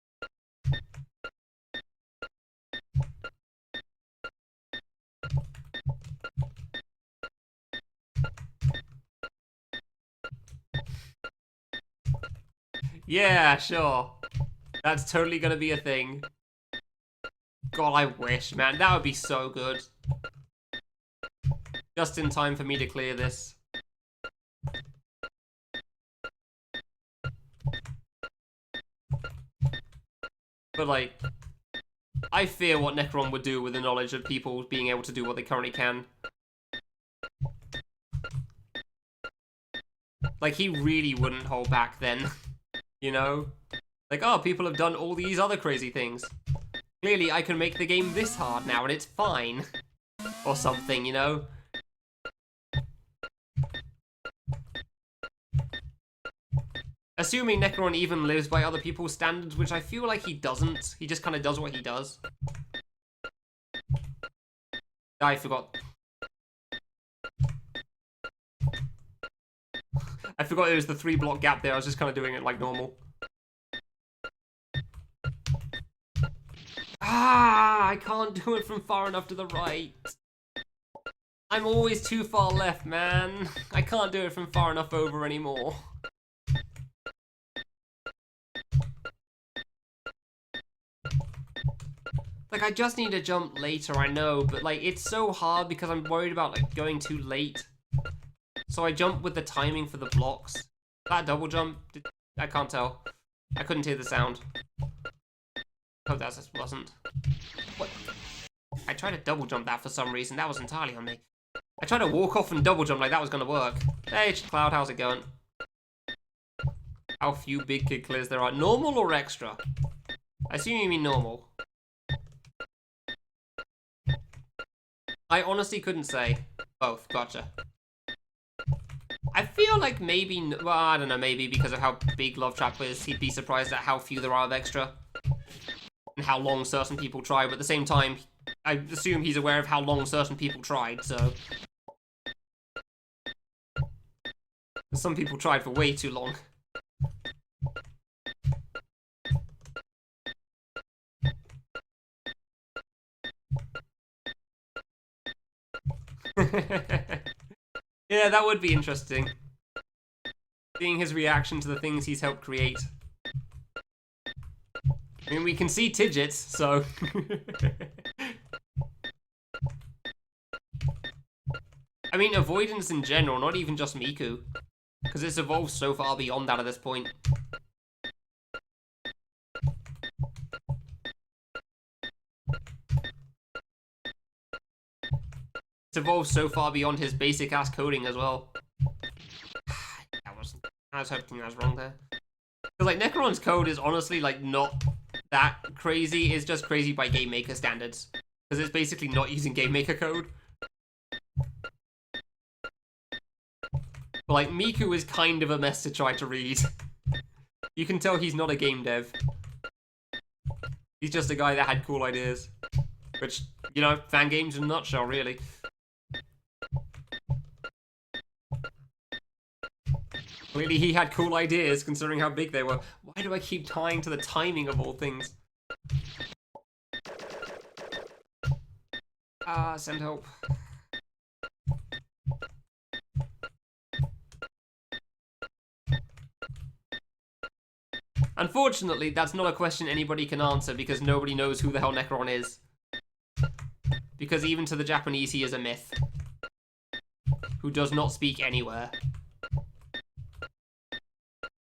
Yeah, sure. That's totally gonna be a thing. God, I wish, man. That would be so good. Just in time for me to clear this. But, like, I fear what Necron would do with the knowledge of people being able to do what they currently can. Like, he really wouldn't hold back then. You know? Like, oh, people have done all these other crazy things. Clearly, I can make the game this hard now, and it's fine. Or something, you know? Assuming Necron even lives by other people's standards, which I feel like he doesn't. He just kind of does what he does. I forgot. I forgot there was the 3-block gap there. I was just kind of doing it like normal. Ah, I can't do it from far enough to the right. I'm always too far left, man. I can't do it from far enough over anymore. Like, I just need to jump later, I know, but, like, it's so hard because I'm worried about, like, going too late. So I jump with the timing for the blocks. That double jump, I can't tell. I couldn't hear the sound. Oh, that just wasn't. What? I tried to double jump that for some reason. That was entirely on me. I tried to walk off and double jump like that was gonna work. Hey, Cloud, how's it going? How few big kid clears there are. Normal or extra? I assume you mean normal. I honestly couldn't say. Both, gotcha. I feel like maybe, well, I don't know, maybe because of how big Love Trap is, he'd be surprised at how few there are of extra. And how long certain people try, but at the same time, I assume he's aware of how long certain people tried, so... Some people tried for way too long. Yeah, that would be interesting. Seeing his reaction to the things he's helped create. I mean, we can see Tidgets, so... I mean, avoidance in general, not even just Miku. Because it's evolved so far beyond that at this point. It's evolved so far beyond his basic-ass coding as well. I was hoping I was wrong there. Because, like, Necron's code is honestly, like, not that crazy. It's just crazy by Game Maker standards. Because it's basically not using Game Maker code. But, like, Miku is kind of a mess to try to read. You can tell he's not a game dev. He's just a guy that had cool ideas. Which, you know, fan games in a nutshell, really. Clearly he had cool ideas, considering how big they were. Why do I keep tying to the timing of all things? Send help. Unfortunately, that's not a question anybody can answer because nobody knows who the hell Necron is. Because even to the Japanese, he is a myth. Who does not speak anywhere.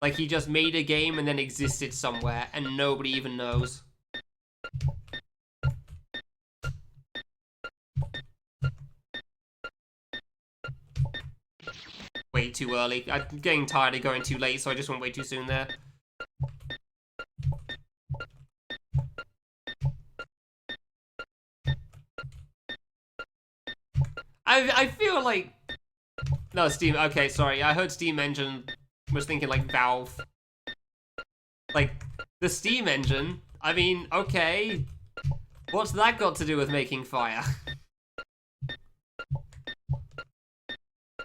Like, he just made a game and then existed somewhere, and nobody even knows. Way too early. I'm getting tired of going too late, so I just went way too soon there. I feel like... No, Steam... Okay, sorry. I heard Steam Engine... was thinking like Valve. Like, the Steam engine, I mean, okay. What's that got to do with making fire?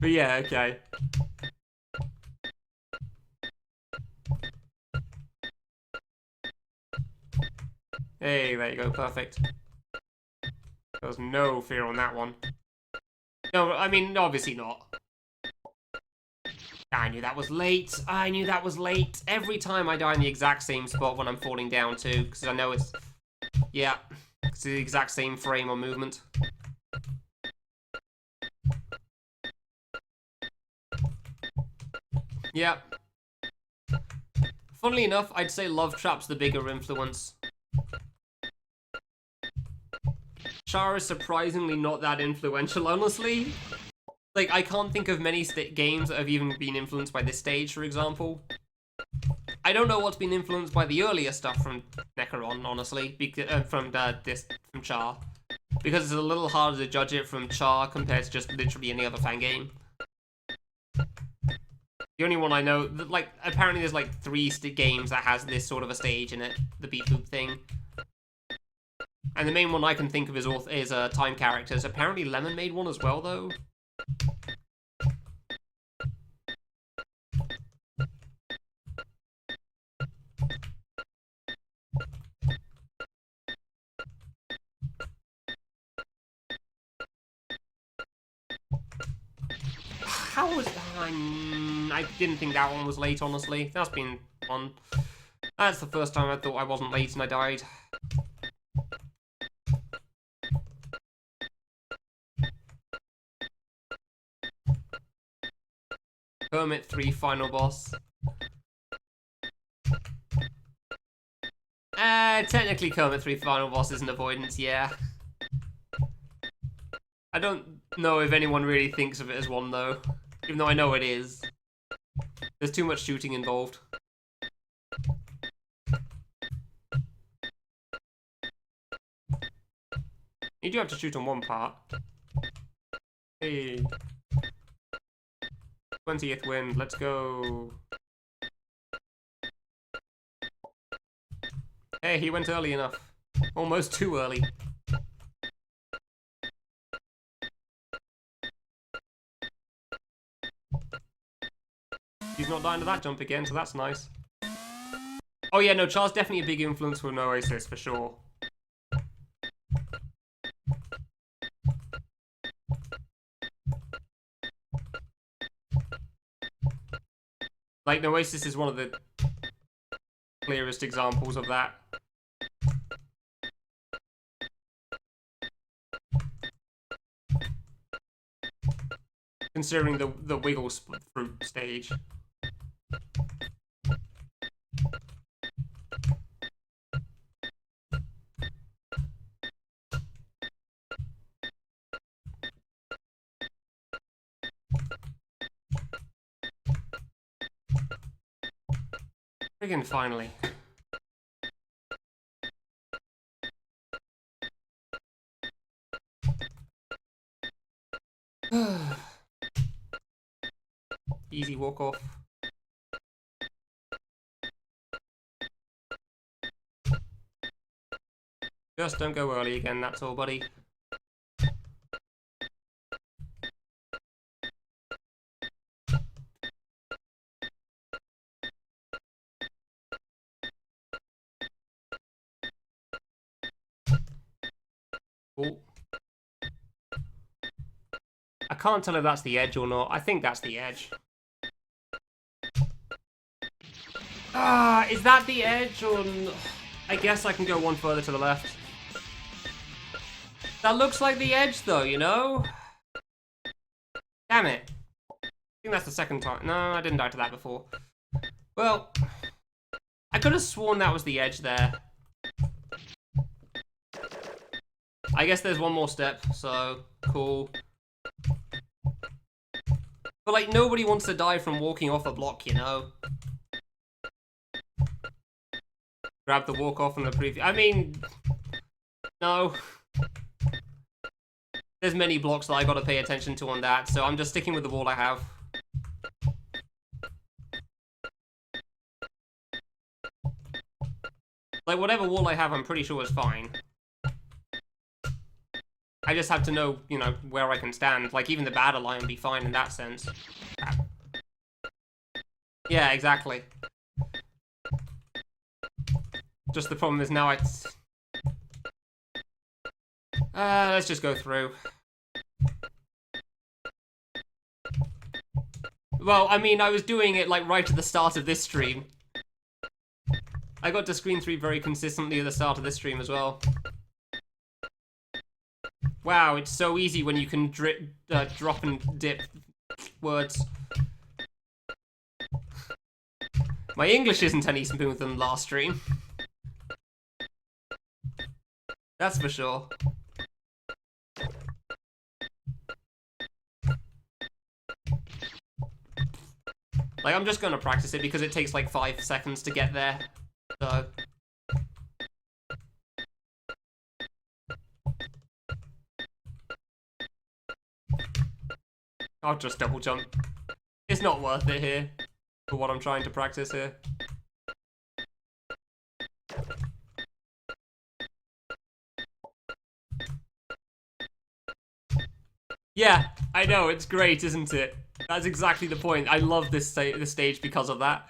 But yeah, okay. Hey, there you go, perfect. There was no fear on that one. No, I mean, obviously not. I knew that was late. I knew that was late. Every time I die in the exact same spot when I'm falling down too, because I know it's... Yeah, it's the exact same frame or movement. Yeah. Funnily enough, I'd say Love Trap's the bigger influence. Charr is surprisingly not that influential, honestly. Like, I can't think of many games that have even been influenced by this stage, for example. I don't know what's been influenced by the earlier stuff from Necron, honestly, from Charr. Because it's a little harder to judge it from Charr compared to just literally any other fan game. The only one I know, like, apparently there's like 3 games that has this sort of a stage in it, the beat boop thing. And the main one I can think of is Time Characters. Apparently Lemon made one as well, though. How was... I didn't think that one was late, honestly. That's been fun. That's the first time I thought I wasn't late and I died. Hermit 3 final boss. Technically Kermit 3 final boss is an avoidance, yeah. I don't know if anyone really thinks of it as one, though. Even though I know it is. There's too much shooting involved. You do have to shoot on one part. Hey. 20th win, let's go. Hey, he went early enough. Almost too early. He's not dying to that jump again, so that's nice. Oh yeah, no, Char's definitely a big influence for an Oasis, for sure. Like, Oasis is one of the clearest examples of that. Considering the wiggle fruit stage. Friggin' finally. Easy walk off. Just don't go early again, that's all, buddy. Cool. I can't tell if that's the edge or not. I think that's the edge. Ah, is that the edge or... I guess I can go one further to the left. That looks like the edge though, you know? Damn it. I think that's the second time. No, I didn't die to that before. Well, I could have sworn that was the edge there. I guess there's one more step, so cool. But like, nobody wants to die from walking off a block, you know? Grab the walk off from the preview. I mean, no. There's many blocks that I gotta pay attention to on that, so I'm just sticking with the wall I have. Like, whatever wall I have, I'm pretty sure is fine. I just have to know, you know, where I can stand. Like, even the battle line would be fine in that sense. Yeah, exactly. Just the problem is now it's... let's just go through. Well, I mean, I was doing it, like, right at the start of this stream. I got to screen 3 very consistently at the start of this stream as well. Wow, it's so easy when you can drop and dip words. My English isn't any smoother than last stream. That's for sure. Like, I'm just gonna practice it because it takes like 5 seconds to get there. So... I'll just double jump. It's not worth it here, for what I'm trying to practice here. Yeah, I know, it's great, isn't it? That's exactly the point. I love this stage because of that.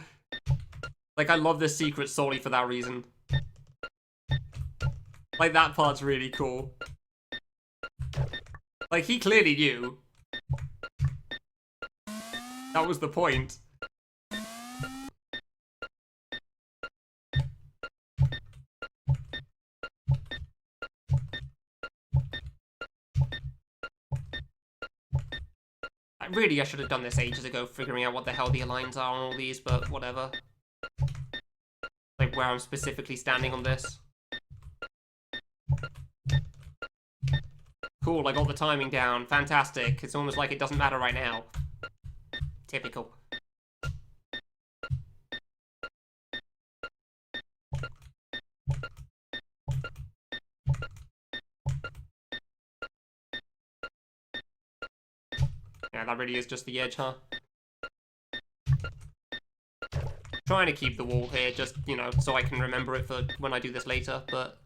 Like, I love this secret solely for that reason. Like, that part's really cool. Like, he clearly knew. That was the point. Really, I should have done this ages ago, figuring out what the hell the aligns are on all these, but whatever. Like, where I'm specifically standing on this. Cool, I got the timing down. Fantastic. It's almost like it doesn't matter right now. Typical. Yeah, that really is just the edge, huh? Trying to keep the wall here, just, you know, so I can remember it for when I do this later, but...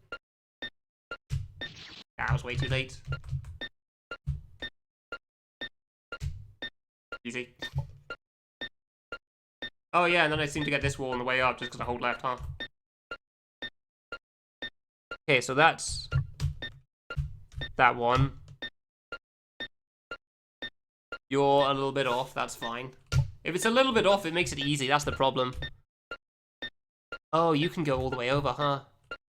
That was way too late. Easy. Oh yeah, and then I seem to get this wall on the way up just because I hold left, huh? Okay, so that's... that one. You're a little bit off, that's fine. If it's a little bit off, it makes it easy. That's the problem. Oh, you can go all the way over, huh?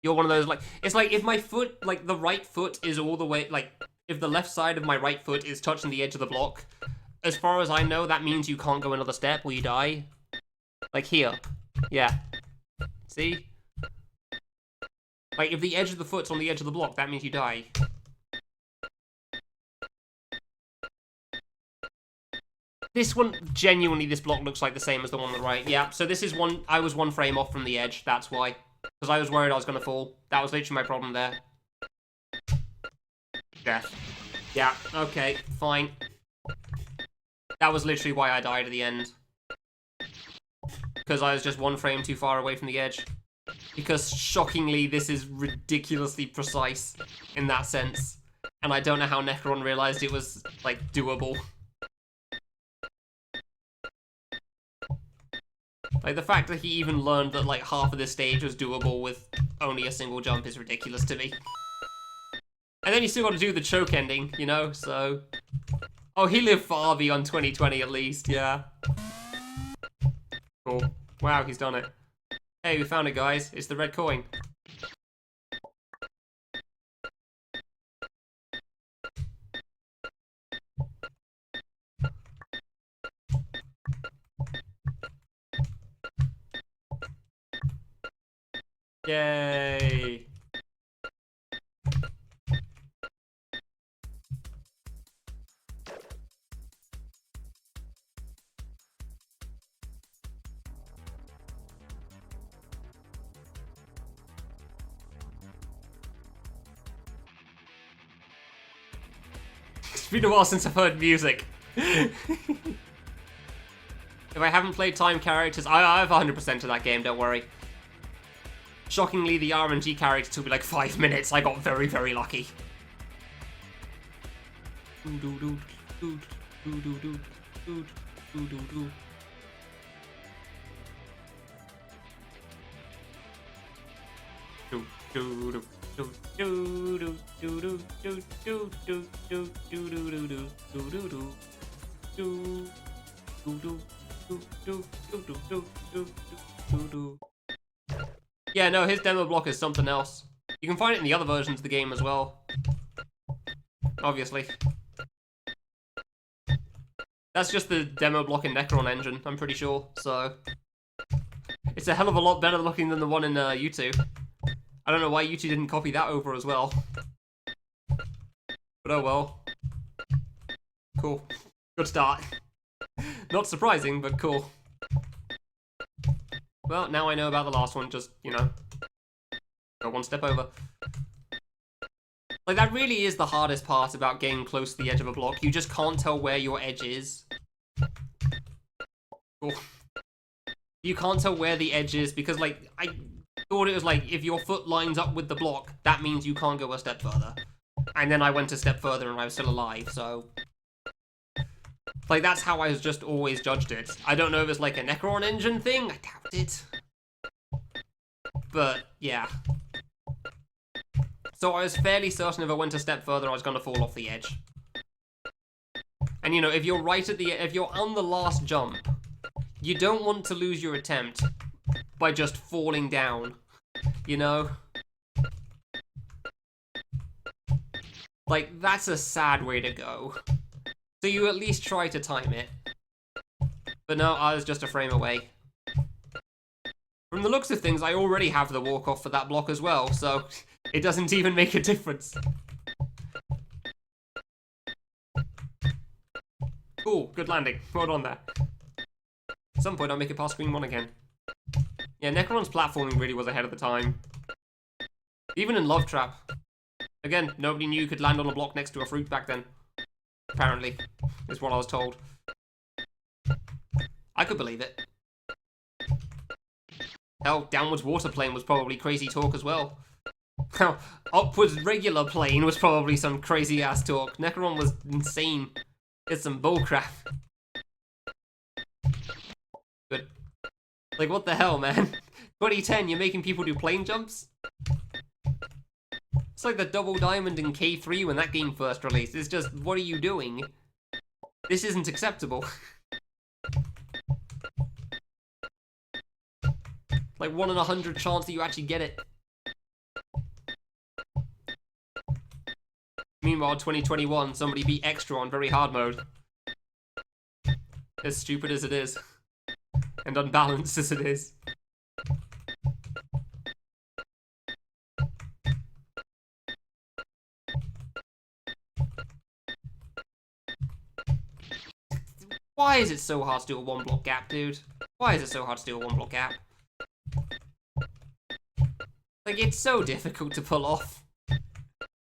You're one of those, like... It's like if my foot, like, the right foot is all the way... Like, if the left side of my right foot is touching the edge of the block, as far as I know, that means you can't go another step or you die. Like here. Yeah. See? Like, if the edge of the foot's on the edge of the block, that means you die. This one, genuinely, this block looks like the same as the one on the right. Yeah, so this is one... I was one frame off from the edge, that's why. Because I was worried I was going to fall. That was literally my problem there. Death. Yeah, okay, fine. That was literally why I died at the end. Because I was just one frame too far away from the edge. Because, shockingly, this is ridiculously precise in that sense. And I don't know how Necron realized it was, like, doable. Like, the fact that he even learned that, like, half of this stage was doable with only a single jump is ridiculous to me. And then you still got to do the choke ending, you know, so... Oh, he lived far beyond 2020 at least, yeah. Cool. Wow, he's done it. Hey, we found it, guys. It's the red coin. Yay! It's been a while since I've heard music. If I haven't played time characters, I've 100% to that game, don't worry. Shockingly, the RNG character took me like 5 minutes. I got very, very lucky. Yeah, no, his demo block is something else. You can find it in the other versions of the game as well. Obviously. That's just the demo block in Necron engine, I'm pretty sure, so... It's a hell of a lot better looking than the one in U2. I don't know why U2 didn't copy that over as well. But oh well. Cool. Good start. Not surprising, but cool. Well, now I know about the last one, just, you know, go one step over. Like, that really is the hardest part about getting close to the edge of a block. You just can't tell where your edge is. Cool. You can't tell where the edge is because, like, I thought it was like, if your foot lines up with the block, that means you can't go a step further. And then I went a step further and I was still alive, so... Like, that's how I just always judged it. I don't know if it's like a Necron engine thing, I doubt it. But, yeah. So I was fairly certain if I went a step further, I was going to fall off the edge. And, you know, if you're right at the... If you're on the last jump, you don't want to lose your attempt by just falling down, you know? Like, that's a sad way to go. So you at least try to time it. But no, I was just a frame away. From the looks of things, I already have the walk-off for that block as well, so it doesn't even make a difference. Cool, good landing. Well done there. At some point, I'll make it past Screen 1 again. Yeah, Necron's platforming really was ahead of the time. Even in Love Trap. Again, nobody knew you could land on a block next to a fruit back then. Apparently, is what I was told. I could believe it. Hell, downwards water plane was probably crazy talk as well. Hell, upwards regular plane was probably some crazy ass talk. Necron was insane. It's some bullcrap. Good. Like, what the hell, man? 2010, you're making people do plane jumps? It's like the double diamond in K3 when that game first released. It's just, what are you doing? This isn't acceptable. Like 1 in 100 chance that you actually get it. Meanwhile, 2021, somebody beat Extra on very hard mode. As stupid as it is. And unbalanced as it is. Why is it so hard to do a 1-block gap, dude? Why is it so hard to do a 1-block gap? Like, it's so difficult to pull off.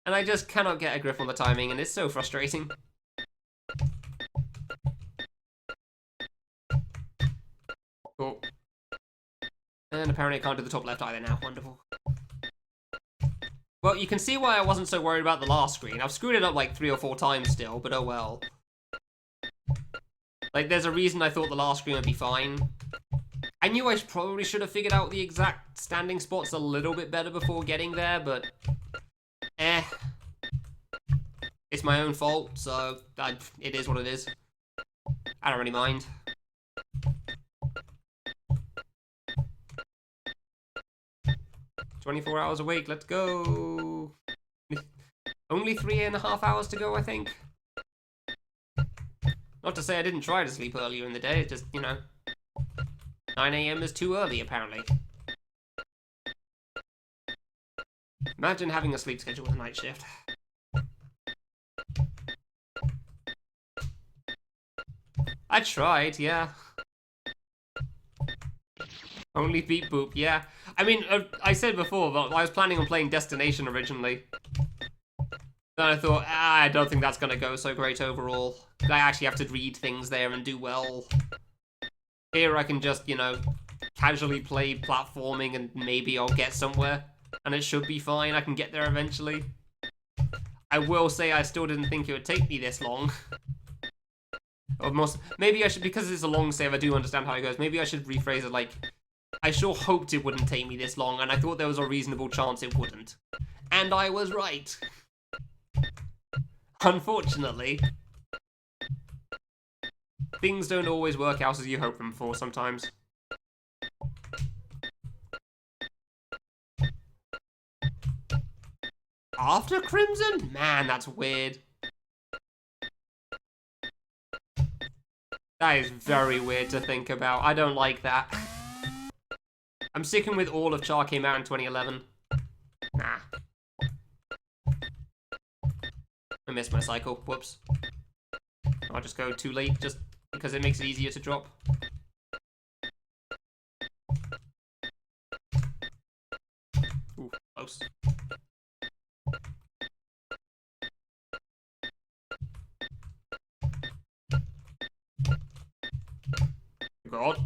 And I just cannot get a grip on the timing, and it's so frustrating. Cool. And apparently I can't do the top left either now. Wonderful. Well, you can see why I wasn't so worried about the last screen. I've screwed it up like 3 or 4 times still, but oh well. Like, there's a reason I thought the last screen would be fine. I knew I probably should have figured out the exact standing spots a little bit better before getting there, but... It's my own fault, so it is what it is. I don't really mind. "24 hours a week, let's go!" Only 3.5 hours to go, I think. Not to say I didn't try to sleep earlier in the day, it's just, you know... 9 AM is too early, apparently. Imagine having a sleep schedule with a night shift. I tried, yeah. Only beat Boop, yeah. I mean, I said before, but I was planning on playing Destination originally. Then I thought, I don't think that's gonna go so great overall. I actually have to read things there and do well. Here I can just, you know, casually play platforming and maybe I'll get somewhere. And it should be fine, I can get there eventually. I will say I still didn't think it would take me this long. Maybe I should, because it's a long save, I do understand how it goes. Maybe I should rephrase it like, I sure hoped it wouldn't take me this long, and I thought there was a reasonable chance it wouldn't. And I was right. Unfortunately. Things don't always work out as you hope them for sometimes. After Crimson? Man, that's weird. That is very weird to think about. I don't like that. I'm sticking with all of Charr came out in 2011. Nah. I missed my cycle. Whoops. I'll just go too late just because it makes it easier to drop. Ooh, close. God.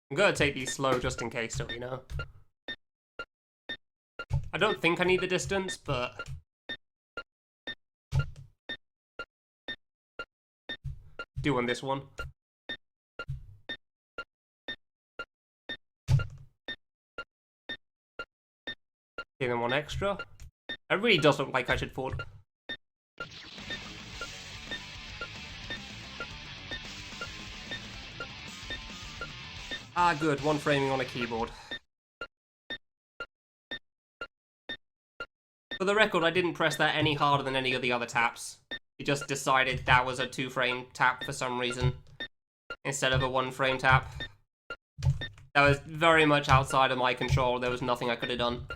I'm gonna take these slow just in case, so you know. I don't think I need the distance, but... do on this one. Give them one extra. It really does look like I should forward. Ah, good. One framing on a keyboard. For the record, I didn't press that any harder than any of the other taps. It just decided that was a 2-frame tap for some reason, instead of a 1-frame tap. That was very much outside of my control. There was nothing I could have done.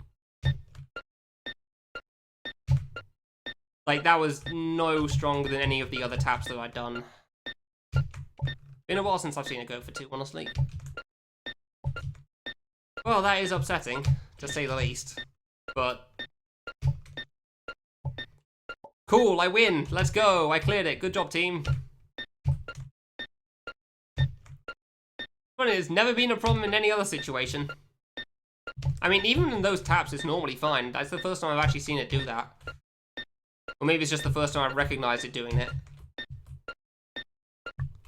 Like, that was no stronger than any of the other taps that I'd done. Been a while since I've seen it go for 2, honestly. Well, that is upsetting, to say the least. But... cool, I win! Let's go! I cleared it. Good job, team. But it's never been a problem in any other situation. I mean, even in those taps, it's normally fine. That's the first time I've actually seen it do that. Or maybe it's just the first time I've recognized it doing it.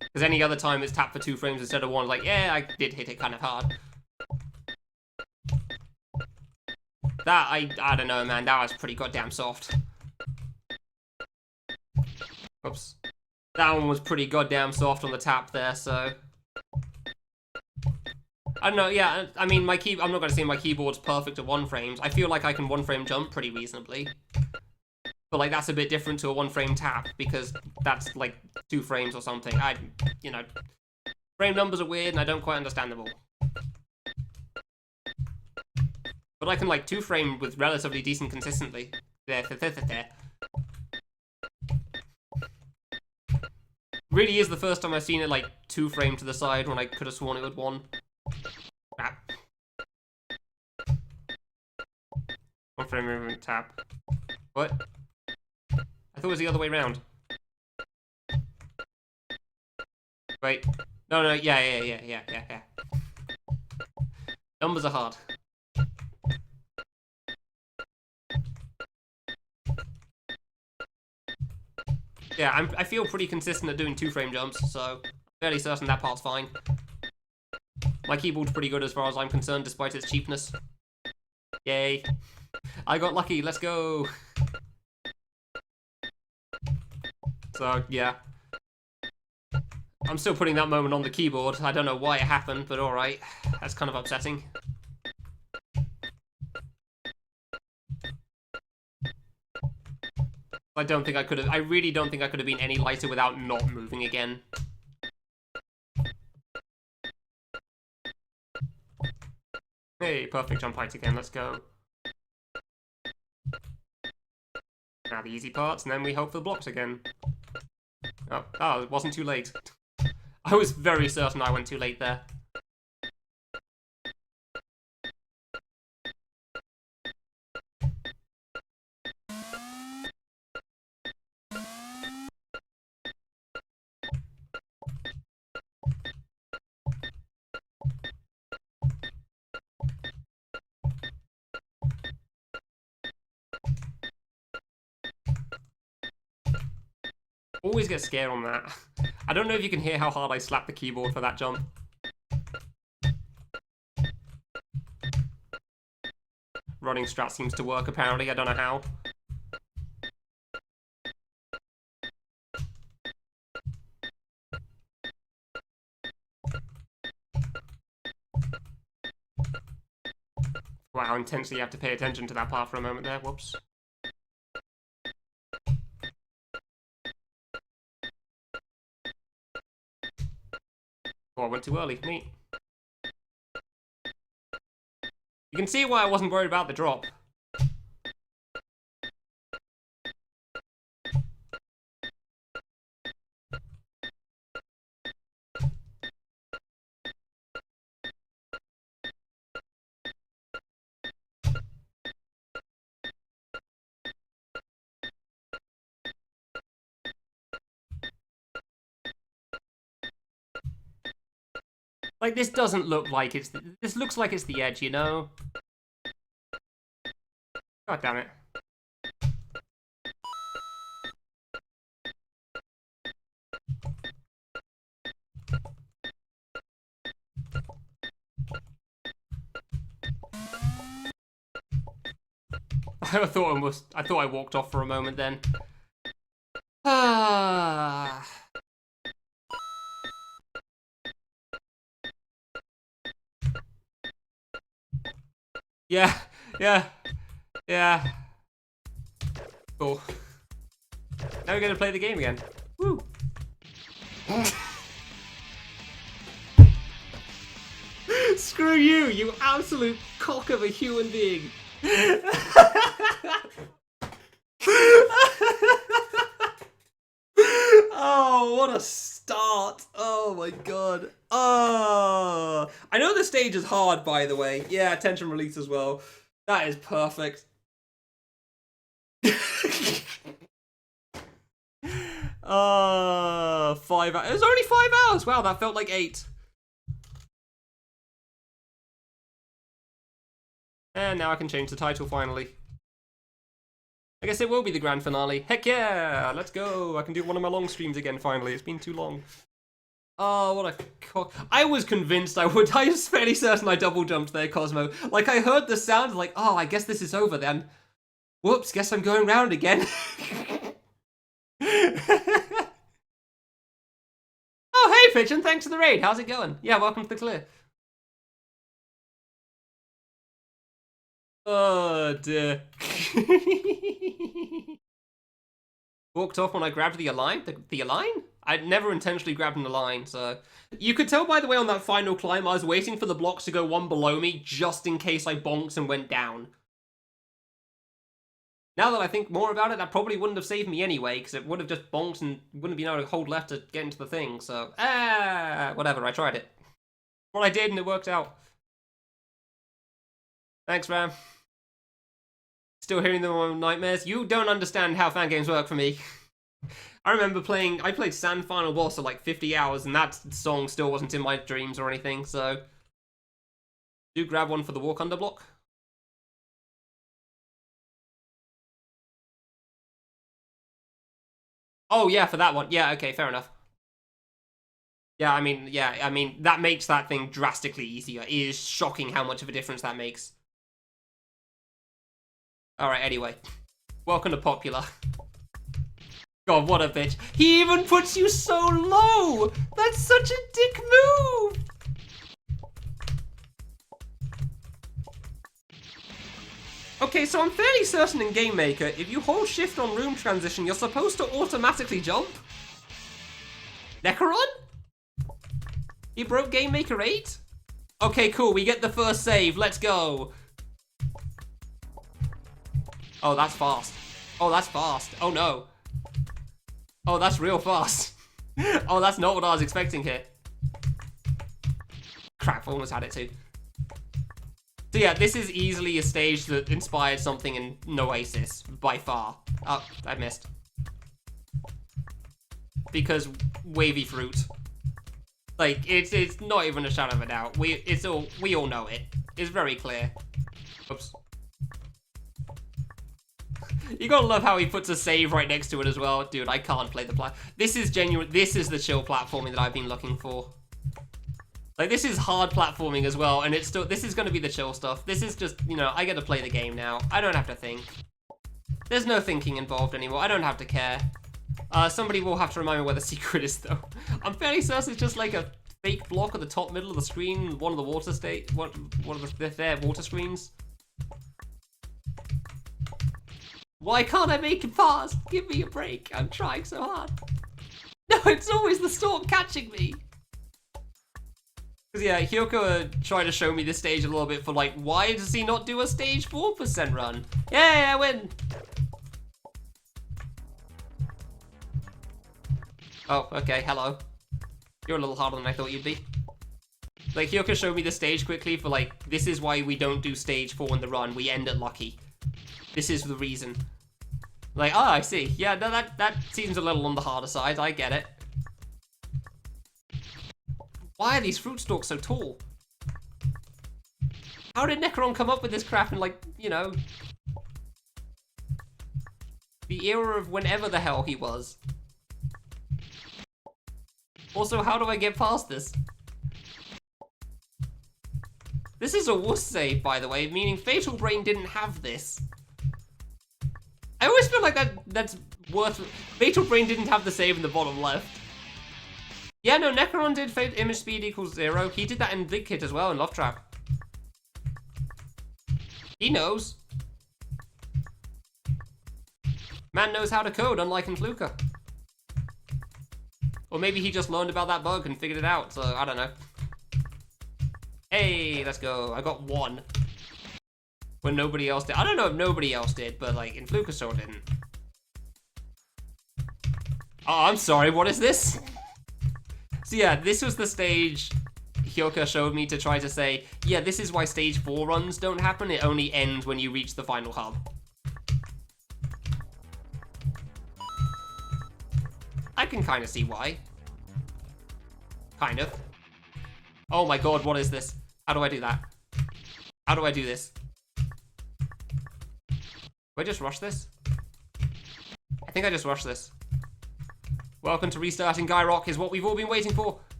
Because any other time it's tapped for 2 frames instead of 1, like, yeah, I did hit it kind of hard. That, I don't know, man, that was pretty goddamn soft. Oops. That one was pretty goddamn soft on the tap there, so... I don't know, yeah, I mean, I'm not going to say my keyboard's perfect at 1 frames. I feel like I can 1 frame jump pretty reasonably. But, like, that's a bit different to a 1 frame tap, because that's, like, 2 frames or something. You know, frame numbers are weird, and I don't quite understand them all. But I can, like, 2 frame with relatively decent consistency. There. Really is the first time I've seen it, like, 2 frame to the side when I could have sworn it would 1. Crap. 1 frame movement tap. What? I thought it was the other way around. Wait. No, yeah. Numbers are hard. Yeah, I feel pretty consistent at doing 2 frame jumps, so I'm fairly certain that part's fine. My keyboard's pretty good as far as I'm concerned, despite its cheapness. Yay. I got lucky, let's go! So, yeah. I'm still putting that moment on the keyboard. I don't know why it happened, but alright. That's kind of upsetting. I really don't think I could have been any lighter without not moving again. Hey, perfect jump height again, let's go. Now the easy parts, and then we hope for the blocks again. Oh, it wasn't too late. I was very certain I went too late there. Always get scared on that. I don't know if you can hear how hard I slapped the keyboard for that jump. Running strat seems to work, apparently. I don't know how. Wow, how intensely you have to pay attention to that part for a moment there. Whoops. Oh, I went too early. Neat. You can see why I wasn't worried about the drop. Like, this doesn't look like it's... This looks like it's the edge, you know? God damn it. I thought I walked off for a moment then. Ah. Yeah. Cool. Now we're gonna play the game again. Woo. Screw you, you absolute cock of a human being. Oh, what a start. Oh my god. Oh. I know the stage is hard, by the way. Yeah, tension release as well. That is perfect. 5 hours. It was only 5 hours. Wow, that felt like 8. And now I can change the title finally. I guess it will be the grand finale. Heck yeah! Let's go! I can do one of my long streams again finally. It's been too long. Oh, what a cock. I was convinced I would. I was fairly certain I double jumped there, Cosmo. Like, I heard the sound, like, oh, I guess this is over then. Whoops, guess I'm going round again. Oh, hey, Pigeon, thanks for the raid. How's it going? Yeah, welcome to the clear. Oh, dear. Walked off when I grabbed the align? The align? I'd never intentionally grabbed an align, so... You could tell, by the way, on that final climb, I was waiting for the blocks to go one below me, just in case I bonked and went down. Now that I think more about it, that probably wouldn't have saved me anyway, because it would have just bonked and wouldn't be able to hold left to get into the thing, so... whatever, I tried it. Well, I did, and it worked out. Thanks, Ram. Still hearing them on nightmares? You don't understand how fan games work for me. I remember I played Sand Final Boss for like 50 hours, and that song still wasn't in my dreams or anything, so... Do grab one for the walk under block. Oh, yeah, for that one. Yeah, okay, fair enough. Yeah, I mean, that makes that thing drastically easier. It is shocking how much of a difference that makes. Alright, anyway. Welcome to Popular. God, what a bitch. He even puts you so low! That's such a dick move! Okay, so I'm fairly certain in Game Maker, if you hold shift on room transition, you're supposed to automatically jump. Necron? He broke Game Maker 8? Okay, cool, we get the first save, let's go. Oh, that's fast. Oh, that's fast. Oh, no. Oh, that's real fast. Oh, that's not what I was expecting here. Crap, I almost had it too. So yeah, this is easily a stage that inspired something in Noasis, by far. Oh, I missed. Because wavy fruit. Like, it's not even a shadow of a doubt. We all know it. It's very clear. Oops. You gotta love how he puts a save right next to it as well. Dude, I can't play the This is genuine. This is the chill platforming that I've been looking for. Like, this is hard platforming as well, and it's still, this is gonna be the chill stuff. This is just, you know, I get to play the game now. I don't have to think. There's no thinking involved anymore. I don't have to care. Somebody will have to remind me where the secret is, though. I'm fairly certain it's just like a fake block at the top middle of the screen, one of the water one of their water screens. Why can't I make it fast? Give me a break. I'm trying so hard. No, it's always the storm catching me. Because yeah, Hyoko tried to show me this stage a little bit for like, why does he not do a stage 4% run? Yay, I win. Oh, okay, hello. You're a little harder than I thought you'd be. Like, Hyoko showed me the stage quickly for like, this is why we don't do stage 4 in the run. We end at Lucky. This is the reason. Like, oh, I see. Yeah, no, that seems a little on the harder side. I get it. Why are these fruit stalks so tall? How did Necron come up with this crap in, like, you know, the era of whenever the hell he was? Also, how do I get past this? This is a wuss save, by the way, meaning Fatal Brain didn't have this. I always feel like that's worth... Fatal Brain didn't have the save in the bottom left. Yeah, no, Necron did image speed equals 0. He did that in Big Kit as well, in Love Trap. He knows. Man knows how to code, unlike in Fluker. Or maybe he just learned about that bug and figured it out, so I don't know. Hey, let's go. I got 1. When nobody else did. I don't know if nobody else did, but like in Fluker Sword didn't. Oh, I'm sorry, what is this? So yeah, this was the stage Hyoko showed me to try to say, yeah, this is why stage 4 runs don't happen. It only ends when you reach the final hub. I can kind of see why. Kind of. Oh my god, what is this? How do I do that? How do I do this? I just rush this? I think I just rushed this. Welcome to restarting Guy Rock is what we've all been waiting for.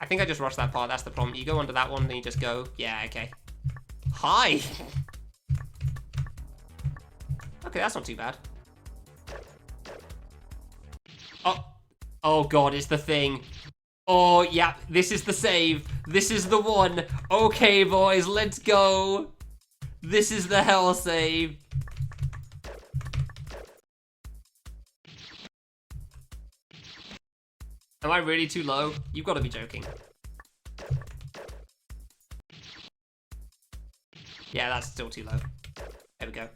I think I just rushed that part. That's the problem. You go under that one, then you just go. Yeah, okay. Hi! Okay, that's not too bad. Oh. Oh god, it's the thing. Oh, yeah, this is the save. This is the one. Okay, boys, let's go. This is the hell save. Am I really too low? You've got to be joking. Yeah, that's still too low. There we go.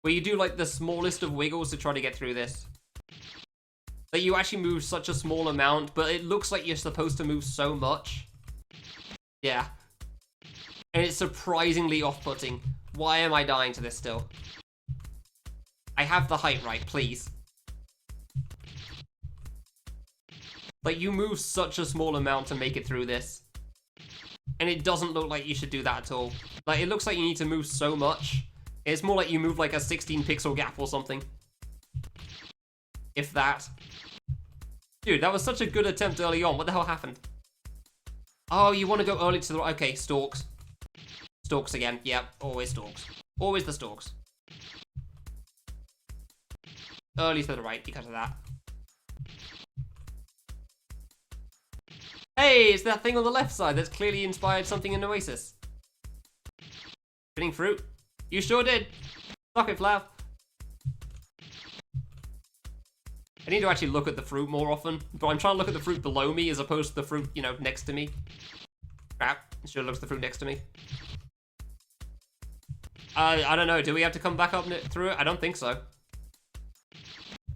Where you do, like, the smallest of wiggles to try to get through this. Like, you actually move such a small amount, but it looks like you're supposed to move so much. Yeah. And it's surprisingly off-putting. Why am I dying to this still? I have the height right, please. Like, you move such a small amount to make it through this. And it doesn't look like you should do that at all. Like, it looks like you need to move so much. It's more like you move like a 16 pixel gap or something. If that. Dude, that was such a good attempt early on. What the hell happened? Oh, you want to go early to the right. Okay, stalks. Stalks again. Yep, always stalks. Always the stalks. Early to the right because of that. Hey, it's that thing on the left side that's clearly inspired something in Oasis. Spinning fruit? You sure did. Suck it, Flav. I need to actually look at the fruit more often, but I'm trying to look at the fruit below me as opposed to the fruit, you know, next to me. Crap, I should have looked at the fruit next to me. I don't know, do we have to come back up through it? I don't think so.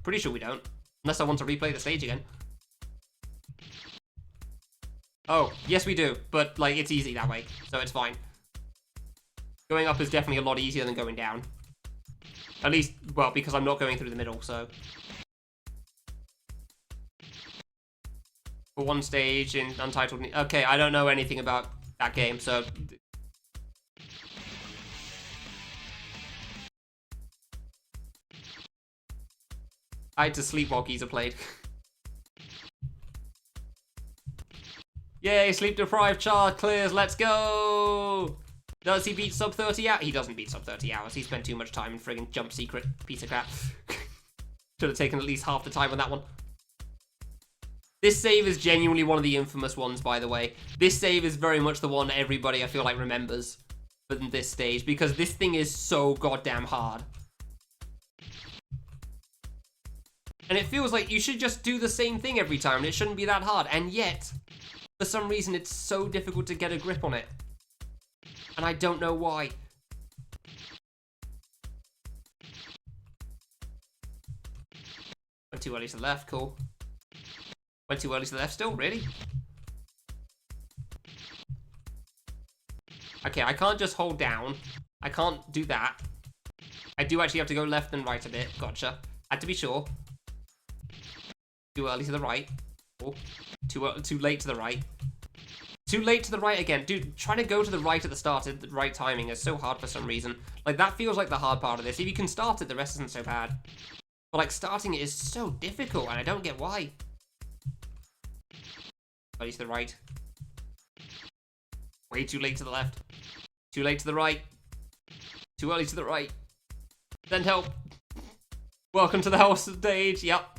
Pretty sure we don't. Unless I want to replay the stage again. Oh, yes we do, but, like, it's easy that way, so it's fine. Going up is definitely a lot easier than going down. At least, well, because I'm not going through the middle, so... For one stage in Untitled... Okay, I don't know anything about that game, so... I had to sleep while Geezer played. Yay, sleep deprived Charr clears, let's go! Does he beat sub 30 hours? He doesn't beat sub 30 hours. He spent too much time in friggin' jump secret, piece of crap. Should have taken at least half the time on that one. This save is genuinely one of the infamous ones, by the way. This save is very much the one everybody, I feel like, remembers for this stage, because this thing is so goddamn hard. And it feels like you should just do the same thing every time, and it shouldn't be that hard, and yet... For some reason, it's so difficult to get a grip on it. And I don't know why. Went too early to the left, cool. Went too early to the left still, really? Okay, I can't just hold down. I can't do that. I do actually have to go left and right a bit. Gotcha. Had to be sure. Too early to the right. Cool. Too late to the right. Too late to the right again. Dude, trying to go to the right at the start at the right timing is so hard for some reason. Like, that feels like the hard part of this. If you can start it, the rest isn't so bad. But, like, starting it is so difficult, and I don't get why. Early to the right. Way too late to the left. Too late to the right. Too early to the right. Send help. Welcome to the hell stage. Yep.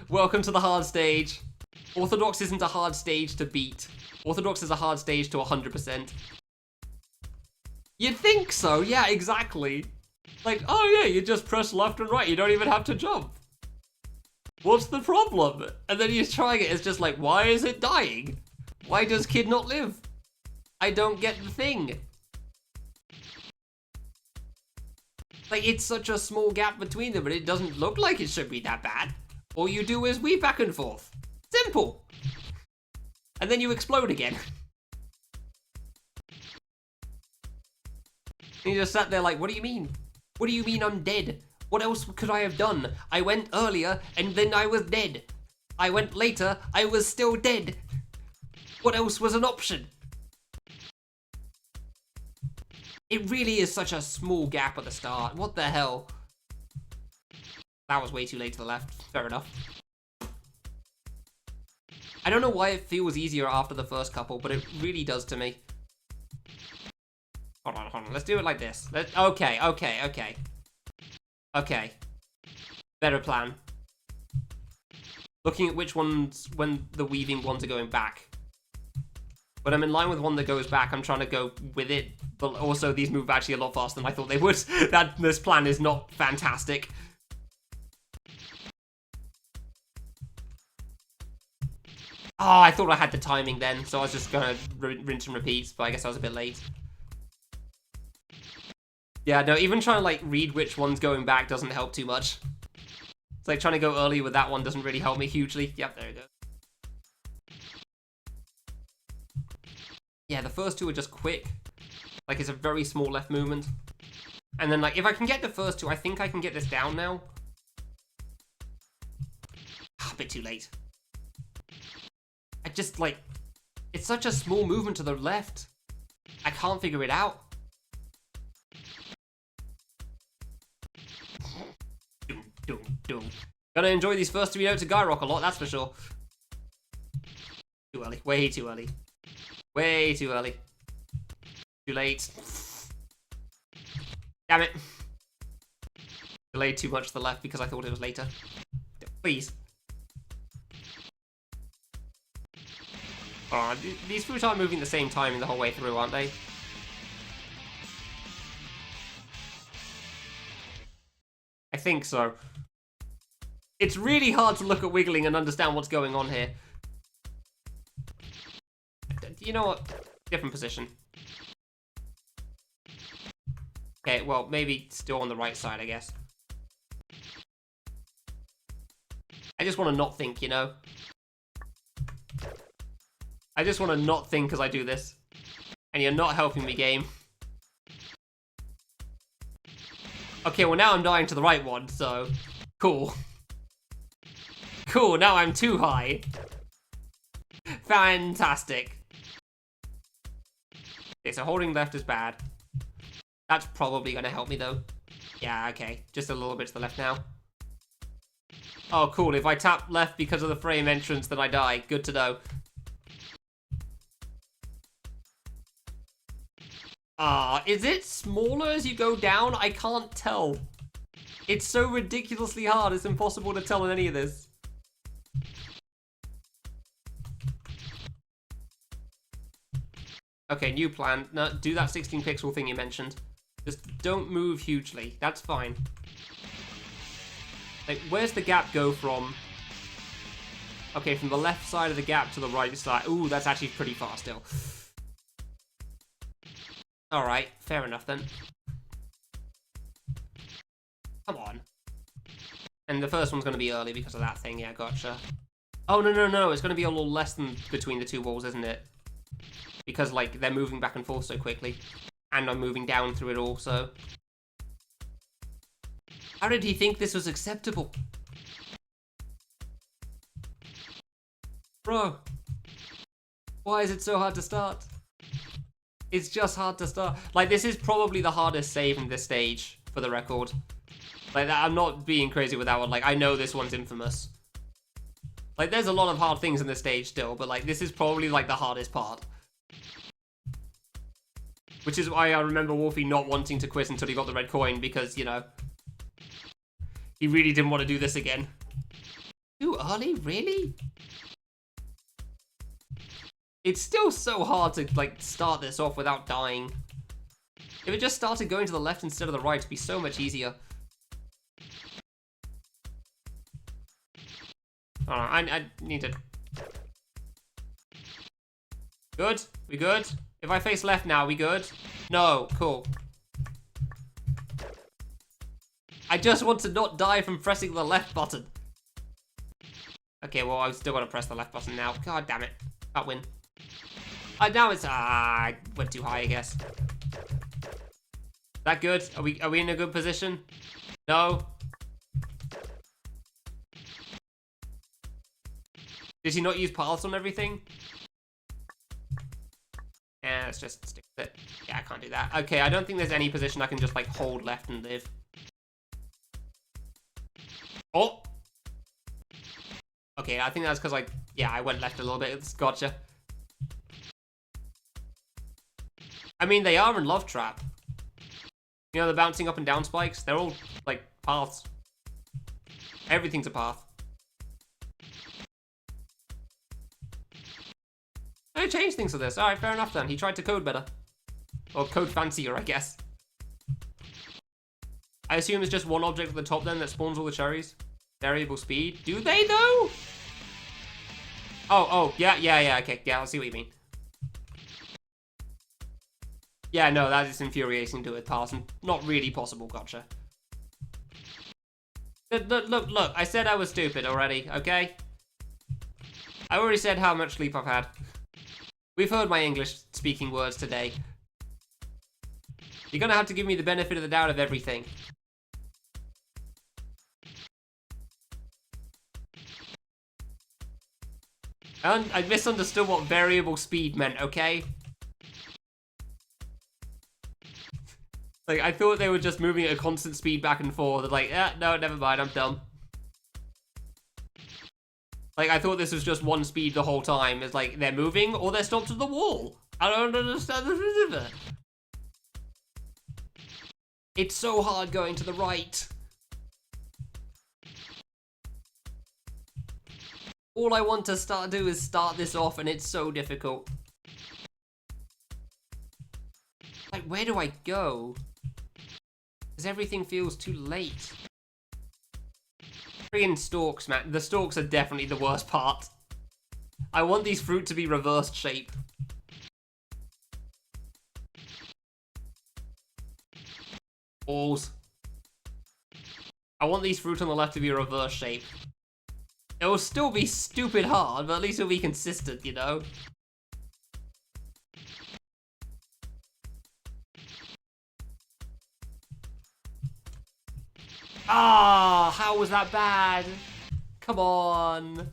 Welcome to the hard stage. Orthodox isn't a hard stage to beat. Orthodox is a hard stage to 100%. You'd think so, yeah, exactly. Like, oh yeah, you just press left and right, you don't even have to jump. What's the problem? And then you're trying it, it's just like, why is it dying? Why does kid not live? I don't get the thing. Like, it's such a small gap between them, but it doesn't look like it should be that bad. All you do is weave back and forth. Simple. And then you explode again. And you just sat there like, what do you mean? What do you mean I'm dead? What else could I have done? I went earlier, and then I was dead. I went later, I was still dead. What else was an option? It really is such a small gap at the start. What the hell? That was way too late to the left. Fair enough. I don't know why it feels easier after the first couple, but it really does to me. Hold on. Let's do it like this. Okay. Okay. Better plan. Looking at which ones, when the weaving ones are going back. When I'm in line with one that goes back, I'm trying to go with it, but also these move actually a lot faster than I thought they would. This plan is not fantastic. Oh, I thought I had the timing then, so I was just gonna rinse and repeat, but I guess I was a bit late. Yeah, no, even trying to, like, read which one's going back doesn't help too much. It's like trying to go early with that one doesn't really help me hugely. Yep, there you go. Yeah, the first two are just quick. Like, it's a very small left movement. And then, like, if I can get the first two, I think I can get this down now. A bit too late. I just, like, it's such a small movement to the left. I can't figure it out. Doom. Gonna enjoy these first 3 notes of Guy Rock a lot, that's for sure. Too early. Way too early. Way too early. Too late. Damn it. Delayed too much to the left because I thought it was later. Please. Oh, these fruit aren't moving the same timing the whole way through, aren't they? I think so. It's really hard to look at wiggling and understand what's going on here. You know what? Different position. Okay, well, maybe still on the right side, I guess. I just want to not think, you know? I just want to not think as I do this. And you're not helping me, game. Okay, well now I'm dying to the right one, so... Cool. Cool, now I'm too high. Fantastic. Okay, so holding left is bad. That's probably going to help me, though. Yeah, okay. Just a little bit to the left now. Oh, cool. If I tap left because of the frame entrance, then I die. Good to know. Is it smaller as you go down? I can't tell. It's so ridiculously hard, it's impossible to tell in any of this. Okay, new plan. No, do that 16 pixel thing you mentioned. Just don't move hugely. That's fine. Like, where's the gap go from? Okay, from the left side of the gap to the right side. Ooh, that's actually pretty far still. Alright, fair enough then. Come on. And the first one's going to be early because of that thing. Yeah, gotcha. Oh, no. It's going to be a little less than between the two walls, isn't it? Because, like, they're moving back and forth so quickly. And I'm moving down through it also. How did he think this was acceptable? Bro. Why is it so hard to start? It's just hard to start. Like, this is probably the hardest save in this stage, for the record. Like, I'm not being crazy with that one. Like, I know this one's infamous. Like, there's a lot of hard things in this stage still, but, like, this is probably, like, the hardest part. Which is why I remember Wolfie not wanting to quit until he got the red coin, because, you know, he really didn't want to do this again. Too early? Really? It's still so hard to, like, start this off without dying. If it just started going to the left instead of the right, it'd be so much easier. Oh, I need to... Good? We good? If I face left now, we good? No, cool. I just want to not die from pressing the left button. Okay, well, I've still got to press the left button now. God damn it. Can't win. Now it's... I went too high, I guess. That good? Are we in a good position? No? Did he not use paths on everything? let's just stick with it. Yeah, I can't do that. Okay, I don't think there's any position I can just, like, hold left and live. Oh! Okay, I think that's because, like, yeah, I went left a little bit. Gotcha. I mean, they are in Love Trap. You know, the bouncing up and down spikes? They're all, like, paths. Everything's a path. They changed things for this. Alright, fair enough then. He tried to code better. Or code fancier, I guess. I assume it's just one object at the top then that spawns all the cherries. Variable speed. Do they, though? Oh, yeah, okay. Yeah, I'll see what you mean. Yeah, no, that is infuriating to a pass and not really possible, gotcha. Look, I said I was stupid already, okay? I already said how much sleep I've had. We've heard my English-speaking words today. You're gonna have to give me the benefit of the doubt of everything. And I misunderstood what variable speed meant, okay? Like, I thought they were just moving at a constant speed back and forth. Like, no, never mind, I'm dumb. Like, I thought this was just one speed the whole time. It's like, they're moving or they're stopped at the wall. I don't understand the river. It's so hard going to the right. All I want to do is start this off, and it's so difficult. Like, where do I go? Because everything feels too late. Friggin' stalks, man. The stalks are definitely the worst part. I want these fruit to be reversed shape. Balls. I want these fruit on the left to be a reverse shape. It will still be stupid hard, but at least it'll be consistent, you know? Ah, how was that bad? Come on.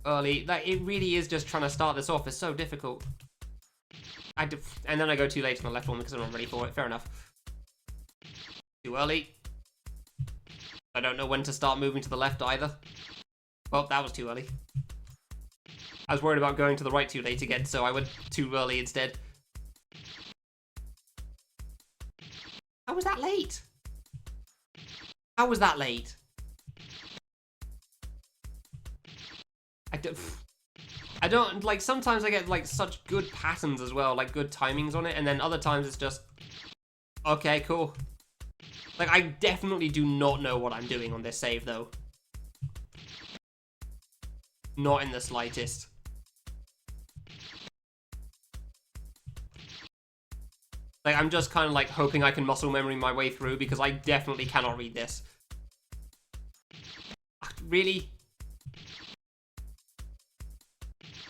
Early. Like, it really is just trying to start this off. It's so difficult. And then I go too late on the left one because I'm not ready for it. Fair enough. Too early. I don't know when to start moving to the left either. Well, that was too early. I was worried about going to the right too late again, so I went too early instead. How was that late? How was that late? I don't, like, sometimes I get, like, such good patterns as well, like, good timings on it, and then other times it's just, okay, cool. Like, I definitely do not know what I'm doing on this save, though. Not in the slightest. Like, I'm just kind of, like, hoping I can muscle memory my way through, because I definitely cannot read this. Really?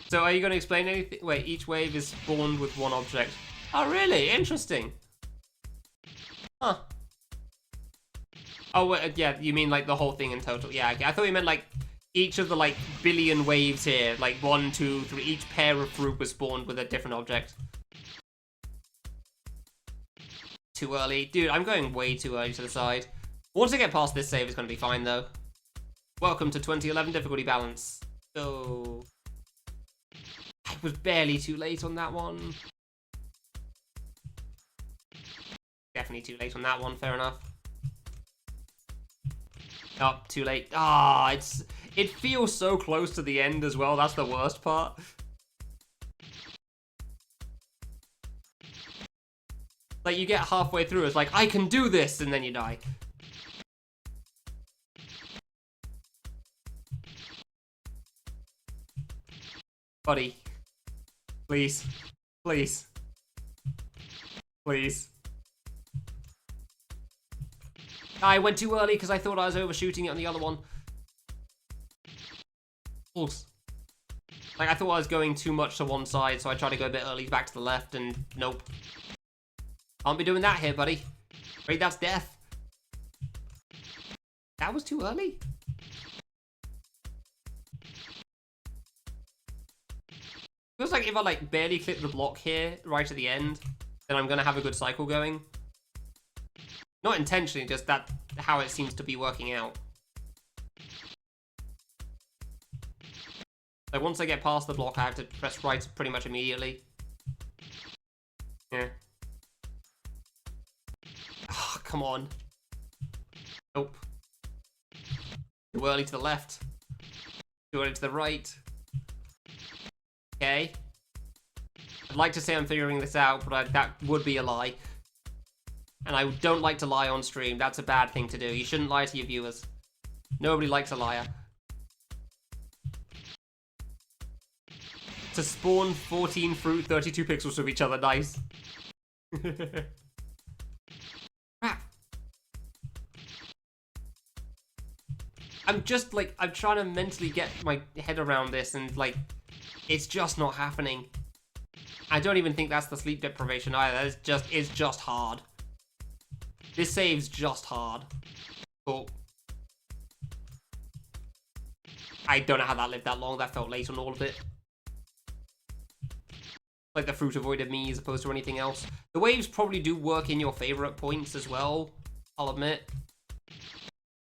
So, are you going to explain anything? Wait, each wave is spawned with one object. Oh, really? Interesting. Huh. Oh, wait, yeah, you mean, like, the whole thing in total. Yeah, I thought you meant, like, each of the, like, billion waves here, like, 1, 2, 3, each pair of fruit was spawned with a different object. Too early. Dude, I'm going way too early to the side. Once I get past this save, it's going to be fine, though. Welcome to 2011 difficulty balance. So... I was barely too late on that one. Definitely too late on that one, fair enough. Oh, too late. Ah, it feels so close to the end as well. That's the worst part. Like, you get halfway through, it's like, I can do this, and then you die. Buddy. Please. Please. Please. I went too early because I thought I was overshooting it on the other one. Oops. Like, I thought I was going too much to one side, so I tried to go a bit early back to the left, and nope. Can't be doing that here, buddy. Wait, that's death. That was too early? feels like if I like barely clip the block here, right at the end, then I'm gonna have a good cycle going. Not intentionally, just that how it seems to be working out. Like once I get past the block, I have to press right pretty much immediately. Yeah. Oh, come on. Nope. Too early to the left. Too early to the right. Okay. I'd like to say I'm figuring this out, but that would be a lie. And I don't like to lie on stream. That's a bad thing to do. You shouldn't lie to your viewers. Nobody likes a liar. To spawn 14 fruit, 32 pixels from each other. Nice. Crap. I'm just like, I'm trying to mentally get my head around this and like, it's just not happening. I don't even think that's the sleep deprivation either. It's just hard. This save's just hard. Cool. I don't know how that lived that long. That felt late on all of it. Like the fruit avoided me as opposed to anything else. The waves probably do work in your favor at points as well, I'll admit.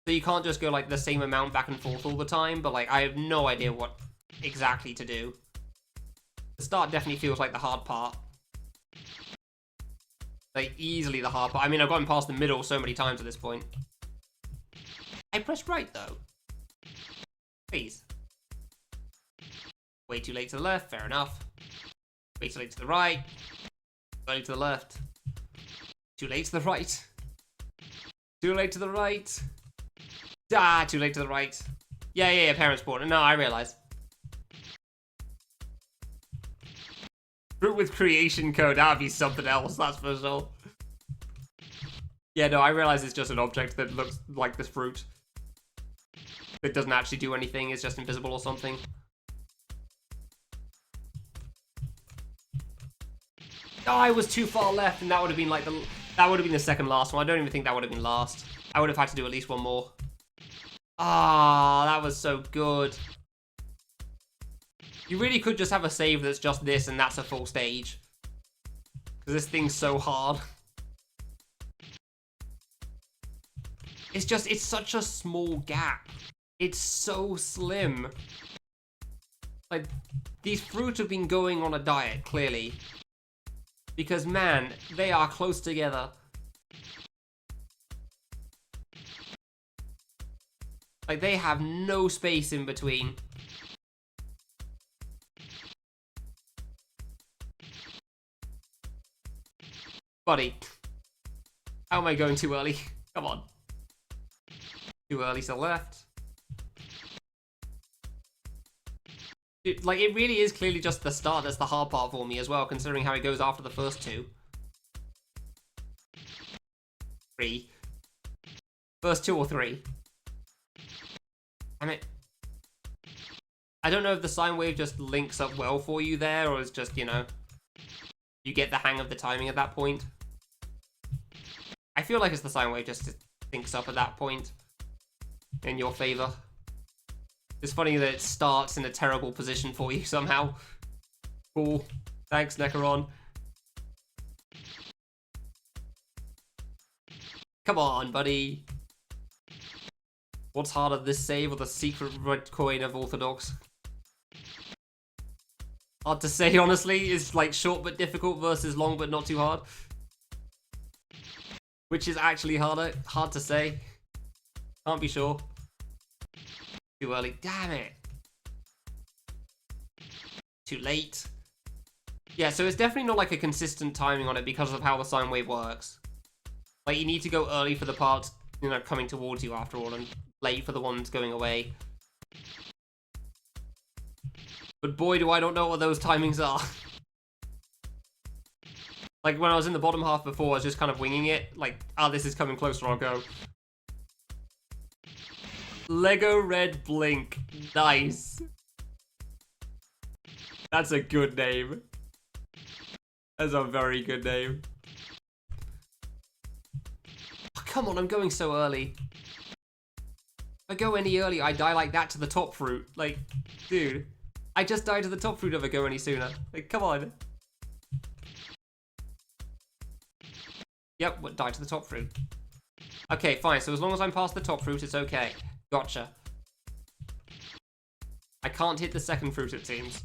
So you can't just go like the same amount back and forth all the time, but like I have no idea what exactly to do. The start definitely feels like the hard part. Like easily the hard part. I mean, I've gotten past the middle so many times at this point. I pressed right though. Please. Way too late to the left, fair enough. Way too late to the right. Way to the left. Too late to the right. Too late to the right. Ah, too late to the right. Yeah, parents spawn. No, I realize. Fruit with creation code, that would be something else, that's for sure. Yeah, no, I realize it's just an object that looks like this fruit. It doesn't actually do anything, it's just invisible or something. Oh, I was too far left, and that would have been like that would have been the second last one. I don't even think that would have been last. I would have had to do at least one more. Ah, that was so good. You really could just have a save that's just this, and that's a full stage. Because this thing's so hard. It's such a small gap. It's so slim. Like, these fruit have been going on a diet, clearly. Because, man, they are close together. Like, they have no space in between. Buddy. How am I going too early? Come on. Too early to the left. Like, it really is clearly just the start that's the hard part for me as well, considering how it goes after the first two. 3. First 2 or 3. Damn it. I don't know if the sine wave just links up well for you there, or it's just, you know, you get the hang of the timing at that point. I feel like it's the sine wave just syncs up at that point in your favor. It's funny that it starts in a terrible position for you somehow. Cool. Thanks, Necron. Come on, buddy. What's harder, this save or the secret red coin of Orthodox? Hard to say, honestly. It's like short but difficult versus long but not too hard. Which is actually harder. Hard to say. Can't be sure. Too early. Damn it. Too late. Yeah, so it's definitely not like a consistent timing on it because of how the sine wave works. Like, you need to go early for the parts, you know, coming towards you after all, and late for the ones going away. But boy, do I don't know what those timings are. Like, when I was in the bottom half before, I was just kind of winging it. Like, ah, this is coming closer, I'll go. Lego Red Blink. Nice. That's a good name. That's a very good name. Oh, come on, I'm going so early. If I go any early, I die like that to the top fruit. Like, dude. I just died to the top fruit if I go any sooner. Like, come on. Yep, what, died to the top fruit. Okay, fine. So as long as I'm past the top fruit, it's okay. Gotcha. I can't hit the second fruit, it seems.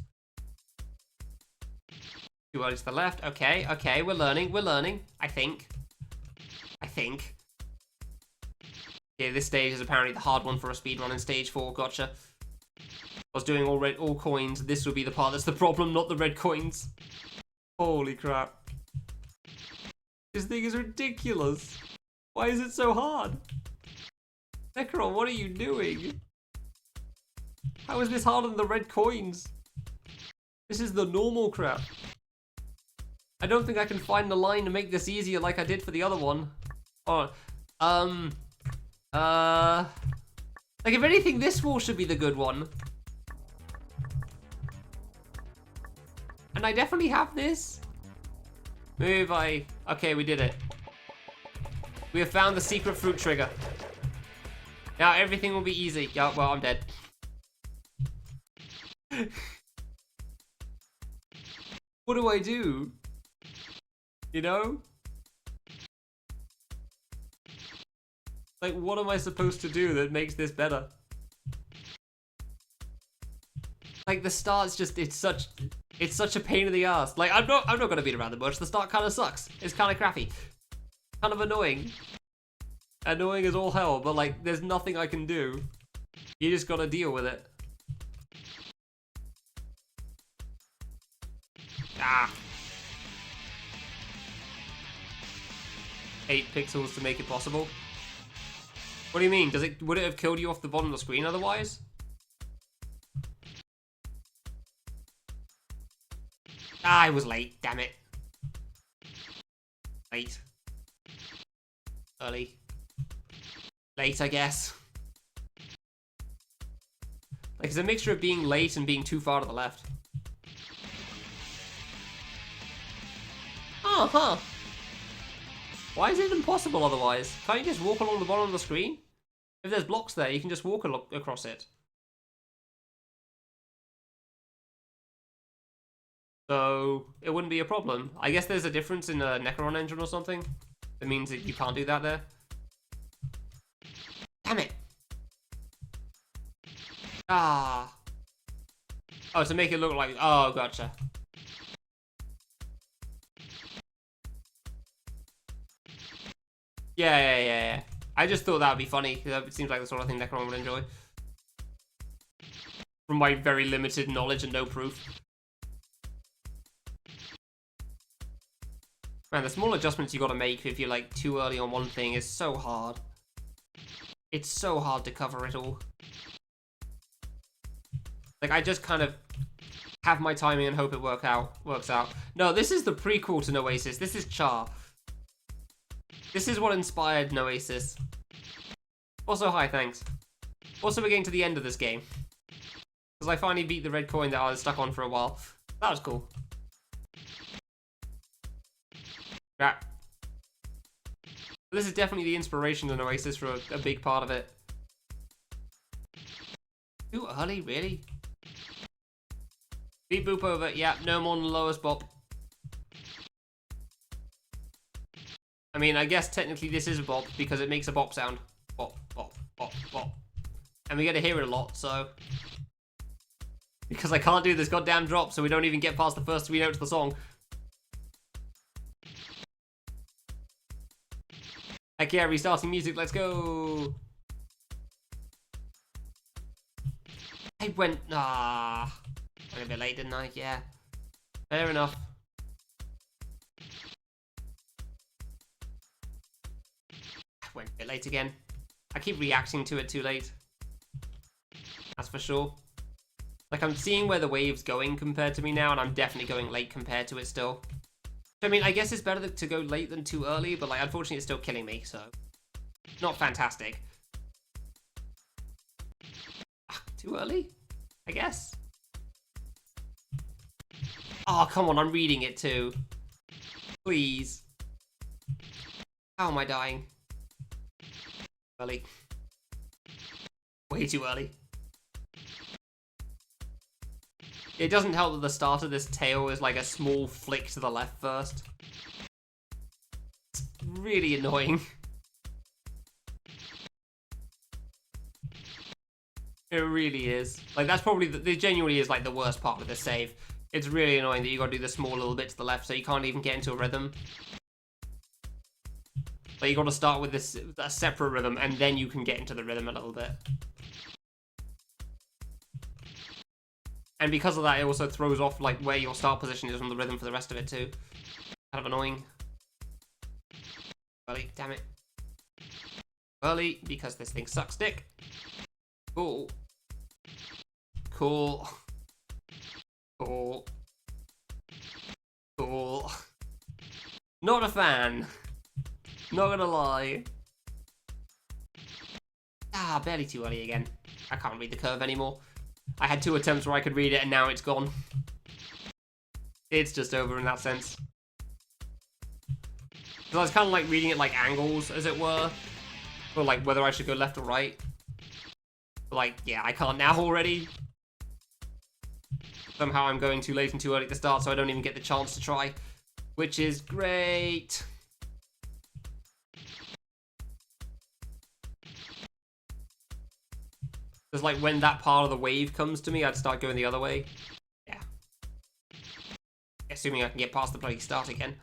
Too early to the left. Okay, okay, we're learning, I think. Yeah, this stage is apparently the hard one for a speedrun in stage 4, gotcha. I was doing all coins, this would be the part that's the problem, not the red coins. Holy crap. This thing is ridiculous. Why is it so hard? Necron, what are you doing? How is this harder than the red coins? This is the normal crap. I don't think I can find the line to make this easier like I did for the other one. Oh, like if anything, this wall should be the good one. And I definitely have this. Move, okay, we did it. We have found the secret fruit trigger. Now everything will be easy. Yeah, well, I'm dead. What do I do? You know? Like, what am I supposed to do that makes this better? Like, the start's just, it's such a pain in the ass. Like, I'm not gonna beat around the bush. The start kind of sucks. It's kind of crappy. Kind of annoying. Annoying as all hell, but like, there's nothing I can do. You just gotta deal with it. Ah. 8 pixels to make it possible. What do you mean? Would it have killed you off the bottom of the screen otherwise? Ah, I was late, damn it. Late. Early. Late, I guess. Like, it's a mixture of being late and being too far to the left. Uh-huh. Why is it impossible otherwise? Can't you just walk along the bottom of the screen? If there's blocks there, you can just walk across it. So, it wouldn't be a problem. I guess there's a difference in a Necron engine or something. That means that you can't do that there. Damn it! Ah. Oh, to make it look like... Oh, gotcha. Yeah. I just thought that would be funny. It seems like the sort of thing Necron would enjoy. From my very limited knowledge and no proof. Man, the small adjustments you gotta make if you're like too early on one thing is so hard. It's so hard to cover it all. Like, I just kind of have my timing and hope it works out. No, this is the prequel to Noasis. This is Charr. This is what inspired Noasis. Also, hi, thanks. Also, we're getting to the end of this game. Because I finally beat the red coin that I was stuck on for a while. That was cool. Yeah. This is definitely the inspiration of Noasis for a big part of it. Too early, really? Beat boop over. Yeah, no more than the lowest bop. I mean, I guess technically this is a bop because it makes a bop sound. Bop, bop, bop, bop. And we get to hear it a lot, so... Because I can't do this goddamn drop, so we don't even get past the first 3 notes of the song. Heck yeah, restarting music, let's go! I went a bit late, didn't I? Yeah. Fair enough. I went a bit late again. I keep reacting to it too late. That's for sure. Like, I'm seeing where the wave's going compared to me now, and I'm definitely going late compared to it still. So, I mean, I guess it's better to go late than too early, but, like, unfortunately it's still killing me, so... Not fantastic. Too early? I guess. Oh, come on, I'm reading it too. Please. How am I dying? Early. Way too early. It doesn't help that the start of this tail is like a small flick to the left first. It's really annoying. It really is. Like, that's probably, it genuinely is like the worst part with the save. It's really annoying that you gotta do the small little bit to the left so you can't even get into a rhythm. Like, you gotta start with this, a separate rhythm, and then you can get into the rhythm a little bit. And because of that, it also throws off, like, where your start position is on the rhythm for the rest of it, too. Kind of annoying. Early, damn it. Early, because this thing sucks dick. Cool. Cool. Cool. Cool. Not a fan. Not gonna lie. Ah, barely too early again. I can't read the curve anymore. I had 2 attempts where I could read it and now it's gone. It's just over in that sense. Because I was kind of like reading it like angles, as it were. Or like whether I should go left or right. But like, yeah, I can't now already. Somehow I'm going too late and too early to start, so I don't even get the chance to try. Which is great. Because like when that part of the wave comes to me, I'd start going the other way. Yeah. Assuming I can get past the bloody start again.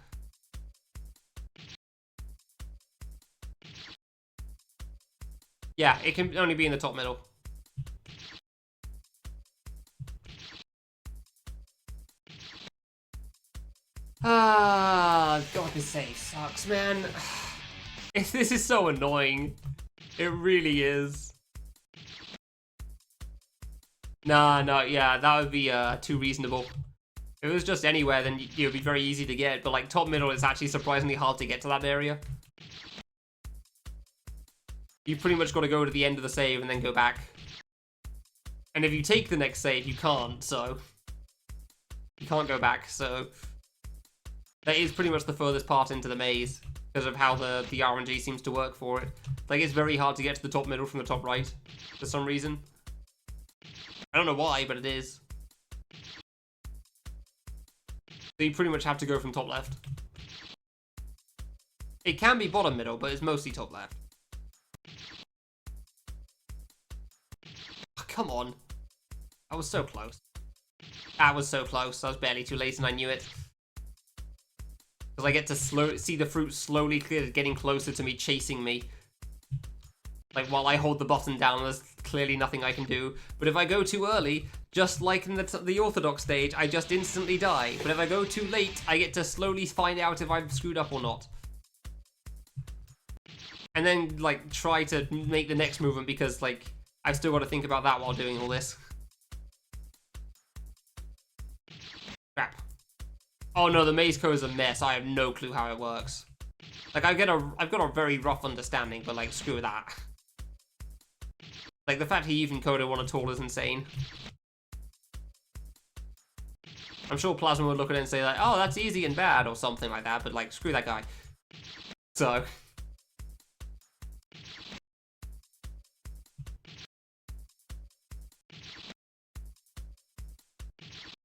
Yeah, it can only be in the top middle. Ah, God, this save sucks, man. This is so annoying. It really is. Nah, no, yeah, that would be too reasonable. If it was just anywhere, then it would be very easy to get, but like top middle, it's actually surprisingly hard to get to that area. You've pretty much got to go to the end of the save and then go back. And if you take the next save, you can't, so... You can't go back, so... That is pretty much the furthest part into the maze, because of how the RNG seems to work for it. Like, it's very hard to get to the top middle from the top right, for some reason. I don't know why, but it is. So you pretty much have to go from top left. It can be bottom middle, but it's mostly top left. Oh, come on. I was so close. That was so close. I was barely too late and I knew it. Because I get to see the fruit slowly getting closer to me, chasing me. Like, while I hold the button down, there's clearly nothing I can do. But if I go too early, just like in the Orthodox stage, I just instantly die. But if I go too late, I get to slowly find out if I've screwed up or not. And then, like, try to make the next movement because, like, I've still got to think about that while doing all this. Crap. Oh no, the maze code is a mess. I have no clue how it works. Like, I've got a very rough understanding, but, like, screw that. Like, the fact he even coded one at all is insane. I'm sure Plasma would look at it and say, like, oh, that's easy and bad, or something like that, but, like, screw that guy. So...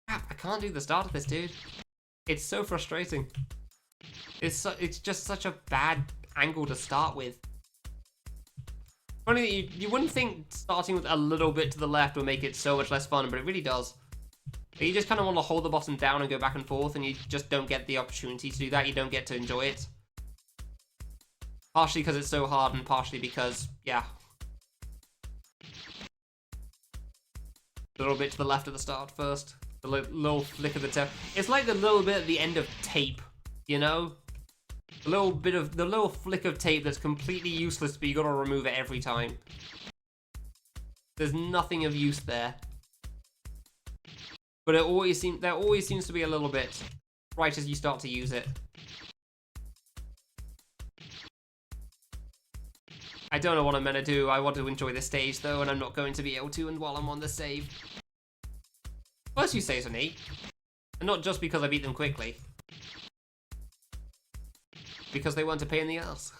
Crap, I can't do the start of this, dude. It's so frustrating. It's just such a bad angle to start with. Funny that you wouldn't think starting with a little bit to the left would make it so much less fun, but it really does. You just kind of want to hold the button down and go back and forth, and you just don't get the opportunity to do that. You don't get to enjoy it. Partially because it's so hard, and partially because, yeah. A little bit to the left at the start first. The little flick of the tail. It's like the little bit at the end of tape, you know? The little flick of tape that's completely useless, but you gotta remove it every time. There's nothing of use there. But there always seems to be a little bit right as you start to use it. I don't know what I'm meant to do. I want to enjoy this stage though, and I'm not going to be able to, and while I'm on the save. First few saves are neat. And not just because I beat them quickly. Because they weren't a pain in the ass.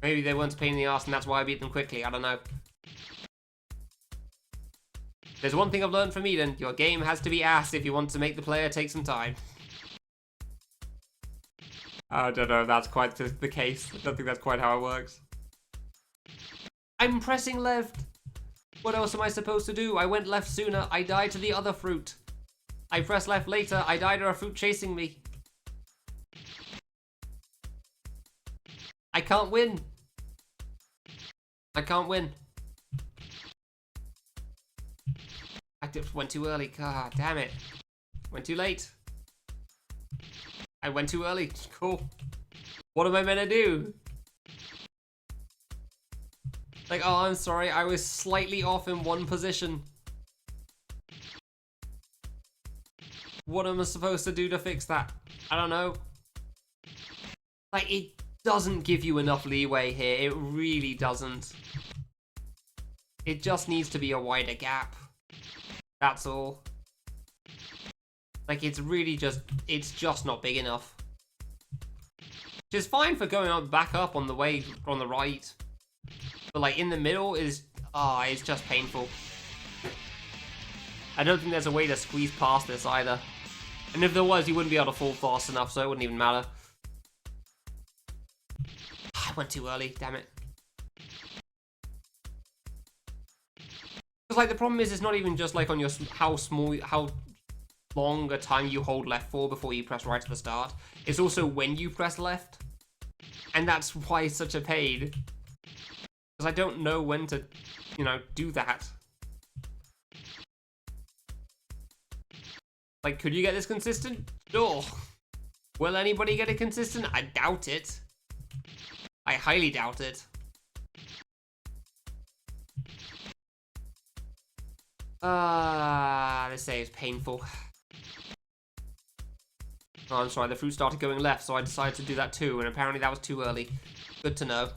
Maybe they weren't a pain in the ass and that's why I beat them quickly, I don't know. There's one thing I've learned from Eden. Your game has to be ass if you want to make the player take some time. I don't know if that's quite the case. I don't think that's quite how it works. I'm pressing left. What else am I supposed to do? I went left sooner. I died to the other fruit. I pressed left later. I died to a fruit chasing me. I can't win. I can't win. I went too early. God damn it. Went too late. I went too early. Cool. What am I meant to do? Like, oh, I'm sorry. I was slightly off in one position. What am I supposed to do to fix that? I don't know. Like, it doesn't give you enough leeway here. It really doesn't. It just needs to be a wider gap. That's all. Like, it's really just, it's just not big enough. Which is fine for going up, back up on the way, on the right. But, like, in the middle is, it's just painful. I don't think there's a way to squeeze past this either. And if there was, you wouldn't be able to fall fast enough, so it wouldn't even matter. I went too early, damn it. Because, like, the problem is, it's not even just, like, on your, how long a time you hold left for before you press right at the start. It's also when you press left. And that's why it's such a pain. Because I don't know when to, you know, do that. Like, could you get this consistent? Sure. Will anybody get it consistent? I doubt it. I highly doubt it. This save is painful. Oh, I'm sorry, the fruit started going left, so I decided to do that too, and apparently that was too early. Good to know.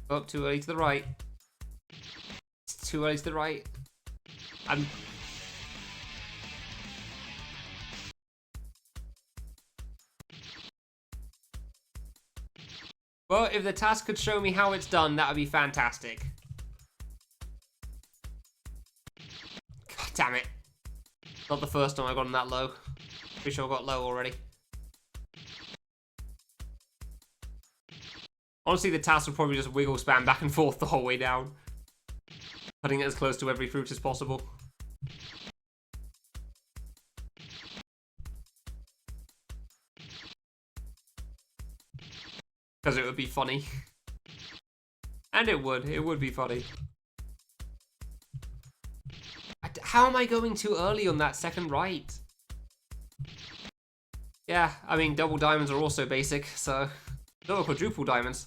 Oh, too early to the right. It's too early to the right. Well, if the task could show me how it's done, that would be fantastic. God damn it. Not the first time I got him that low. Pretty sure I got low already. Honestly, the task would probably just wiggle spam back and forth the whole way down. Putting it as close to every fruit as possible. Because it would be funny. And it would be funny. How am I going too early on that second right? Yeah, I mean, double diamonds are also basic, so... No, quadruple diamonds.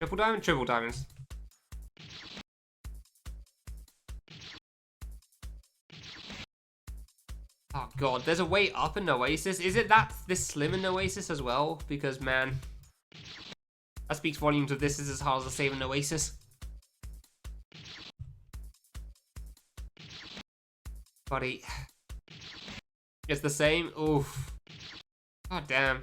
Triple diamond, triple diamonds. Oh god, there's a way up in Oasis. Is it this slim in Oasis as well? Because, man, that speaks volumes of this is as hard as a save in Oasis. Buddy. It's the same? Oof. God damn.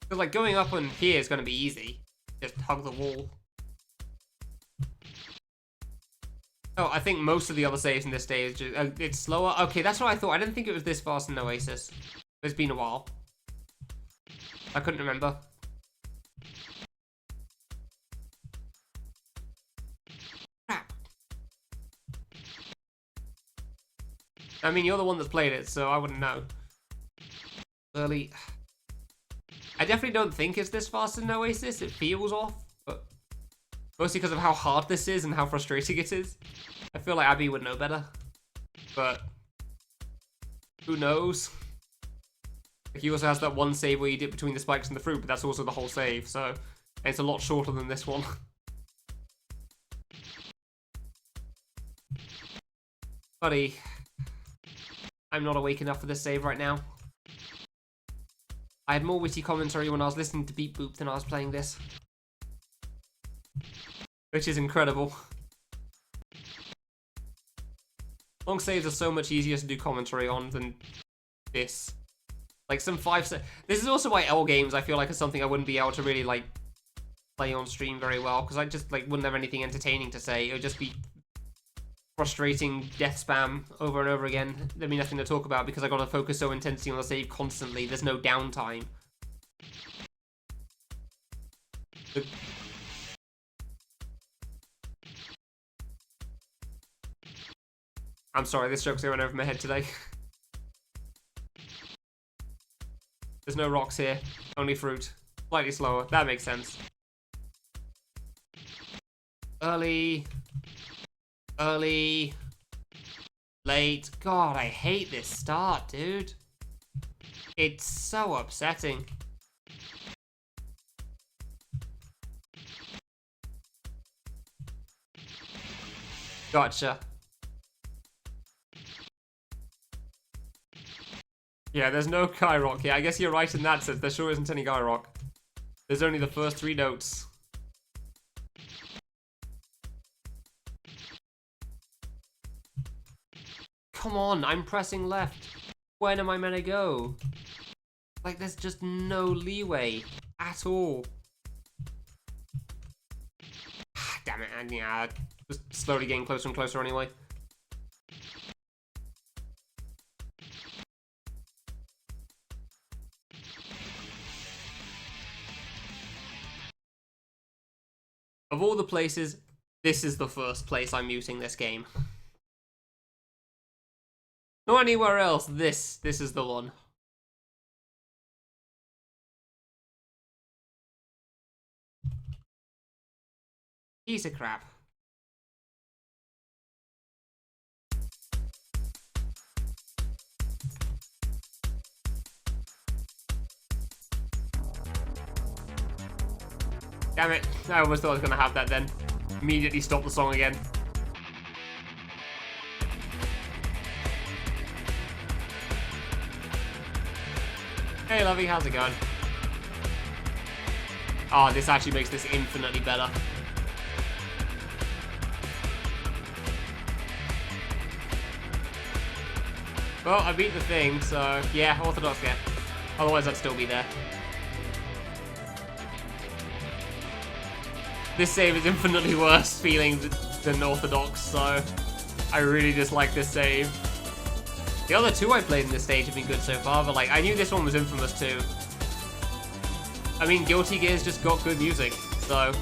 Because, like, going up on here is going to be easy. Just hug the wall. Oh, I think most of the other saves in this stage, it's slower. Okay, that's what I thought. I didn't think it was this fast in Oasis. It's been a while. I couldn't remember. Crap. I mean, you're the one that's played it, so I wouldn't know. Early. I definitely don't think it's this fast in Oasis. It feels off, but mostly because of how hard this is and how frustrating it is. I feel like Abby would know better, but who knows? Like, he also has that one save where you dip between the spikes and the fruit, but that's also the whole save, so and it's a lot shorter than this one. Buddy, I'm not awake enough for this save right now. I had more witty commentary when I was listening to Beep Boop than I was playing this. Which is incredible. Long saves are so much easier to do commentary on than this. Like, some 5 This is also why L games, I feel like, is something I wouldn't be able to really, like, play on stream very well, because I just like wouldn't have anything entertaining to say. It would just be frustrating death spam over and over again. There'd be nothing to talk about because I gotta focus so intensely on the save constantly. There's no downtime. I'm sorry, this joke's going over my head today. There's no rocks here, only fruit. Slightly slower, that makes sense. Early, late. God, I hate this start, dude. It's so upsetting. Gotcha. Yeah, there's no Guy Rock here. I guess you're right in that sense. There sure isn't any Guy Rock. There's only the first 3 notes. Come on, I'm pressing left. When am I meant to go? Like, there's just no leeway at all. Damn it, and yeah, just slowly getting closer and closer anyway. Of all the places, this is the first place I'm using this game. Not anywhere else, this is the one. Piece of crap. Damn it, I almost thought I was gonna have that then. Immediately stop the song again. Hey Lovey, how's it going? Oh, this actually makes this infinitely better. Well, I beat the thing, so yeah, Orthodox get. Otherwise I'd still be there. This save is infinitely worse feeling than Orthodox, so I really dislike this save. The other 2 I played in this stage have been good so far, but like, I knew this one was infamous too. I mean, Guilty Gear's just got good music, so...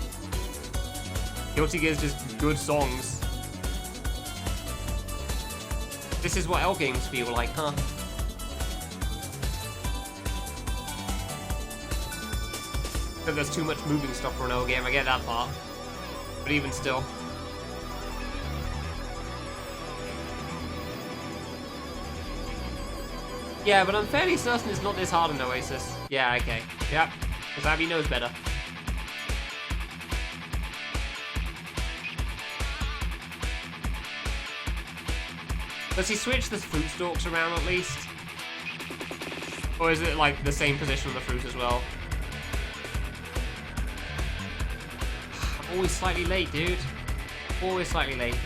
Guilty Gear's just good songs. This is what L games feel like, huh? Except there's too much moving stuff for an L game, I get that part. But even still. Yeah, but I'm fairly certain it's not this hard in Oasis. Yeah, okay. Yep. Because Abby knows better. Does he switch the fruit stalks around at least? Or is it like the same position on the fruit as well? I'm always slightly late, dude. Always slightly late.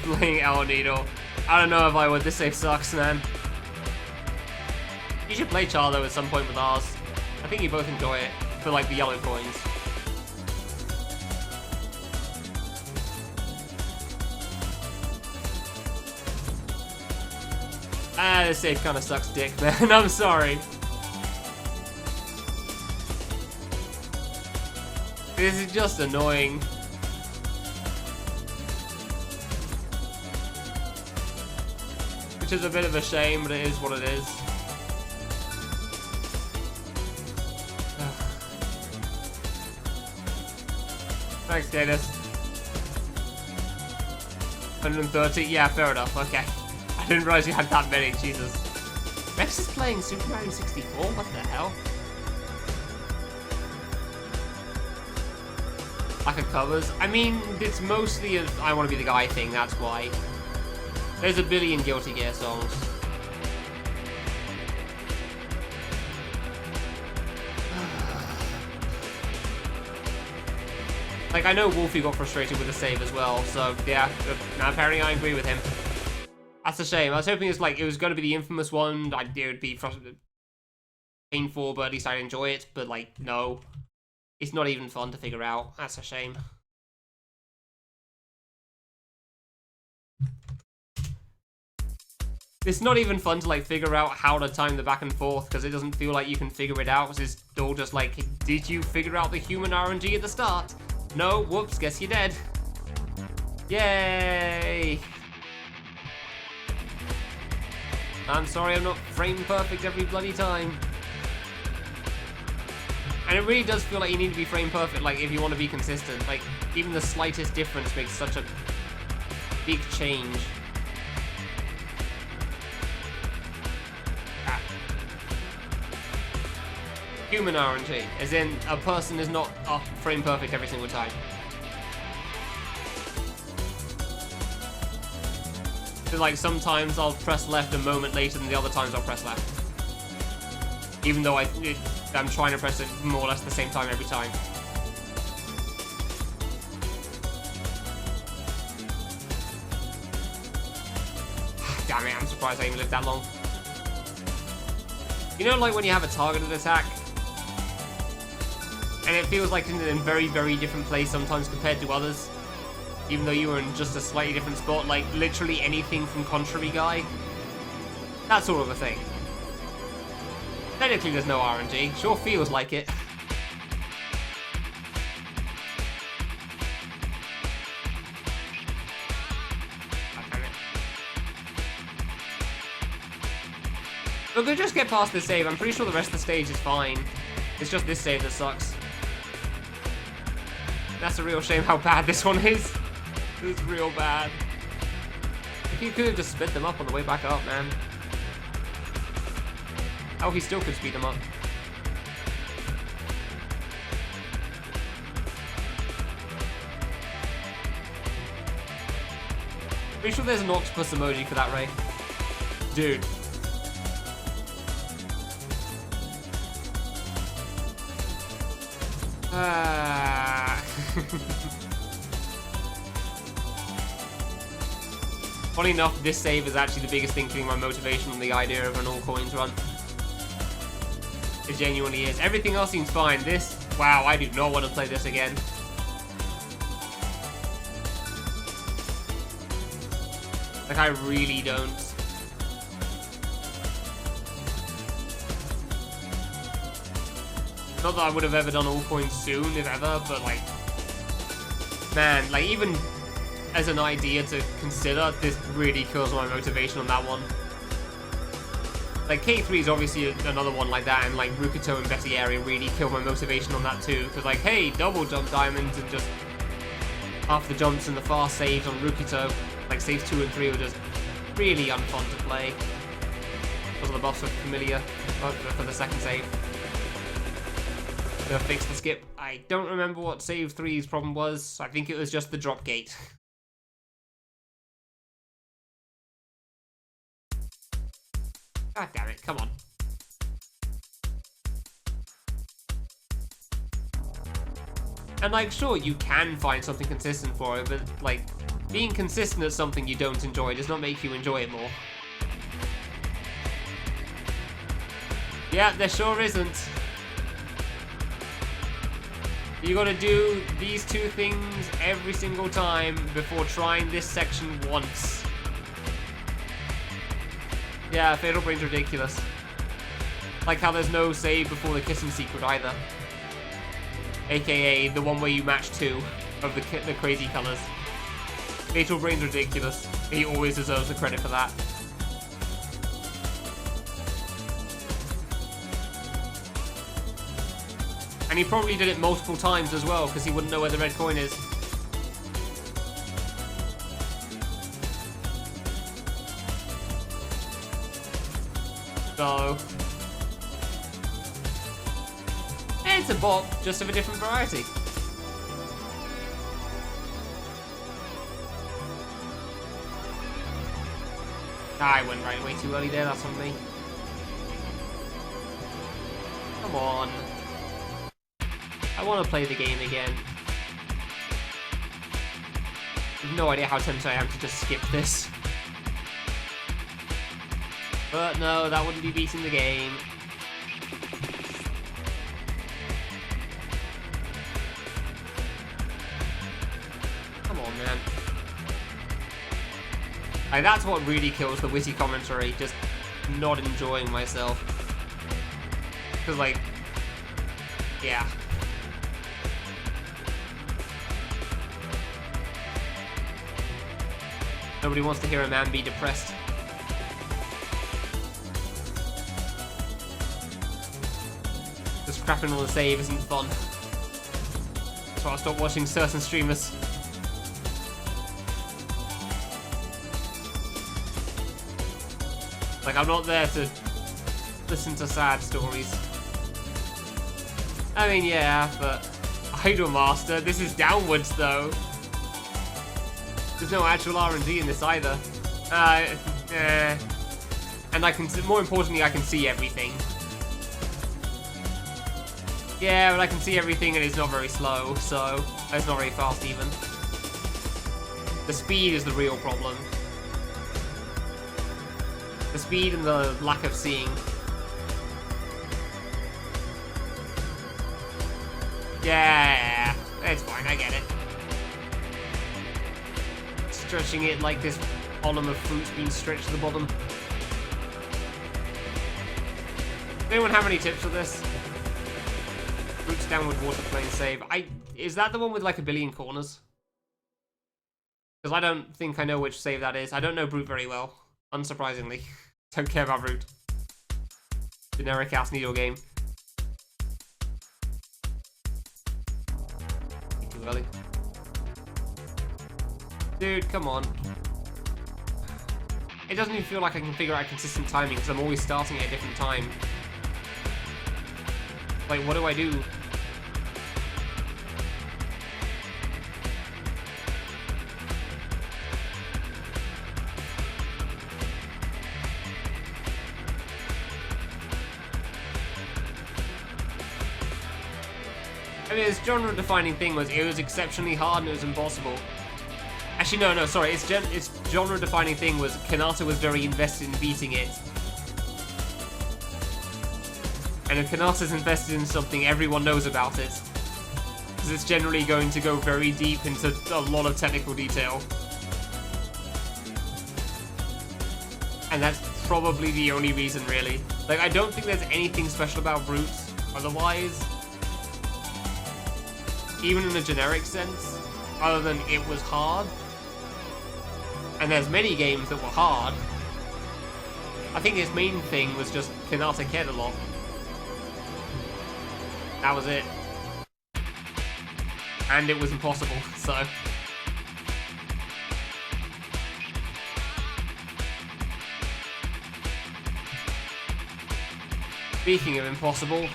Playing El Nido. I don't know if I would. This save sucks, man. You should play Charr though at some point with ours. I think you both enjoy it for like the yellow coins. Ah, this save kind of sucks dick, man. I'm sorry. This is just annoying. Which is a bit of a shame, but it is what it is. Thanks, Gatus. 130? Yeah, fair enough, okay. I didn't realize you had that many, Jesus. Rex is playing Super Mario 64? What the hell? Lack of covers? I mean, it's mostly a I Want to Be the Guy thing, that's why. There's a billion Guilty Gear songs. Like, I know Wolfie got frustrated with the save as well, so yeah, now apparently I agree with him. That's a shame. I was hoping it was going to be the infamous one. It would be painful, but at least I'd enjoy it. But, like, no. It's not even fun to figure out. That's a shame. It's not even fun to, like, figure out how to time the back and forth, because it doesn't feel like you can figure it out, because it's all just like, did you figure out the human RNG at the start? No? Whoops, guess you're dead. Yay! I'm sorry I'm not frame perfect every bloody time. And it really does feel like you need to be frame perfect, like, if you want to be consistent. Like, even the slightest difference makes such a big change. Human RNG, as in a person is not frame perfect every single time. So like sometimes I'll press left a moment later than the other times I'll press left. Even though I'm trying to press it more or less at the same time every time. Damn it, I'm surprised I even lived that long. You know, like when you have a targeted attack? And it feels like it's in a very, very different place sometimes compared to others. Even though you were in just a slightly different spot, like literally anything from Contrary Guy. That sort of a thing. Technically there's no RNG, sure feels like it. But we'll just get past this save, I'm pretty sure the rest of the stage is fine. It's just this save that sucks. That's a real shame how bad this one is. It's real bad. If you could have just split them up on the way back up, man. Oh, he still could speed them up. Pretty sure there's an octopus emoji for that, Ray. Dude. Funny enough, this save is actually the biggest thing keeping my motivation on the idea of an all coins run. It genuinely is. Everything else seems fine. This, wow, I do not want to play this again. Like, I really don't. Not that I would have ever done all coins soon, if ever, but like, man, like even as an idea to consider, this really kills my motivation on that one. Like K3 is obviously another one like that, and like Rukuto and Betty Area really kill my motivation on that too, because like, hey, double jump diamonds and just half the jumps and the fast saves on Rukuto, like saves 2 and 3 were just really unfun to play. Those are the buffs for familiar for the second save. To fix the skip. I don't remember what save 3's problem was. I think it was just the drop gate. God damn it, come on. And like, sure, you can find something consistent for it, but like, being consistent at something you don't enjoy does not make you enjoy it more. Yeah, there sure isn't. You gotta do these two things every single time before trying this section once. Yeah, Fatal Brain's ridiculous. Like how there's no save before the kissing secret either. AKA the one where you match 2 of the crazy colors. Fatal Brain's ridiculous. He always deserves the credit for that. And he probably did it multiple times as well, because he wouldn't know where the red coin is. So... it's a bop, just of a different variety. I went right way too early there, that's on me. Come on. I want to play the game again. I have no idea how tempted I am to just skip this. But no, that wouldn't be beating the game. Come on, man. Like, that's what really kills the witty commentary, just not enjoying myself. Because, like, yeah. Nobody wants to hear a man be depressed. Just crapping on the save isn't fun. That's why I stopped watching certain streamers. Like, I'm not there to listen to sad stories. I mean, yeah, but Idol Master, this is downwards though. There's no actual R&D in this either. And I can, more importantly, I can see everything. Yeah, but I can see everything and it's not very slow, so it's not very fast even. The speed is the real problem. The speed and the lack of seeing. Yeah, it's fine, I get it. Stretching it like this column of fruit's been stretched to the bottom. Does anyone have any tips for this? Fruit's downward water plane save. Is that the one with like 1 billion corners? Because I don't think I know which save that is. I don't know Brute very well, unsurprisingly. Don't care about Brute. Generic ass needle game. Too early. Dude, come on. It doesn't even feel like I can figure out consistent timing because I'm always starting at a different time. Like, what do I do? I mean, its genre-defining thing was it was exceptionally hard and it was impossible. Actually, no, sorry. Its genre-defining thing was Kanata was very invested in beating it. And if Kanata's invested in something, everyone knows about it. Because it's generally going to go very deep into a lot of technical detail. And that's probably the only reason, really. Like, I don't think there's anything special about Brute otherwise. Even in a generic sense, other than it was hard. And there's many games that were hard. I think his main thing was just Kanata cared a lot. That was it. And it was impossible, so... Speaking of impossible...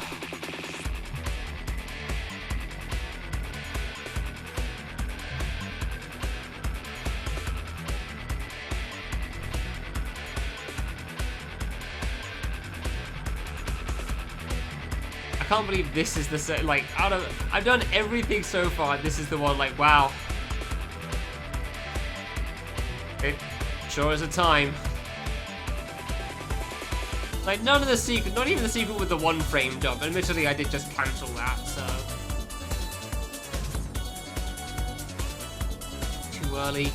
I can't believe this is the like I've done everything so far. This is the one like wow. It sure is a time. Like none of the secret, not even the secret with the 1 frame jump. Admittedly, I did just cancel that. So too early.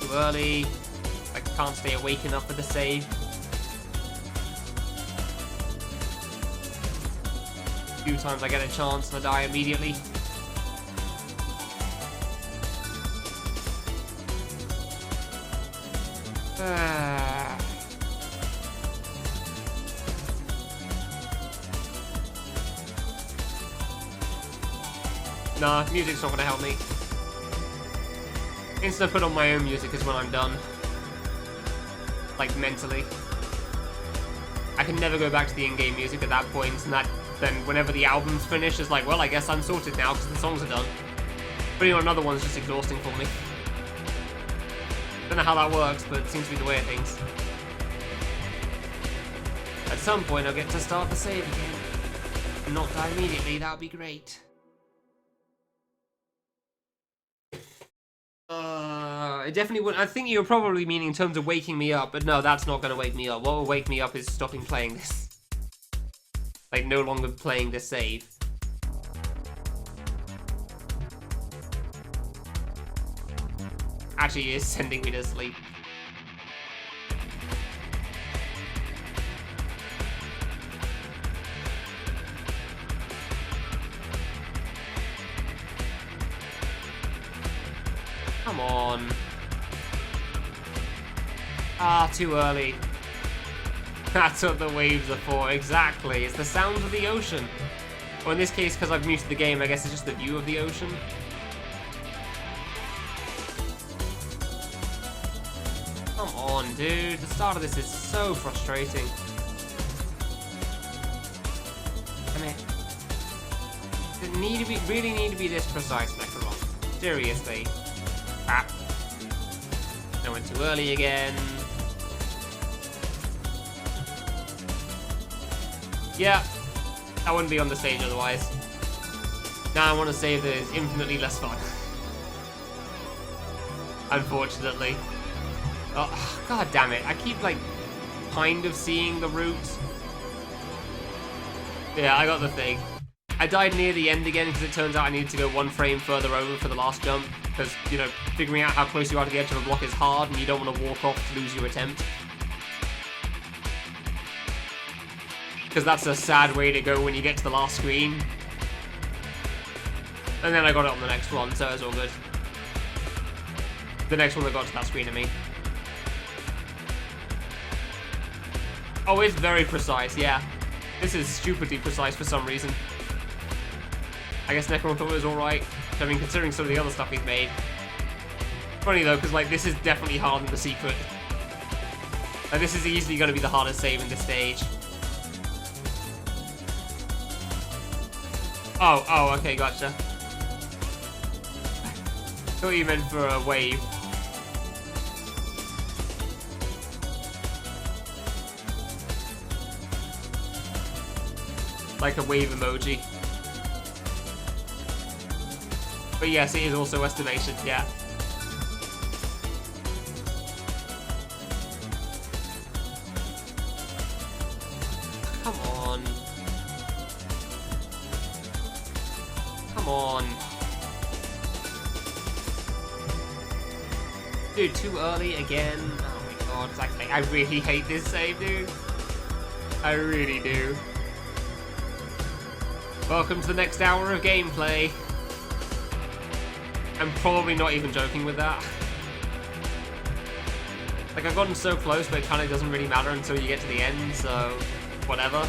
Too early. I can't stay awake enough for the save. Few times I get a chance and I die immediately. Nah, music's not gonna help me. Instead, I put on my own music is when I'm done. Like, mentally. I can never go back to the in-game music at that point, and that then whenever the album's finished, it's like, well, I guess I'm sorted now because the songs are done. Putting on another one's just exhausting for me. Don't know how that works, but it seems to be the way of things. At some point, I'll get to start the save again. And not die immediately, that would be great. I definitely wouldn't. I think you were probably meaning in terms of waking me up, but no, that's not going to wake me up. What will wake me up is stopping playing this. Like, no longer playing this save. Actually, it is sending me to sleep. Come on. Ah, too early. That's what the waves are for, exactly. It's the sound of the ocean. Or in this case, because I've muted the game, I guess it's just the view of the ocean. Come on, dude. The start of this is so frustrating. I mean, really need to be this precise, Necron. Seriously. Ah. I went too early again. Yeah, I wouldn't be on the stage otherwise. Now I want to save that is infinitely less fun. Unfortunately. Oh, god damn it. I keep, like, kind of seeing the route. Yeah, I got the thing. I died near the end again because it turns out I needed to go one frame further over for the last jump. Because, you know, figuring out how close you are to the edge of a block is hard and you don't want to walk off to lose your attempt. Because that's a sad way to go when you get to the last screen. And then I got it on the next one, so it's all good. The next one that got to that screen, I mean. Oh, it's very precise, yeah. This is stupidly precise for some reason. I guess Necron thought it was alright. I mean, considering some of the other stuff he's made. Funny though, because like this is definitely harder than the secret. Like this is easily going to be the hardest save in this stage. Oh, okay, gotcha. Thought you meant for a wave. Like a wave emoji. But yes, it is also estimation, yeah. Come on. Come on. Dude, too early again. Oh my god, exactly. I really hate this save, dude. I really do. Welcome to the next hour of gameplay. I'm probably not even joking with that. Like, I've gotten so close, but it kind of doesn't really matter until you get to the end, so whatever.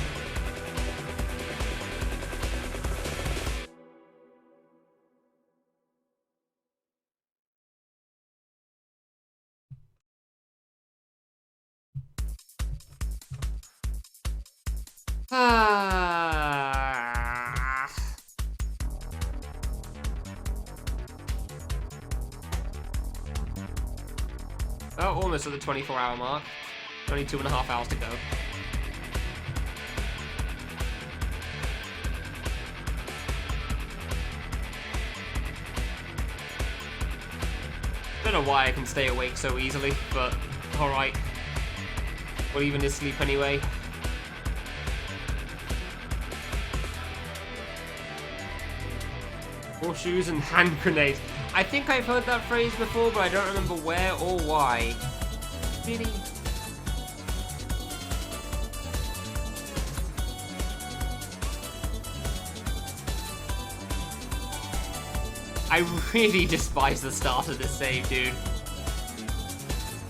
Oh, almost at the 24-hour mark. Only 2.5 hours to go. Don't know why I can stay awake so easily, but alright. What even is sleep anyway? Horseshoes and hand grenades. I think I've heard that phrase before, but I don't remember where or why. Really? I really despise the start of this save, dude.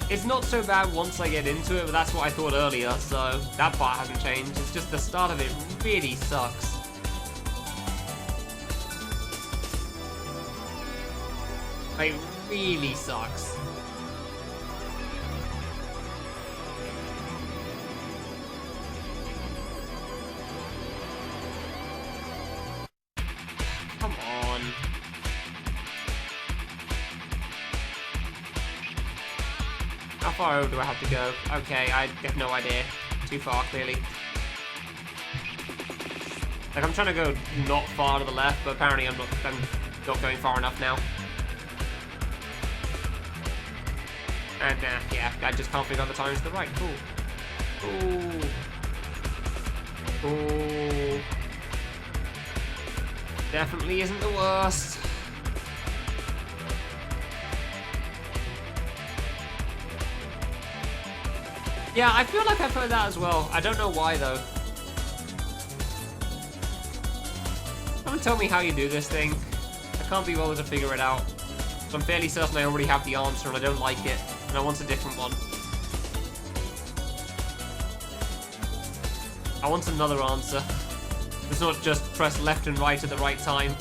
It's not so bad once I get into it, but that's what I thought earlier, so that part hasn't changed. It's just the start of it really sucks. It really sucks. Come on. How far over do I have to go? Okay, I have no idea. Too far, clearly. Like, I'm trying to go not far to the left, but apparently I'm not going far enough now. And yeah, I just can't figure out the timings to the right. Cool. Ooh. Ooh. Definitely isn't the worst. Yeah, I feel like I've heard that as well. I don't know why though. Someone tell me how you do this thing. I can't be bothered to figure it out. So I'm fairly certain I already have the answer and I don't like it. And I want a different one. I want another answer. It's not just press left and right at the right time.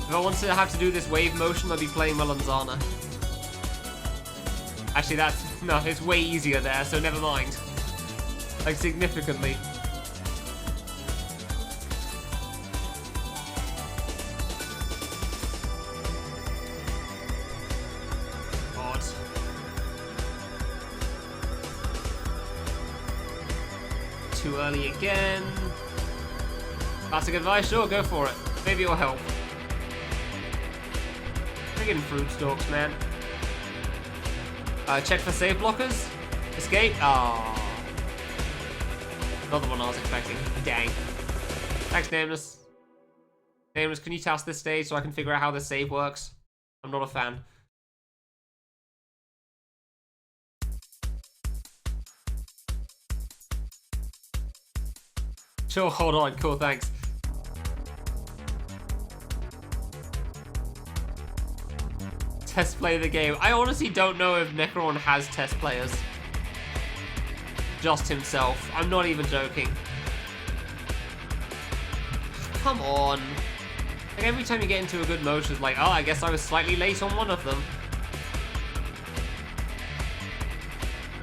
If I wanted to have to do this wave motion, I'd be playing Melanzana. Actually, no, it's way easier there, so never mind. Like, significantly. God. Too early again. Classic advice, sure, go for it. Maybe it'll help. Friggin' fruit stalks, man. Check for save blockers. Escape. Ah. Not the one I was expecting. Dang. Thanks, Nameless. Nameless, can you task this stage so I can figure out how this save works? I'm not a fan. Sure, hold on. Cool, thanks. Test play the game. I honestly don't know if Necron has test players. Just himself. I'm not even joking. Come on. Like every time you get into a good mode, it's like, oh, I guess I was slightly late on one of them.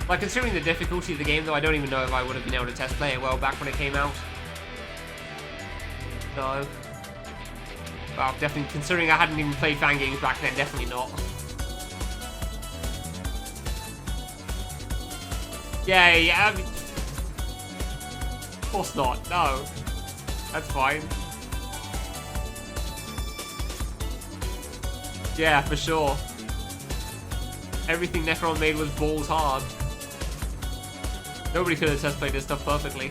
Like, considering the difficulty of the game, though, I don't even know if I would have been able to test play it well back when it came out. No. Well, definitely, considering I hadn't even played fan games back then, definitely not. Yeah, I mean, of course not, no. That's fine. Yeah, for sure. Everything Necron made was balls hard. Nobody could have test played this stuff perfectly.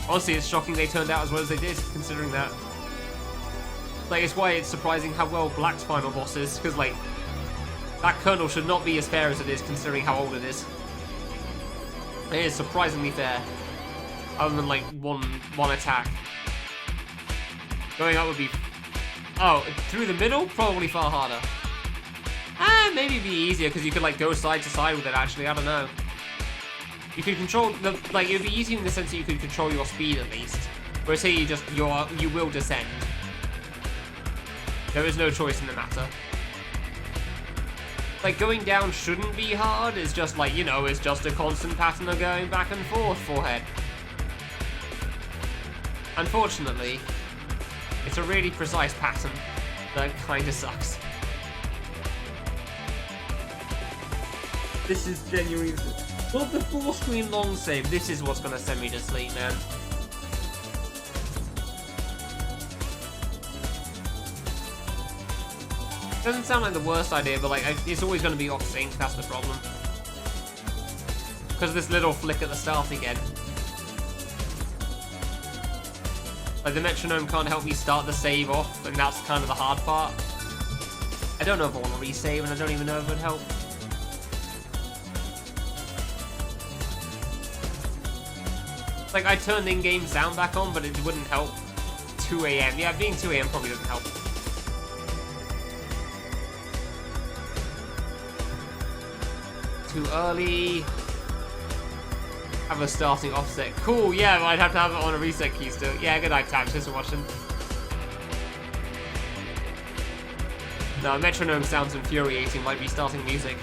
Honestly, it's shocking they turned out as well as they did, considering that. Like, it's why it's surprising how well Black's final boss is, because, like, that Colonel should not be as fair as it is, considering how old it is. It is surprisingly fair. Other than, like, one attack. Going up would be... Oh, through the middle? Probably far harder. Maybe it'd be easier, because you could, like, go side to side with it, actually. I don't know. You could control... Like, it would be easier in the sense that you could control your speed, at least. Whereas here, you will descend. There is no choice in the matter. Like, going down shouldn't be hard. It's just like, you know, it's just a constant pattern of going back and forth, forehead. Unfortunately, it's a really precise pattern that kinda sucks. This is genuinely... Not the 4-screen long save. This is what's gonna send me to sleep, man. Doesn't sound like the worst idea, but like it's always going to be off sync. That's the problem. Because this little flick at the start again. Like the metronome can't help me start the save off, and that's kind of the hard part. I don't know if I want to resave, and I don't even know if it would help. Like I turned in-game sound back on, but it wouldn't help. 2 AM. Yeah, being 2 AM probably doesn't help. Too early. Have a starting offset. Cool, yeah, but I'd have to have it on a reset key still. Yeah, good night, Tabs. Just for watching. No, metronome sounds infuriating, like restarting music.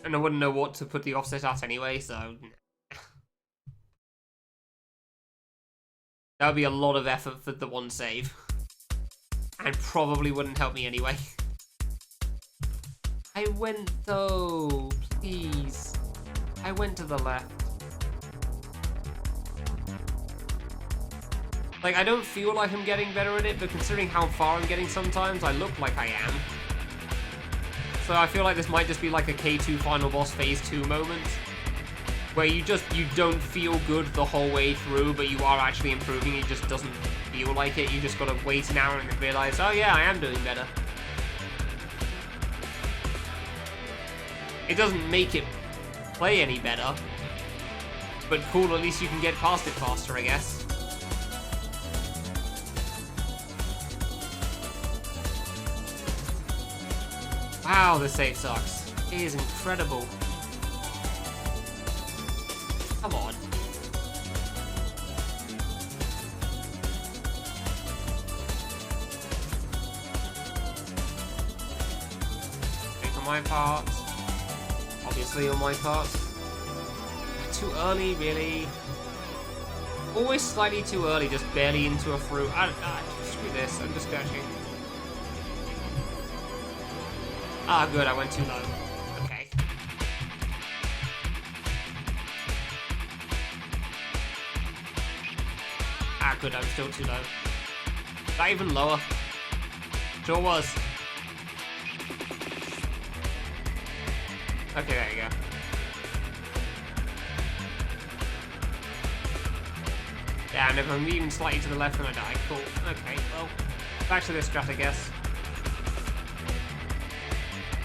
And I wouldn't know what to put the offset at anyway, so... That would be a lot of effort for the one save. And probably wouldn't help me anyway. I went though, please. I went to the left. Like, I don't feel like I'm getting better at it, but considering how far I'm getting sometimes, I look like I am. So I feel like this might just be like a K2 final boss phase 2 moment, where you don't feel good the whole way through, but you are actually improving. It just doesn't feel like it. You just gotta wait an hour and realize, oh yeah, I am doing better. It doesn't make it play any better, but cool, at least you can get past it faster, I guess. Wow, this save sucks. It is incredible. Come on. Okay, on my part. Obviously on my part. Too early, really. Always slightly too early, just barely into a fruit. Screw this, I'm just scratching. Ah, good, I went too low. Okay. Ah, good, I'm still too low. Not even lower. Sure was. Okay, there you go. Yeah, and if I'm even slightly to the left when I die, cool. Okay, well, back to this strat, I guess.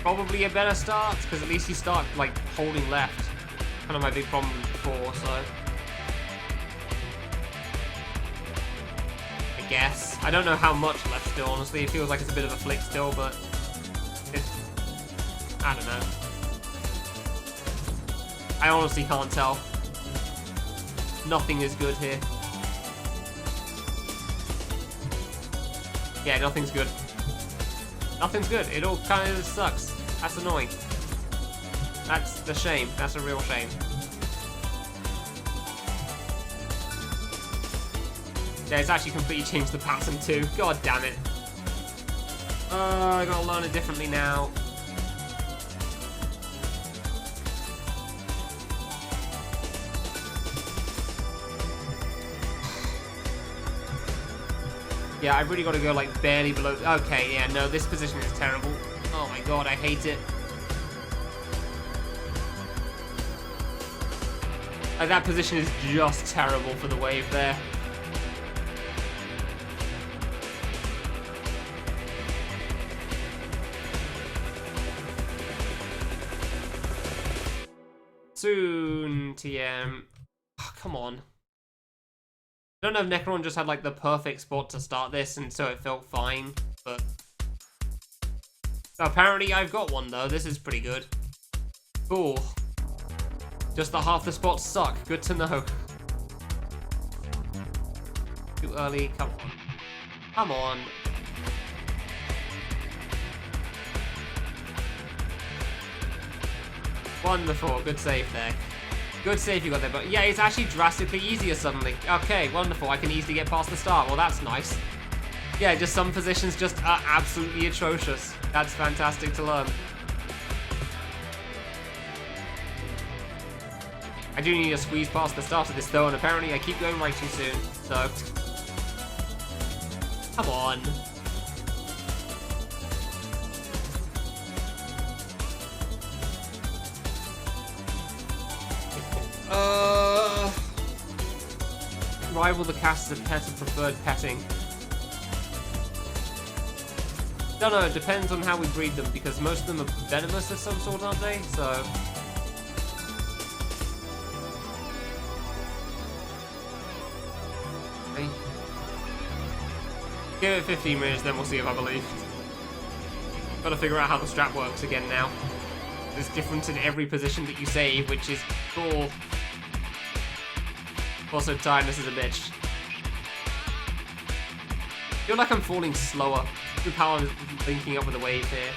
Probably a better start, because at least you start, like, holding left. Kind of my big problem before, so... I guess. I don't know how much left still, honestly. It feels like it's a bit of a flick still, but... I don't know. I honestly can't tell. Nothing is good here. Yeah, nothing's good. Nothing's good. It all kind of sucks. That's annoying. That's the shame. That's a real shame. Yeah, it's actually completely changed the pattern too. God damn it. I gotta learn it differently now. Yeah, I really gotta go like barely below. Okay, yeah, no, this position is terrible. Oh my god, I hate it. Like, that position is just terrible for the wave there. Soon, TM. Oh, come on. I don't know if Necron just had like the perfect spot to start this and so it felt fine, but... Apparently I've got one though, this is pretty good. Cool. Just that half the spots suck, good to know. Too early, come on. Come on. Wonderful, good save there. Good save you got there, but yeah, it's actually drastically easier suddenly. Okay, wonderful, I can easily get past the start. Well, that's nice. Yeah, just some positions just are absolutely atrocious. That's fantastic to learn. I do need to squeeze past the start of this though, and apparently I keep going right too soon, so... Come on. Rival the cast as a pet of preferred petting. No, it depends on how we breed them, because most of them are venomous of some sort, aren't they? So... Okay. Give it 15 minutes, then we'll see if I believe. Gotta figure out how the strat works again now. It's different in every position that you save, which is cool. Also, tiredness is a bitch. I feel like I'm falling slower. Through how I'm linking up with the wave here.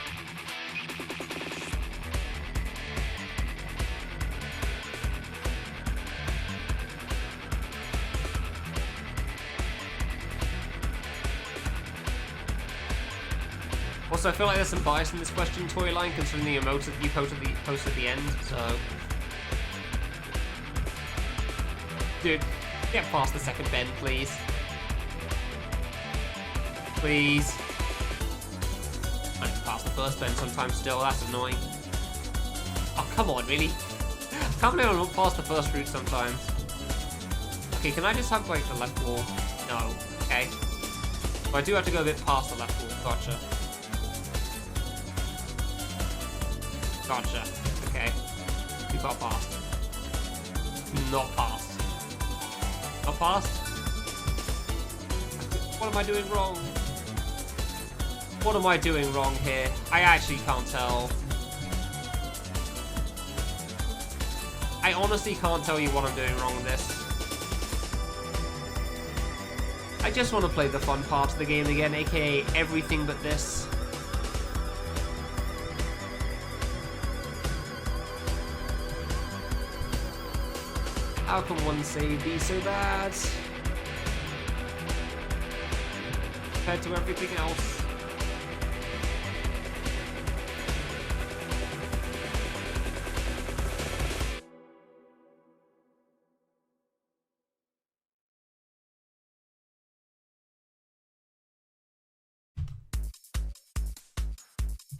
Also, I feel like there's some bias in this question, Toyline, considering the emote that you post at the end, so... Dude, get past the second bend, please. Please. I can pass the first bend sometimes still, that's annoying. Oh, come on, really? I can't believe I don't pass the first route sometimes. Okay, can I just have, like, the left wall? No. Okay. But I do have to go a bit past the left wall. Gotcha. Gotcha. Okay. We got past. Not past. Not past? What am I doing wrong? What am I doing wrong here? I actually can't tell. I honestly can't tell you what I'm doing wrong with this. I just want to play the fun part of the game again, aka everything but this. How can one save be so bad? Compared to everything else.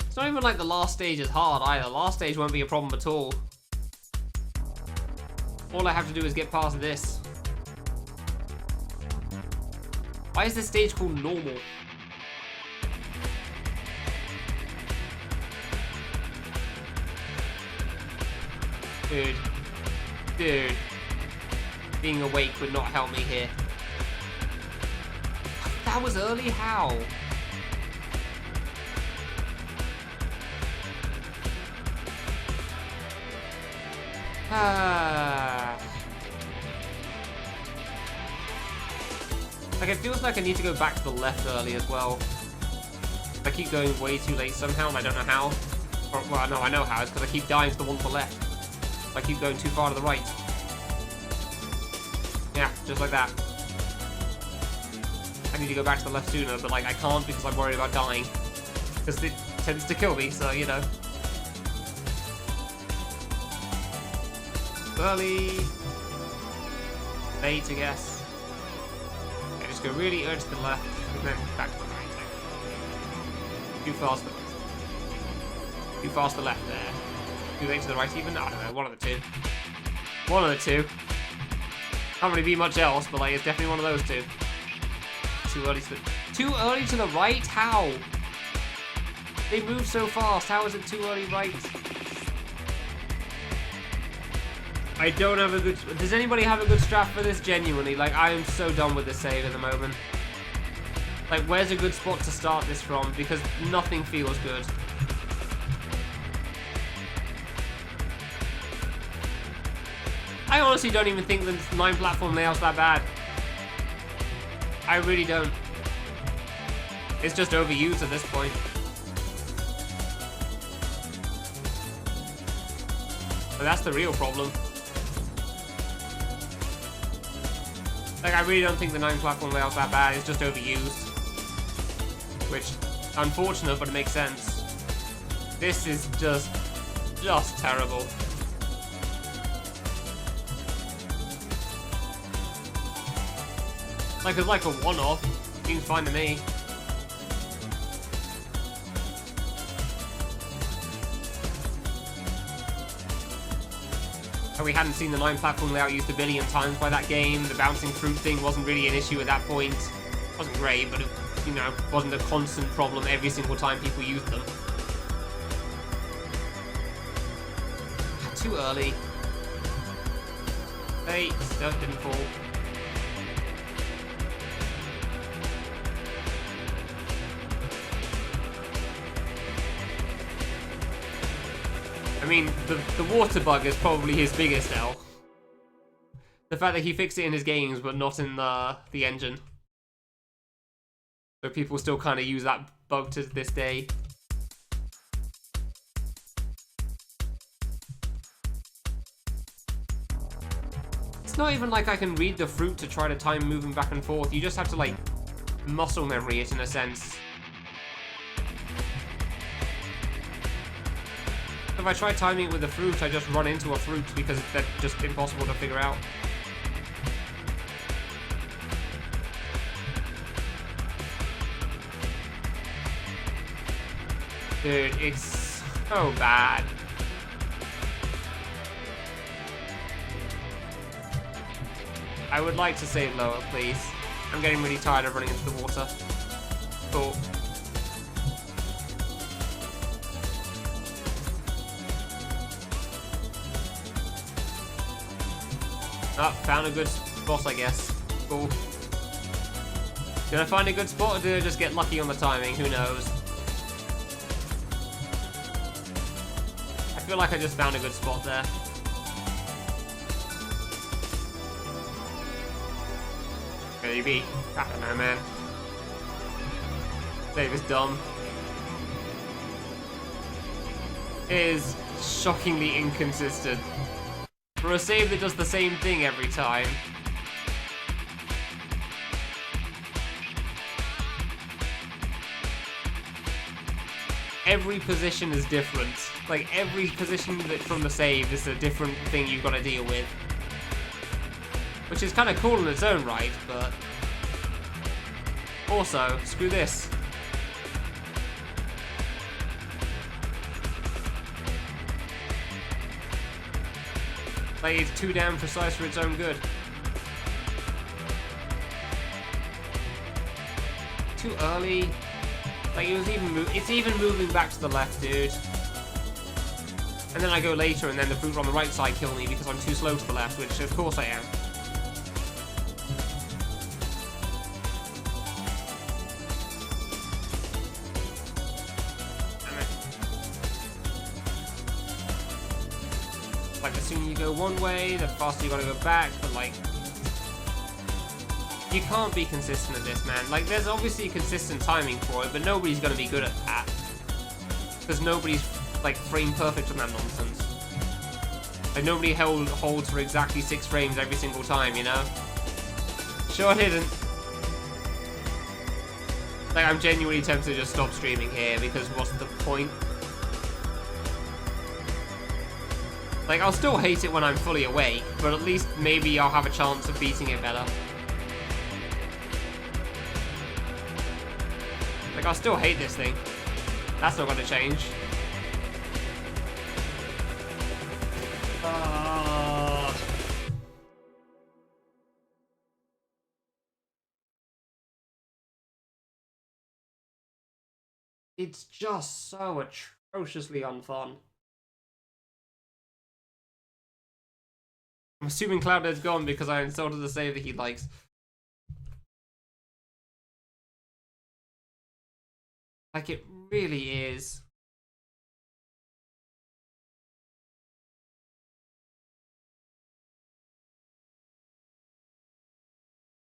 It's not even like the last stage is hard either. The last stage won't be a problem at all. All I have to do is get past this. Why is this stage called normal? Dude. Dude. Being awake would not help me here. That was early? How? Like, it feels like I need to go back to the left early as well. I keep going way too late somehow, and I don't know how. Or, well, no, I know how. It's because I keep dying to the one to the left. I keep going too far to the right. Yeah, just like that. I need to go back to the left sooner, but, like, I can't because I'm worried about dying. Because it tends to kill me, so, you know. Early. Late, I guess. Okay, just go really early to the left, and then back to the right. Too fast. Too fast to the left there. Too late to the right even? I don't know, one of the two. One of the two. Can't really be much else, but like it's definitely one of those two. Too early to the right? How? They move so fast. How is it too early right? I don't have a good... Does anybody have a good strat for this? Genuinely, like, I am so done with this save at the moment. Like, where's a good spot to start this from? Because nothing feels good. I honestly don't even think the 9 platform layout's that bad. I really don't. It's just overused at this point. But that's the real problem. Like, I really don't think the 9 platform layout's that bad, it's just overused. Which, unfortunate, but it makes sense. This is just terrible. Like, it's like a one-off. Seems fine to me. We hadn't seen the 9 platform layout used a billion times by that game. The bouncing fruit thing wasn't really an issue at that point. It wasn't great, but it, you know, wasn't a constant problem every single time people used them. Too early. Hey, stuff didn't fall. I mean, the water bug is probably his biggest L. The fact that he fixed it in his games, but not in the engine. So people still kind of use that bug to this day. It's not even like I can read the fruit to try to time moving back and forth. You just have to, like, muscle memory it in a sense. If I try timing it with the fruit, I just run into a fruit because they're just impossible to figure out. Dude, it's so bad. I would like to save lower, please. I'm getting really tired of running into the water. Cool. Oh, found a good spot, I guess. Cool. Did I find a good spot, or did I just get lucky on the timing? Who knows? I feel like I just found a good spot there. Maybe. I don't know, man. Save is dumb. It is shockingly inconsistent. For a save that does the same thing every time. Every position is different. Like, every position that from the save is a different thing you've got to deal with. Which is kind of cool in its own right, but... also, screw this. Like, it's too damn precise for its own good. Too early. Like, it's even moving back to the left, dude. And then I go later, and then the fruit on the right side kill me because I'm too slow to the left, which of course I am. Like, the sooner you go one way, the faster you gotta go back, but like... you can't be consistent at this, man. Like, there's obviously consistent timing for it, but nobody's gonna be good at that. Because nobody's, like, frame perfect on that nonsense. Like, nobody holds for exactly 6 frames every single time, you know? Sure didn't. Like, I'm genuinely tempted to just stop streaming here, because what's the point? Like, I'll still hate it when I'm fully awake, but at least maybe I'll have a chance of beating it better. Like, I'll still hate this thing. That's not gonna change. It's just so atrociously unfun. I'm assuming Cloudhead's gone because I insulted the save that he likes. Like, it really is.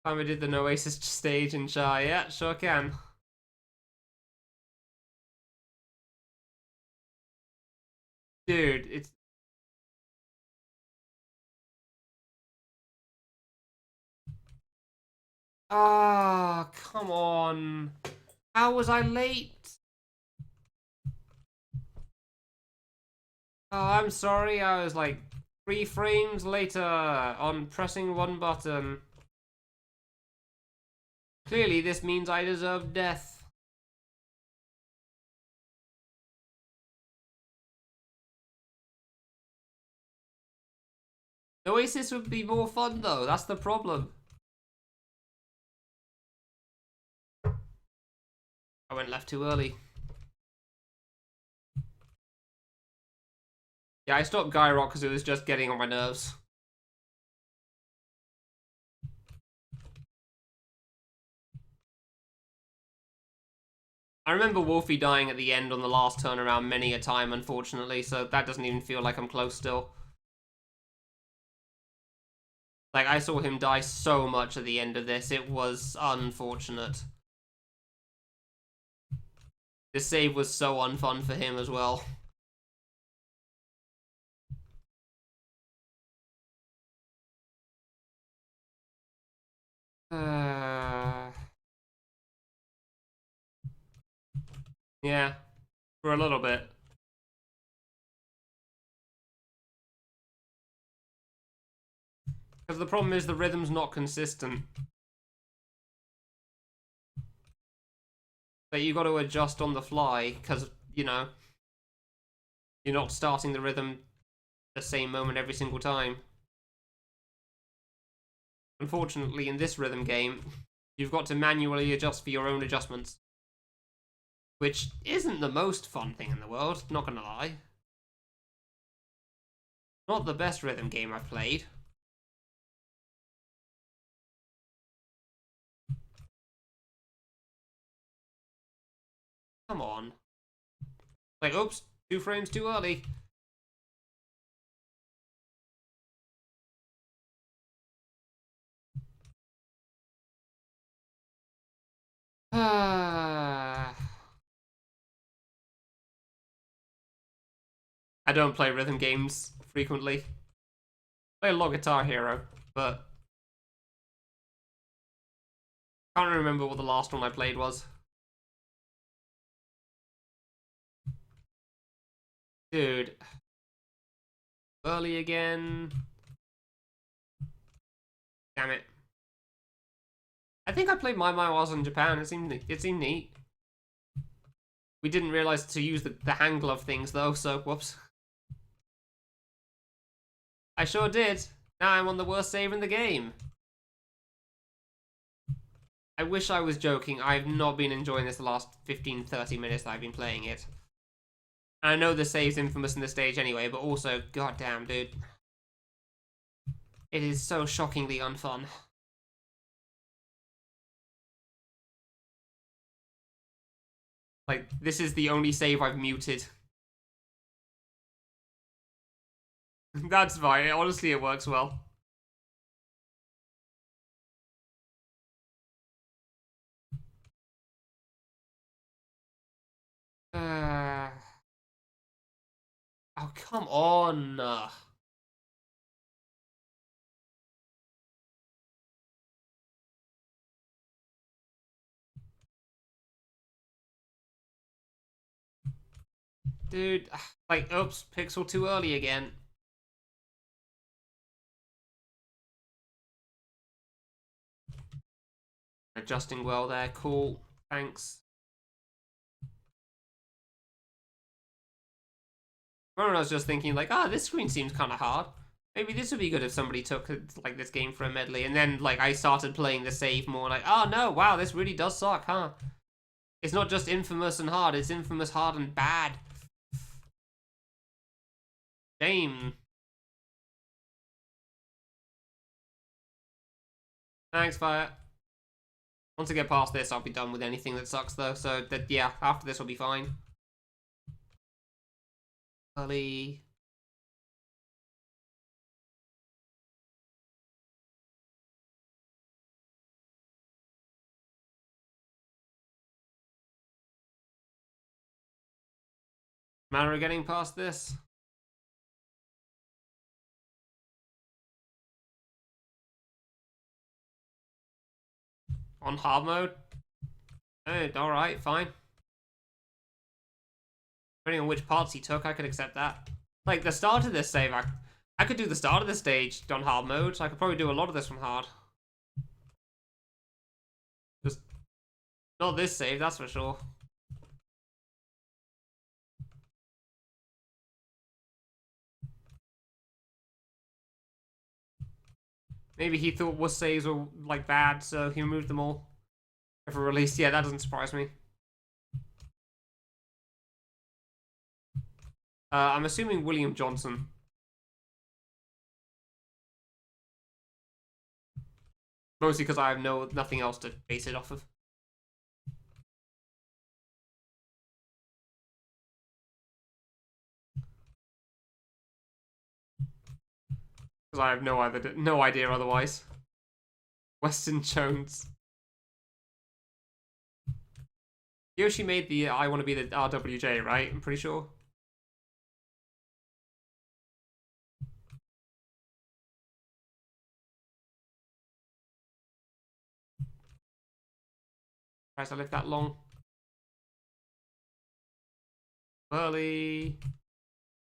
Time I did the Oasis stage in Charr. Yeah, sure can. Dude, it's... ah, come on. How was I late? Oh, I'm sorry. I was like 3 frames later on pressing one button. Clearly, this means I deserve death. Oasis would be more fun, though. That's the problem. I went left too early. Yeah, I stopped Guy Rock because it was just getting on my nerves. I remember Wolfie dying at the end on the last turnaround many a time, unfortunately, so that doesn't even feel like I'm close still. Like, I saw him die so much at the end of this, it was unfortunate. This save was so unfun for him as well. Yeah, for a little bit. Because the problem is the rhythm's not consistent. But you got to adjust on the fly, because you know, you're not starting the rhythm the same moment every single time. Unfortunately, in this rhythm game, you've got to manually adjust for your own adjustments. Which isn't the most fun thing in the world, not gonna lie. Not the best rhythm game I've played. Come on. Like, oops, 2 frames too early. I don't play rhythm games frequently. I play a lot of Guitar Hero, but I can't remember what the last one I played was. Dude. Early again. Damn it. I think I played My while I was in Japan. It seemed neat. We didn't realize to use the hand glove things though, so whoops. I sure did. Now I'm on the worst save in the game. I wish I was joking. I've not been enjoying this the last 15-30 minutes that I've been playing it. And I know the save's infamous in this stage anyway, but also, goddamn, dude. It is so shockingly unfun. Like, this is the only save I've muted. That's fine. Honestly, it works well. Oh, come on. Dude, like, oops, pixel too early again. Adjusting well there, cool, thanks. I was just thinking, like, this screen seems kind of hard. Maybe this would be good if somebody took, like, this game for a medley. And then, like, I started playing the save more, like, oh no, wow, this really does suck, huh? It's not just infamous and hard, it's infamous, hard, and bad. Shame. Thanks, Fire. Once I get past this, I'll be done with anything that sucks, though. So, that yeah, after this will be fine. Early. Manner of getting past this? On hard mode? Hey, alright, fine. Depending on which parts he took, I could accept that. Like, the start of this save, I could do the start of the stage on hard mode, so I could probably do a lot of this from hard. Just not this save, that's for sure. Maybe he thought was saves were, like, bad, so he removed them all. For release, yeah, that doesn't surprise me. I'm assuming William Johnson. Mostly because I have nothing else to base it off of. Because I have no idea otherwise. Weston Jones. Yoshi made the I Want to Be the RWJ, right? I'm pretty sure. Christ, I lived that long. Burly.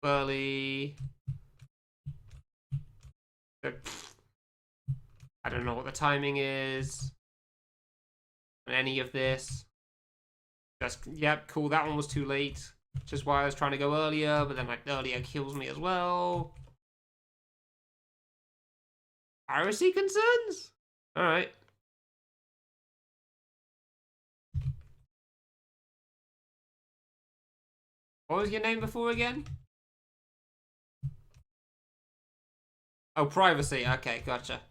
Burly. I don't know what the timing is on any of this. Just, yep, cool, that one was too late. Which is why I was trying to go earlier, but then like earlier kills me as well. Piracy concerns? Alright. What was your name before again? Oh, privacy. Okay, gotcha.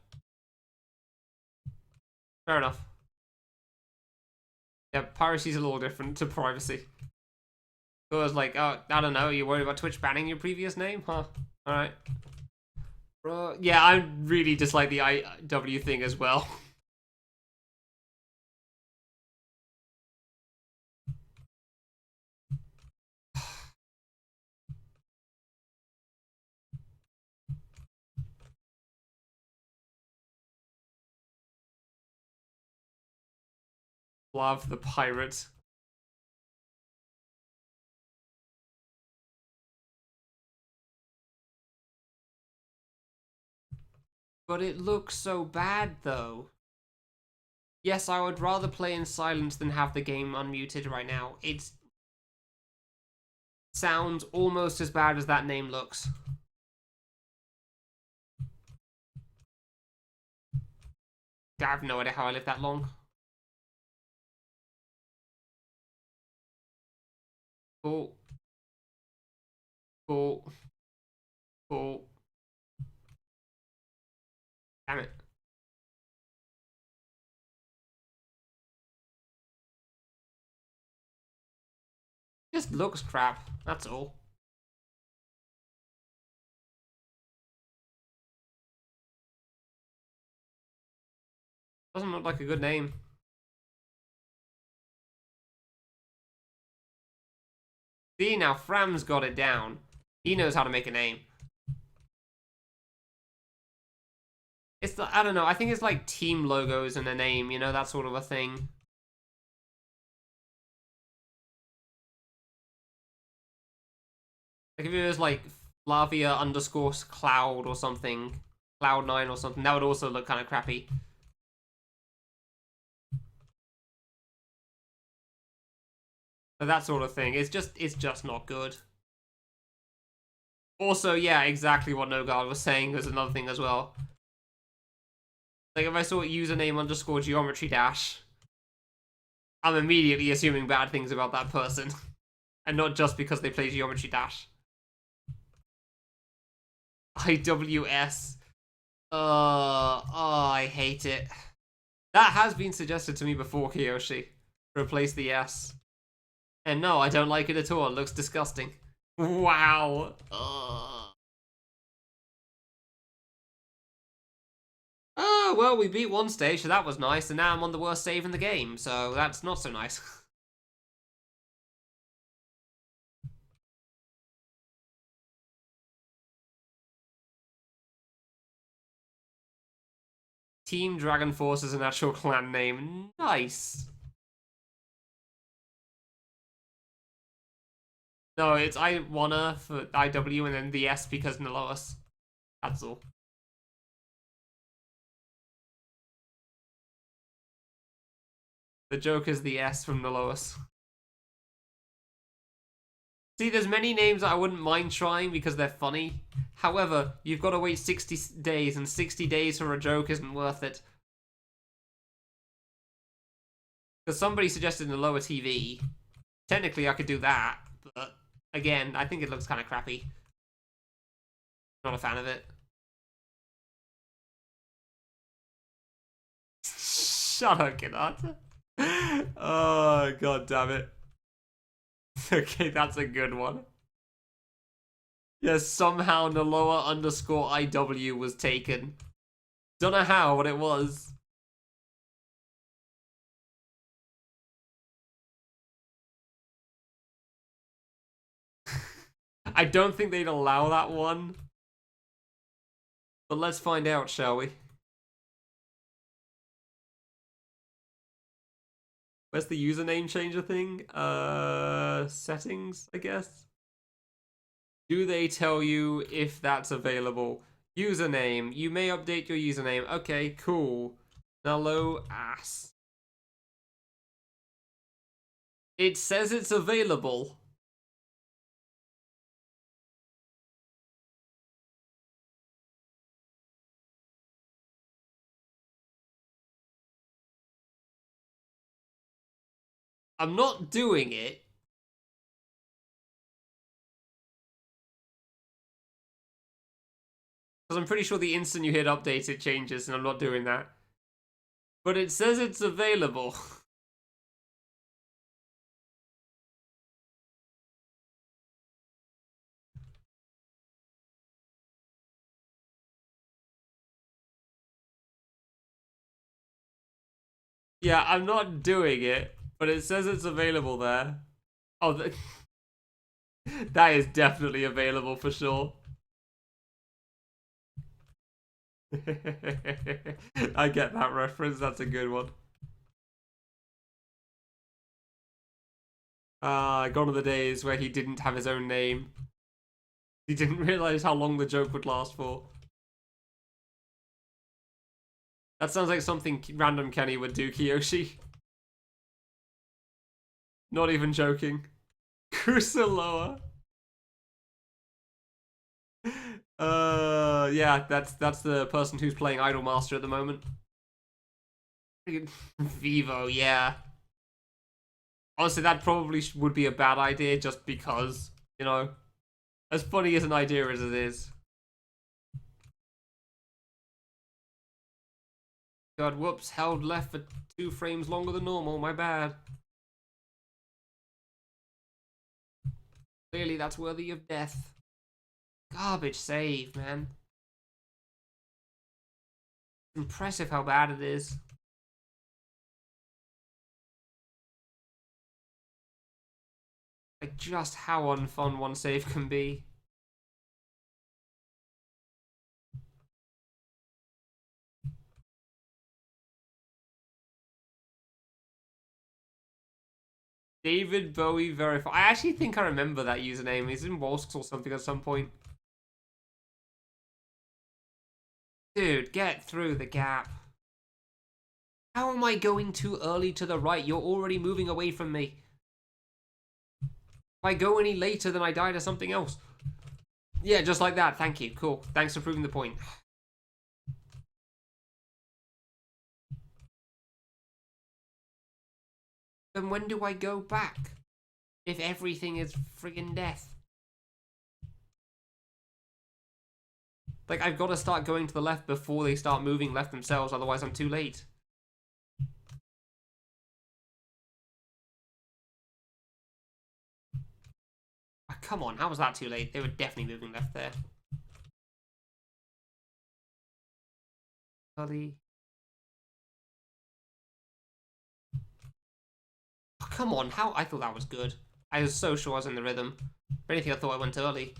Fair enough. Yeah, piracy's a little different to privacy. So I was like, oh, I don't know, you worried about Twitch banning your previous name? Huh. Alright. Yeah, I really dislike the IW thing as well. Love the pirate. But it looks so bad, though. Yes, I would rather play in silence than have the game unmuted right now. It sounds almost as bad as that name looks. I have no idea how I lived that long. Cool. Cool. Cool. Damn it. Just looks crap, that's all. Doesn't look like a good name. See, now Fram's got it down. He knows how to make a name. It's the, I don't know, I think it's like team logos and a name, you know, that sort of a thing. Like if it was like Flavia underscore Cloud or something, Cloud9 or something, that would also look kind of crappy. But that sort of thing. It's just not good. Also, yeah, exactly what Nogard was saying was another thing as well. Like if I saw username underscore geometry dash, I'm immediately assuming bad things about that person. And not just because they play geometry dash. IWS. Oh, I hate it. That has been suggested to me before, Kiyoshi. Replace the S. And no, I don't like it at all. It looks disgusting. Wow. Oh, well, we beat one stage, so that was nice, and now I'm on the worst save in the game, so that's not so nice. Team Dragon Force is an actual clan name. Nice. No, it's I wanna for IW and then the S because Naloas. That's all. The joke is the S from Naloas. See, there's many names that I wouldn't mind trying because they're funny. However, you've got to wait 60 days, and 60 days for a joke isn't worth it. Because somebody suggested in the lower TV. Technically, I could do that, but again, I think it looks kind of crappy. Not a fan of it. Shut up, Kanata. Oh, god damn it. Okay, that's a good one. Yes, somehow Naloa underscore IW was taken. Don't know how, but it was. I don't think they'd allow that one. But let's find out, shall we? Where's the username changer thing? Settings, I guess? Do they tell you if that's available? Username. You may update your username. Okay, cool. Nalo ass. It says it's available. I'm not doing it. Because I'm pretty sure the instant you hit update, it changes, and I'm not doing that. But it says it's available. Yeah, I'm not doing it, but it says it's available there. Oh, that is definitely available for sure. I get that reference, that's a good one. Gone are the days where he didn't have his own name. He didn't realize how long the joke would last for. That sounds like something random Kenny would do, Kiyoshi. Not even joking. Kusaloa. Yeah, that's the person who's playing Idolmaster at the moment. Vivo, yeah. Honestly, that probably would be a bad idea just because, you know, as funny as an idea as it is. God, whoops, held left for 2 frames longer than normal, my bad. Clearly that's worthy of death. Garbage save, man. Impressive how bad it is. Like, just how unfun one save can be. David Bowie Verify. I actually think I remember that username. He's in Wolsks or something at some point. Dude, get through the gap. How am I going too early to the right? You're already moving away from me. If I go any later, then I die to something else. Yeah, just like that. Thank you. Cool. Thanks for proving the point. Then when do I go back? If everything is friggin' death. Like, I've got to start going to the left before they start moving left themselves, otherwise I'm too late. Oh, come on, how was that too late? They were definitely moving left there. Early. Oh, come on, how? I thought that was good. I was so sure I was in the rhythm. If anything, I thought I went early.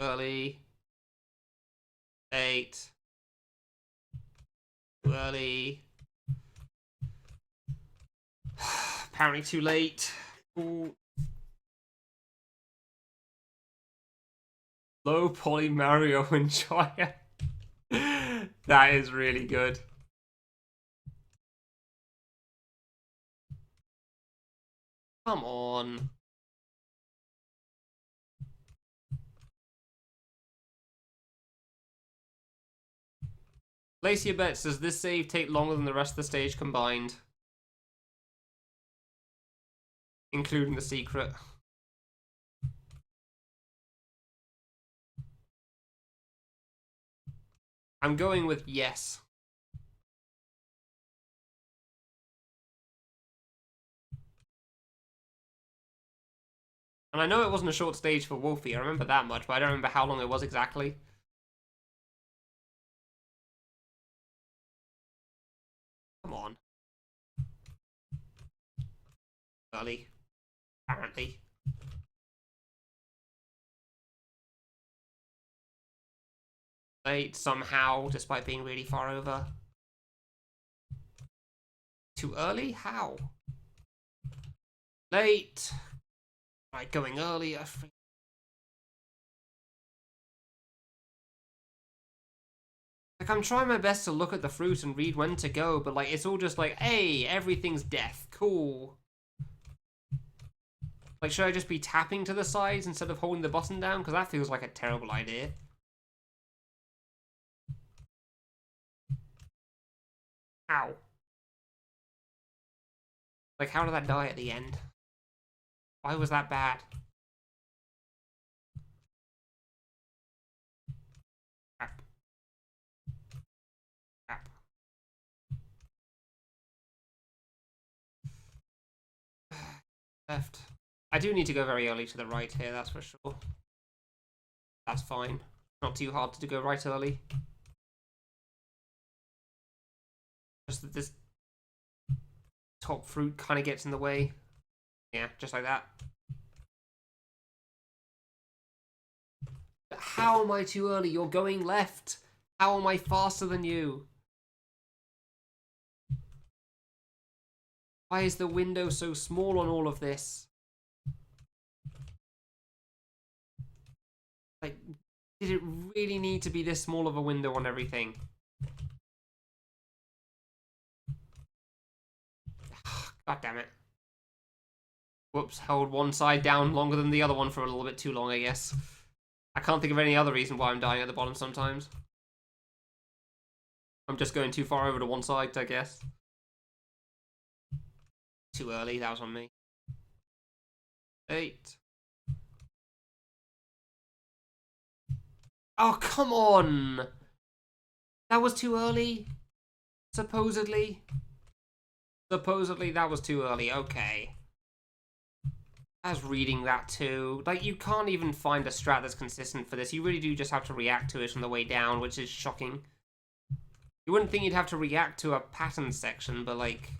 Early. 8. Too early. Apparently too late. Ooh. Low poly Mario enjoyer. That is really good. Come on. Place your bets. Does this save take longer than the rest of the stage combined? Including the secret. I'm going with yes. And I know it wasn't a short stage for Wolfie, I remember that much, but I don't remember how long it was exactly. Come on. Early. Apparently. Late somehow, despite being really far over. Too early? How? Late. Right, going early. Like, I'm trying my best to look at the fruit and read when to go, but, like, it's all just like, hey, everything's death. Cool. Like, should I just be tapping to the sides instead of holding the button down? Because that feels like a terrible idea. Ow. Like, how did that die at the end? Why was that bad? Crap. Crap. Left. I do need to go very early to the right here, that's for sure. That's fine. Not too hard to go right early. Just that this top fruit kind of gets in the way. Yeah, just like that. How am I too early? You're going left. How am I faster than you? Why is the window so small on all of this? Like, did it really need to be this small of a window on everything? God damn it. Whoops, held one side down longer than the other one for a little bit too long, I guess. I can't think of any other reason why I'm dying at the bottom sometimes. I'm just going too far over to one side, I guess. Too early, that was on me. 8. Oh, come on! That was too early? Supposedly? Supposedly that was too early, okay. I was reading that too. Like, you can't even find a strat that's consistent for this. You really do just have to react to it on the way down, which is shocking. You wouldn't think you'd have to react to a pattern section, but, like,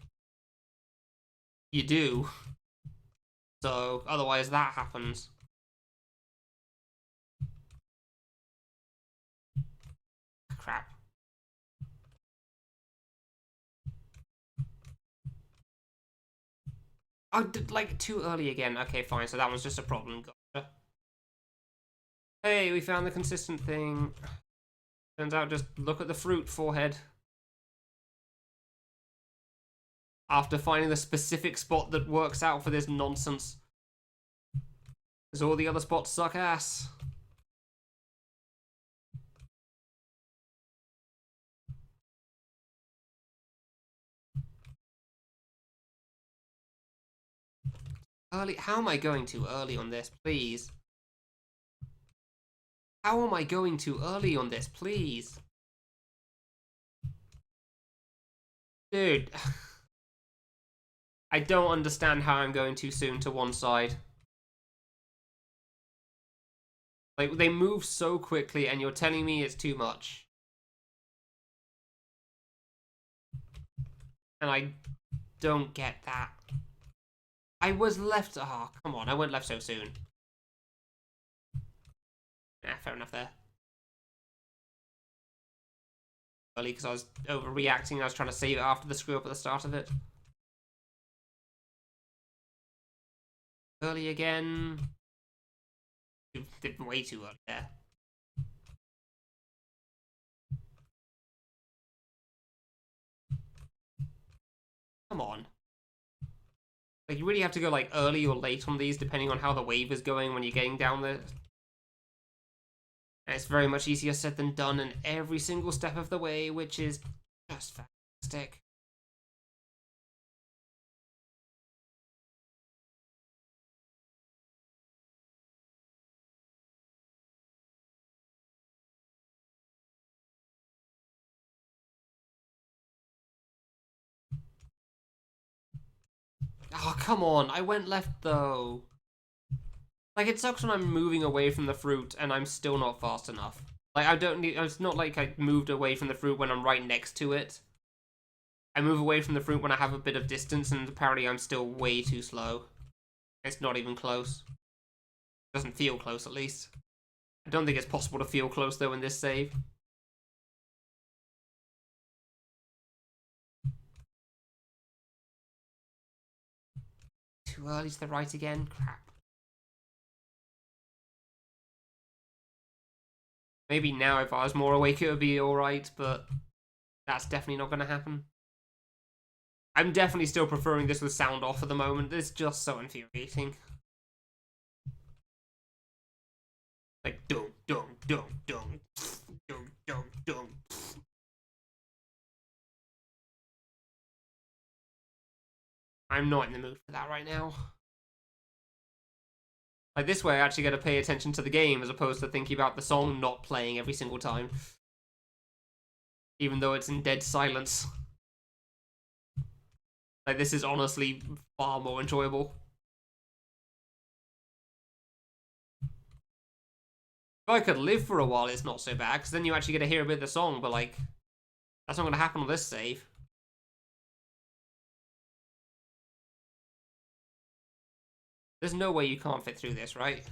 you do. So, otherwise that happens. Crap. Oh, like, too early again. Okay, fine, so that was just a problem. Gotcha. Hey, we found the consistent thing. Turns out just look at the fruit, forehead. After finding the specific spot that works out for this nonsense. Because all the other spots suck ass. Early? How am I going too early on this, please? How am I going too early on this, please? Dude. I don't understand how I'm going too soon to one side. Like, they move so quickly and you're telling me it's too much. And I don't get that. I was left... Oh, come on. I went left so soon. Yeah, fair enough there. Early because I was overreacting. I was trying to save it after the screw up at the start of it. Early again. Did way too early there. Come on. Like, you really have to go, like, early or late on these, depending on how the wave is going when you're getting down there. And it's very much easier said than done in every single step of the way, which is just fantastic. Oh, come on. I went left, though. Like, it sucks when I'm moving away from the fruit and I'm still not fast enough. Like, I don't need... It's not like I moved away from the fruit when I'm right next to it. I move away from the fruit when I have a bit of distance, and apparently I'm still way too slow. It's not even close. Doesn't feel close, at least. I don't think it's possible to feel close, though, in this save. Too early to the right again? Crap. Maybe now, if I was more awake, it would be alright, but that's definitely not going to happen. I'm definitely still preferring this with sound off at the moment. It's just so infuriating. Like, dum, dum, dum, dum, dum, dum, dum. I'm not in the mood for that right now. Like, this way I actually get to pay attention to the game as opposed to thinking about the song not playing every single time. Even though it's in dead silence. Like, this is honestly far more enjoyable. If I could live for a while, it's not so bad, because then you actually get to hear a bit of the song, but, like, that's not going to happen on this save. There's no way you can't fit through this, right?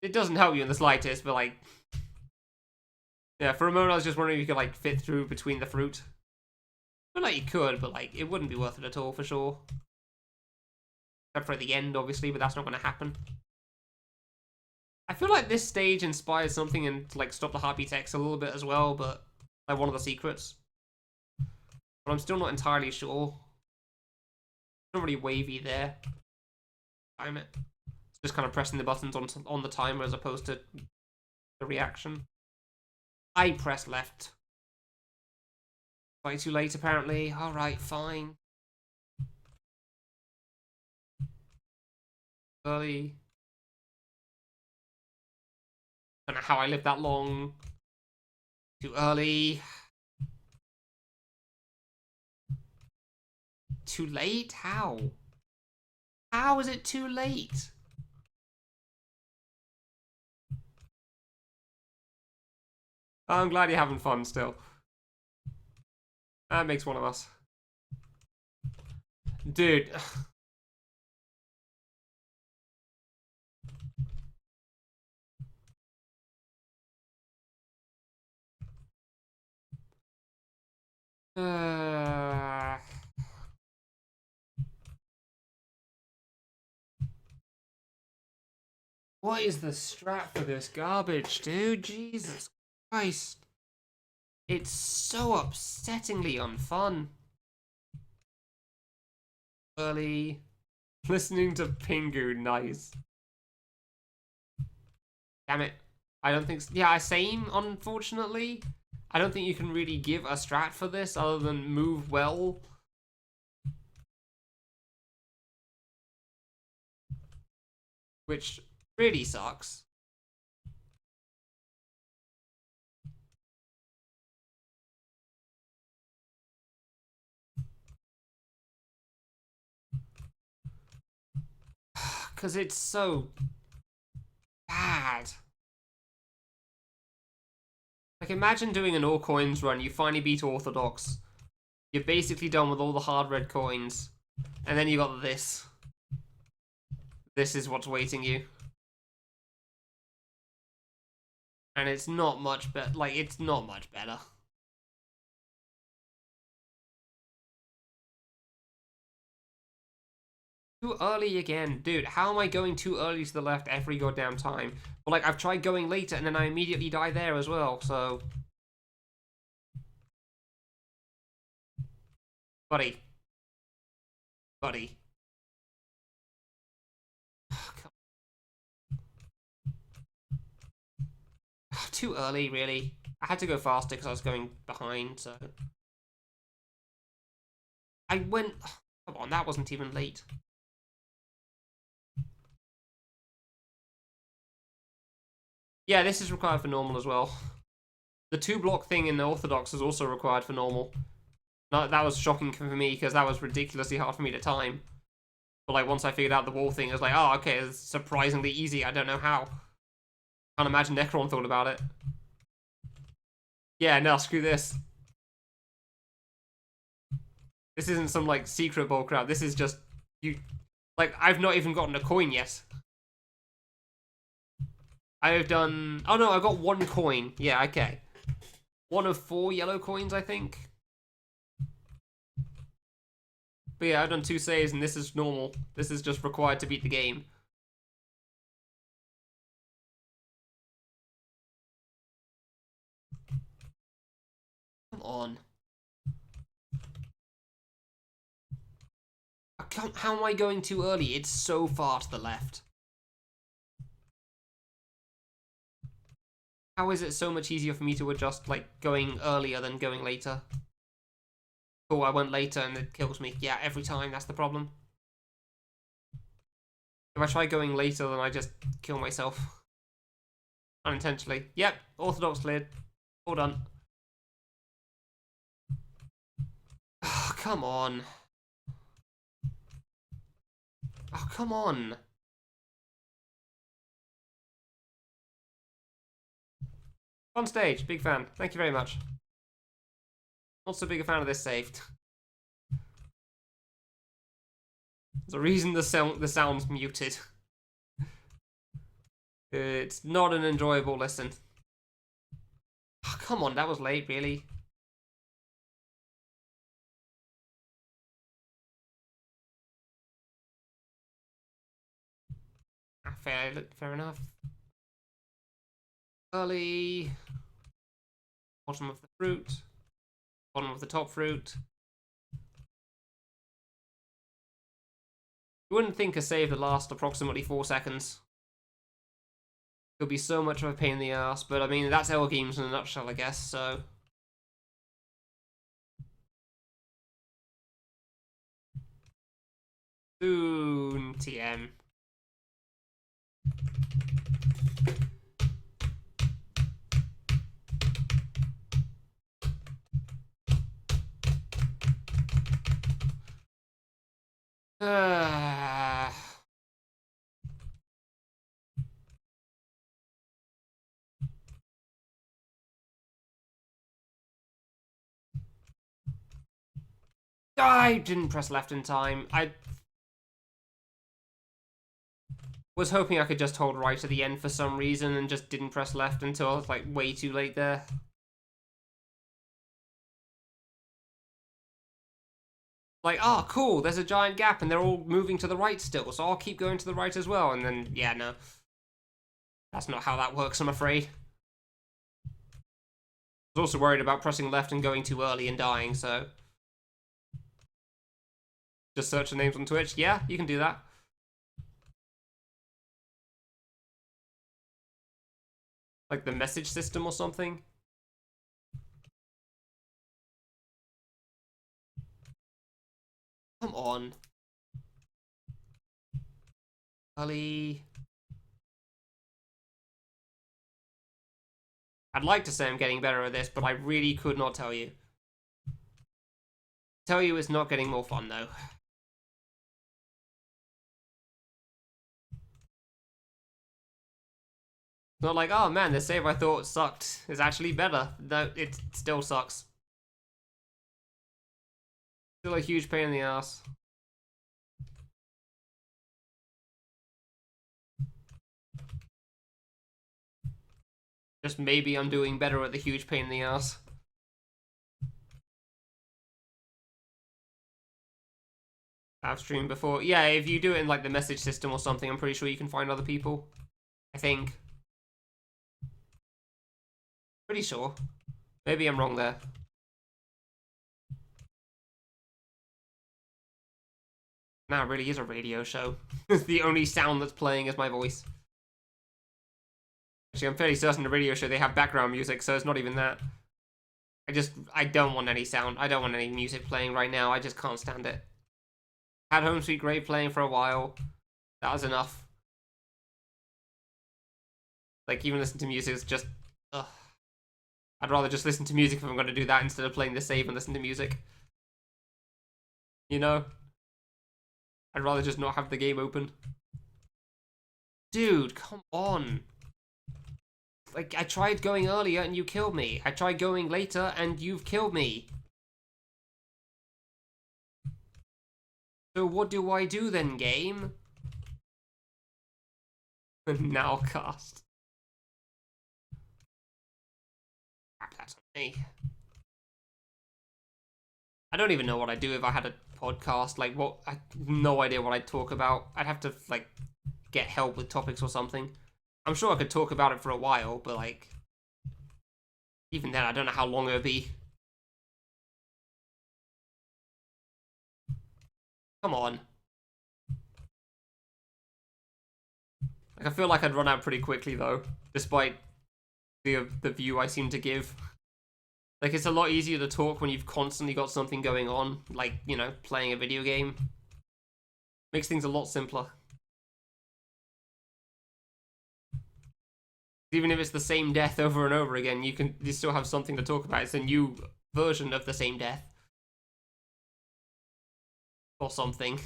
It doesn't help you in the slightest, but, like... Yeah, for a moment I was just wondering if you could, like, fit through between the fruit. I feel like you could, but, like, it wouldn't be worth it at all, for sure. Except for at the end, obviously, but that's not going to happen. I feel like this stage inspires something in, like, Stop the Heartbeat X a little bit as well, but, like, one of the secrets. But I'm still not entirely sure. It's not really wavy there. Time it. It's just kind of pressing the buttons on the timer as opposed to the reaction. I press left. Way too late, apparently. Alright, fine. Early. Don't know how I lived that long. Too early. Too late? How? How is it too late? I'm glad you're having fun still. That makes one of us. Dude. What is the strat for this garbage, dude? Jesus Christ. It's so upsettingly unfun. Early. Listening to Pingu, nice. Damn it. I don't think... Yeah, same, unfortunately. I don't think you can really give a strat for this other than move well. Which really sucks. Because it's so bad. Like, imagine doing an all coins run, you finally beat Orthodox. You're basically done with all the hard red coins. And then you got this. This is what's waiting you. And it's not much better. Like, it's not much better. Too early again. Dude, how am I going too early to the left every goddamn time? But, like, I've tried going later and then I immediately die there as well, so... Buddy. Buddy. Too early, really. I had to go faster because I was going behind, so... I went... Come on, that wasn't even late. Yeah, this is required for normal as well. The 2-block thing in the Orthodox is also required for normal. No, that was shocking for me because that was ridiculously hard for me to time. But like once I figured out the wall thing, I was like, oh, okay, it's surprisingly easy. I don't know how. Can't imagine Necron thought about it. Yeah, no, screw this. This isn't some like secret bullcrap. This is just you. Like I've not even gotten a coin yet. I have done. Oh no, I got 1 coin. Yeah, okay. 1 of 4 yellow coins, I think. But yeah, I've done 2 saves, and this is normal. This is just required to beat the game. Come on. How am I going too early? It's so far to the left. How is it so much easier for me to adjust, like, going earlier than going later? Oh, I went later and it kills me. Yeah, every time, that's the problem. If I try going later, then I just kill myself. Unintentionally. Yep, Orthodox cleared. All done. Oh, come on. Oh, come on. On stage, big fan. Thank you very much. Not so big a fan of this saved. There's a reason the sound's muted. It's not an enjoyable listen. Oh, come on, that was late, really. Fair enough. Early. Bottom of the fruit. Bottom of the top fruit. You wouldn't think a save that lasts approximately 4 seconds could be so much of a pain in the ass, but I mean, that's L games in a nutshell, I guess, so. Soon, TM. I didn't press left in time. I was hoping I could just hold right at the end for some reason and just didn't press left until I was like way too late there. Like, oh, cool, there's a giant gap and they're all moving to the right still, so I'll keep going to the right as well. And then, yeah, no. That's not how that works, I'm afraid. I was also worried about pressing left and going too early and dying, so. Just search the names on Twitch. Yeah, you can do that. Like the message system or something. Come on. Ali. I'd like to say I'm getting better at this, but I really could not tell you. Tell you it's not getting more fun, though. Not like, oh man, the save I thought sucked is actually better. No, it still sucks. Still a huge pain in the ass. Just maybe I'm doing better at the huge pain in the ass. I've streamed before. Yeah, if you do it in like the message system or something, I'm pretty sure you can find other people. I think. Pretty sure. Maybe I'm wrong there. Nah, it really is a radio show. The only sound that's playing is my voice. Actually, I'm fairly certain the radio show they have background music, so it's not even that. I don't want any sound. I don't want any music playing right now. I just can't stand it. Had Home Sweet Grave playing for a while. That was enough. Like, even listen to music is just... Ugh. I'd rather just listen to music if I'm going to do that instead of playing the save and listen to music. You know? I'd rather just not have the game open. Dude, come on. Like, I tried going earlier and you killed me. I tried going later and you've killed me. So what do I do then, game? Now cast. Crap, that's on me. I don't even know what I'd do if I had a podcast. Like, what? I have no idea what I'd talk about. I'd have to, like, get help with topics or something. I'm sure I could talk about it for a while, but, like, even then, I don't know how long it would be. Come on. Like, I feel like I'd run out pretty quickly, though, despite the view I seem to give. Like, it's a lot easier to talk when you've constantly got something going on, like, you know, playing a video game. Makes things a lot simpler. Even if it's the same death over and over again, you still have something to talk about. It's a new version of the same death. Or something.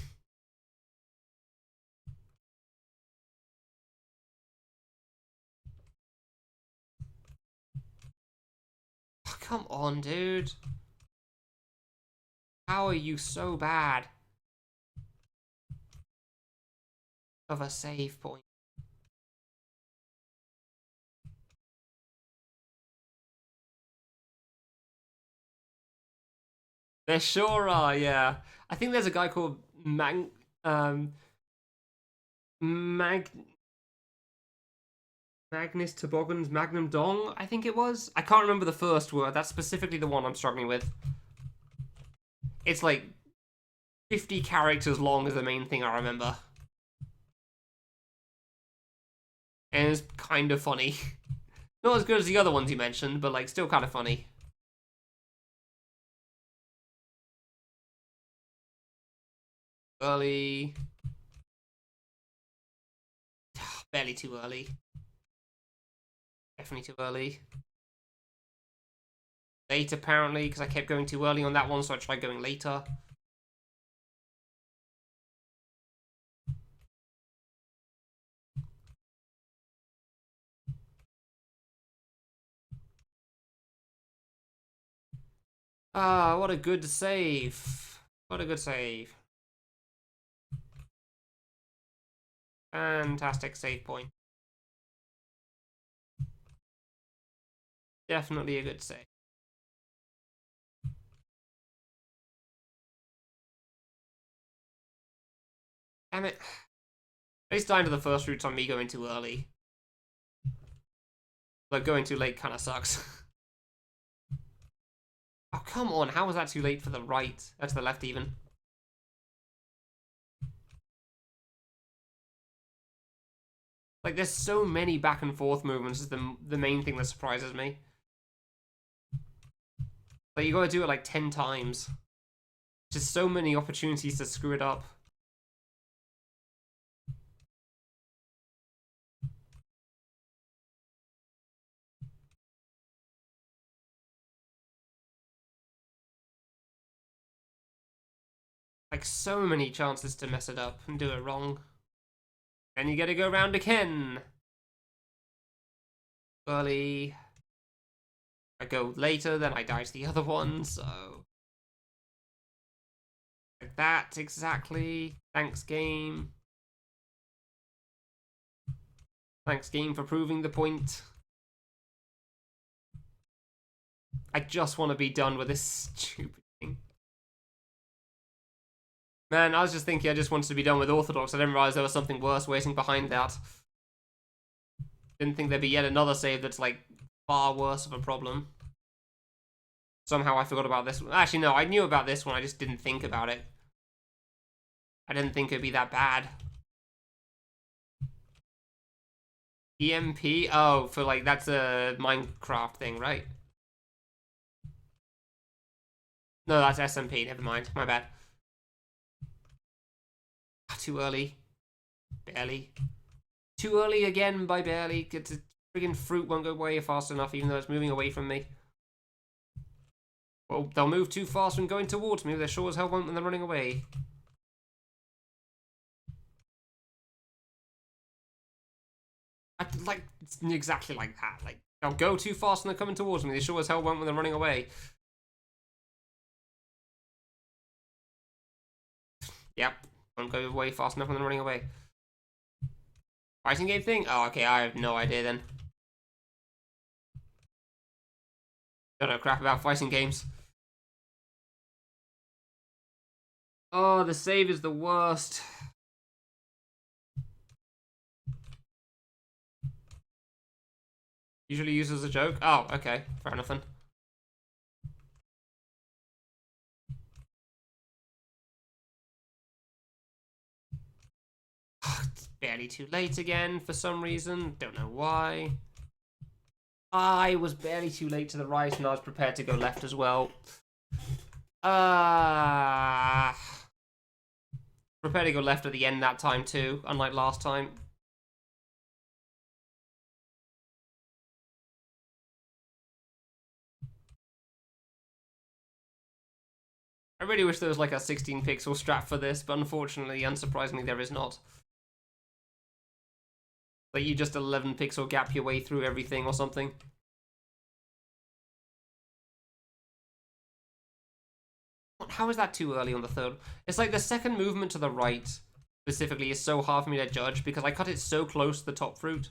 Oh, come on, dude. How are you so bad of a save point? There sure are, yeah. I think there's a guy called um, Mag Magnus Toboggan's Magnum Dong, I think it was. I can't remember the first word. That's specifically the one I'm struggling with. It's like 50 characters long is the main thing I remember. And it's kind of funny. Not as good as the other ones you mentioned, but like still kind of funny. Early. Barely too early. Definitely too early. Late, apparently, because I kept going too early on that one, so I tried going later. Ah, what a good save. What a good save. Fantastic save point. Definitely a good save. Damn it. At least dying to the first routes on me going too early. But going too late kind of sucks. Oh, come on. How was that too late for the right? That's the left, even. Like, there's so many back and forth movements is the main thing that surprises me. Like, you gotta do it like 10 times. Just so many opportunities to screw it up. Like, so many chances to mess it up and do it wrong. Then you gotta go round again. Early. I go later, then I die to the other one, so... Like that, exactly. Thanks, game. Thanks, game, for proving the point. I just want to be done with this stupid thing. Man, I was just thinking I just wanted to be done with Orthodox. I didn't realize there was something worse waiting behind that. Didn't think there'd be yet another save that's, like, far worse of a problem. Somehow I forgot about this one. Actually, no, I knew about this one. I just didn't think about it. I didn't think it'd be that bad. EMP? Oh, for, like, that's a Minecraft thing, right? No, that's SMP. Never mind. My bad. Too early. Barely. Too early again by barely. It's a friggin' fruit won't go away fast enough, even though it's moving away from me. Well, they'll move too fast when going towards me. They sure as hell won't when they're running away. Like, it's exactly like that. Like, they'll go too fast when they're coming towards me. They sure as hell won't when they're running away. Yep. Won't go away fast enough when they're running away. Fighting game thing? Oh, okay. I have no idea then. Don't know crap about fighting games. Oh, the save is the worst. Usually used as a joke? Oh, okay. Fair enough then. barely too late again for some reason. Don't know why. I was barely too late to the right, and I was prepared to go left as well. Prepared to go left at the end that time too, unlike last time. I really wish there was like a 16 pixel strat for this, but unfortunately, unsurprisingly, there is not. Like you just 11 pixel gap your way through everything or something. How is that too early on the third? It's like the second movement to the right, specifically, is so hard for me to judge because I cut it so close to the top fruit.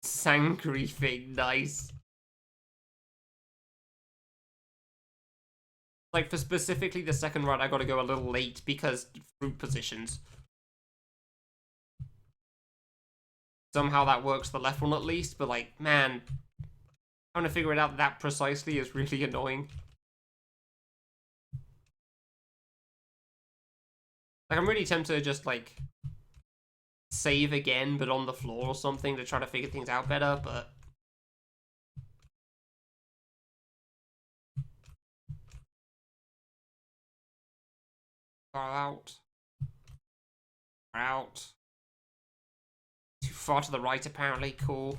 Sangry thing, nice. Like, for specifically the second run, I gotta go a little late because fruit positions. Somehow that works the left one at least, but like, man, trying to figure it out that precisely is really annoying. Like, I'm really tempted to just, like, save again, but on the floor or something to try to figure things out better, but... Far out. Far out. Too far to the right, apparently. Cool.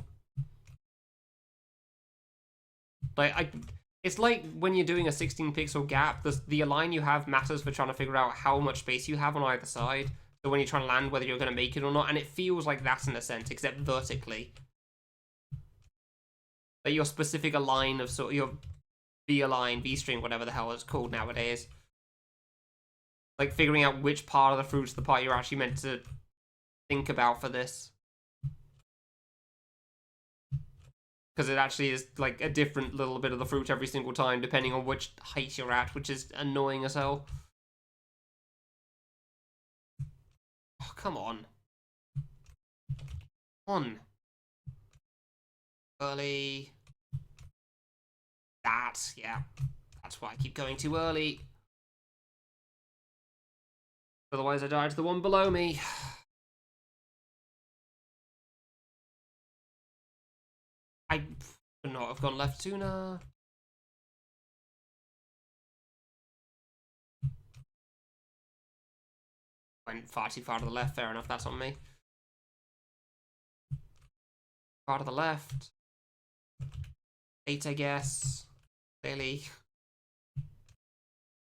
Like, it's like when you're doing a 16 pixel gap, the align you have matters for trying to figure out how much space you have on either side. So when you're trying to land, whether you're going to make it or not, and it feels like that in a sense, except vertically. Like your specific align of sort of your V-align, V-string, whatever the hell it's called nowadays. Like figuring out which part of the fruit's the part you're actually meant to think about for this. Because it actually is like a different little bit of the fruit every single time, depending on which height you're at, which is annoying as hell. Oh, come on. On. Early. That, yeah. That's why I keep going too early. Otherwise I die to the one below me. I would not have gone left sooner. Went far too far to the left, fair enough, that's on me. Far to the left. 8, I guess. Clearly.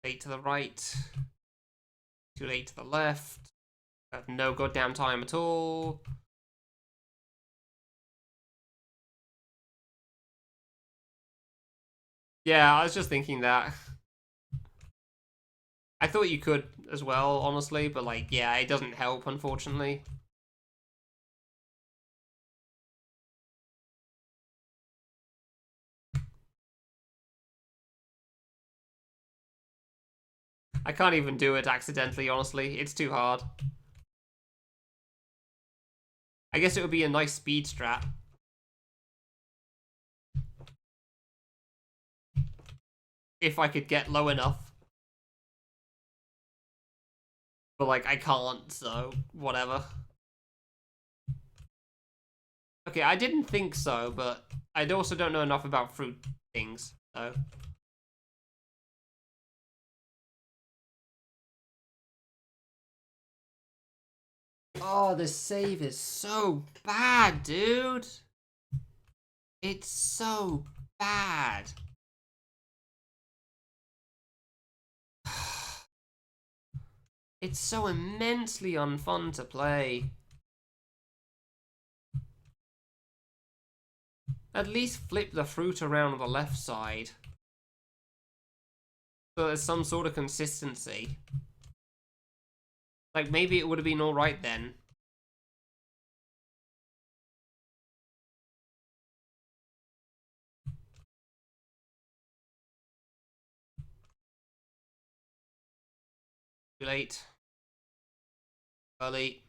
Late to the right. Too late to the left. I have no goddamn time at all. Yeah, I was just thinking that. I thought you could as well, honestly, but like, yeah, it doesn't help, unfortunately. I can't even do it accidentally, honestly. It's too hard. I guess it would be a nice speed strat. If I could get low enough. But, like, I can't, so whatever. Okay, I didn't think so, but I also don't know enough about fruit things, so... Oh, this save is so bad, dude. It's so bad. It's so immensely unfun to play. At least flip the fruit around on the left side. So there's some sort of consistency. Like, maybe it would have been alright then. Too late. Early.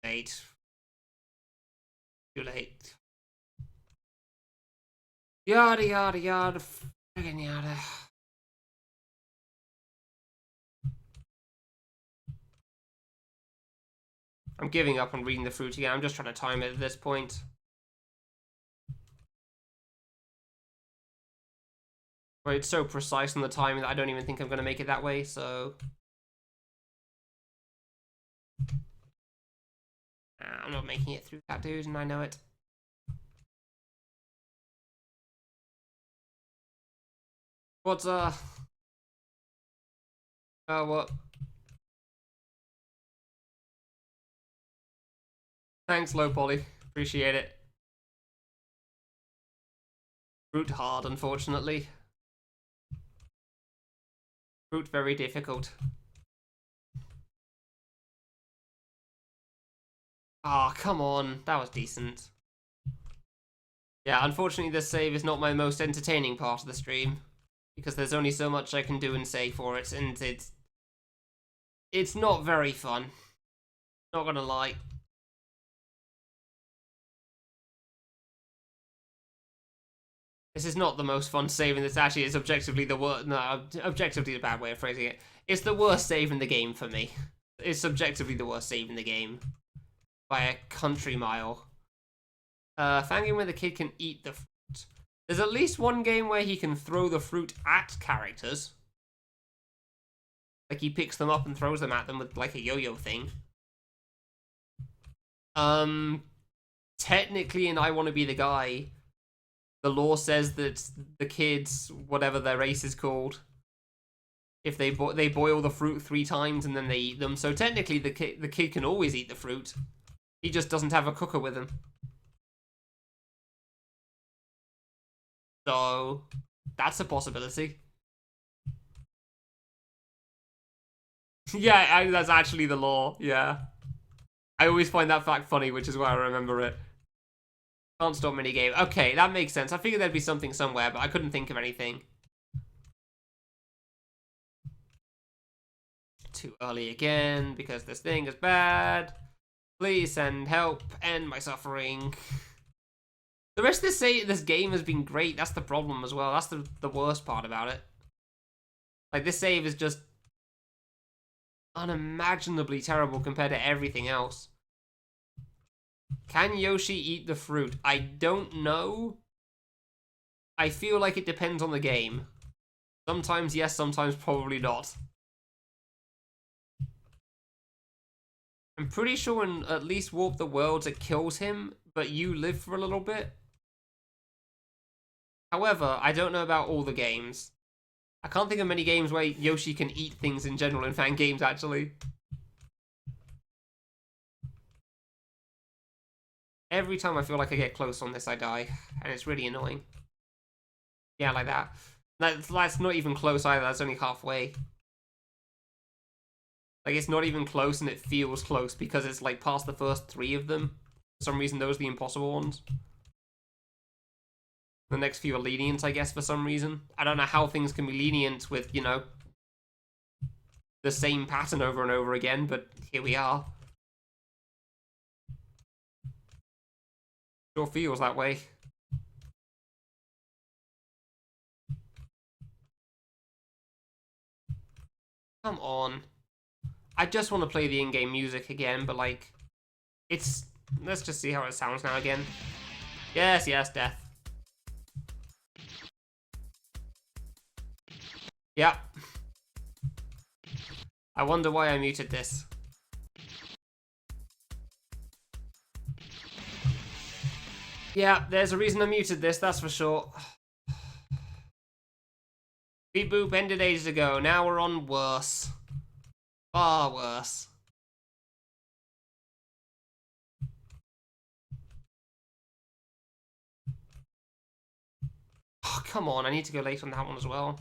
Late. Too late. Yada yada yada. Friggin' yada. I'm giving up on reading the fruit again. I'm just trying to time it at this point. But it's so precise on the timing that I don't even think I'm going to make it that way, so... I'm not making it through that, dude, and I know it. What's, Oh, what? Thanks, low poly. Appreciate it. Fruit hard, unfortunately. Fruit very difficult. Ah, oh, come on. That was decent. Yeah, unfortunately this save is not my most entertaining part of the stream. Because there's only so much I can do and say for it, and it's not very fun. Not gonna lie. This is not the most fun save, and this actually is objectively the worst. No, objectively a bad way of phrasing it. It's the worst save in the game for me. It's subjectively the worst save in the game. By a country mile. Fangame where the kid can eat the fruit. There's at least one game where he can throw the fruit at characters. Like he picks them up and throws them at them with like a yo-yo thing. Technically in I Want to Be the Guy, the law says that the kids, whatever their race is called, if they boil the fruit 3 times and then they eat them. So technically the kid can always eat the fruit. He just doesn't have a cooker with him. So that's a possibility. Yeah, that's actually the law. Yeah. I always find that fact funny, which is why I remember it. Can't stop minigame. Okay, that makes sense. I figured there'd be something somewhere, but I couldn't think of anything. Too early again, because this thing is bad. Please send help, end my suffering. The rest of this game has been great. That's the problem as well. That's the worst part about it. Like, this save is just unimaginably terrible compared to everything else. Can Yoshi eat the fruit? I don't know. I feel like it depends on the game. Sometimes yes, sometimes probably not. I'm pretty sure in at least Warp the Worlds it kills him, but you live for a little bit. However, I don't know about all the games. I can't think of many games where Yoshi can eat things in general in fan games, actually. Every time I feel like I get close on this, I die. And it's really annoying. Yeah, like that. That's not even close either, that's only halfway. Like, it's not even close and it feels close because it's, like, past the first 3 of them. For some reason, those are the impossible ones. The next few are lenient, I guess, for some reason. I don't know how things can be lenient with, you know, the same pattern over and over again, but here we are. Sure feels that way. Come on. I just want to play the in-game music again, but, like, it's... Let's just see how it sounds now again. Yes, yes, death. Yep. I wonder why I muted this. Yeah, there's a reason I muted this, that's for sure. Beep Boop ended ages ago, now we're on worse. Far worse. Oh, come on, I need to go late on that one as well.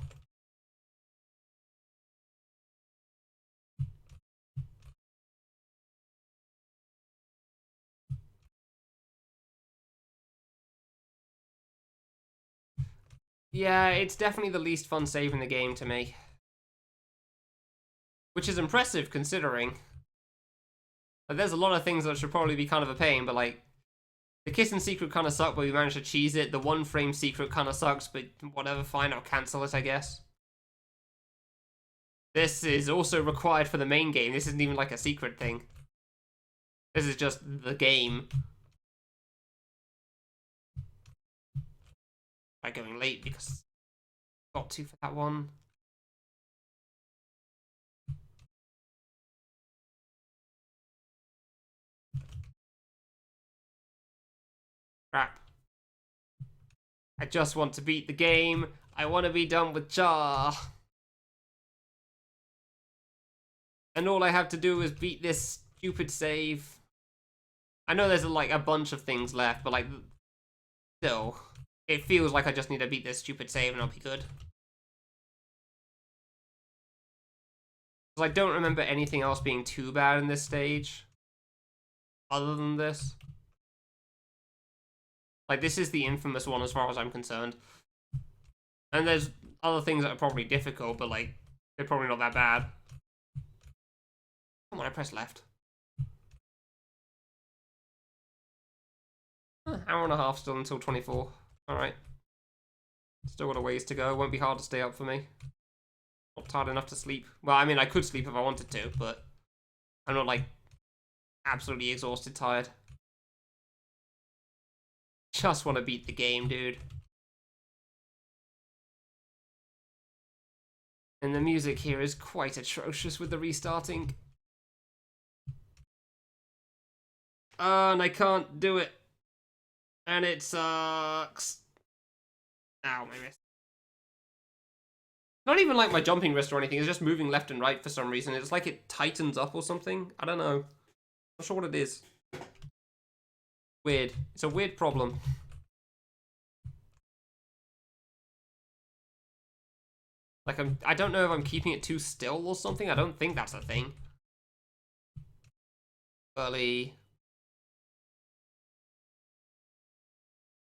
Yeah, it's definitely the least fun save in the game to me. Which is impressive, considering. Like, there's a lot of things that should probably be kind of a pain, but, like, the kiss and secret kind of suck, but we managed to cheese it. The 1-frame secret kind of sucks, but whatever, fine, I'll cancel it, I guess. This is also required for the main game. This isn't even, like, a secret thing. This is just the game. By going late because I got to for that one. Crap. I just want to beat the game. I want to be done with Charr. And all I have to do is beat this stupid save. I know there's like a bunch of things left, but like, still, it feels like I just need to beat this stupid save and I'll be good. Because I don't remember anything else being too bad in this stage. Other than this. Like, this is the infamous one as far as I'm concerned. And there's other things that are probably difficult, but like, they're probably not that bad. Come on, I pressed left. Hour and a half still until 24. Alright. Still got a ways to go. Won't be hard to stay up for me. Not tired enough to sleep. Well, I mean, I could sleep if I wanted to, but I'm not, like, absolutely exhausted tired. Just want to beat the game, dude. And the music here is quite atrocious with the restarting. And I can't do it. And it sucks. Ow, my wrist. Not even like my jumping wrist or anything, it's just moving left and right for some reason. It's like it tightens up or something. I don't know. Not sure what it is. Weird. It's a weird problem. Like, I don't know if I'm keeping it too still or something. I don't think that's a thing. Early.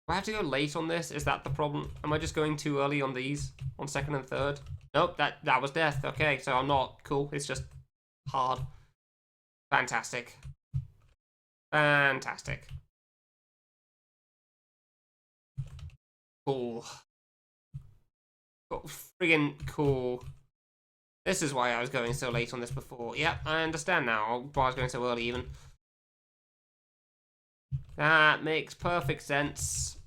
Do I have to go late on this? Is that the problem? Am I just going too early on these? On second and third? Nope, that was death. Okay, so I'm not. Cool. It's just hard. Fantastic. Fantastic. Cool. Friggin' cool. This is why I was going so late on this before. Yep, I understand now why I was going so early even. That makes perfect sense.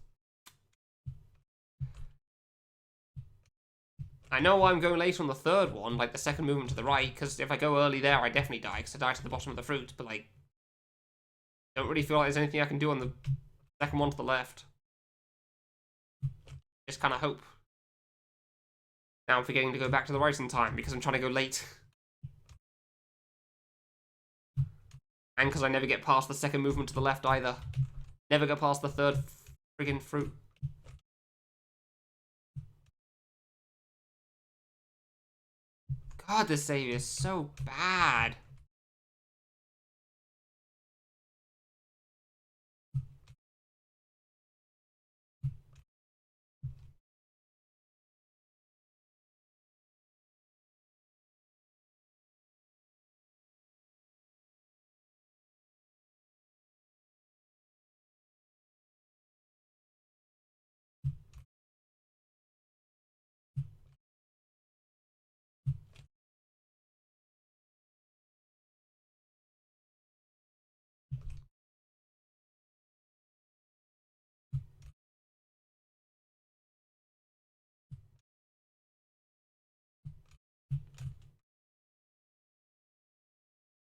I know why I'm going late on the third one, like the second movement to the right, because if I go early there, I definitely die, because I die to the bottom of the fruit, but like, don't really feel like there's anything I can do on the second one to the left. Just kind of hope. Now I'm forgetting to go back to the right in time, because I'm trying to go late. And because I never get past the second movement to the left either. Never go past the third friggin' fruit. God, this save is so bad.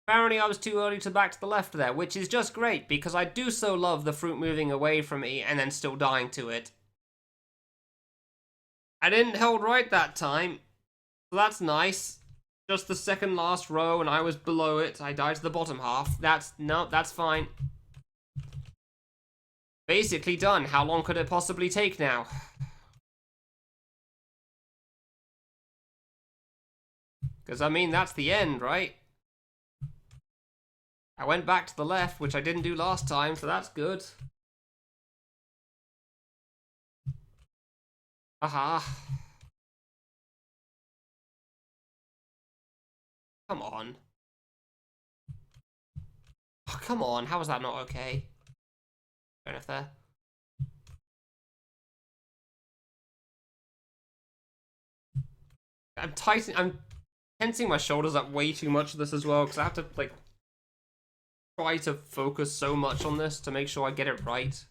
Apparently I was too early to back to the left there, which is just great, because I do so love the fruit moving away from me and then still dying to it. I didn't hold right that time, so that's nice. Just the second last row and I was below it. I died to the bottom half. No, that's fine. Basically done. How long could it possibly take now? Because, I mean, that's the end, right? I went back to the left, which I didn't do last time, so that's good. Aha. Come on. Oh, come on. How was that not okay? Fair enough there. I'm tensing my shoulders up way too much of this as well, because I have to, like, try to focus so much on this to make sure I get it right.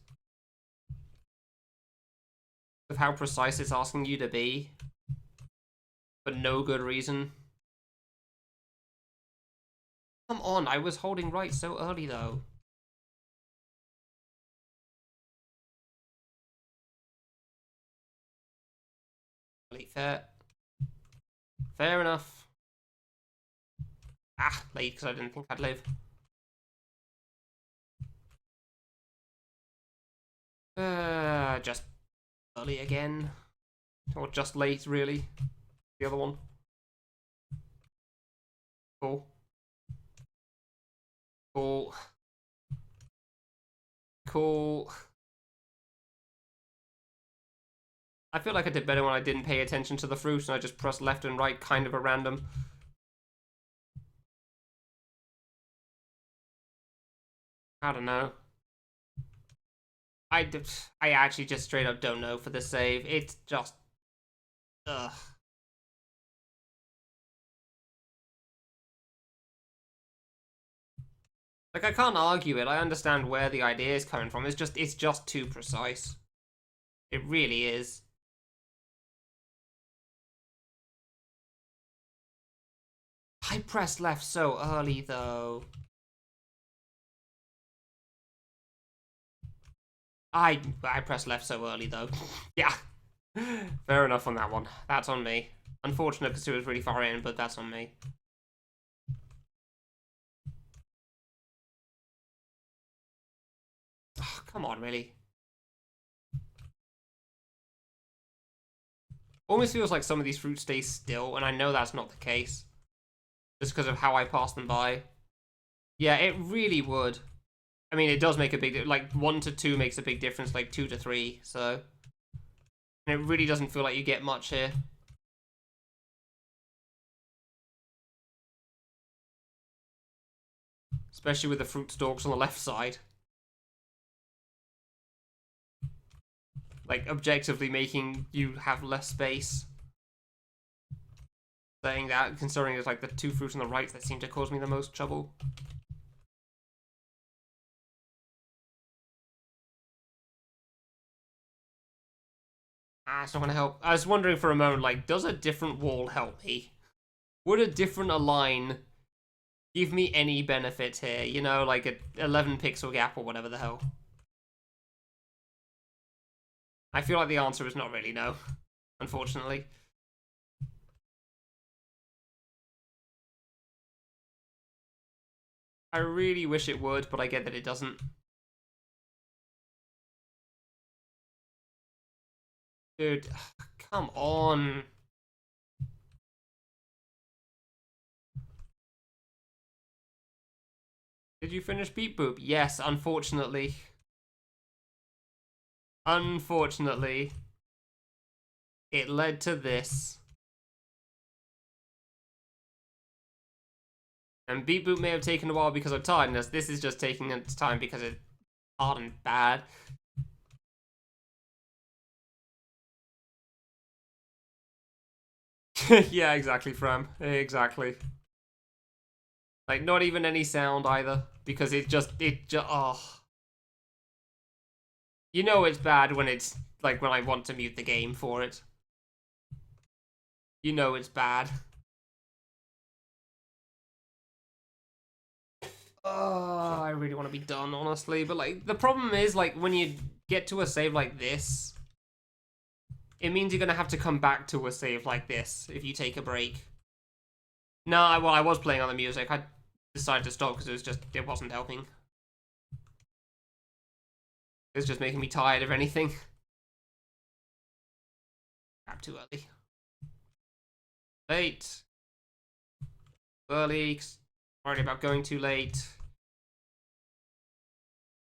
Of how precise it's asking you to be. For no good reason. Come on, I was holding right so early though. Fair. Fair enough. Ah, late because I didn't think I'd live. Just early again. Or just late, really. The other one. Cool. Cool. Cool. I feel like I did better when I didn't pay attention to the fruit and I just pressed left and right kind of at random. I don't know. I actually just straight up don't know for the save. It's just... Ugh. Like, I can't argue it. I understand where the idea is coming from. It's just too precise. It really is. I pressed left so early, though. I pressed left so early, though. Yeah. Fair enough on that one. That's on me. Unfortunate because it was really far in, but that's on me. Oh, come on, really. Almost feels like some of these fruits stay still, and I know that's not the case. Just because of how I pass them by. Yeah, it really would. I mean, it does make a big... Like, 1 to 2 makes a big difference, like 2 to 3, so... And it really doesn't feel like you get much here. Especially with the fruit stalks on the left side. Like, objectively making you have less space. Saying that, considering it's like the 2 fruits on the right that seem to cause me the most trouble. Ah, it's not gonna help. I was wondering for a moment, like, does a different wall help me? Would a different align give me any benefit here? You know, like a 11 pixel gap or whatever the hell. I feel like the answer is not really no, unfortunately. I really wish it would, but I get that it doesn't. Dude, come on. Did you finish Beep Boop? Yes, unfortunately. Unfortunately. It led to this. And Beep Boop may have taken a while because of tiredness. This is just taking its time because it's hard and bad. Yeah, exactly, Fram. Exactly. Like, not even any sound either. Because it just, oh. You know it's bad when it's, like, when I want to mute the game for it. You know it's bad. Oh, I really want to be done, honestly. But, like, the problem is, like, when you get to a save like this, it means you're going to have to come back to a save like this if you take a break. No, well, I was playing on the music. I decided to stop because it wasn't helping. It was just making me tired of anything. Crap, too early. Late. Early. Worried about going too late.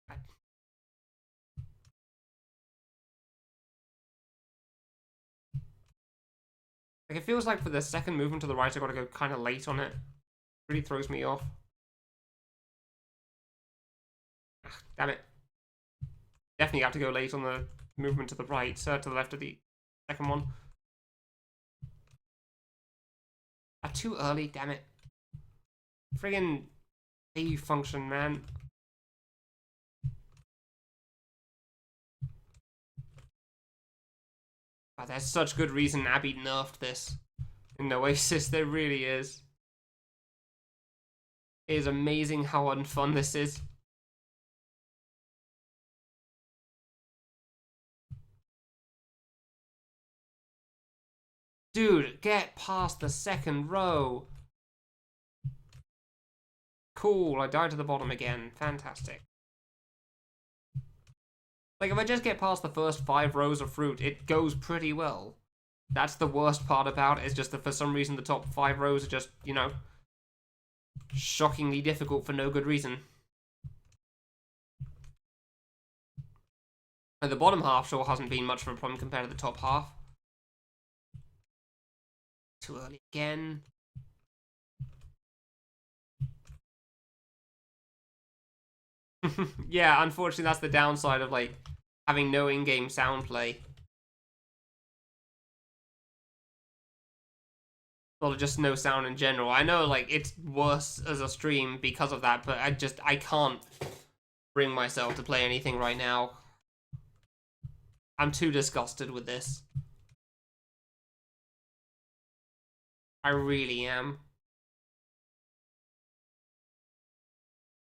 Like, it feels like for the second movement to the right, I gotta go kind of late on it. Really throws me off. Ugh, damn it. Definitely have to go late on the movement to the right, to the left of the second one. Too early, damn it. Friggin' Wave function, man. Oh, there's such good reason Abby nerfed this in Oasis. There really is. It is amazing how unfun this is. Dude, get past the second row. Cool, I died to the bottom again. Fantastic. Like, if I just get past the first 5 rows of fruit, it goes pretty well. That's the worst part about it, is just that for some reason the top 5 rows are just, you know, shockingly difficult for no good reason. And the bottom half sure hasn't been much of a problem compared to the top half. Too early again. Yeah, unfortunately that's the downside of, like, having no in-game sound play. Well, just no sound in general. I know, like, it's worse as a stream because of that, but I can't bring myself to play anything right now. I'm too disgusted with this. I really am.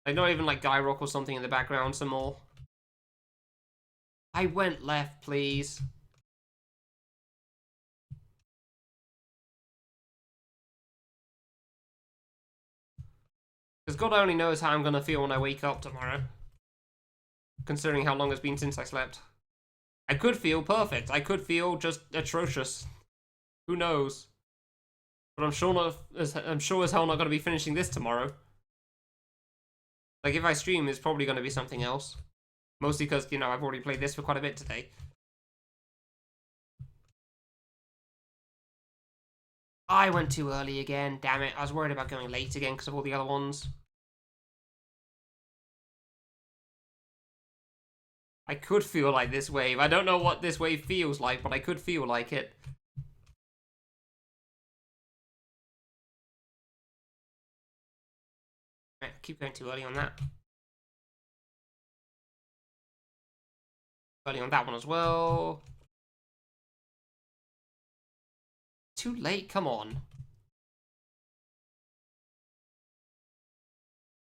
Like, not even like Guy Rock or something in the background some more. I went left, please. Because God only knows how I'm going to feel when I wake up tomorrow. Considering how long it's been since I slept. I could feel perfect. I could feel just atrocious. Who knows? But I'm sure as hell not going to be finishing this tomorrow. Like, if I stream, it's probably going to be something else. Mostly because, you know, I've already played this for quite a bit today. I went too early again. Damn it. I was worried about going late again because of all the other ones. I could feel like this wave. I don't know what this wave feels like, but I could feel like it. Right, keep going too early on that. Early on that one as well. Too late, come on.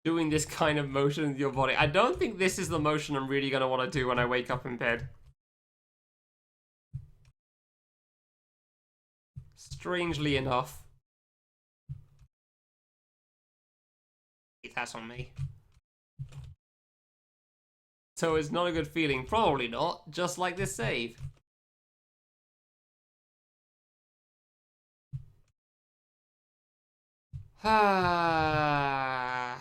Doing this kind of motion with your body. I don't think this is the motion I'm really going to want to do when I wake up in bed. Strangely enough. That's on me. So it's not a good feeling. Probably not. Just like this save. Ah.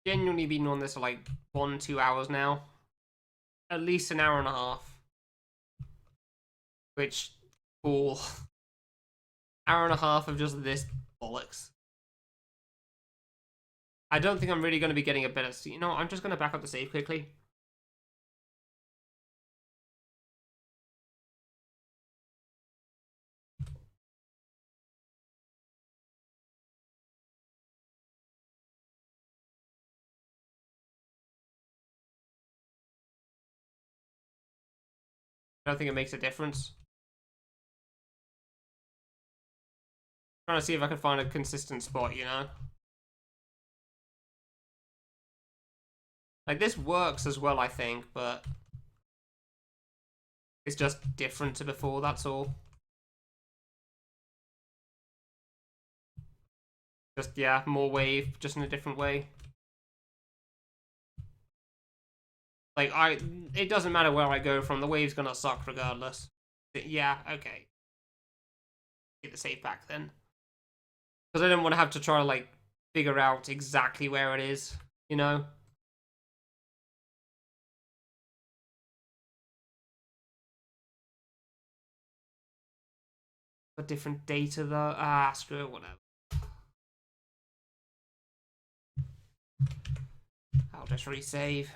Genuinely been on this for like 1-2 hours now. At least an hour and a half. Which, cool. Hour and a half of just this bollocks. I don't think I'm really going to be getting a better... You know, I'm just going to back up the save quickly. I don't think it makes a difference. Trying to see if I can find a consistent spot, you know? Like, this works as well, I think, but... it's just different to before, that's all. Just, yeah, more wave, just in a different way. Like, it doesn't matter where I go from, the wave's gonna suck regardless. Yeah, okay. Get the save back then. Because I didn't want to have to try to, like, figure out exactly where it is, you know? A different data though. Ah, screw it, whatever. I'll just resave.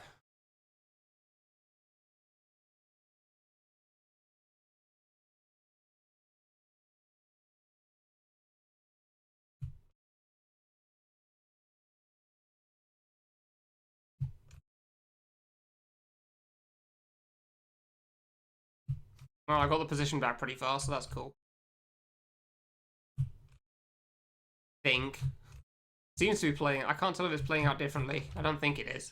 Well, I got the position back pretty fast, so that's cool. Think. Seems to be playing. I can't tell if it's playing out differently. I don't think it is.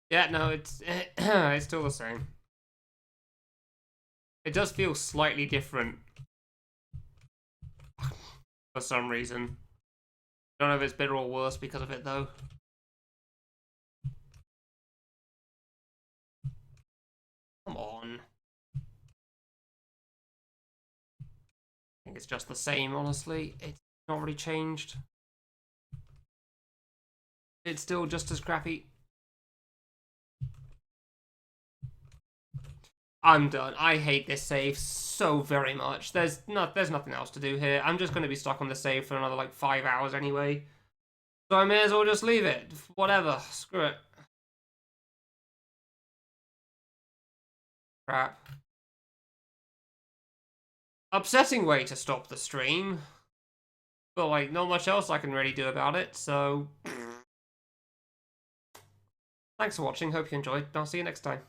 Yeah, no, it's it's still the same. It does feel slightly different for some reason. I don't know if it's better or worse because of it though. Come on. I think it's just the same, honestly. It's not really changed. It's still just as crappy. I'm done. I hate this save so very much. There's nothing else to do here. I'm just going to be stuck on the save for another like 5 hours anyway. So I may as well just leave it. Whatever. Screw it. Crap. Upsetting way to stop the stream. But like, not much else I can really do about it, so... Thanks for watching, hope you enjoyed, and I'll see you next time.